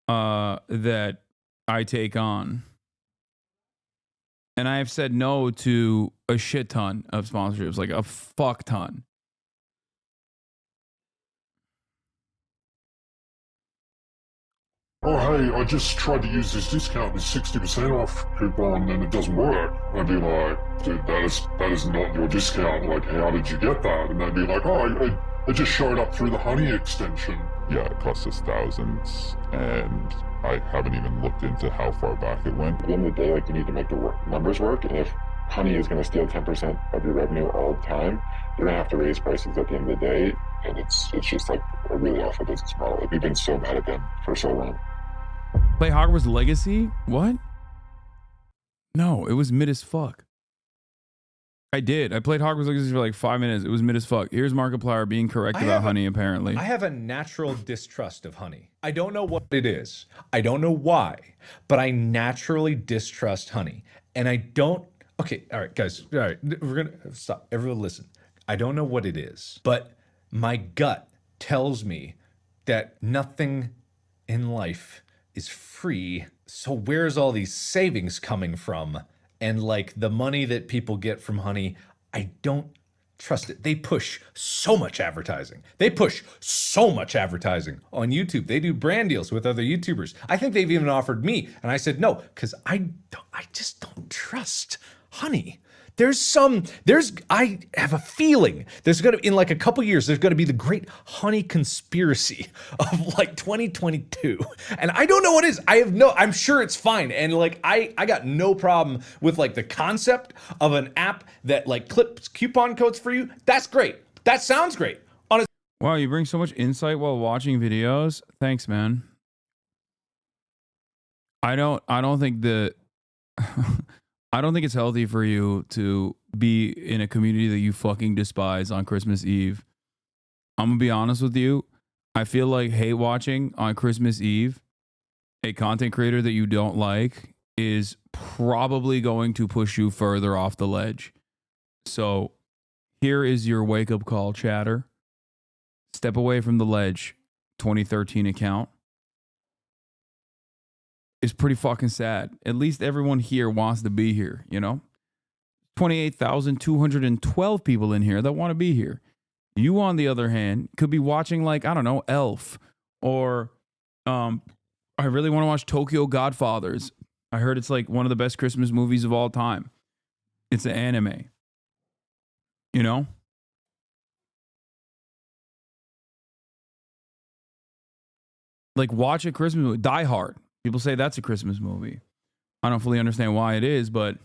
that I take on. And I have said no to a shit ton of sponsorships, like a fuck ton. oh, hey, I just tried to use this discount, this 60% off coupon, and it doesn't work. I'd be like, dude, that is not your discount. Like, how did you get that? And they'd be like, oh, I just showed up through the Honey extension. Yeah, it cost us thousands, and I haven't even looked into how far back it went. At the end of the day, like, you need to make the numbers work, and if Honey is going to steal 10% of your revenue all the time, you're going to have to raise prices at the end of the day, and it's just like a really awful business model. Like, we've been so mad at them for so long. Play Hogwarts Legacy? What? No, it was mid as fuck. I did. I played Hogwarts Legacy for like 5 minutes. It was mid as fuck. Here's Markiplier being correct about Honey, apparently. I have a natural distrust of Honey. I don't know what it is. I don't know why, but I naturally distrust Honey. And I don't... Okay, all right, guys. All right, we're going to stop. Everyone listen. I don't know what it is, but my gut tells me that nothing in life is free. So where's all these savings coming from? And like the money that people get from Honey, I don't trust it. They push so much advertising. They push so much advertising on YouTube. They do brand deals with other YouTubers. I think they've even offered me, and I said no, because I just don't trust Honey. I have a feeling there's going to, in like a couple years, there's going to be the great Honey conspiracy of like 2022. And I don't know what it is. I'm sure it's fine. And like, I got no problem with like the concept of an app that like clips coupon codes for you. That's great. That sounds great. Wow, you bring so much insight while watching videos. Thanks, man. I don't think it's healthy for you to be in a community that you fucking despise on Christmas Eve. I'm gonna be honest with you. I feel like hate watching on Christmas Eve, a content creator that you don't like, is probably going to push you further off the ledge. So here is your wake-up call, chatter. Step away from the ledge. 2013 account. It's pretty fucking sad. At least everyone here wants to be here, you know? 28,212 people in here that want to be here. You, on the other hand, could be watching, like, I don't know, Elf, or I really want to watch Tokyo Godfathers. I heard it's like one of the best Christmas movies of all time. It's an anime. You know? Like, watch a Christmas movie. Die Hard. People say that's a Christmas movie. I don't fully understand why it is, but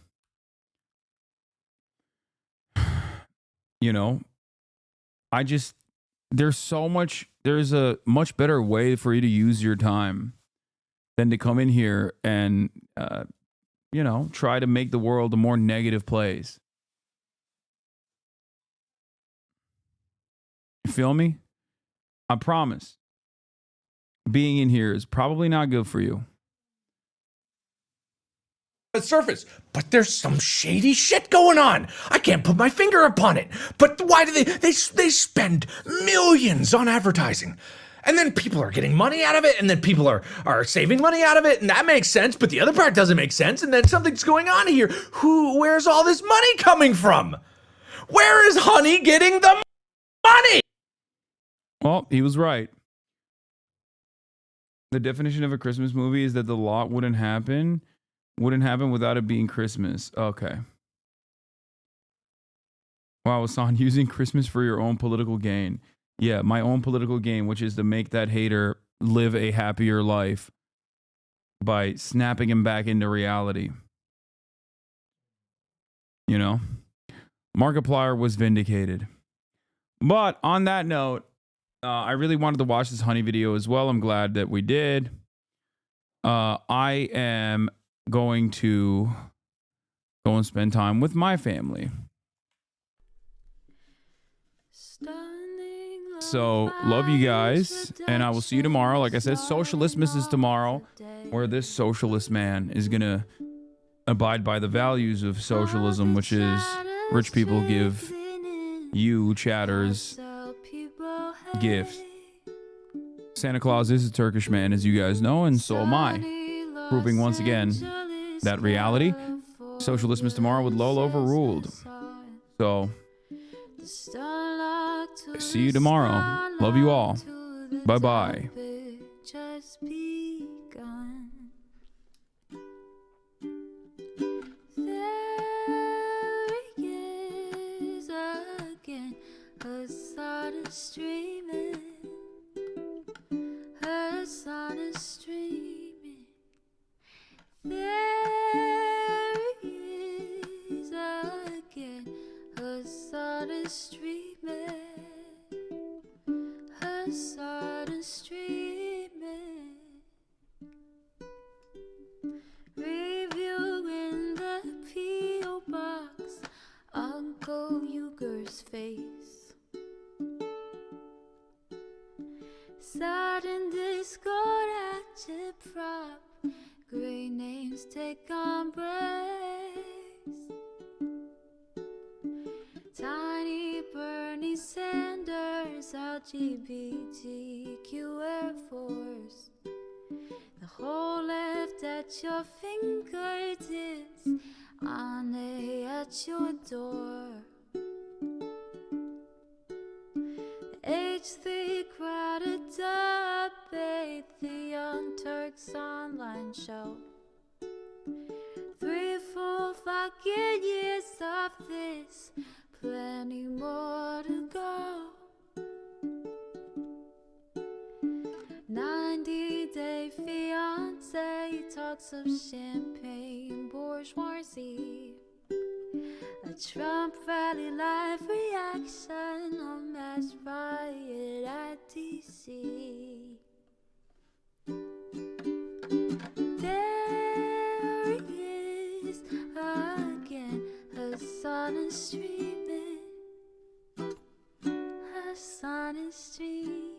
you know, there's a much better way for you to use your time than to come in here and, you know, try to make the world a more negative place. You feel me? I promise. Being in here is probably not good for you. The surface, but there's some shady shit going on. I can't put my finger upon it. But why do they spend millions on advertising? And then people are getting money out of it, and then people are saving money out of it, and that makes sense, but the other part doesn't make sense, and then something's going on here. Where's all this money coming from? Where is Honey getting the money? Well, he was right. The definition of a Christmas movie is that the lot wouldn't happen without it being Christmas. Okay. Wow, Hasan, using Christmas for your own political gain. Yeah, my own political gain, which is to make that hater live a happier life by snapping him back into reality. You know? Markiplier was vindicated. But on that note, I really wanted to watch this Honey video as well. I'm glad that we did. I am going to go and spend time with my family. So, love you guys, and I will see you tomorrow. Like I said, Socialistmas is tomorrow, where this socialist man is going to abide by the values of socialism, which is rich people give you, chatters, gifts. Santa Claus is a Turkish man, as you guys know, and so am I. Proving once again that reality, Socialism is tomorrow with Lol overruled. So, see you tomorrow. Love you all. Bye-bye. Hasan is streaming. Hasan is streaming. There he is again. Hasan is streaming. Hasan is streaming. Reviewing the P.O. box. Uncle Uger's face. Sudden Discord agitprop. Great names take embrace. Tiny Bernie Sanders, LGBTQ Air Force. The whole left at your fingertips, Ane at your door. H3 crowded debate, the Young Turks online show. 3 full fucking years of this, plenty more to go. 90-day fiance talks of champagne bourgeoisie. A Trump rally live reaction on mass riot at DC. There he is again, Hasan is sun is streaming.